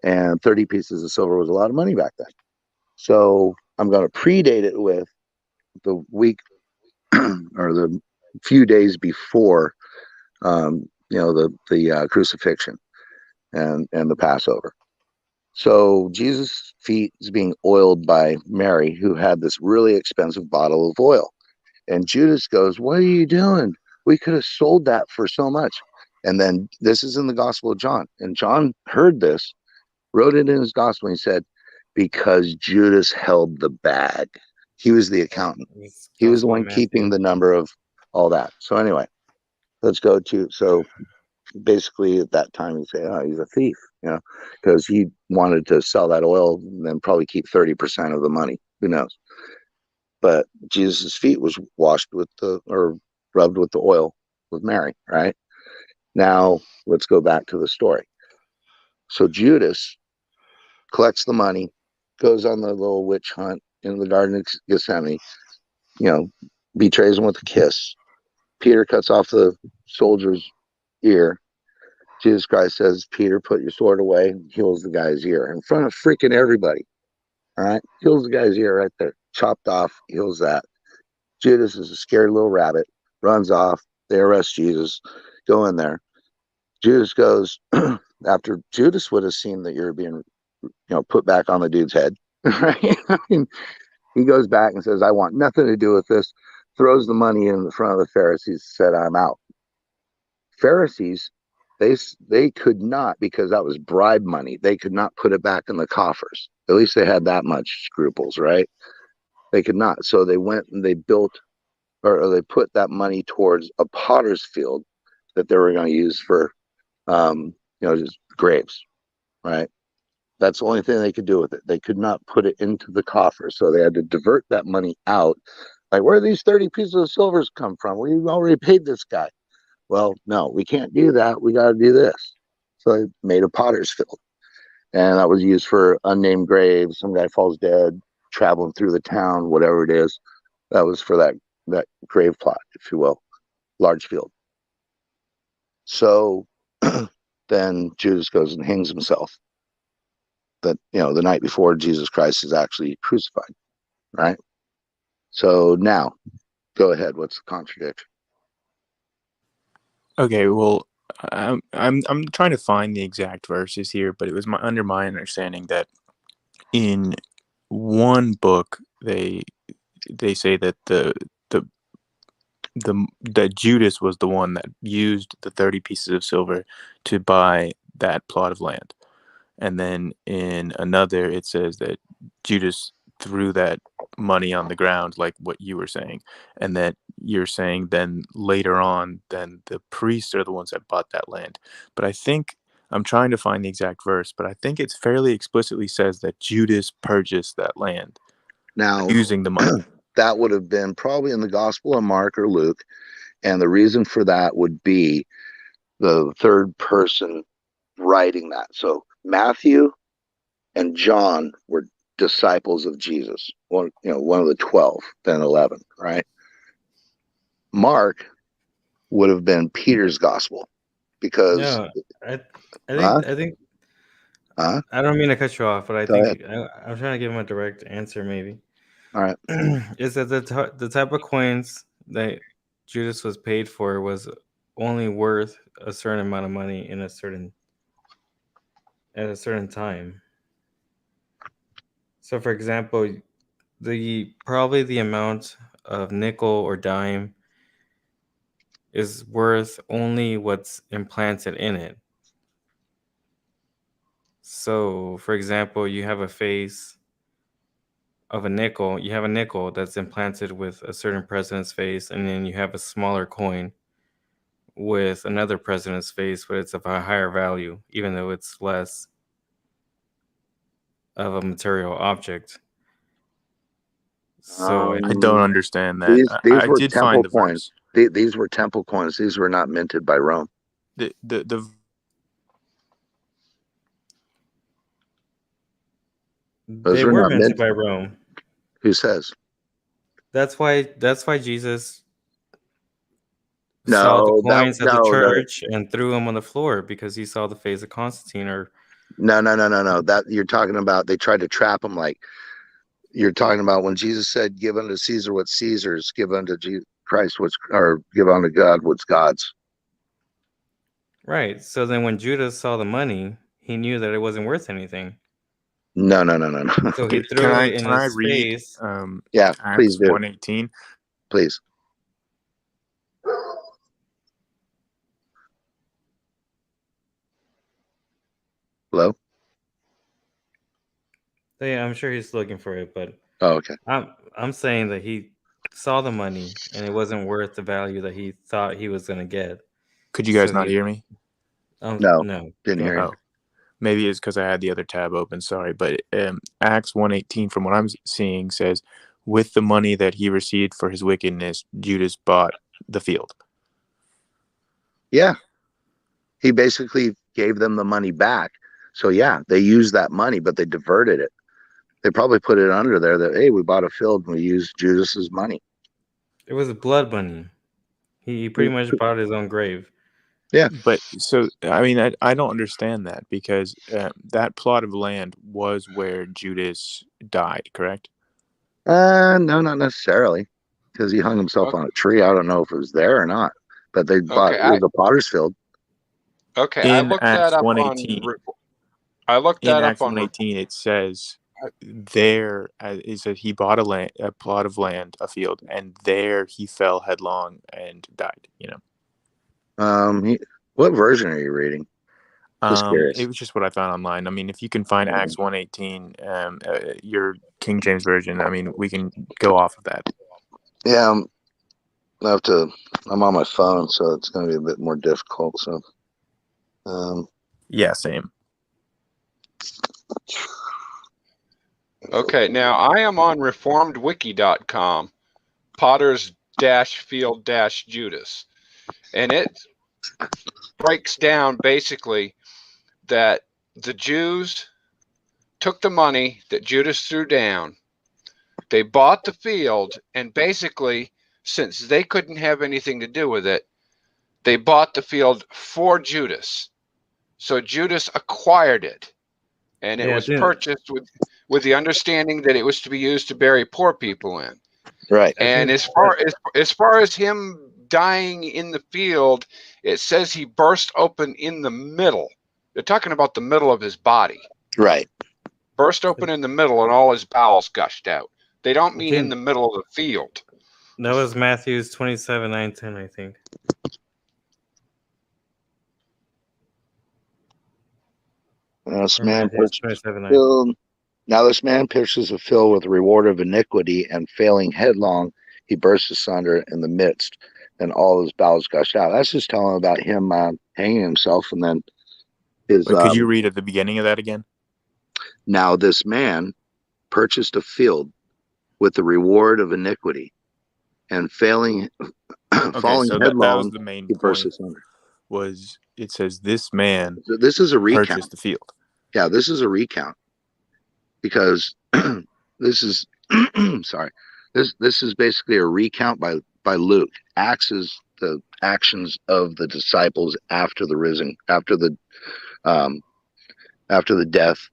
And 30 pieces of silver was a lot of money back then. So I'm going to predate it with the week or the few days before, the crucifixion and the Passover. So Jesus' feet is being oiled by Mary, who had this really expensive bottle of oil. And Judas goes, "What are you doing? We could have sold that for so much." And then this is in the Gospel of John. And John heard this, wrote it in his gospel, and he said, because Judas held the bag. He was the accountant. He was the one keeping the number of all that. So anyway, let's go to, so basically at that time you say, oh, he's a thief, because he wanted to sell that oil and then probably keep 30% of the money. Who knows? But Jesus' feet was washed rubbed with the oil with Mary, right? Now let's go back to the story. So Judas collects the money, goes on the little witch hunt in the Garden of Gethsemane, betrays him with a kiss. Peter cuts off the soldier's ear. Jesus Christ says, Peter, put your sword away, heals the guy's ear in front of freaking everybody. All right, heals the guy's ear right there, chopped off, heals that. Judas is a scared little rabbit, runs off. They arrest Jesus, go in there. Judas goes, after Judas would have seen that you're being, put back on the dude's head, right? I mean, he goes back and says, I want nothing to do with this, throws the money in the front of the Pharisees, said, I'm out. Pharisees, they could not, because that was bribe money, they could not put it back in the coffers. At least they had that much scruples, right? They could not. So they went and they built, or they put that money towards a potter's field that they were going to use for, just graves, right? That's the only thing they could do with it. They could not put it into the coffer. So they had to divert that money out. Like, where do these 30 pieces of silver come from? We already paid this guy. Well, no, we can't do that. We got to do this. So they made a potter's field. And that was used for unnamed graves. Some guy falls dead, traveling through the town, whatever it is. That was for that grave plot, if you will, large field. So then Judas goes and hangs himself. That, the night before Jesus Christ is actually crucified, right? So now, go ahead. What's the contradiction? Okay, well, I'm trying to find the exact verses here, but it was under my understanding that in one book they say that that Judas was the one that used the 30 pieces of silver to buy that plot of land. And then in another, it says that Judas threw that money on the ground, like what you were saying. And that you're saying then later on, then the priests are the ones that bought that land. But I think, I'm trying to find the exact verse, but I think it's fairly explicitly says that Judas purchased that land now using the money. That would have been probably in the Gospel of Mark or Luke. And the reason for that would be the third person writing that. So Matthew and John were disciples of Jesus, one of the 12, then 11, right? Mark would have been Peter's gospel, because I think I don't mean to cut you off, but I'm trying to give him a direct answer. Maybe. All right. Is that the type of coins that Judas was paid for was only worth a certain amount of money at a certain time. So, for example, probably the amount of nickel or dime is worth only what's implanted in it. So, for example, you have a face of a nickel. You have a nickel that's implanted with a certain president's face, and then you have a smaller coin with another president's face, but it's of a higher value, even though it's less of a material object. So I don't understand that. These I were did temple find the coins. These were temple coins. These were not minted by Rome. They were minted by Rome. Who says? That's why Jesus saw the coins at the church and threw them on the floor, because he saw the face of Constantine. Or no. That you're talking about. They tried to trap him. Like, you're talking about when Jesus said, "Give unto Caesar what's Caesar's, give unto Christ or give unto God what's God's." Right. So then when Judas saw the money, he knew that it wasn't worth anything. No. So he threw it in his face. Yeah, please do. 1:18. Please. Hello? Yeah, I'm sure he's looking for it, but okay. I'm saying that he saw the money and it wasn't worth the value that he thought he was going to get. Could you guys not hear me? No, didn't hear you. Maybe it's because I had the other tab open. Sorry, but Acts 1:18, from what I'm seeing, says, "With the money that he received for his wickedness, Judas bought the field." Yeah, he basically gave them the money back. So yeah, they used that money, but they diverted it. They probably put it under there that, hey, we bought a field and we used Judas's money. It was blood money. He pretty much bought his own grave. Yeah, but so I mean, I don't understand that, because that plot of land was where Judas died, correct? No, not necessarily, because he hung himself on a tree. I don't know if it was there or not, but they bought it was a potter's field. Okay, I looked that up on. I looked that up on. In Acts 1:18, it says there is that he bought a plot of land, a field, and there he fell headlong and died. What version are you reading? It was just what I found online. I mean, if you can find Acts 1:18, your King James version, I mean, we can go off of that. Yeah, I'm on my phone, so it's going to be a bit more difficult. So, yeah, same. Okay, now I am on reformedwiki.com, Potters-Field-Judas, and it breaks down basically that the Jews took the money that Judas threw down, they bought the field, and basically, since they couldn't have anything to do with it, they bought the field for Judas. So Judas acquired it, and it was purchased with the understanding that it was to be used to bury poor people in. Right. And as far as him dying in the field, it says he burst open in the middle. They're talking about the middle of his body. Right. Burst open in the middle, and all his bowels gushed out. They don't mean in the middle of the field. That was Matthew's 27:9-10, I think. Now this man pierces a field with the reward of iniquity, and failing headlong, he bursts asunder in the midst, and all his bowels gushed out. That's just telling about him hanging himself, and then his. Wait, could you read at the beginning of that again? Now this man purchased a field with the reward of iniquity, and falling headlong, that was the main he bursts point. asunder. Was it says this man? So this is a recount. Purchased the field. Yeah, this is a recount because this is sorry. This is basically a recount by Luke. Acts is the actions of the disciples after the death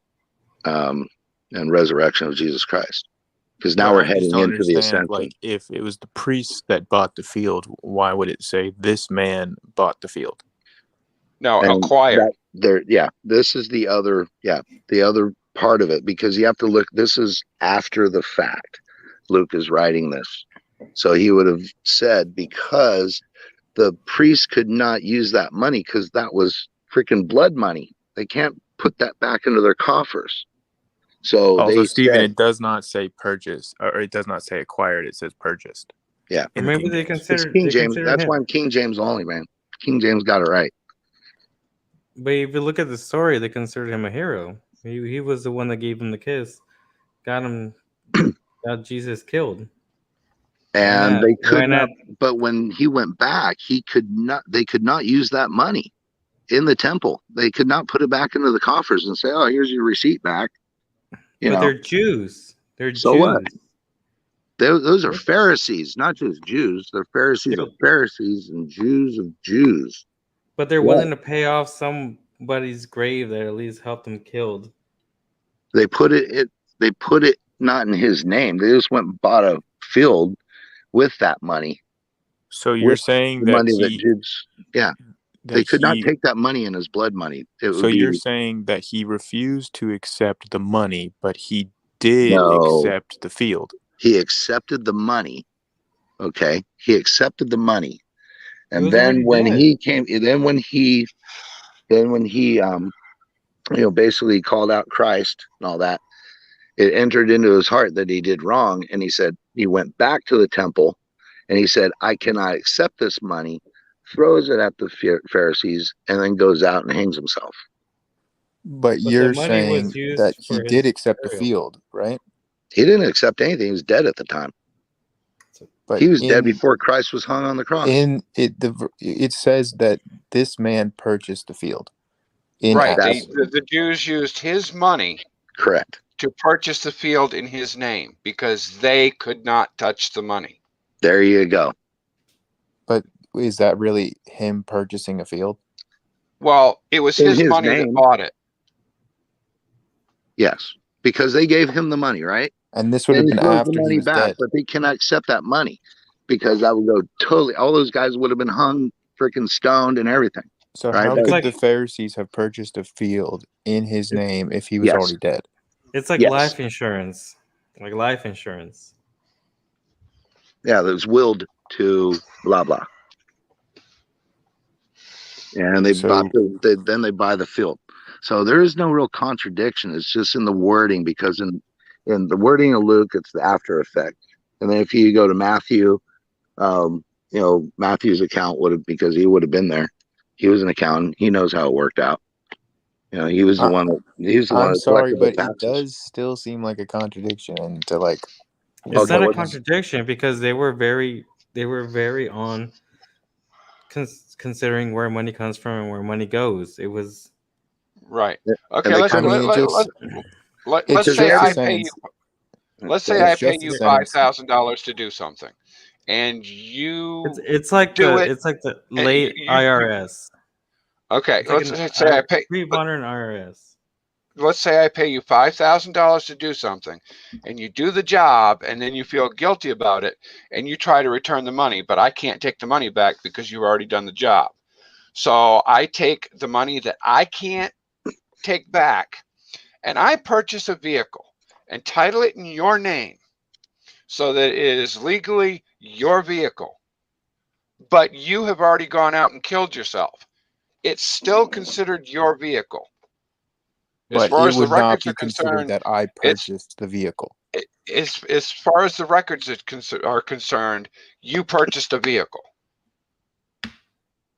and resurrection of Jesus Christ. Because now we're heading into the ascension. Like, if it was the priest that bought the field, why would it say this man bought the field? No, acquired. This is the other part of it, because you have to look. This is after the fact. Luke is writing this, so he would have said, because the priest could not use that money because that was freaking blood money. They can't put that back into their coffers. So also, Stephen, said, it does not say purchase, or it does not say acquired. It says purchased. Yeah, maybe they consider King James. That's why I'm King James only, man. King James got it right. But if you look at the story, they considered him a hero. He was the one that gave him the kiss, got Jesus killed. And they could not. But when he went back, they could not use that money in the temple. They could not put it back into the coffers and say, "Oh, here's your receipt back." But they're Jews. They're so Jews. What? Those are Pharisees, not just Jews. They're Pharisees of Pharisees and Jews of Jews. But they're willing to pay off somebody's grave that at least helped them killed. They put it not in his name. They just went and bought a field with that money. So you're saying that they could not take that money in as blood money. You're saying that he refused to accept the money, but he did accept the field. He accepted the money. Okay, he accepted the money, and then when he basically called out Christ and all that, it entered into his heart that he did wrong, and he said he went back to the temple, and he said, "I cannot accept this money." Throws it at the Pharisees, and then goes out and hangs himself. But you're saying that he did accept the field, right? He didn't accept anything. He was dead at the time. But he was dead before Christ was hung on the cross. It says that this man purchased the field. The Jews used his money, correct, to purchase the field in his name because they could not touch the money. There you go. But is that really him purchasing a field? Well, it was his money that bought it. Yes, because they gave him the money, right? And this would have been after the money he was back, dead. but they cannot accept that money because that would go totally. All those guys would have been hung, freaking stoned, and everything. So how could the Pharisees have purchased a field in his name if he was already dead? It's like life insurance. Like life insurance. Yeah, that was willed to blah blah. and then they buy the field. So there is no real contradiction. It's just in the wording, because in the wording of Luke, it's the after effect. And then if you go to Matthew, Matthew's account because he would have been there. He was an accountant. He knows how it worked out. He was the one. I'm sorry, but it does still seem like a contradiction. And to like, it's not a contradiction, because they were very on considering where money comes from and where money goes. It was right. Okay, let's say I pay you. Let's say I pay you $5,000 to do something, and you. It's like the late IRS. Okay, let's say I pay pre-modern IRS. Let's say I pay you $5,000 to do something, and you do the job, and then you feel guilty about it, and you try to return the money, but I can't take the money back because you've already done the job. So I take the money that I can't take back, and I purchase a vehicle and title it in your name so that it is legally your vehicle, but you have already gone out and killed yourself. It's still considered your vehicle. But it would not be considered that I purchased the vehicle. As far as the records are concerned, you purchased a vehicle.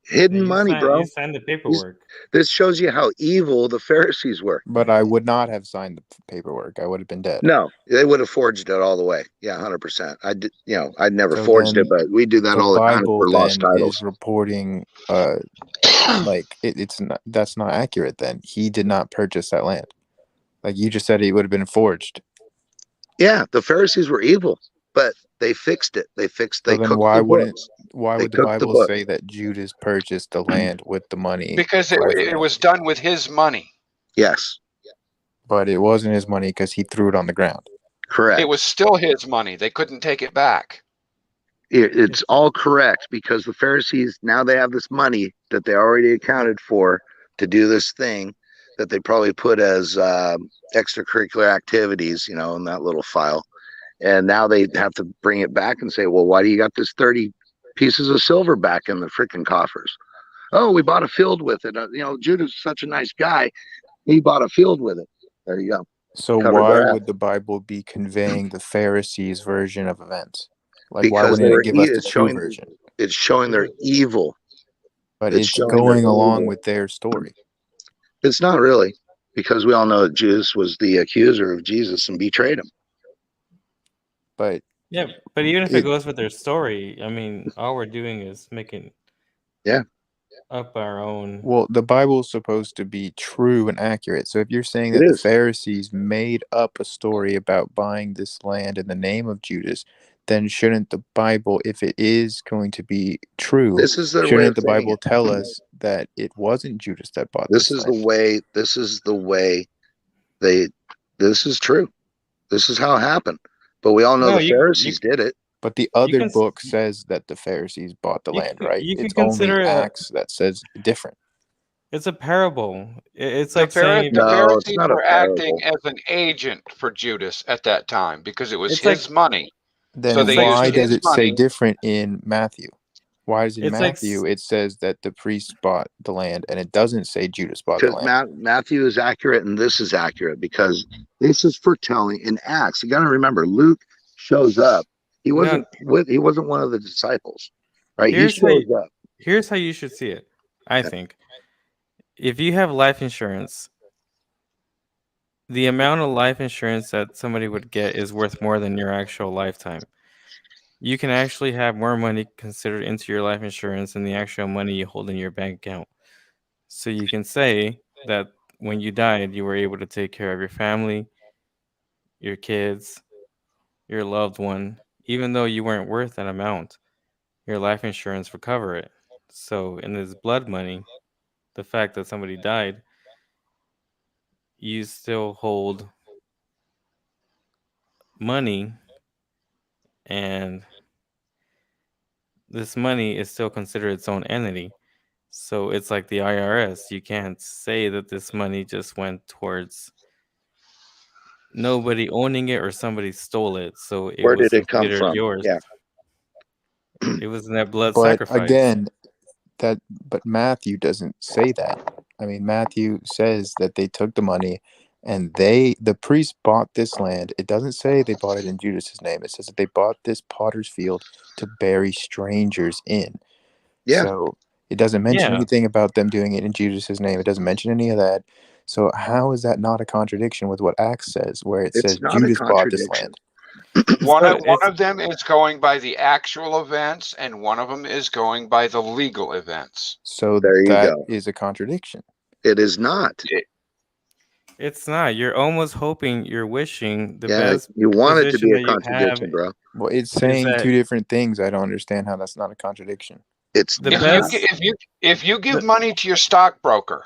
Hidden money, bro. You signed the paperwork. This shows you how evil the Pharisees were. But I would not have signed the paperwork. I would have been dead. No, they would have forged it all the way. Yeah, 100%. I did. I'd never forged it, but we do that all the time for lost titles. Is reporting, it's not. That's not accurate. Then he did not purchase that land. Like you just said, it would have been forged. Yeah, the Pharisees were evil, but they fixed it. They cooked why the books. Why would the Bible say that Judas purchased the land with the money? Because it was done with his money. Yes. But it wasn't his money because he threw it on the ground. Correct. It was still his money. They couldn't take it back. It's all correct, because the Pharisees, now they have this money that they already accounted for to do this thing that they probably put as extracurricular activities, in that little file. And now they have to bring it back and say, well, why do you got this 30 pieces of silver back in the freaking coffers? Oh, we bought a field with it. Judas is such a nice guy. He bought a field with it. There you go. So why would the Bible be conveying the Pharisees' version of events? Like, why wouldn't it give us the true version? It's showing their evil. But it's going along with their story. It's not really, because we all know that Judas was the accuser of Jesus and betrayed him. But even if it goes with their story, I mean, all we're doing is making up our own. Well, the Bible is supposed to be true and accurate. So if you're saying that the Pharisees made up a story about buying this land in the name of Judas, then shouldn't the Bible, if it is going to be true, shouldn't the Bible tell us that it wasn't Judas that bought this land? This is true. This is how it happened. But we all know the Pharisees did it. But the other book says that the Pharisees bought the land, right? It's only Acts that says different. It's a parable. It's the like saying the Pharisees were acting as an agent for Judas at that time because it was his money. Then why does it say different in Matthew? Why is in Matthew it says that the priest bought the land and it doesn't say Judas bought the land? Because Matthew is accurate and this is accurate, because this is foretelling in Acts. You got to remember, Luke shows up. He wasn't one of the disciples, right? He shows up. Here's how you should see it. I think if you have life insurance, the amount of life insurance that somebody would get is worth more than your actual lifetime. You can actually have more money considered into your life insurance than the actual money you hold in your bank account. So you can say that when you died, you were able to take care of your family, your kids, your loved one, even though you weren't worth that amount. Your life insurance would cover it. So in this blood money, the fact that somebody died, you still hold money, and this money is still considered its own entity. So it's like the IRS. You can't say that this money just went towards nobody owning it or somebody stole it. So where did it come from? Yours. Yeah. It was in that blood but sacrifice. Again, but Matthew doesn't say that. I mean, Matthew says that they took the money and the priest bought this land. It doesn't say they bought it in Judas's name. It says that they bought this potter's field to bury strangers in. Yeah. So it doesn't mention anything about them doing it in Judas's name. It doesn't mention any of that. So how is that not a contradiction with what Acts says, where it says Judas bought this land? One of them is going by the actual events, and one of them is going by the legal events. So there you that go. is a contradiction. It is not. It's not. You're almost hoping, you're wishing the Yeah, best. you want it to be a position that you contradiction, have bro. Well, it's is saying that two different things. I don't understand how that's not a contradiction. It's the If best. if you give money to your stockbroker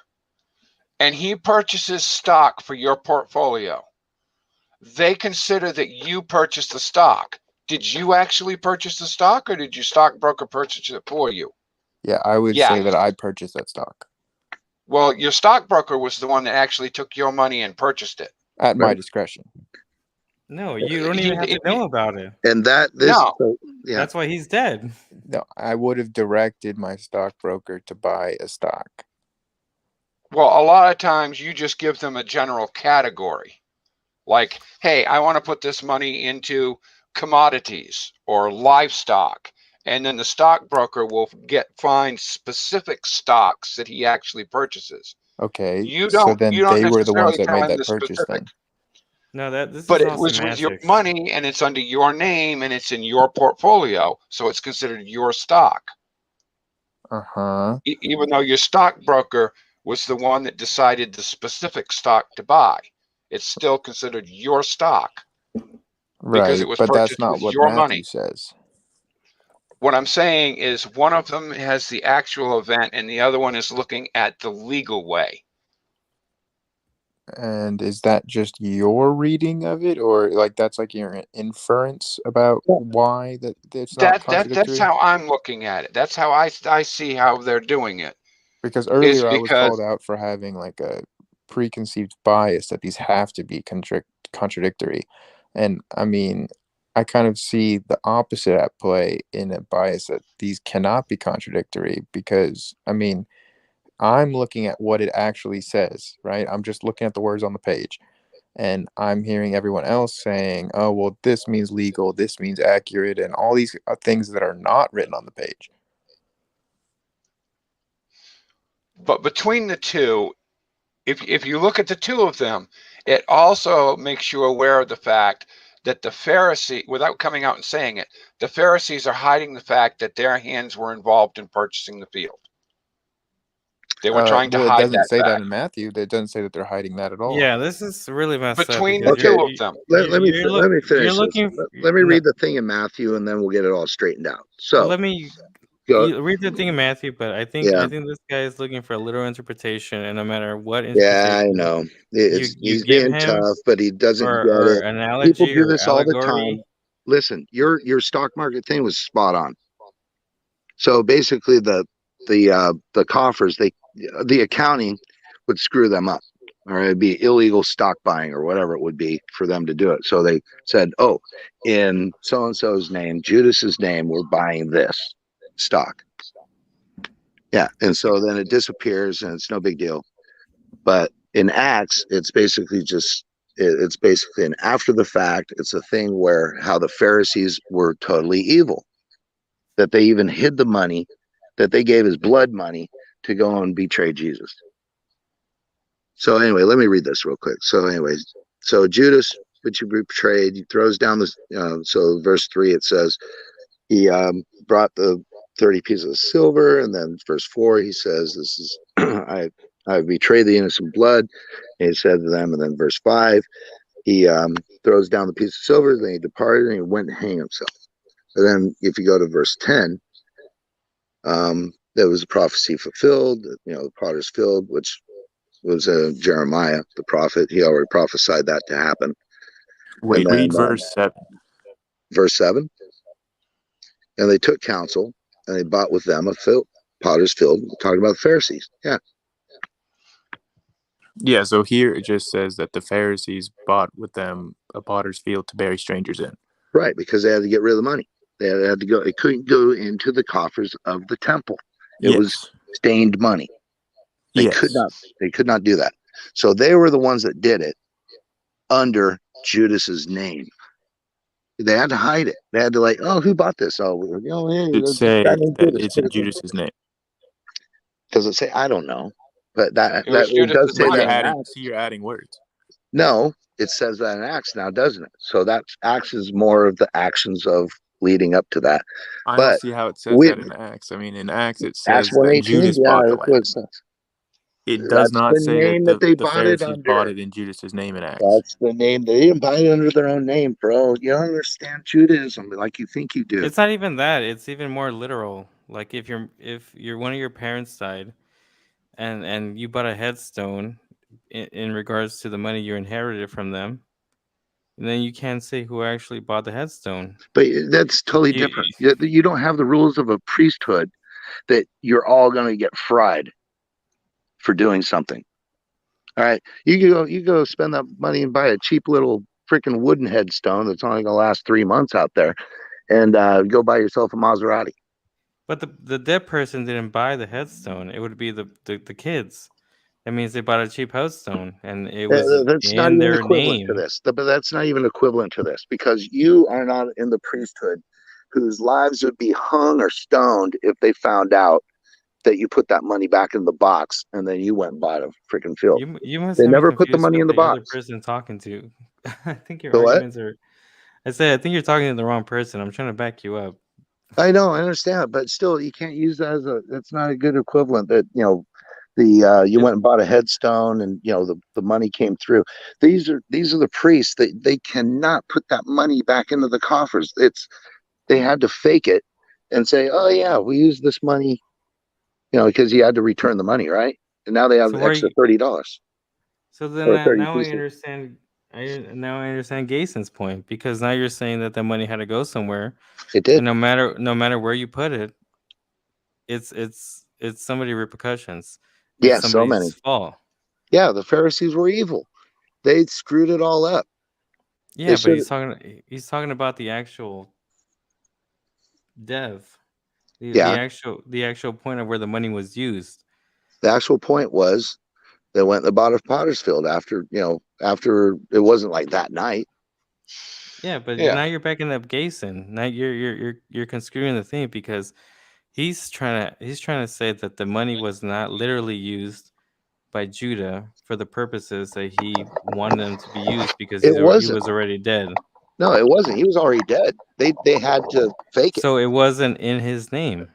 and he purchases stock for your portfolio, they consider that you purchased the stock. Did you actually purchase the stock, or did your stockbroker purchase it for you? Yeah, I would say that I purchased that stock. Well, your stockbroker was the one that actually took your money and purchased it. At my discretion. No, you don't even have to know about it. And That's why he's dead. No, I would have directed my stockbroker to buy a stock. Well, a lot of times you just give them a general category. Like, hey, I want to put this money into commodities or livestock. And then the stockbroker will find specific stocks that he actually purchases. Okay, You so don't then they were the ones that made that purchase then. No, this But is it all was with your semantics. money, and it's under your name, and it's in your portfolio, so it's considered your stock. Uh-huh. Even though your stockbroker was the one that decided the specific stock to buy, it's still considered your stock. Right, Because it was but that's purchased not with what your Matthew money. says. What I'm saying is one of them has the actual event, and the other one is looking at the legal way. And is that just your reading of it, or like that's like your inference about why that it's not contradictory? That's how I'm looking at it. That's how I see how they're doing it. Because earlier I was called out for having like a preconceived bias that these have to be contradictory. And I mean, I kind of see the opposite at play in a bias that these cannot be contradictory, because I mean, I'm looking at what it actually says, right? I'm just looking at the words on the page, and I'm hearing everyone else saying, oh, well, this means legal, this means accurate, and all these things that are not written on the page. But between the two, if you look at the two of them, it also makes you aware of the fact that the Pharisee, without coming out and saying it, the Pharisees are hiding the fact that their hands were involved in purchasing the field. They were trying to Well, it hide doesn't that say that fact. in Matthew. It doesn't say that they're hiding that at all. Yeah, this is really messed Between up. the two of them. Let me finish this. looking. Let me read the thing in Matthew, and then we'll get it all straightened out. So Let me read the thing in Matthew, but I think this guy is looking for a literal interpretation, and no matter what interpretation, yeah, I know he's give being him, tough, but he doesn't get or it. analogy, People do or this all the allegory. time. Listen, your stock market thing was spot on. So basically, the coffers, the accounting would screw them up, or it'd be illegal stock buying or whatever it would be for them to do it. So they said, oh, in so and so's name, Judas's name, we're buying this stock. Yeah, and so then it disappears, and it's no big deal. But in Acts, it's basically an after the fact. It's a thing where how the Pharisees were totally evil, that they even hid the money that they gave as blood money to go and betray Jesus. So anyway, let me read this real quick. So anyways, so Judas, which he betrayed, he throws down this. So verse 3, it says he brought the 30 pieces of silver, and then verse 4, he says, "This is I betrayed the innocent blood." And he said to them, and then verse 5, he throws down the piece of silver. Then he departed and he went and hanged himself. And then if you go to verse 10, there was a prophecy fulfilled. The potter's field, which was Jeremiah, the prophet. He already prophesied that to happen. Wait, then, read verse 7. Verse 7. And they took counsel, and they bought with them a potter's field. Talking about the Pharisees. Yeah. Yeah, so here it just says that the Pharisees bought with them a potter's field to bury strangers in. Right, because they had to get rid of the money. They had to go. It couldn't go into the coffers of the temple. It was stained money. They could not do that. So they were the ones that did it under Judas's name. They had to hide it. They had to like, oh, who bought this? Oh, you know, It say that it's in Judas's name. Does it say? I don't know, but that It was it does Judas's say money. that. You're adding words. No, it says that in Acts now, doesn't it? So that Acts is more of the actions of leading up to that. I But don't see how it says that in Acts. I mean, in Acts it says Acts that 1:18, Judas yeah, bought the that's what it land. says. It does That's not the say that name that they the bought it Pharisees bought under. it in Judas's name in Acts. That's the name. They didn't buy it under their own name, bro. You don't understand Judaism like you think you do. It's not even that. It's even more literal. Like if you're one of your parents died, and you bought a headstone in regards to the money you inherited from them, and then you can't say who actually bought the headstone. But that's totally different. You don't have the rules of a priesthood that you're all going to get fried for doing something. All right, you go spend that money and buy a cheap little freaking wooden headstone that's only going to last 3 months out there, and go buy yourself a Maserati. But the dead person didn't buy the headstone. It would be the kids. That means they bought a cheap headstone, and it was That's not in even their equivalent name. to this. But that's not even equivalent to this, because you are not in the priesthood whose lives would be hung or stoned if they found out that you put that money back in the box and then you went and bought a freaking field. You must They have me never put the confused money with in the other box. person talking to. I think your The what? arguments are. I think you're talking to the wrong person. I'm trying to back you up. I know, I understand, but still, you can't use that as that's not a good equivalent. That you went and bought a headstone, and the money came through. These are the priests. They cannot put that money back into the coffers. They had to fake it and say, oh yeah, we used this money, because you had to return the money, right? And now they have So extra $30. So then Or 30 now I pieces. understand. Now I understand Gason's point, because now you're saying that the money had to go somewhere. It did. And no matter where you put it, it's somebody's repercussions. It's Yeah, so many. somebody's fault. Yeah, the Pharisees were evil. They screwed it all up. Yeah, but he's talking about the actual dev. Yeah. The actual point of where the money was used. The actual point was they went and bought a potter's field after it wasn't like that night. Yeah, but now you're backing up Gason. Now you're construing the thing, because he's trying to say that the money was not literally used by Judah for the purposes that he wanted them to be used, because he was already dead. No, it wasn't. He was already dead. They had to fake it. So it wasn't in his name.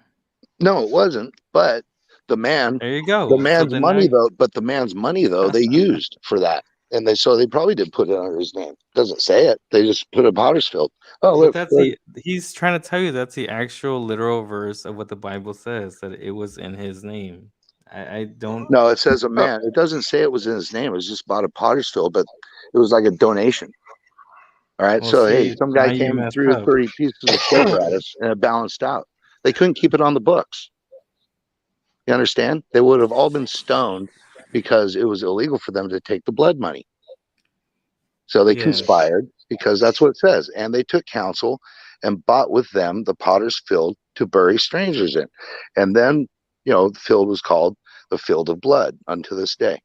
No, it wasn't. But the man, there you go. The man's money though, they used for that. And they probably did put it under his name. Doesn't say it. They just put a potter's field. Oh, look, he's trying to tell you that's the actual literal verse of what the Bible says, that it was in his name. I don't. No, it says a man. It doesn't say it was in his name. It was just bought a potter's field, but it was like a donation. All right. Well, so see, hey, some guy now you came and messed threw up. 30 pieces of silver at us, and it balanced out. They couldn't keep it on the books. You understand? They would have all been stoned because it was illegal for them to take the blood money. So they conspired, because that's what it says. And they took counsel and bought with them the potter's field to bury strangers in. And then, the field was called the field of blood unto this day.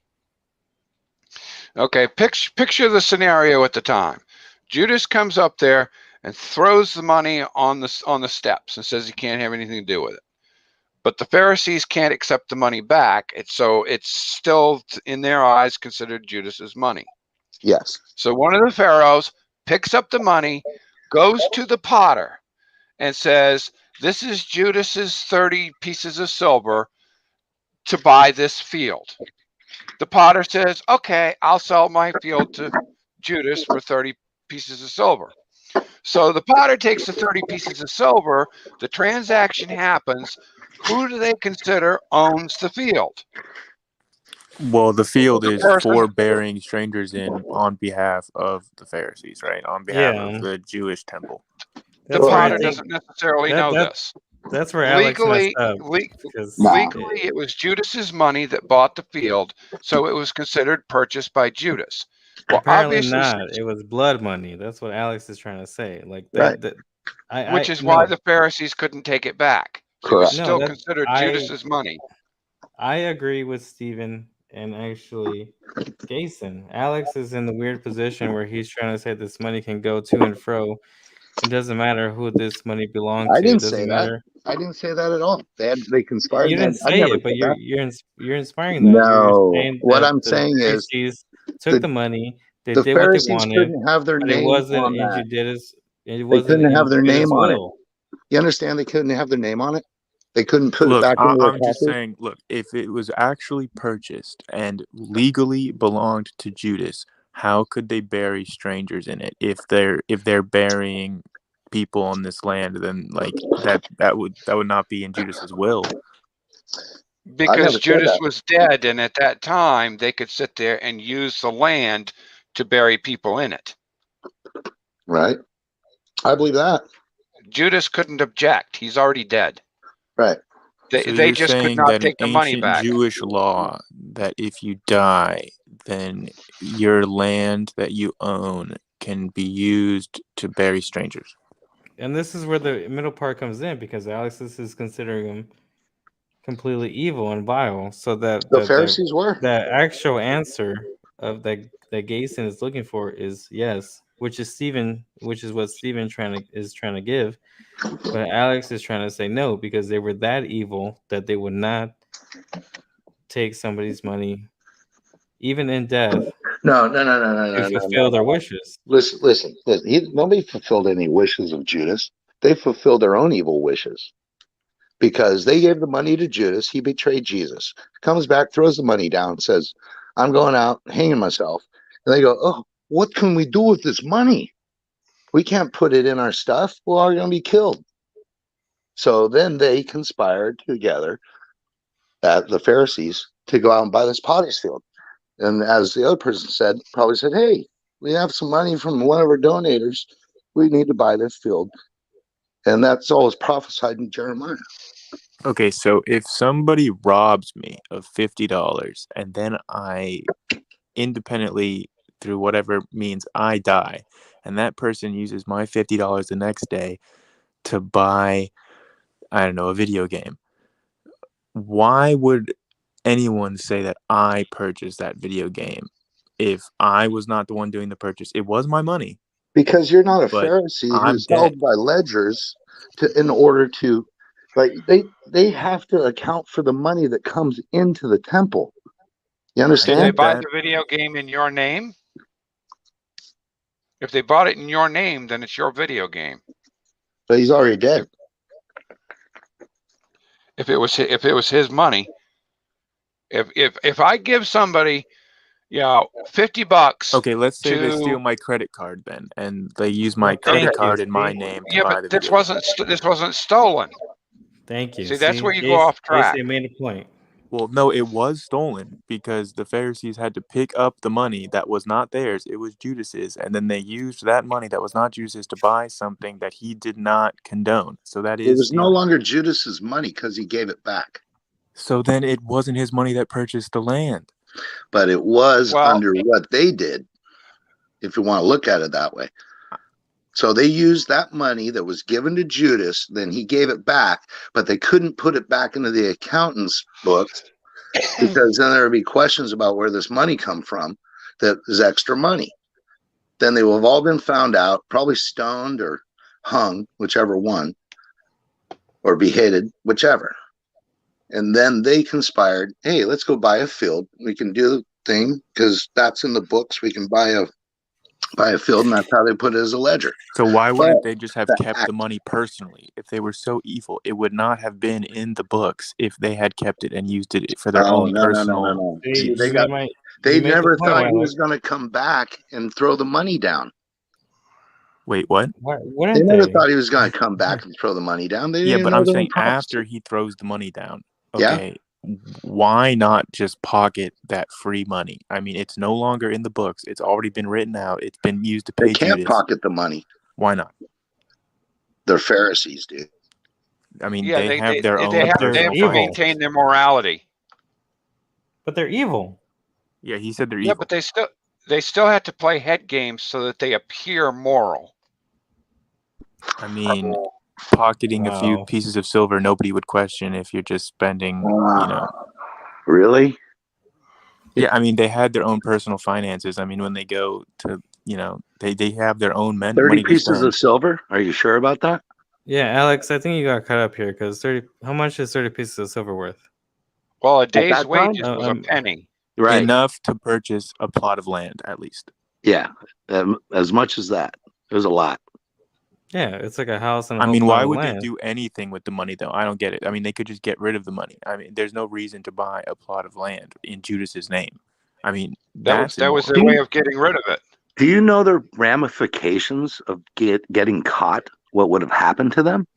Okay, picture the scenario at the time. Judas comes up there and throws the money on the steps and says he can't have anything to do with it. But the Pharisees can't accept the money back. So it's still, in their eyes, considered Judas's money. Yes. So one of the pharaohs picks up the money, goes to the potter, and says, this is Judas's 30 pieces of silver to buy this field. The potter says, okay, I'll sell my field to Judas for 30 pieces of silver. So the potter takes the 30 pieces of silver, the transaction happens. Who do they consider owns the field? Well, the field is person. for burying strangers in on behalf of the Pharisees, right? On behalf of the Jewish temple. The potter doesn't necessarily know this. That's where Alex legally, messed up. Legally, it was Judas's money that bought the field, so it was considered purchased by Judas. Well, apparently obviously not. It was blood money. That's what Alex is trying to say. Like Right. that. Which is why the Pharisees couldn't take it back. It was Correct. still considered Judas's money. I agree with Stephen and actually Jason. Alex is in the weird position where he's trying to say this money can go to and fro. It doesn't matter who this money belonged I to. It didn't doesn't say that. matter. I didn't say that at all. They conspired. You didn't I say never it, but said that. you're inspiring that. You're No, saying what that I'm the saying is Pharisees took the money, they the did what they Pharisees wanted, couldn't have their but it name wasn't on in that. Judas. It They wasn't couldn't have in their Judas' name on it. will. You understand? They couldn't have their name on it. They couldn't put it Look, back into their I'm just coffers. saying, look, if it was actually purchased and legally belonged to Judas, how could they bury strangers in it? If they're burying people on this land, then like that would not be in Judas's will. Because Judas was dead, and at that time they could sit there and use the land to bury people in it. Right. I believe that. Judas couldn't object. He's already dead. Right. So They you're just could saying not that an take the money ancient back. Jewish law that if you die, then your land that you own can be used to bury strangers. And this is where the middle part comes in, because Alex is considering him completely evil and vile. So that The Pharisees were. the actual answer of that Gayson is looking for is yes, which is what Stephen is trying to give. But Alex is trying to say no, because they were that evil that they would not take somebody's money, even in death. No. To fulfill their wishes. Listen. Nobody fulfilled any wishes of Judas. They fulfilled their own evil wishes because they gave the money to Judas. He betrayed Jesus. Comes back, throws the money down, says, "I'm going out, hanging myself." And they go, "Oh, what can we do with this money? We can't put it in our stuff. Well, we're going to be killed." So then they conspired together, the Pharisees, to go out and buy this potter's field. And as the other person said, probably said, "Hey, we have some money from one of our donators. We need to buy this field." And that's always prophesied in Jeremiah. Okay, so if somebody robs me of $50 and then I independently, through whatever means, I die, and that person uses my $50 the next day to buy, I don't know, a video game, why would anyone say that I purchased that video game if I was not the one doing the purchase? It was my money. Because you're not a but Pharisee I'm who's dead. held by ledgers in order to, like, they have to account for the money that comes into the temple. You understand? Did they buy the video game in your name? If they bought it in your name, then it's your video game. But he's already dead. If it was his money, if I give somebody, $50. Okay, let's say they steal my credit card then, and they use my credit card in my name to buy the but video. this wasn't stolen. Thank you. See, that's where you go off track. They made a point. Well, no, it was stolen because the Pharisees had to pick up the money that was not theirs. It was Judas's, and then they used that money that was not Judas's to buy something that he did not condone. So that is It was no stealing. longer Judas's money because he gave it back. So then it wasn't his money that purchased the land. But it was under what they did, if you want to look at it that way. So they used that money that was given to Judas, then he gave it back, but they couldn't put it back into the accountant's books because then there would be questions about where this money come from that is extra money. Then they will have all been found out, probably stoned or hung, whichever one, or beheaded, whichever. And then they conspired, hey, let's go buy a field. We can do the thing because that's in the books. We can buy a field, and that's how they put it as a ledger. So why wouldn't they just have kept the money personally? If they were so evil, it would not have been in the books if they had kept it and used it for their own personal. No. See, they never thought he was going to come back and throw the money down. Wait, what? They never thought he was going to come back and throw the money down. They Yeah, didn't but know I'm they were saying prophets. after he throws the money down. Yeah. Okay. Why not just pocket that free money? I mean, it's no longer in the books. It's already been written out. It's been used to pay They can't Judas. pocket the money. Why not? They're Pharisees, dude. I mean, Yeah, they have their own they have personal to finance. maintain their morality. But they're evil. Yeah, he said they're Yeah, evil. but they still have to play head games so that they appear moral. I mean, pocketing a few pieces of silver, nobody would question if you're just spending, Really? Yeah, I mean, they had their own personal finances. I mean, when they go to, they have their own 30 money to pieces spend. of silver? Are you sure about that? Yeah, Alex, I think you got cut up here because 30. How much is 30 pieces of silver worth? Well, a At day's that time? wages was a penny. Right. Enough to purchase a plot of land, at least. Yeah, as much as that. It was a lot. Yeah, it's like a house and a I whole mean, plot why of would land. they do anything with the money, though? I don't get it. I mean, they could just get rid of the money. I mean, there's no reason to buy a plot of land in Judas's name. I mean, That was immoral. their way of getting rid of it. Do you know the ramifications of getting caught? What would have happened to them?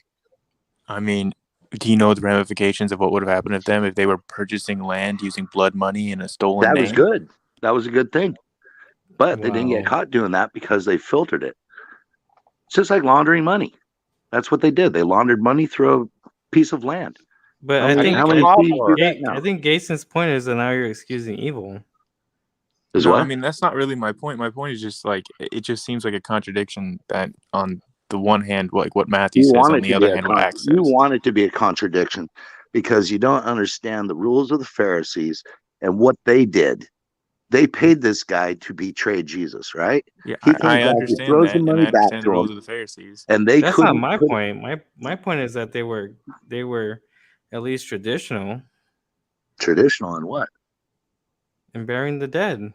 I mean, do you know the ramifications of what would have happened to them if they were purchasing land using blood money in a stolen That name? was good. That was a good thing. But they didn't get caught doing that because they filtered it. It's just like laundering money. That's what they did. They laundered money through a piece of land. But How I many think thieves do that now? I think Gason's point is that now you're excusing evil. Is No, what? I mean, that's not really my point. My point is just like, it just seems like a contradiction that on the one hand, like what Matthew You says, want on it the to other be a hand, what Acts says. you want it to be a contradiction because you don't understand the rules of the Pharisees and what they did. They paid this guy to betray Jesus, right? Yeah, He comes I back, he understand throws the that, and money I back understand the to rules him, of the Pharisees. and they That's not couldn't my put point. My point is that they were at least traditional traditional in what? in burying the dead.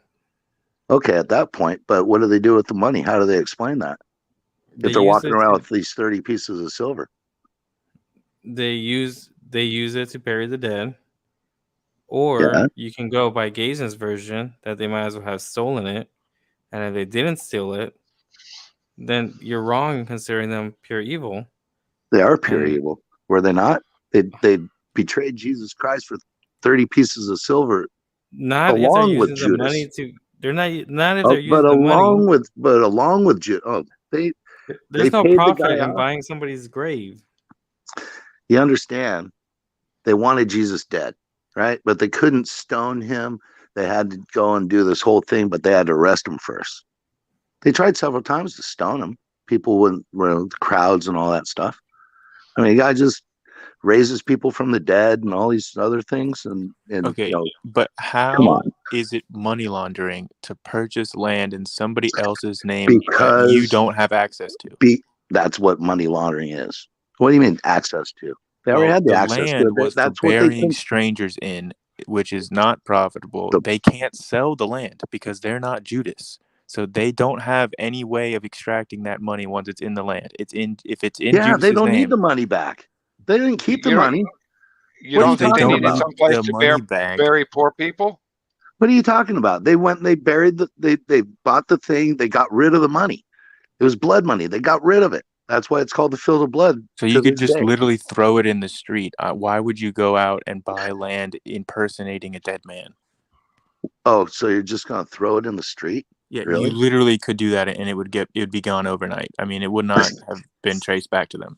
Okay, at that point, but what do they do with the money? How do they explain that? They If they're use walking it around to, with these 30 pieces of silver. they use it to bury the dead. Or Yeah. you can go by Gason's version that they might as well have stolen it, and if they didn't steal it, then you're wrong in considering them pure evil. They are pure And evil. Were they not? They betrayed Jesus Christ for 30 pieces of silver not if they're along with using the money Judas. to. They're not if they're But using the money. along with Judas. Oh, they There's no paid the profit guy in off. buying somebody's grave. You understand? They wanted Jesus dead, right? But they couldn't stone him. They had to go and do this whole thing, but they had to arrest him first. They tried several times to stone him. People wouldn't, the crowds and all that stuff. I mean, the guy just raises people from the dead and all these other things. And Okay, but how is it money laundering to purchase land in somebody else's name that you don't have access to? That's what money laundering is. What do you mean access to? They already had the access to land it. was That's for what they burying think. strangers in, which is not profitable. They can't sell the land because they're not Judas. So they don't have any way of extracting that money once it's in the land. If it's in Yeah, Judas's they don't name, need the money back. They didn't keep the money. You don't think they needed someplace to bury poor people? What are you talking about? They went and they buried they bought the thing, they got rid of the money. It was blood money. They got rid of it. That's why it's called the field of blood. so you could just literally throw it in the street. Why would you go out and buy land impersonating a dead man? Oh, so you're just gonna throw it in the street? Yeah, Really? you literally could do that, and it would be gone overnight. I mean, it would not have been traced back to them.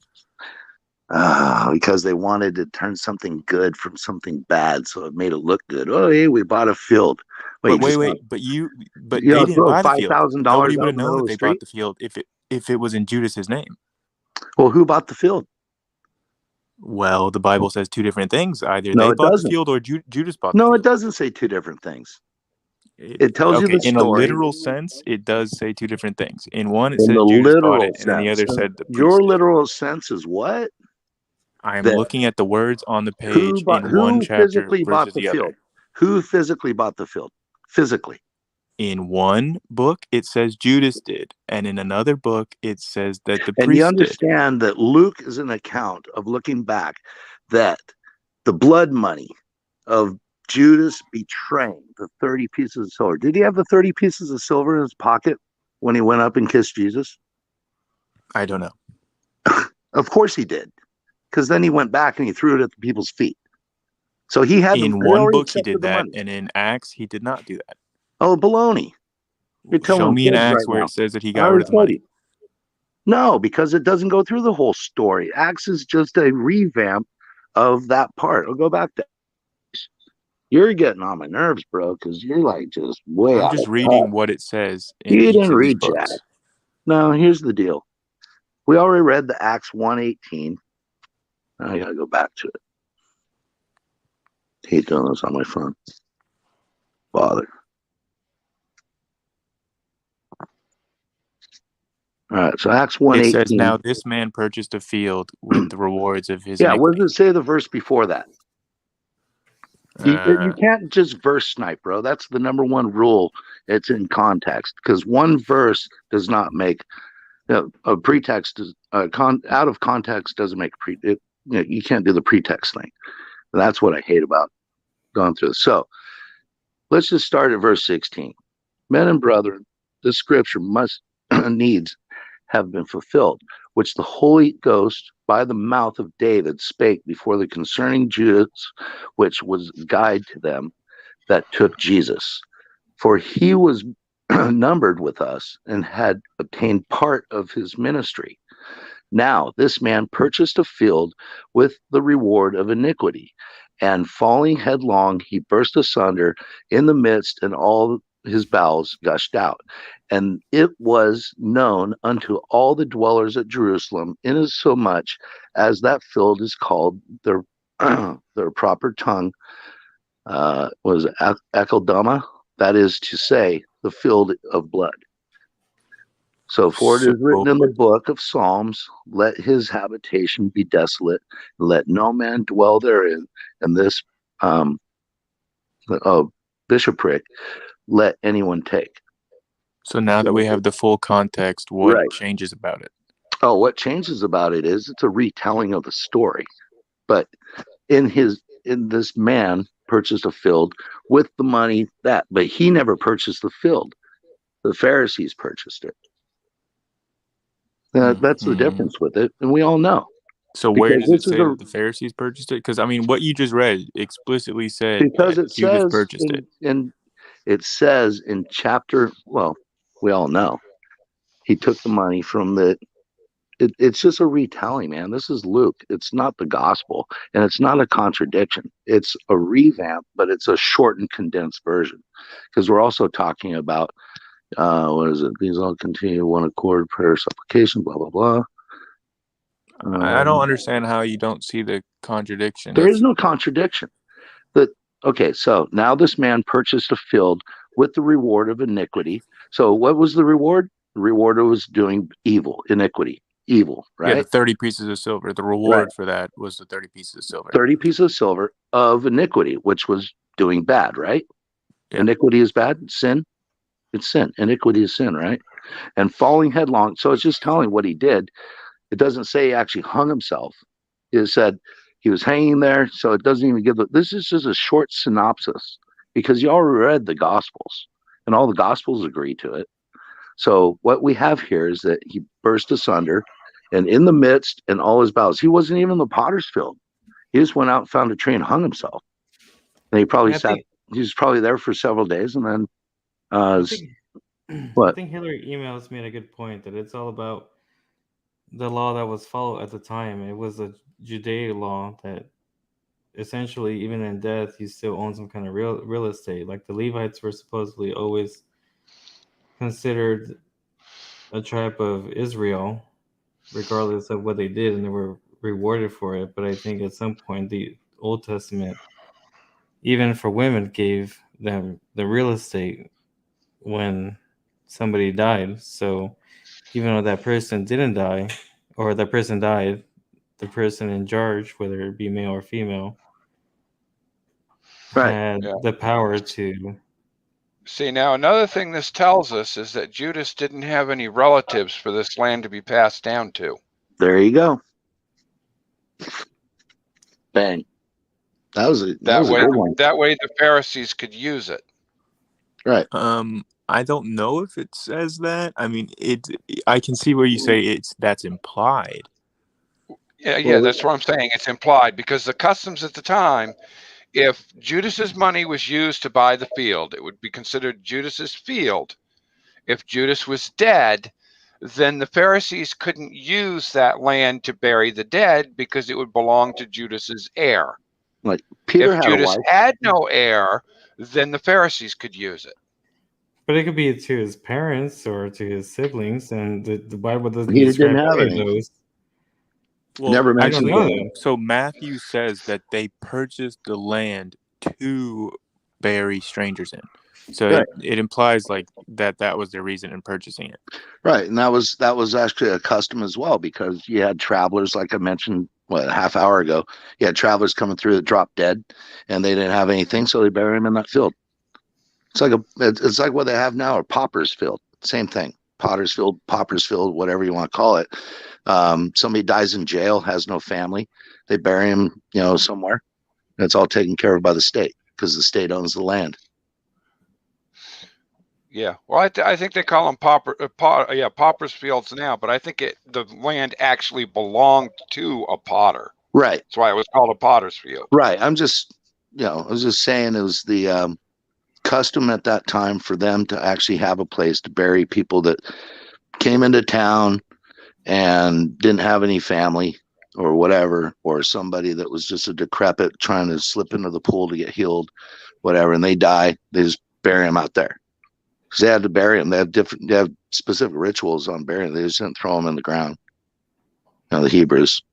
Because they wanted to turn something good from something bad, so it made it look good. Oh, hey, we bought a field. But they didn't buy the field. $5,000 Nobody would out have in the known middle that of they the street. bought the field if it was in Judas's name. Well, who bought the field? Well, the Bible says two different things. Either No, they it bought doesn't. the field or Judas bought the No, field. it doesn't say two different things. It tells you the in a story. literal sense, it does say two different things. In one, it In says the Judas bought literal it, and in the other sense. said the priest. Your literal sense is what? I am That looking at the words on the page in who one chapter physically bought versus the the field? other. Who physically bought the field? Physically. In one book, it says Judas did, and in another book, it says that the And you priest did. understand that Luke is an account of looking back that the blood money of Judas betraying the 30 pieces of silver. Did he have the 30 pieces of silver in his pocket when he went up and kissed Jesus? I don't know. Of course he did. Because then he went back and he threw it at the people's feet. So he had In one book he did that, and in Acts he did not do that. Oh, baloney. You're telling Show me in kids Acts right where now. it says that he I got rid already of the told money. you. No, because it doesn't go through the whole story. Acts is just a revamp of that part. I'll go back to You're getting on my nerves, bro, because you're like just way I'm out just of reading touch. what it says in You each didn't of these read Jack. books. No, here's the deal. We already read the Acts 1:18. I gotta go back to it. Hate doing this on my phone. Bother. All right, so Acts 1:18. It says, now this man purchased a field with the rewards of his Yeah, iniquity. what does it say the verse before that? You can't just verse snipe, bro. That's the number one rule. It's in context, because one verse does not make a pretext. Out of context doesn't make you can't do the pretext thing. And that's what I hate about going through this. So let's just start at verse 16. Men and brethren, this scripture must needs have been fulfilled, which the Holy Ghost by the mouth of David spake before the concerning Judas, which was guide to them that took Jesus. For he was numbered with us and had obtained part of his ministry. Now this man purchased a field with the reward of iniquity, and falling headlong, he burst asunder in the midst, and all his bowels gushed out. And it was known unto all the dwellers at Jerusalem, insomuch as that field is called their proper tongue was Akeldama, that is to say, the field of blood. So for it is written in the book of Psalms, let his habitation be desolate, let no man dwell therein, and this bishopric let anyone take. So now that we have the full context, what changes about it? Oh, what changes about it is it's a retelling of the story. But in this man purchased a field with the money but he never purchased the field. The Pharisees purchased it. That's the difference with it, and we all know. So where does it say that the Pharisees purchased it? Because I mean, what you just read explicitly said because that it Judas says purchased it. It says in chapter, well, we all know he took the money from it's just a retelling, man. This is Luke. It's not the gospel, and it's not a contradiction. It's a revamp, but it's a shortened, condensed version. Because we're also talking about what is it? These all continue one accord, prayer, supplication, blah blah blah. I don't understand how you don't see the contradiction. There is no contradiction. Okay, so now this man purchased a field with the reward of iniquity. So what was the reward? The reward was doing evil, iniquity, evil, right? Yeah, the 30 pieces of silver. The reward for that was the 30 pieces of silver. 30 pieces of silver of iniquity, which was doing bad, right? Yeah. Iniquity is bad. Sin. It's sin. Iniquity is sin, right? And falling headlong. So it's just telling what he did. It doesn't say he actually hung himself. It said he was hanging there. So it doesn't even give this is just a short synopsis, because you already read the Gospels and all the Gospels agree to it. So what we have here is that he burst asunder, and in the midst and all his bowels, he wasn't even in the potter's field. He just went out and found a tree and hung himself. And he probably he was probably there for several days, and then I think Hillary emails made a good point that it's all about the law that was followed at the time. It was a Judaic law that essentially, even in death, you still own some kind of real estate. Like the Levites were supposedly always considered a tribe of Israel, regardless of what they did, and they were rewarded for it. But I think at some point, the Old Testament, even for women, gave them the real estate when somebody died. So even though that person didn't die, or that person died, the person in charge, whether it be male or female, had the power to. See, now another thing this tells us is that Judas didn't have any relatives for this land to be passed down to. There you go. Bang. That was a good one. That way the Pharisees could use it. Right. I don't know if it says that. I mean, I can see where you say that's implied. Yeah, that's what I'm saying. It's implied because the customs at the time, if Judas's money was used to buy the field, it would be considered Judas's field. If Judas was dead, then the Pharisees couldn't use that land to bury the dead because it would belong to Judas's heir. Like Peter if Judas had no heir, then the Pharisees could use it. But it could be to his parents or to his siblings, and the Bible doesn't He describe didn't have any of any. those. Well, Never I mentioned don't know. that. So Matthew says that they purchased the land to bury strangers in. So Right. it implies like that was their reason in purchasing it. Right, and that was actually a custom as well, because you had travelers, like I mentioned, a half hour ago. You had travelers coming through that dropped dead, and they didn't have anything, so they bury them in that field. It's like what they have now, a pauper's field. Same thing, potter's field, pauper's field, whatever you want to call it. Somebody dies in jail, has no family, they bury him, somewhere. That's all taken care of by the state, because the state owns the land. Yeah, well, I think they call them pauper's fields now, but I think the land actually belonged to a potter. Right. That's why it was called a potter's field. Right. I was just saying it was the custom at that time for them to actually have a place to bury people that came into town and didn't have any family or whatever, or somebody that was just a decrepit trying to slip into the pool to get healed, whatever, and they die. They just bury them out there. Because they had to bury them. They have specific rituals on burying them. They just didn't throw them in the ground. The Hebrews.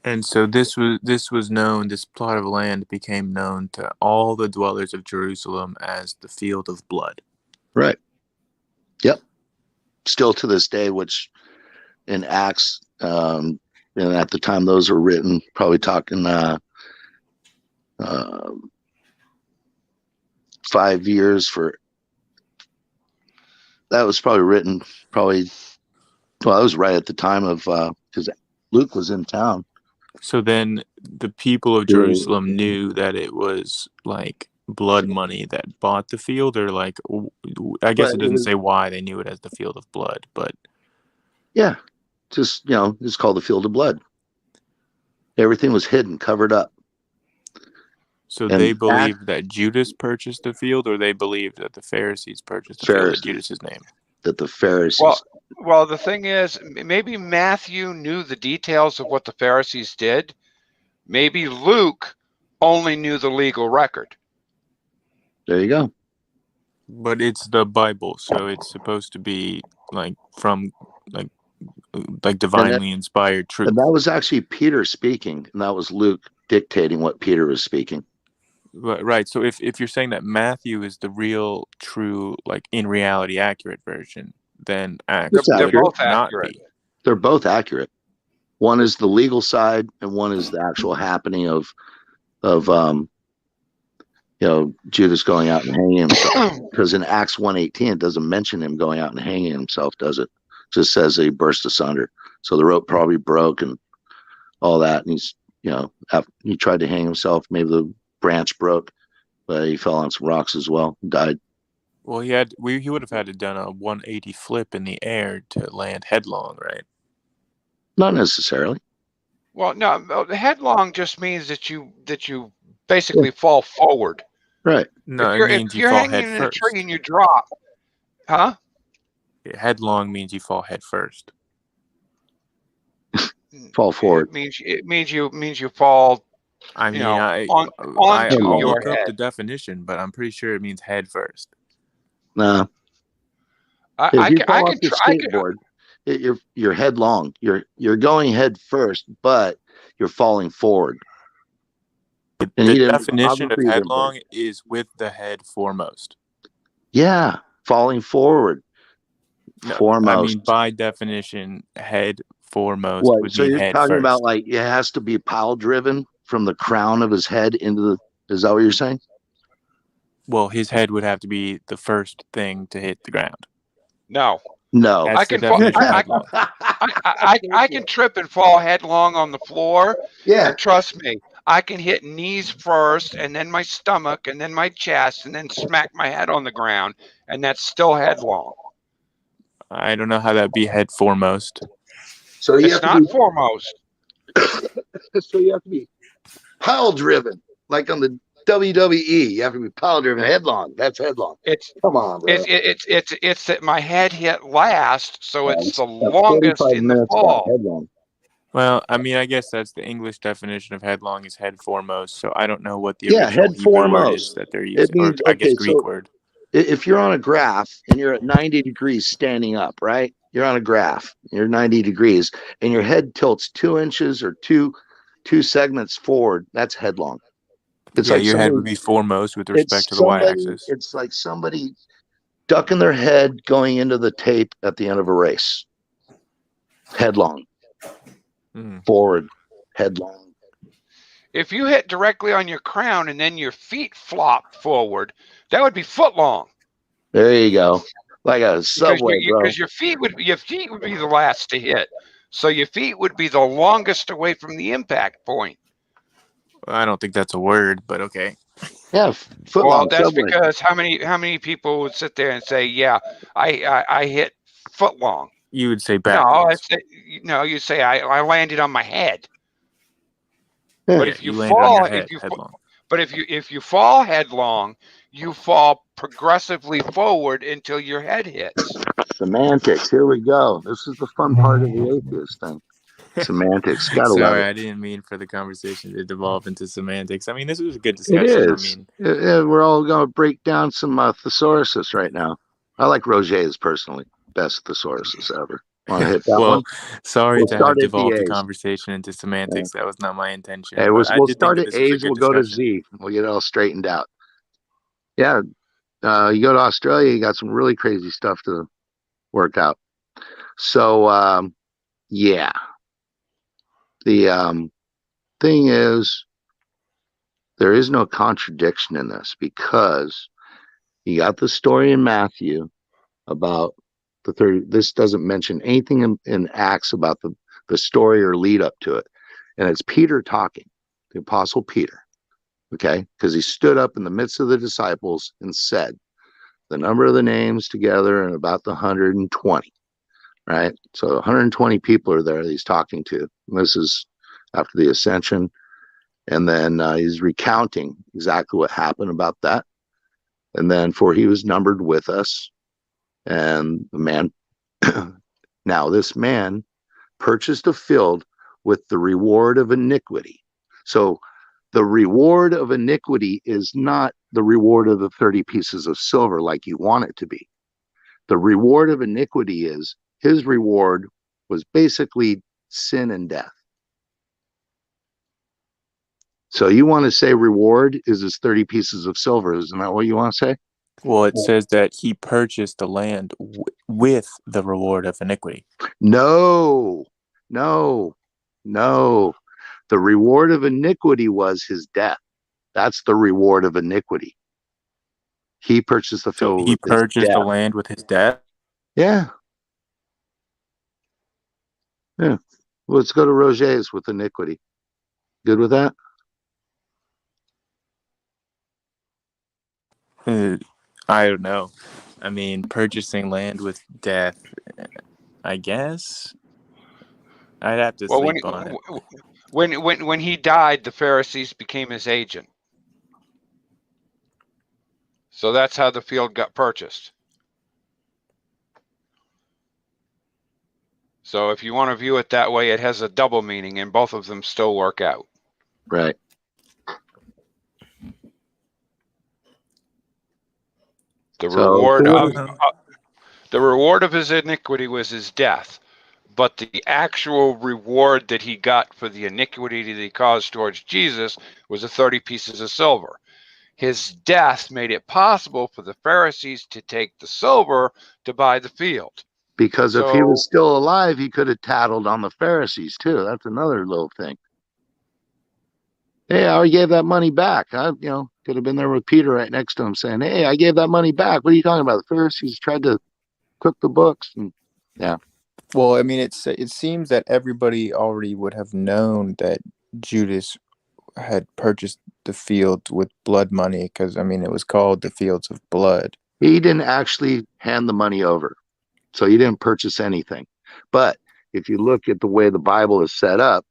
And so this was known. This plot of land became known to all the dwellers of Jerusalem as the field of blood. Right. Yep. Still to this day, which in Acts, and at the time those were written, probably talking 5 years for that was probably written it was right at the time of because Luke was in town. So then the people of Jerusalem knew that it was like blood money that bought the field, or like, I guess it doesn't say why they knew it as the field of blood, but yeah, just it's called the field of blood. Everything was hidden, covered up. So they believed that Judas purchased the field, or they believed that the Pharisees purchased the field in Judas's name? That the Pharisees. Well, the thing is, maybe Matthew knew the details of what the Pharisees did. Maybe Luke only knew the legal record. There you go. But it's the Bible, so it's supposed to be like from like divinely inspired truth. And that was actually Peter speaking, and that was Luke dictating what Peter was speaking. Right. So if you're saying that Matthew is the real, true, like in reality accurate version, then Acts they're both not accurate. be. They're both accurate. One is the legal side, and one is the actual happening of Judas going out and hanging himself. Because in Acts 1:18, it doesn't mention him going out and hanging himself, does it? It just says that he burst asunder. So the rope probably broke and all that, and he's he tried to hang himself. Maybe the branch broke, but he fell on some rocks as well and died. Well, he would have had to done a 180 flip in the air to land headlong, right? Not necessarily. Well, no, headlong just means that you basically fall forward. Right. No, if it means you you're fall hanging head in a first. tree and you drop, huh? Headlong means you fall head first. Fall forward. It means you fall. I mean, onto your look up head. the definition, but I'm pretty sure it means head first. No. If you fall off the skateboard, you're headlong. You're going head first, but you're falling forward. The definition of headlong is with the head foremost. Yeah, falling forward. No, Foremost. I mean, by definition, head foremost would So mean you're head talking first. about like it has to be pile driven from the crown of his head into the. Is that what you're saying? Well, his head would have to be the first thing to hit the ground. No. That's I can the definition of headlong. I can trip and fall headlong on the floor. Yeah. And trust me, I can hit knees first, and then my stomach, and then my chest, and then smack my head on the ground, and that's still headlong. I don't know how that'd be head foremost. So it's not foremost. So you have to be pile driven, like on the WWE. You have to be pile driven, headlong. That's headlong. Come on, bro. It's that my head hit last, so it's the longest in the fall. Headlong. Well, I mean, I guess that's the English definition of headlong is head foremost. So I don't know what the Yeah, original head Hebrew word foremost. is that they're using, It means, or I guess Greek word. if you're on a graph and you're at 90 degrees standing up, right? You're on a graph, you're 90 degrees, and your head tilts 2 inches or two segments forward. That's headlong. It's Yeah, like your head would somebody, be foremost with it's respect to the somebody, y-axis. it's like somebody ducking their head going into the tape at the end of a race. Headlong. Forward, headlong. If you hit directly on your crown and then your feet flop forward, that would be foot long. There you go. Like a subway, because your feet would be the last to hit. So your feet would be the longest away from the impact point. I don't think that's a word, but okay. Yeah, foot Well, long. that's Subway. because how many people would sit there and say, "Yeah, I hit foot long." You would say backwards. backwards. No, you say I landed on my head. Yeah. But if you landed on fall, your head, headlong. but if you fall headlong, you fall progressively forward until your head hits. Semantics. Here we go. This is the fun part of the atheist thing. Semantics. Gotta love Sorry, it. I didn't mean for the conversation to devolve into semantics. I mean, this was a good It discussion. is. I mean, We're all going to break down some thesauruses right now. I like Roget's personally. Best thesauruses ever. Want to hit that well, one? sorry We'll to start have at devolved the A's. conversation into semantics. That was not my intention. Hey, but I we'll did start think at this was a A's. good We'll go to discussion. Z. We'll get it all straightened out. Yeah. You go to Australia, you got some really crazy stuff to work out. So, yeah. The thing is, there is no contradiction in this because you got the story in Matthew about the 30. This doesn't mention anything in Acts about the story or lead up to it. And it's Peter talking, the apostle Peter. Okay. Because he stood up in the midst of the disciples and said the number of the names together and about the 120. Right. So 120 people are there that he's talking to. And this is after the ascension. And then he's recounting exactly what happened about that. And then, for he was numbered with us. And the man, now this man purchased a field with the reward of iniquity. So the reward of iniquity is not the reward of the 30 pieces of silver like you want it to be. The reward of iniquity is his reward was basically sin and death. So you want to say reward is his 30 pieces of silver. Isn't that what you want to say? Well, it says that he purchased the land with the reward of iniquity. No. The reward of iniquity was his death. That's the reward of iniquity. He purchased the field. So he purchased the land with his death? Yeah. Yeah. Let's go to Roget's with iniquity. Good with that? I don't know. I mean, purchasing land with death, I guess. I'd have to sleep on it. When he died, the Pharisees became his agent. So that's how the field got purchased. So if you want to view it that way, it has a double meaning, and both of them still work out. Right. The reward of his iniquity was his death, but the actual reward that he got for the iniquity that he caused towards Jesus was the 30 pieces of silver. His death made it possible for the Pharisees to take the silver to buy the field. Because if he was still alive, he could have tattled on the Pharisees too. That's another little thing. Hey, I gave that money back. I, could have been there with Peter right next to him saying, hey, I gave that money back. What are you talking about? The Pharisees tried to cook the books. And yeah. Well, I mean, it seems that everybody already would have known that Judas had purchased the field with blood money because, I mean, it was called the Fields of Blood. He didn't actually hand the money over. So he didn't purchase anything. But if you look at the way the Bible is set up,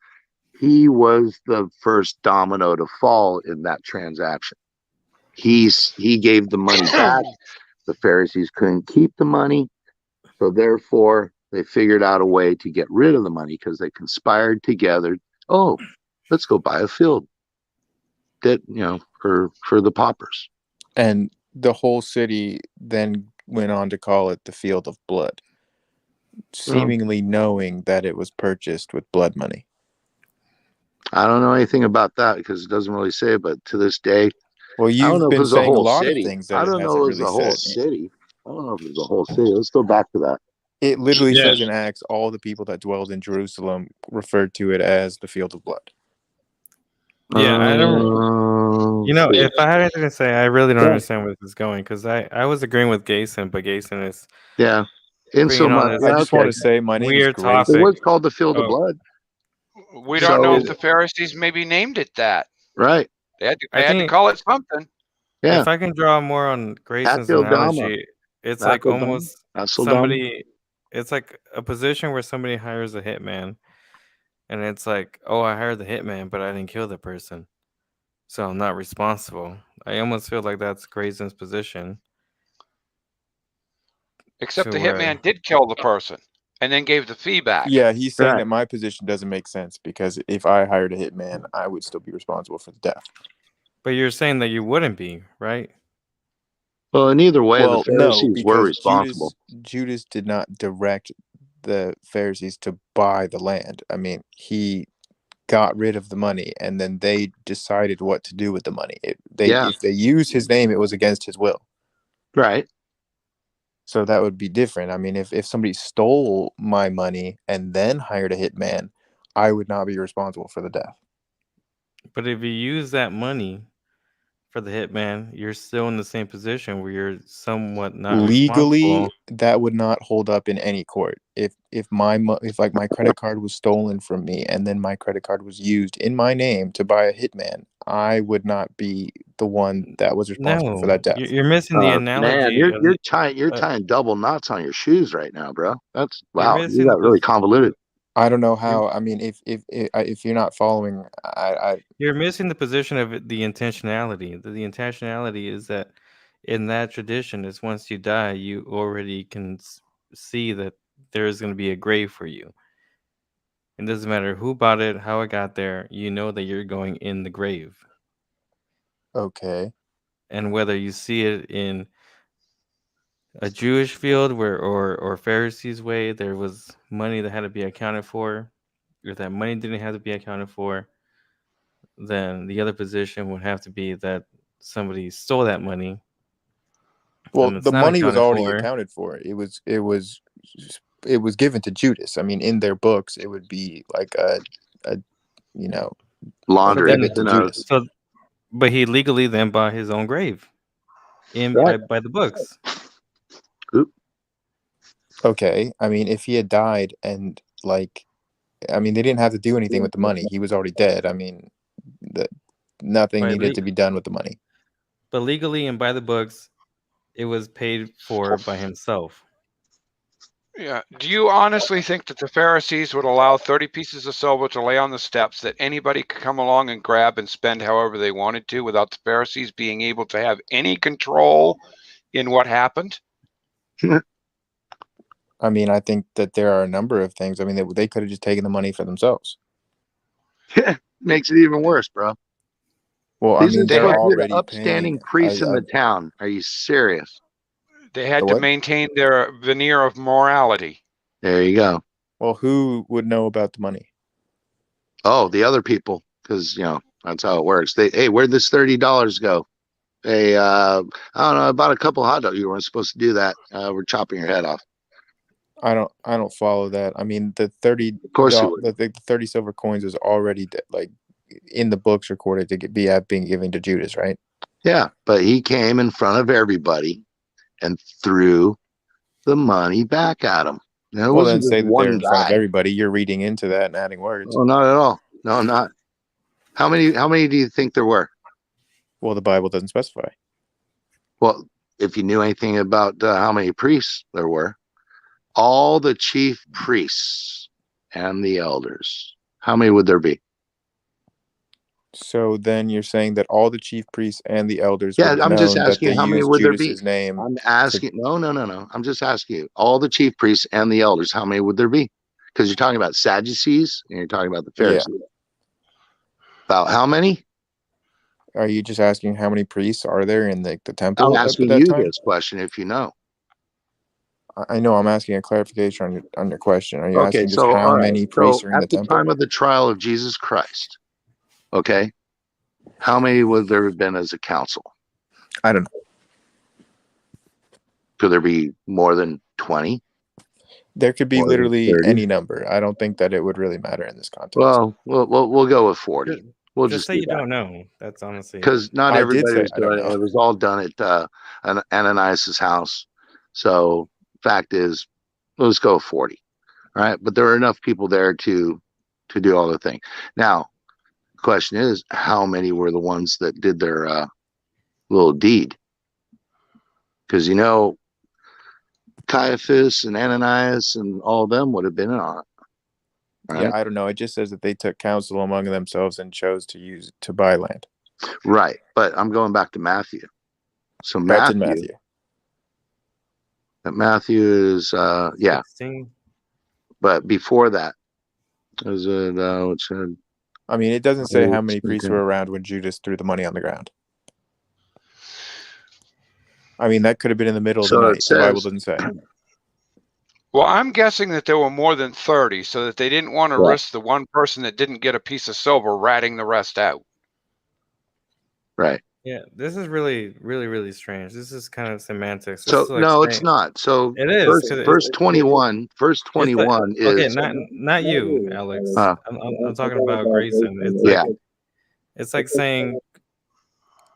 he was the first domino to fall in that transaction. He gave the money back. The Pharisees couldn't keep the money. So therefore, they figured out a way to get rid of the money because they conspired together. Oh, let's go buy a field that, for the paupers. And the whole city then went on to call it the Field of Blood, seemingly knowing that it was purchased with blood money. I don't know anything about that because it doesn't really say, but to this day, Well, I don't you've know if it been was the saying a whole lot of city. things that I it don't know hasn't if it was really the whole said. city. I don't know if it was the whole city. Let's go back to that. It literally Yeah. says in Acts, all the people that dwelled in Jerusalem referred to it as the Field of Blood. Yeah, I don't. You know, if I had anything to say, I really don't Yeah. understand where this is going because I was agreeing with Gason, but Gason is Yeah. In so bringing on much, this yeah, I just want to say my name is weird It Grayson. was topic. called the Field of Oh, Blood. We don't know if So, the Pharisees maybe named it that. right. They had to, I they had to think call it something. Yeah. if I can draw more on Grayson's Akeldama. analogy, it's like almost Akeldama. somebody. It's like a position where somebody hires a hitman, and it's like, oh, I hired the hitman, but I didn't kill the person, so I'm not responsible. I almost feel like that's Grayson's position. Except To the where, hitman did kill the person and then gave the fee back. Yeah, he's saying Right. that my position doesn't make sense because if I hired a hitman, I would still be responsible for the death. but you're saying that you wouldn't be, right? Well, in either way, Well, the no, Pharisees were because responsible. Judas did not direct the Pharisees to buy the land. I mean, he got rid of the money, and then they decided what to do with the money. Yeah. If they used his name, it was against his will. Right. So that would be different. I mean, if somebody stole my money and then hired a hitman, I would not be responsible for the death. But if you use that money for the hitman, you're still in the same position where you're somewhat not Legally, responsible. that would not hold up in any court. If my credit card was stolen from me and then my credit card was used in my name to buy a hitman, I would not be the one that was responsible for No, that death. you're missing the Man, analogy. you're tying double knots on your shoes right now, bro. That's You're wow. You missing got really convoluted. I don't know how. I mean, if you're not following, You're missing the position of the intentionality. The intentionality is that in that tradition, is once you die, you already can see that there is going to be a grave for you. It doesn't matter who bought it, how it got there. You know that you're going in the grave. Okay. And whether you see it in a Jewish field or Pharisees' way, there was money that had to be accounted for. If that money didn't have to be accounted for, then the other position would have to be that somebody stole that money. well, and it's the not money was accounted already for. accounted for. It was given to Judas. I mean, in their books, it would be like a laundry. debit to Judas. So, but he legally then bought his own grave by the books. Okay, I mean, if he had died and they didn't have to do anything with the money. He was already dead. I mean, nothing By needed to be done with the money. But legally and by the books, it was paid for by himself. Yeah. Do you honestly think that the Pharisees would allow 30 pieces of silver to lay on the steps that anybody could come along and grab and spend however they wanted to without the Pharisees being able to have any control in what happened? I mean, I think that there are a number of things. I mean, they could have just taken the money for themselves. Makes it even worse, bro. Well, These are they're supposed to be the already upstanding paying priests in the town. Are you serious? They had The to what? maintain their veneer of morality. There you go. Well, who would know about the money? Oh, the other people, because that's how it works. Hey, where'd this $30 go? Hey, I don't know. I bought a couple hot dogs. You weren't supposed to do that. We're chopping your head off. I don't follow that. I mean, the 30 Of course you would. the 30 silver coins was already in the books recorded to being given to Judas, right? Yeah, but he came in front of everybody and threw the money back at him. Now, it Well, wasn't then say just that they're one in front of guy. everybody. You're reading into that and adding words. Oh, not at all. No, I'm not. How many do you think there were? Well, the Bible doesn't specify. Well, if you knew anything about how many priests there were, all the chief priests and the elders, how many would there be? So then you're saying that all the chief priests and the elders Yeah, would have I'm just known that asking they how many used would there be? Judas's name. I'm asking. No. I'm just asking you. All the chief priests and the elders, how many would there be? Because you're talking about Sadducees and you're talking about the Yeah. Pharisees. About how many? Are you just asking how many priests are there in the temple I'm at asking that you time? this question if you know. I know I'm asking a clarification on your question. Are you Okay, asking just so how all right. many priests So are in the at the temple? time of the trial of Jesus Christ, okay, how many would there have been as a council? I don't know. Could there be more than 20? There could be More than literally 30? any number. I don't think that it would really matter in this context. Well, we'll go with 40. We'll Just just say do you that. don't know. That's honestly Because not I did everybody say was I don't doing it. know. It was all done at Ananias' house. So fact is, let's go 40. All right. But there were enough people there to do all the thing. Now, the question is, how many were the ones that did their little deed? Because, you know, Caiaphas and Ananias and all of them would have been on it. Right? Yeah, I don't know. It just says that they took counsel among themselves and chose to use it to buy land. Right. But I'm going back to Matthew. So That's in Matthew. Matthew is, yeah. 16. But before that, is it, it said, I mean, it doesn't say how many priests were around when Judas threw the money on the ground. I mean, that could have been in the middle of the night. The Bible doesn't say. Well, I'm guessing that there were more than 30, so that they didn't want to risk the one person that didn't get a piece of silver ratting the rest out. Right. Yeah, this is really, really, really strange. This is kind of semantics. This So is like no, saying, it's not. So it is. verse 21. Verse 21 is okay. Not you, Alex. I'm talking about Grayson. It's like saying,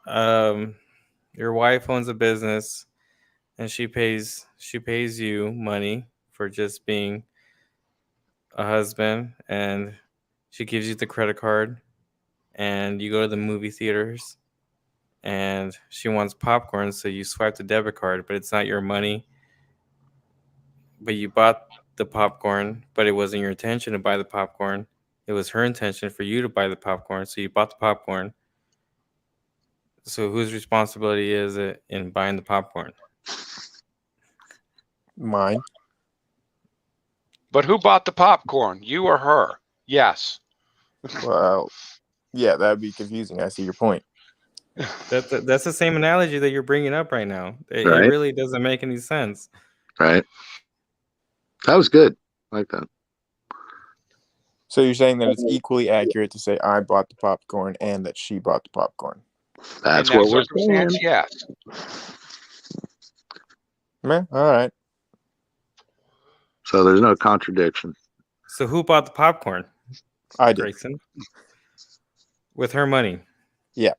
your wife owns a business, and she pays you money for just being a husband, and she gives you the credit card, and you go to the movie theaters, and she wants popcorn, so you swipe the debit card, but it's not your money, but you bought the popcorn, but it wasn't your intention to buy the popcorn. It was her intention for you to buy the popcorn, so you bought the popcorn. So whose responsibility is it in buying the popcorn? Mine. But who bought the popcorn? You or her? Yes. Well, yeah, that would be confusing. I see your point. That's the same analogy that you're bringing up right now. It really doesn't make any sense. Right. That was good. I like that. So you're saying that it's equally accurate to say I bought the popcorn and that she bought the popcorn. That's what we're saying. Yes. Man, all right. So there's no contradiction. So who bought the popcorn? I did. Grayson. With her money. Yeah.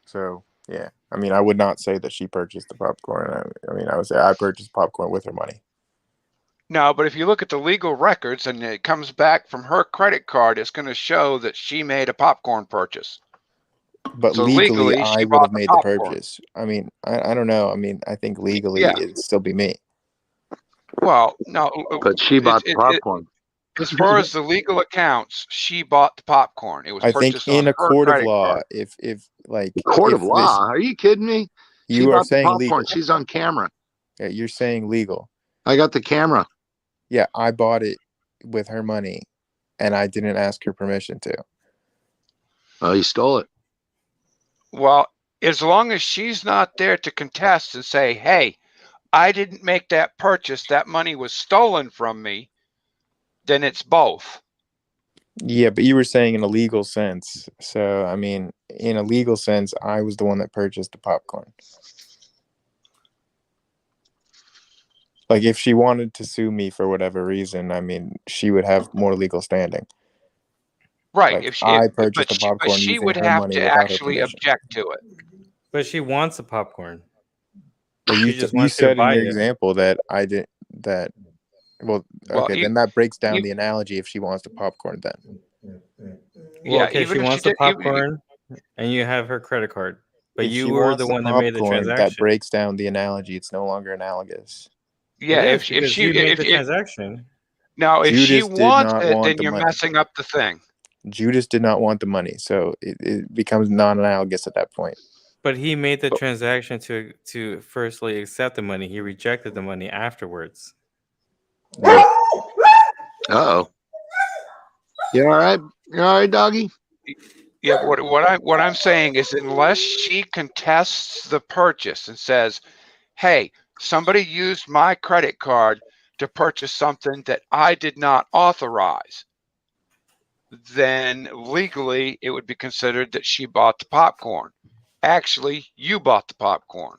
So, yeah. I mean, I would not say that she purchased the popcorn. I mean, I would say I purchased popcorn with her money. No, but if you look at the legal records and it comes back from her credit card, it's going to show that she made a popcorn purchase. But so legally, I she would have bought the made the popcorn. purchase. I mean, I don't know. I mean, I think legally it'd still be me. Well, no. But she bought the popcorn. As far as the legal accounts, she bought the popcorn. It was I think purchased in on a her court of credit law, card. if like Court if of law? Are you kidding me? You she are bought saying the popcorn. legal. She's on camera. Yeah, you're saying legal. I got the camera. Yeah, I bought it with her money, and I didn't ask her permission to. Oh, you stole it. Well, as long as she's not there to contest and say, hey, I didn't make that purchase, that money was stolen from me, then it's both. Yeah, but you were saying in a legal sense. So, I mean, in a legal sense, I was the one that purchased the popcorn. Like, if she wanted to sue me for whatever reason, I mean, she would have more legal standing. Right. Like, If I purchased the popcorn she using would her have money to without her actually permission. object to it. But she wants a popcorn. But She just you wants you to said in buy your it. example that I did that. Well, okay, then that breaks down the analogy if she wants the popcorn then. Well, okay, even she if wants the popcorn, and you have her credit card. But If you she were wants the one that made the popcorn, that transaction. breaks down the analogy. It's no longer analogous. Yeah, It is, if because she you made the if transaction. now if she Judas did wants not it, want then the you're money. messing up the thing. Judas did not want the money, so it becomes non-analogous at that point. But he made the transaction to firstly accept the money. He rejected the money afterwards. Uh-oh. You all right? You all right, doggy? Yeah, but what I'm saying is, unless she contests the purchase and says, "Hey, somebody used my credit card to purchase something that I did not authorize," then legally it would be considered that she bought the popcorn. Actually, you bought the popcorn.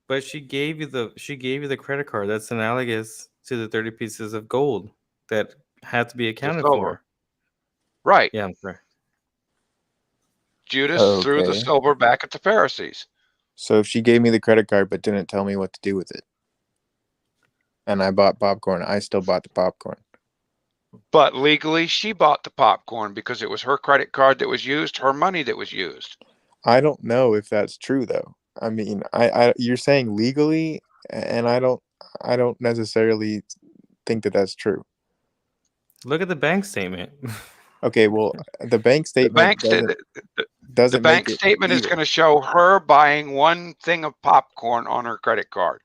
But she gave you the credit card. That's analogous to the 30 pieces of gold that had to be accounted for. Right. Yeah, I'm correct. Judas threw the Okay. silver back at the Pharisees. So if she gave me the credit card but didn't tell me what to do with it, and I bought popcorn, I still bought the popcorn. But legally, she bought the popcorn because it was her credit card that was used, her money that was used. I don't know if that's true though. I mean, you're saying legally, and I don't necessarily think that that's true. Look at the bank statement. Okay, well, the bank statement doesn't The bank make it statement is legal. going to show her buying one thing of popcorn on her credit card.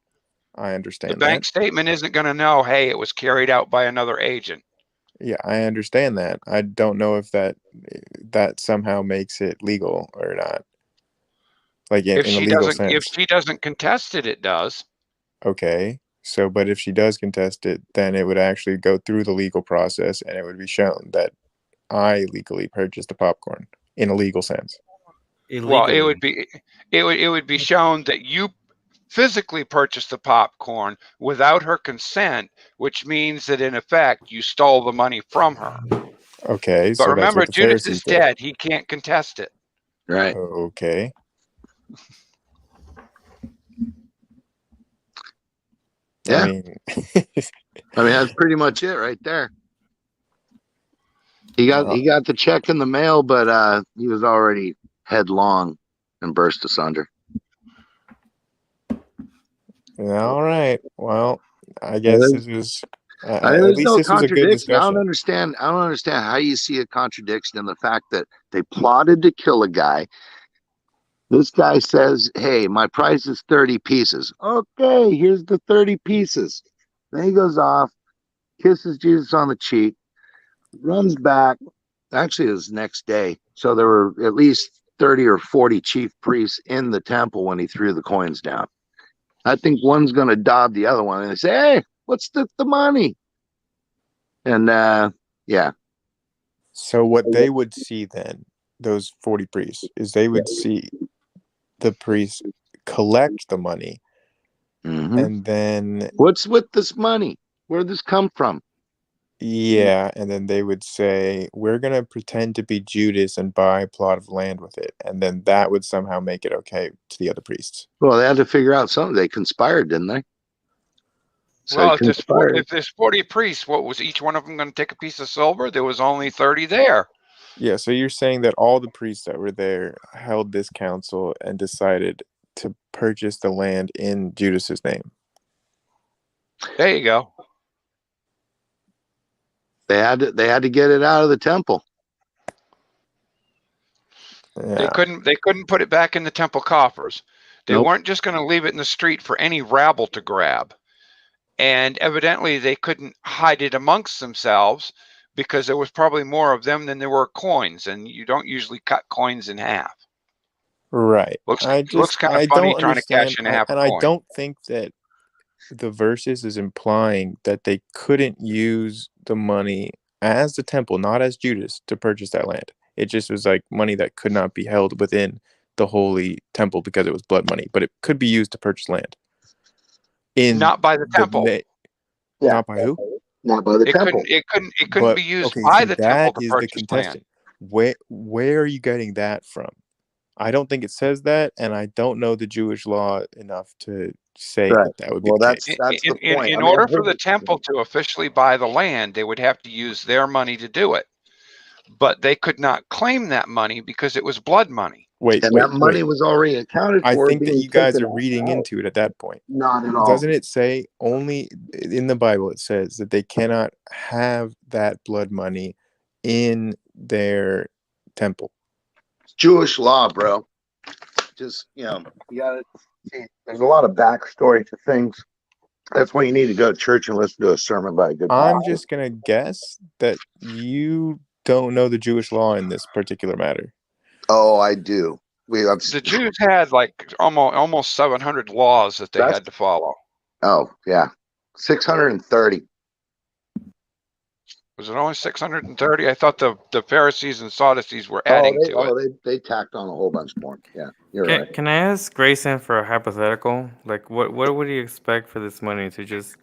I understand The bank that. statement isn't going to know, hey, it was carried out by another agent. Yeah, I understand that. I don't know if that somehow makes it legal or not. Like in a legal If sense. she doesn't contest it, it does. Okay. So, but if she does contest it, then it would actually go through the legal process and it would be shown that I legally purchased the popcorn in a legal sense. Well, it would be shown that you physically purchased the popcorn without her consent, which means that in effect you stole the money from her. Okay, But so that's remember, what the Judas Pharisees is did. dead. He can't contest it. Right. Okay. Yeah. I mean, that's pretty much it right there. He got the check in the mail, but he was already headlong and burst asunder. all right. Well, I guess this was at there's least no this was a good contradiction. I discussion. don't understand how you see a contradiction in the fact that they plotted to kill a guy. This guy says, "Hey, my price is 30 pieces." Okay, here's the 30 pieces. Then he goes off, kisses Jesus on the cheek, runs back. Actually, it was the next day. So there were at least 30 or 40 chief priests in the temple when he threw the coins down. I think one's going to dob the other one and they say, "Hey, what's the money?" And yeah. So what they would see then, those 40 priests, is they would see the priests collect the money, and then what's with this money? Where did this come from? Yeah, and then they would say, "We're gonna pretend to be Judas and buy a plot of land with it," and then that would somehow make it okay to the other priests. Well, they had to figure out something. They conspired, didn't they? So Well, if there's 40 priests, what was each one of them going to take a piece of silver? There was only 30 there. Yeah, so you're saying that all the priests that were there held this council and decided to purchase the land in Judas's name. There you go. They had to get it out of the temple. Yeah. They couldn't put it back in the temple coffers. They weren't just going to leave it in the street for any rabble to grab. And evidently they couldn't hide it amongst themselves because there was probably more of them than there were coins, and you don't usually cut coins in half. Right. Looks kind of funny trying to cash in half a and coin. I don't think that the verses is implying that they couldn't use the money as the temple, not as Judas, to purchase that land. It just was like money that could not be held within the holy temple because it was blood money, but it could be used to purchase land. Not by the temple. Not by who? Not by the temple. It couldn't be used by the temple that to is the purchase contention. land. Where are you getting that from? I don't think it says that, and I don't know the Jewish law enough to say that would be the case. That's the point. In order for the temple to officially buy the land, they would have to use their money to do it. But they could not claim that money because it was blood money. That money was already accounted for. I think that you guys are reading into it at that point. Not at all. Doesn't it say only in the Bible? It says that they cannot have that blood money in their temple. It's Jewish law, bro. Just you gotta see. There's a lot of backstory to things. That's why you need to go to church and listen to a sermon by a good I'm pastor. just gonna guess that you don't know the Jewish law in this particular matter. Oh, I do. The Jews had like almost 700 laws that they had to follow. Oh, yeah. 630. Was it only 630? I thought the Pharisees and Sadducees were adding to it. They tacked on a whole bunch more. Yeah, you're right. Can I ask Grayson for a hypothetical? Like, what would you expect for this money to just?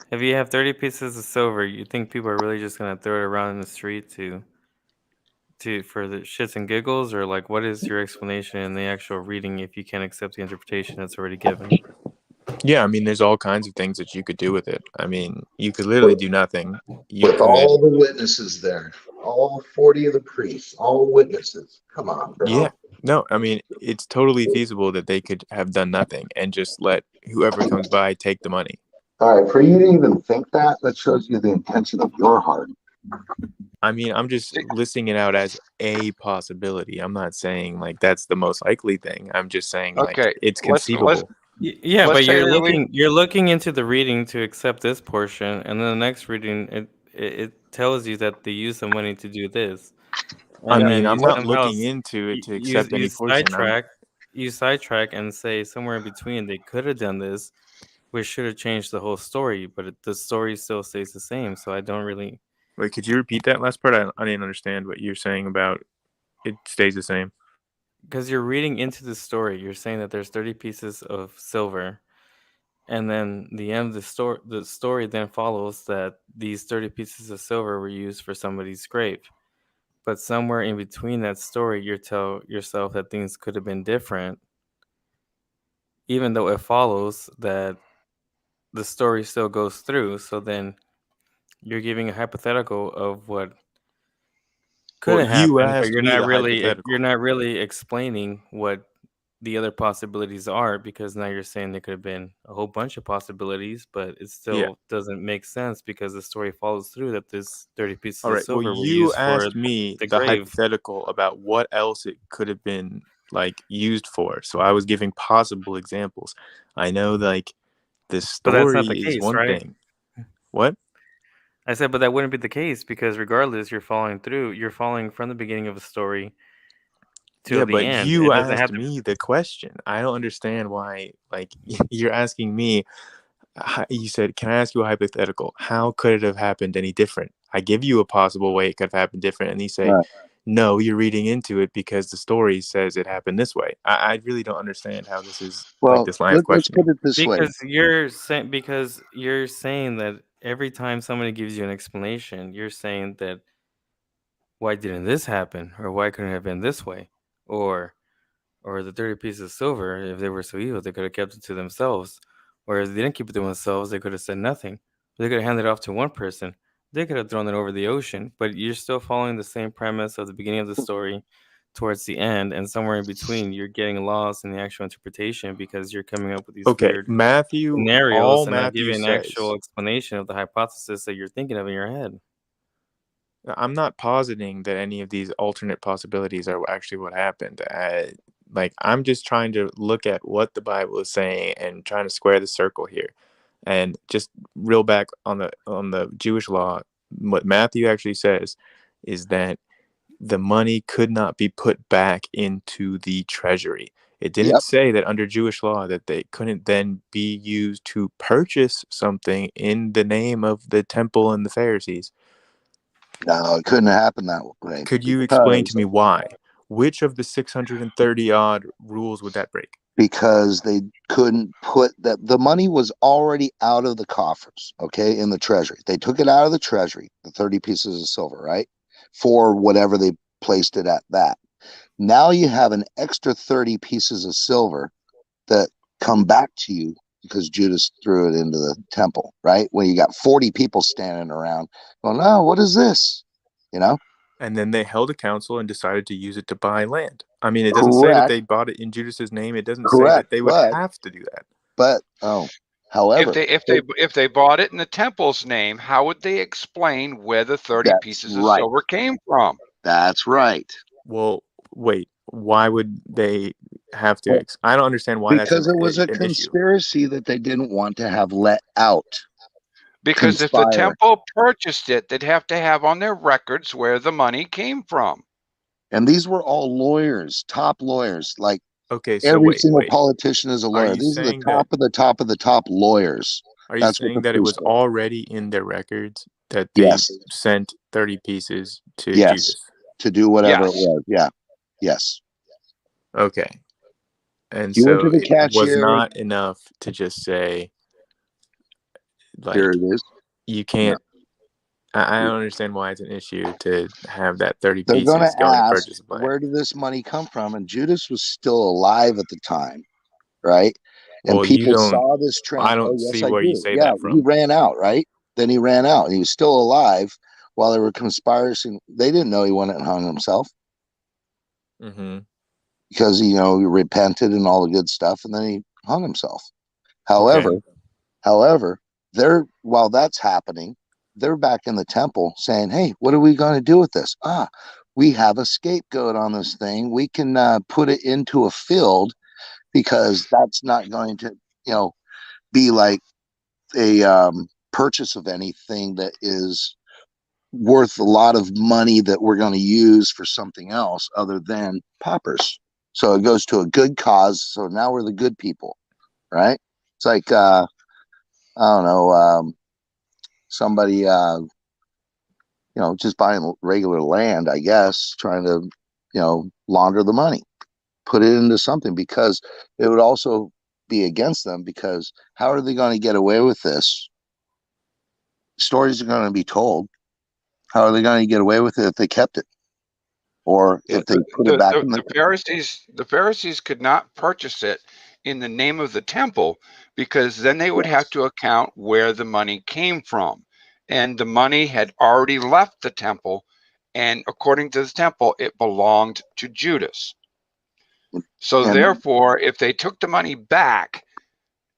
If you have 30 pieces of silver, you think people are really just gonna throw it around in the street for the shits and giggles, or like, what is your explanation in the actual reading if you can't accept the interpretation that's already given? Yeah, I mean, there's all kinds of things that you could do with it. I mean, you could literally do nothing. With all the witnesses there, all 40 of the priests, all witnesses. Come on, bro. Yeah, no, I mean, it's totally feasible that they could have done nothing and just let whoever comes by take the money. All right, for you to even think that shows you the intention of your heart. I mean, I'm just listing it out as a possibility. I'm not saying like that's the most likely thing. I'm just saying like it's conceivable. Yeah, but you're looking into the reading to accept this portion, and then the next reading it tells you that they use the money to do this. I mean, I'm not looking into it to accept any portion. You sidetrack and say somewhere in between they could have done this, which should have changed the whole story, but the story still stays the same. So I don't really. Wait, could you repeat that last part? I didn't understand what you're saying about it stays the same. Because you're reading into the story, you're saying that there's 30 pieces of silver, and then the end of the story then follows that these 30 pieces of silver were used for somebody's grave. But somewhere in between that story, you tell yourself that things could have been different, even though it follows that the story still goes through. So then you're giving a hypothetical of what could have happened, but you're not really explaining what the other possibilities are, because now you're saying there could have been a whole bunch of possibilities, but it still doesn't make sense because the story follows through that this 30 pieces of silver were used for asked me the the grave. hypothetical about what else it could have been like used for. So I was giving possible examples. I know like the story But that's not the is case, one right? thing. What? I said, but that wouldn't be the case because regardless, you're following through. You're following from the beginning of a story to the but end. you It doesn't asked have to. me the question. I don't understand why. Like you're asking me. You said, "Can I ask you a hypothetical? How could it have happened any different?" I give you a possible way it could have happened different, and you say, "No, you're reading into it because the story says it happened this way." I really don't understand how this is like this line of questioning. Let's put it this way. Because you're saying that every time somebody gives you an explanation, you're saying that why didn't this happen, or why couldn't it have been this way, or the 30 pieces of silver, if they were so evil, they could have kept it to themselves. Or if they didn't keep it to themselves, they could have said nothing. They could have handed it off to one person. They could have thrown it over the ocean. But you're still following the same premise of the beginning of the story towards the end, and somewhere in between, you're getting lost in the actual interpretation because you're coming up with these weird scenarios and not giving an actual explanation of the hypothesis that you're thinking of in your head. I'm not positing that any of these alternate possibilities are actually what happened. Like I'm just trying to look at what the Bible is saying and trying to square the circle here. And just reel back on the Jewish law, what Matthew actually says is that the money could not be put back into the treasury. It didn't say that under Jewish law that they couldn't then be used to purchase something in the name of the temple and the Pharisees. No, it couldn't happen that way. Could you explain to me why? Which of the 630 odd rules would that break? Because they couldn't put that. The money was already out of the coffers, okay, in the treasury. They took it out of the treasury, the 30 pieces of silver, right? For whatever they placed it at that. Now you have an extra 30 pieces of silver that come back to you because Judas threw it into the temple, right? When you got 40 people standing around going, "Oh, what is this?" You know? And then they held a council and decided to use it to buy land. I mean, it doesn't say that they bought it in Judas's name. It doesn't say that they would have to do that. But however, if they bought it in the temple's name, how would they explain where the 30 pieces of silver came from? That's right. Well, wait. Why would they have to? I don't understand why because it was a an issue. conspiracy that they didn't want to have let out. Because if the temple purchased it, they'd have to have on their records where the money came from. And these were all lawyers, top lawyers. Like so every single politician is a lawyer. These are the top of the top of the top lawyers. Are you saying that it was already in their records that they sent 30 pieces to Judas? To do whatever it was. Yeah. Yes. Okay. And You went so to the it was cashier. not enough to just say, like, here it is. You can't. I don't understand why it's an issue to have that 30 They're pieces going to going to ask, purchase a plant. where did this money come from? And Judas was still alive at the time, right? And Well, you people don't. saw this trend. I don't yes, see I where do. you say Yeah, that from. he ran out, right? Then he ran out, and he was still alive while they were conspiring. They didn't know he went and hung himself because he repented and all the good stuff, and then he hung himself. However, while that's happening, they're back in the temple saying, "Hey, what are we going to do with this? We have a scapegoat on this thing. We can put it into a field because that's not going to, be like a purchase of anything that is worth a lot of money that we're going to use for something else other than paupers. So it goes to a good cause. So now we're the good people, right? It's like I don't know, somebody just buying regular land, I guess, trying to launder the money, put it into something, because it would also be against them, because how are they going to get away with this? Stories are going to be told. How are they going to get away with it if they kept it, or if they put it back in the Pharisees could not purchase it in the name of the temple, because then they would have to account where the money came from, and the money had already left the temple, and according to the temple, it belonged to Judas. So therefore, if they took the money back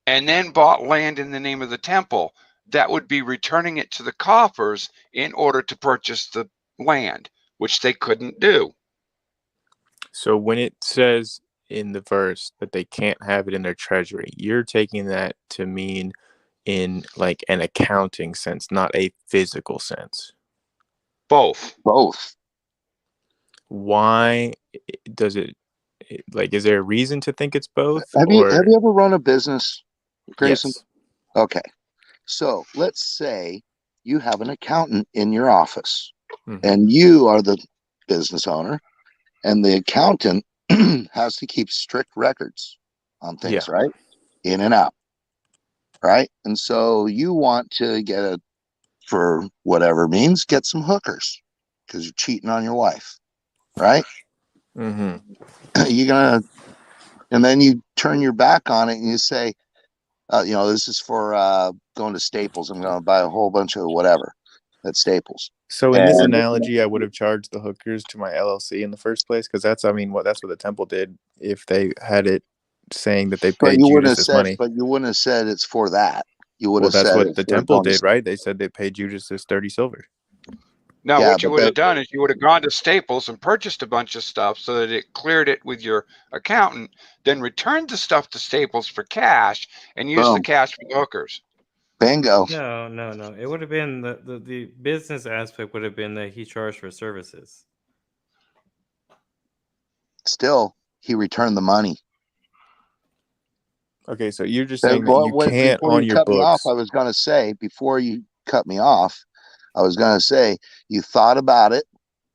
and then bought land in the name of the temple, that would be returning it to the coffers in order to purchase the land, which they couldn't do. So when it says in the verse that they can't have it in their treasury, you're taking that to mean in like an accounting sense, not a physical sense. Both. Why does it, like, is there a reason to think it's both? Have you ever run a business, Grayson? Yes. Okay. So let's say you have an accountant in your office, and you are the business owner, and the accountant has to keep strict records on things, right? In and out, right? And so you want to for whatever means, get some hookers because you're cheating on your wife, right? And then you turn your back on it and you say, this is for going to Staples. I'm going to buy a whole bunch of whatever at Staples. So in this analogy, I would have charged the hookers to my LLC in the first place, because that's what the temple did if they had it saying that they paid Judas this money. But you wouldn't have said it's for that. You would have that's said what the temple did, right? They said they paid Judas this 30 silver. Now, what you would have done is you would have gone to Staples and purchased a bunch of stuff so that it cleared it with your accountant, then returned the stuff to Staples for cash and used the cash for the hookers. Bingo. No. It would have been the business aspect would have been that he charged for services. Still, he returned the money. Okay, so you're just saying that you can't on your books. I was going to say, before you cut me off, I was going to say, you thought about it,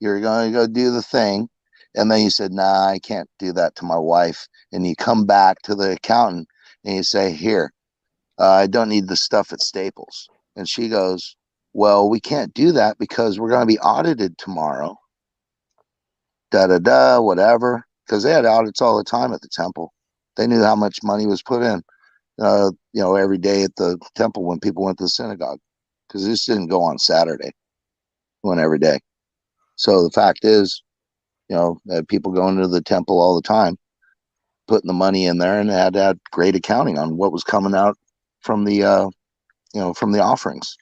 you're going to go do the thing, and then you said, nah, I can't do that to my wife. And you come back to the accountant and you say, here, I don't need the stuff at Staples. And she goes, well, we can't do that because we're going to be audited tomorrow. Whatever. Because they had audits all the time at the temple. They knew how much money was put in, every day at the temple when people went to the synagogue. Because this didn't go on Saturday. It went every day. So the fact is, people going to the temple all the time, putting the money in there, and they had to have great accounting on what was coming out from the, from the offerings.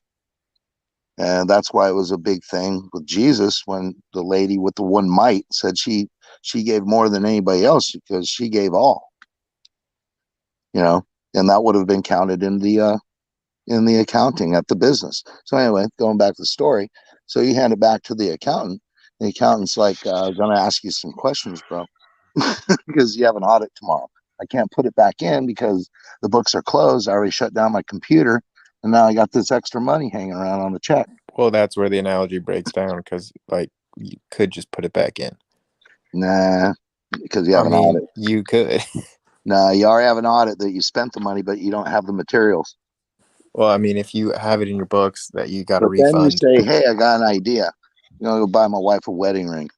And that's why it was a big thing with Jesus when the lady with the one mite said she gave more than anybody else because she gave all, and that would have been counted in the accounting at the business. So anyway, going back to the story. So you hand it back to the accountant. The accountant's like, I'm going to ask you some questions, bro, because you have an audit tomorrow. I can't put it back in because the books are closed. I already shut down my computer. And now I got this extra money hanging around on the check. Well, that's where the analogy breaks down because, like, you could just put it back in. Nah, because you have an audit. You could. Nah, you already have an audit that you spent the money, but you don't have the materials. Well, I mean, if you have it in your books that you got a But then you refund. say, hey, I got an idea. I'm going to go buy my wife a wedding ring.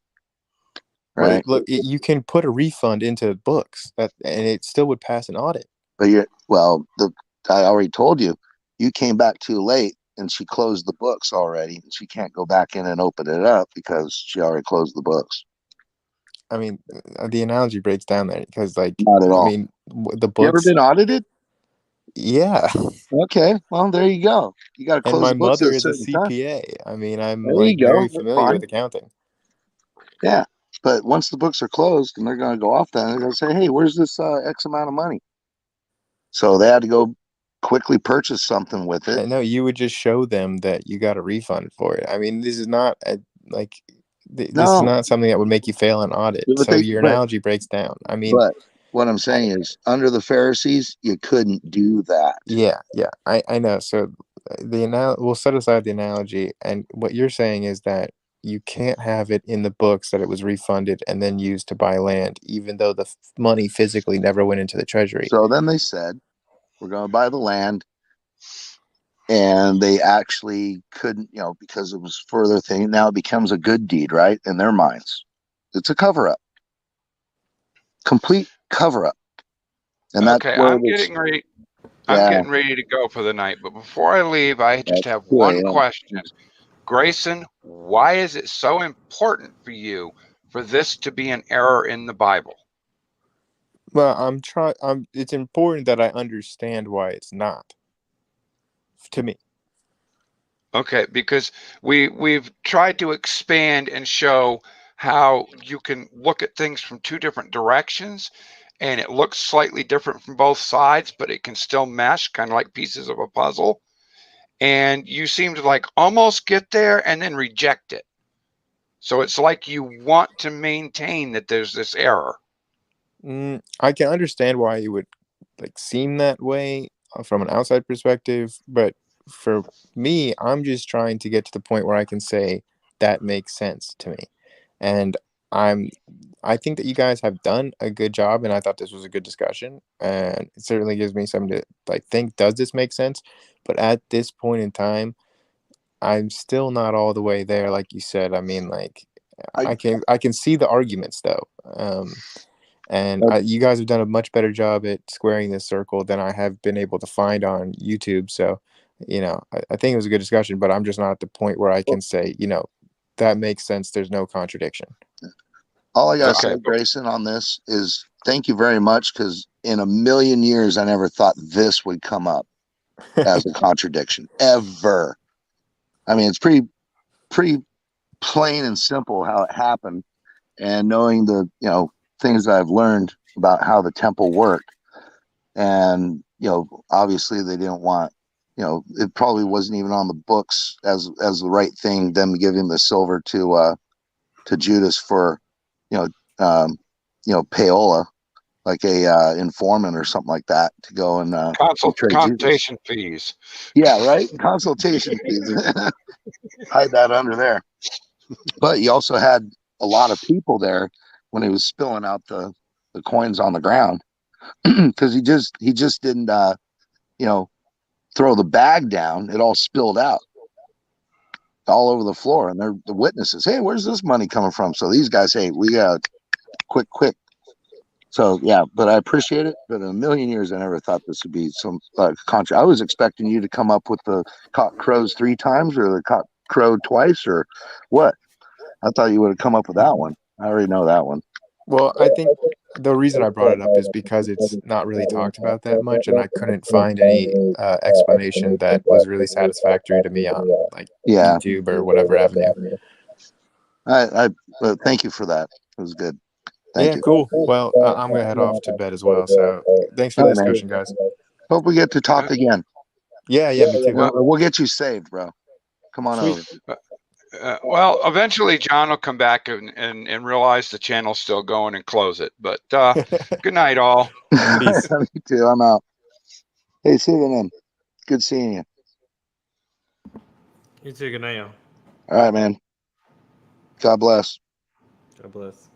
Right? Well, look, you can put a refund into books, and it still would pass an audit. But I already told you, you came back too late and she closed the books already. And she can't go back in and open it up because she already closed the books. I mean, the analogy breaks down there because, like, not at all. I mean, the books. You ever been audited? Yeah. Okay. Well, there you go. You got to close And my the books mother at a is a certain time. CPA. I mean, I'm There like you go. very That's familiar fine. with accounting. Yeah. But once the books are closed and they're going to go off, then they're going to say, hey, where's this X amount of money? So they had to go quickly purchase something with it. No, you would just show them that you got a refund for it. I mean, this is not this is not something that would make you fail an audit. But So your analogy breaks down. I mean, but what I'm saying is, under the Pharisees, you couldn't do that. Yeah, I know. So we'll set aside the analogy, and what you're saying is that you can't have it in the books that it was refunded and then used to buy land, even though the money physically never went into the treasury. So then they said, we're going to buy the land. And they actually couldn't, because it was further thing. Now it becomes a good deed, right? In their minds. It's a cover-up. Complete cover-up. And okay, I'm getting ready. I'm getting ready to go for the night. But before I leave, I just have one question. Grayson, why is it so important for you for this to be an error in the Bible? Well, it's important that I understand why it's not. To me. Okay, because we've tried to expand and show how you can look at things from two different directions, and it looks slightly different from both sides, but it can still mesh, kind of like pieces of a puzzle. And you seem to almost get there and then reject it. So it's like you want to maintain that there's this error. I can understand why it would seem that way from an outside perspective, but for me, I'm just trying to get to the point where I can say that makes sense to me. And I think that you guys have done a good job, and I thought this was a good discussion, and it certainly gives me something to think, does this make sense? But at this point in time, I'm still not all the way there, like you said. I mean, I can see the arguments though. And you guys have done a much better job at squaring this circle than I have been able to find on YouTube. So, I think it was a good discussion, but I'm just not at the point where I can say, that makes sense. There's no contradiction. All I got to say, Grayson, on this is thank you very much, because in a million years, I never thought this would come up as a contradiction ever. I mean, it's pretty plain and simple how it happened, and knowing the things that I've learned about how the temple worked, and obviously they didn't want it probably wasn't even on the books as the right thing, them giving the silver to Judas for payola, like a informant or something like that, to go and consultation fees. Yeah, right. Consultation fees. Hide that under there. But you also had a lot of people there when he was spilling out the coins on the ground, because he just didn't throw the bag down. It all spilled out all over the floor, and they're the witnesses. Hey, where's this money coming from? So these guys, hey, we got quick. So yeah, but I appreciate it. But in a million years, I never thought this would be some contra. I was expecting you to come up with the cock crows 3 times, or the cock crowed twice, or what? I thought you would have come up with that one. I already know that one. Well, I think the reason I brought it up is because it's not really talked about that much, and I couldn't find any explanation that was really satisfactory to me on like YouTube or whatever avenue. Thank you for that. It was good. Thank you. Cool. Well, I'm gonna head off to bed as well. So thanks for the discussion, guys. Hope we get to talk again. Yeah, me too. We'll get you saved, bro. Come on over. Well, eventually John will come back and realize the channel's still going and close it. But good night, all. Peace. Me too. I'm out. Hey, see you then. Good seeing you. You too. Good night, y'all. All right, man. God bless. God bless.